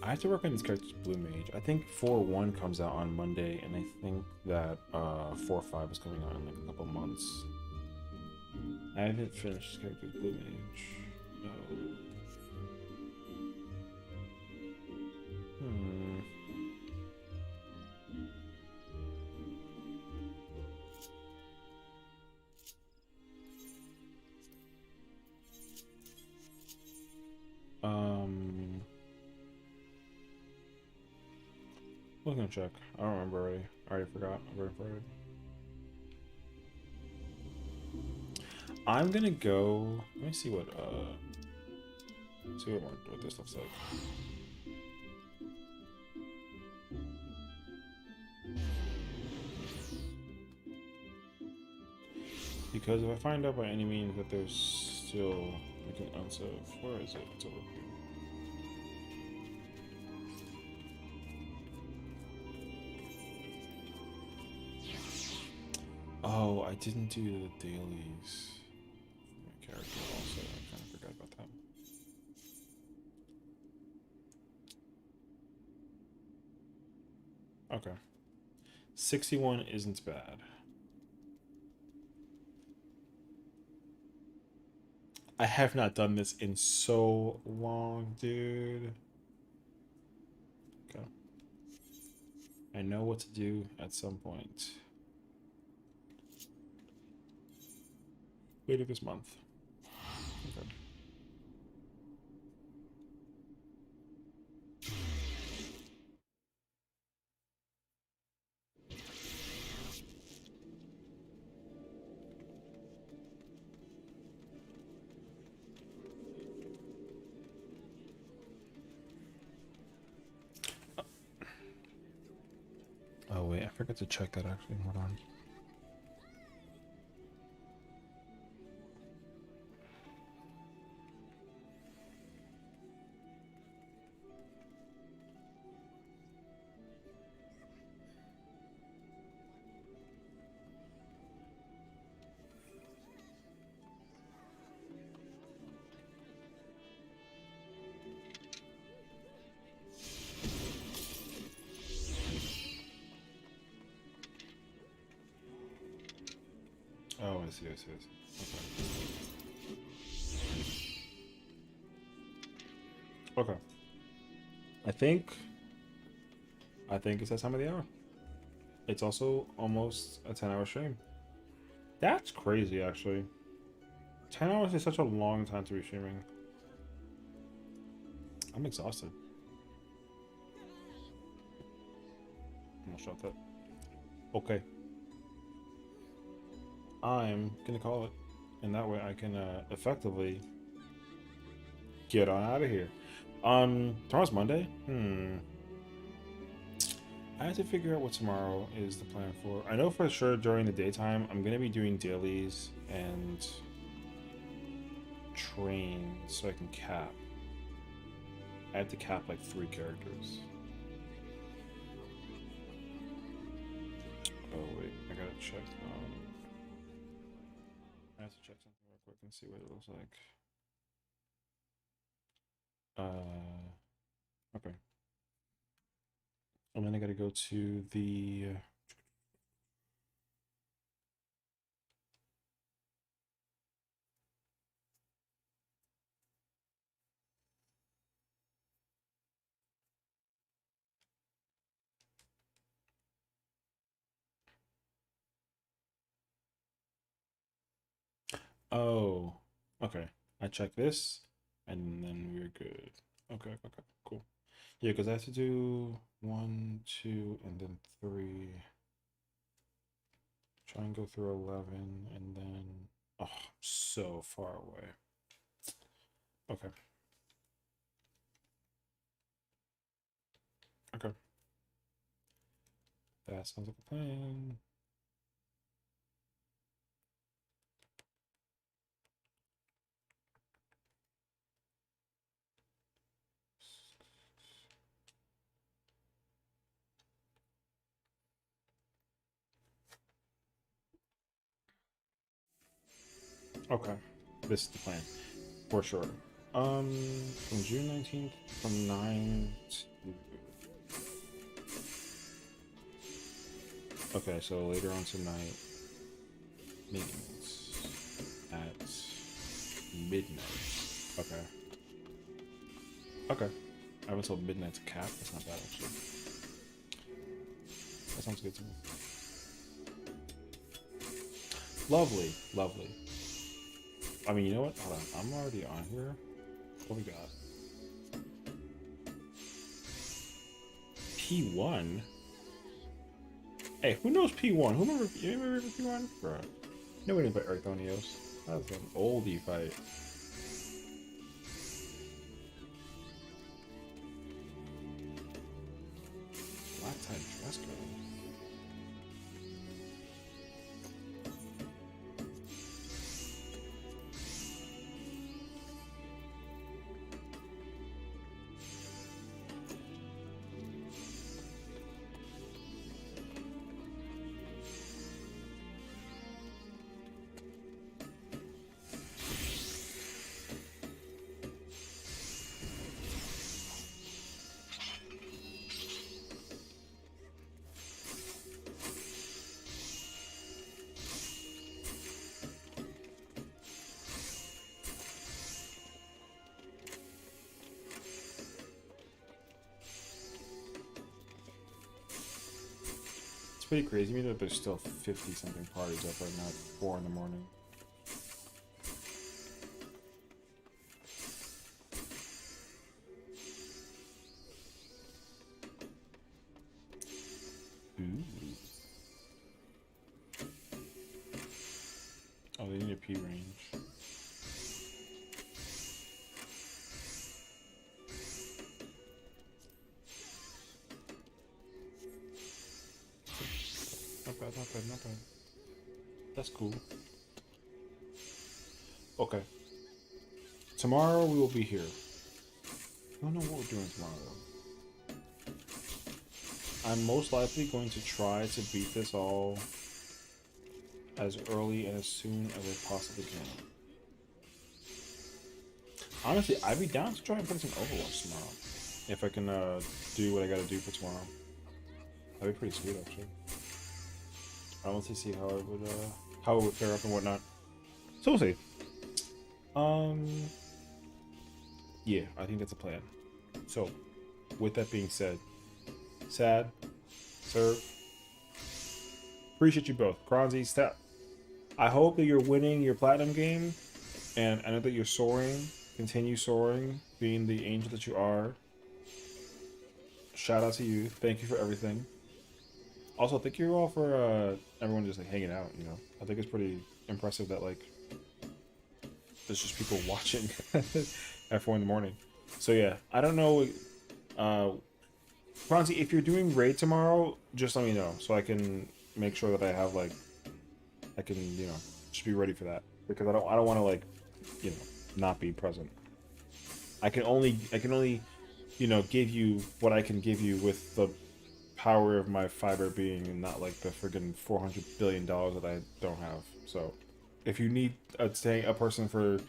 I have to work on these characters Blue Mage. I think 4-1 comes out on Monday, and I think that 4-5 is coming out in like a couple months. I haven't finished characters Blue Mage. No. Hmm. I was gonna check. I don't remember already. I already forgot. I'm very afraid. I'm gonna go. Let me see what this stuff's like. Because if I find out by any means that there's still like an ounce of, where is it? It's over here. Oh, I didn't do the dailies. My character also, I kind of forgot about that. Okay. 61 isn't bad. I have not done this in so long, dude. Okay. I know what to do at some point. Later this month. Okay. Oh wait, I forgot to check that actually. Hold on. Oh, I see, I see, I see. Okay. Okay. I think it's that time of the hour. It's also almost a 10-hour stream. That's crazy, actually. 10 hours is such a long time to be streaming. I'm exhausted. I'm gonna shut that. Okay. I'm gonna call it. And that way I can effectively get on out of here. Tomorrow's Monday? I have to figure out what tomorrow is the plan for. I know for sure during the daytime I'm gonna be doing dailies and train so I can cap. I have to cap like 3 characters. Oh wait, I gotta check. I have to check something real quick and see what it looks like. Okay. And then I gotta go to the Oh, okay. I check this, and then we're good. Okay, okay, cool. Yeah, because I have to do 1, 2, and then 3. Try and go through 11, and then... Oh, I'm so far away. Okay. Okay. That sounds like a plan. Okay. This is the plan. For sure. From June 19th, from 9 to... Okay, so later on tonight, meetings at midnight. Okay. Okay. I have until midnight to cap. That's not bad, actually. That sounds good to me. Lovely, lovely. I mean, you know what? Hold on. I'm already on here. What we got? P1? Hey, who knows P1? Who remember, you remember P1? Bro. Nobody but Arthonios. That's an oldie fight. Black tie dress code. Pretty crazy to me that there's still 50 something parties up right now at 4 in the morning. Ooh. Oh, they need a P range. Not bad, not bad, not bad. That's cool. Okay. Tomorrow we will be here. I don't know what we're doing tomorrow though. I'm most likely going to try to beat this all as early and as soon as I possibly can. Honestly, I'd be down to try and play some Overwatch tomorrow. If I can do what I gotta do for tomorrow. That'd be pretty sweet actually. I want to see how it would fare up and whatnot. So we'll see. Yeah, I think that's a plan. So, with that being said, Sad, Serve, appreciate you both. Kronzy, Step. I hope that you're winning your platinum game, and I know that you're soaring. Continue soaring, being the angel that you are. Shout out to you. Thank you for everything. Also, thank you all for everyone just like hanging out. You know, I think it's pretty impressive that like there's just people watching at 4 in the morning. So yeah, I don't know. Franzi, if you're doing raid tomorrow, just let me know so I can make sure that I have like I can just be ready for that because I don't want to like not be present. I can only give you what I can give you with the power of my fiber being and not like the friggin' $400 billion that I don't have. So if you need a person for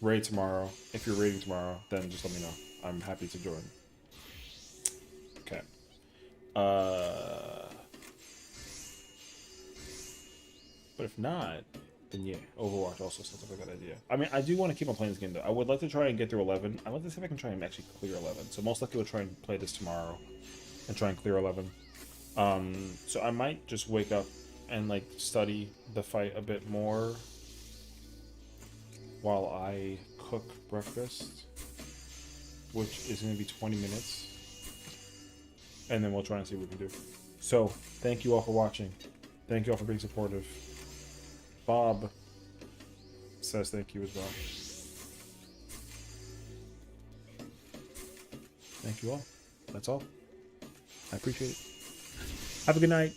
raid tomorrow, if you're raiding tomorrow, then just let me know. I'm happy to join. Okay. But if not, then yeah, Overwatch also sounds like a good idea. I mean, I do want to keep on playing this game though. I would like to try and get through 11. I'd like to see if I can try and actually clear 11. So most likely we'll try and play this tomorrow and try and clear 11. So I might just wake up and like study the fight a bit more while I cook breakfast, which is going to be 20 minutes. And then we'll try and see what we can do. So, thank you all for watching. Thank you all for being supportive. Bob says thank you as well. Thank you all. That's all. I appreciate it. Have a good night.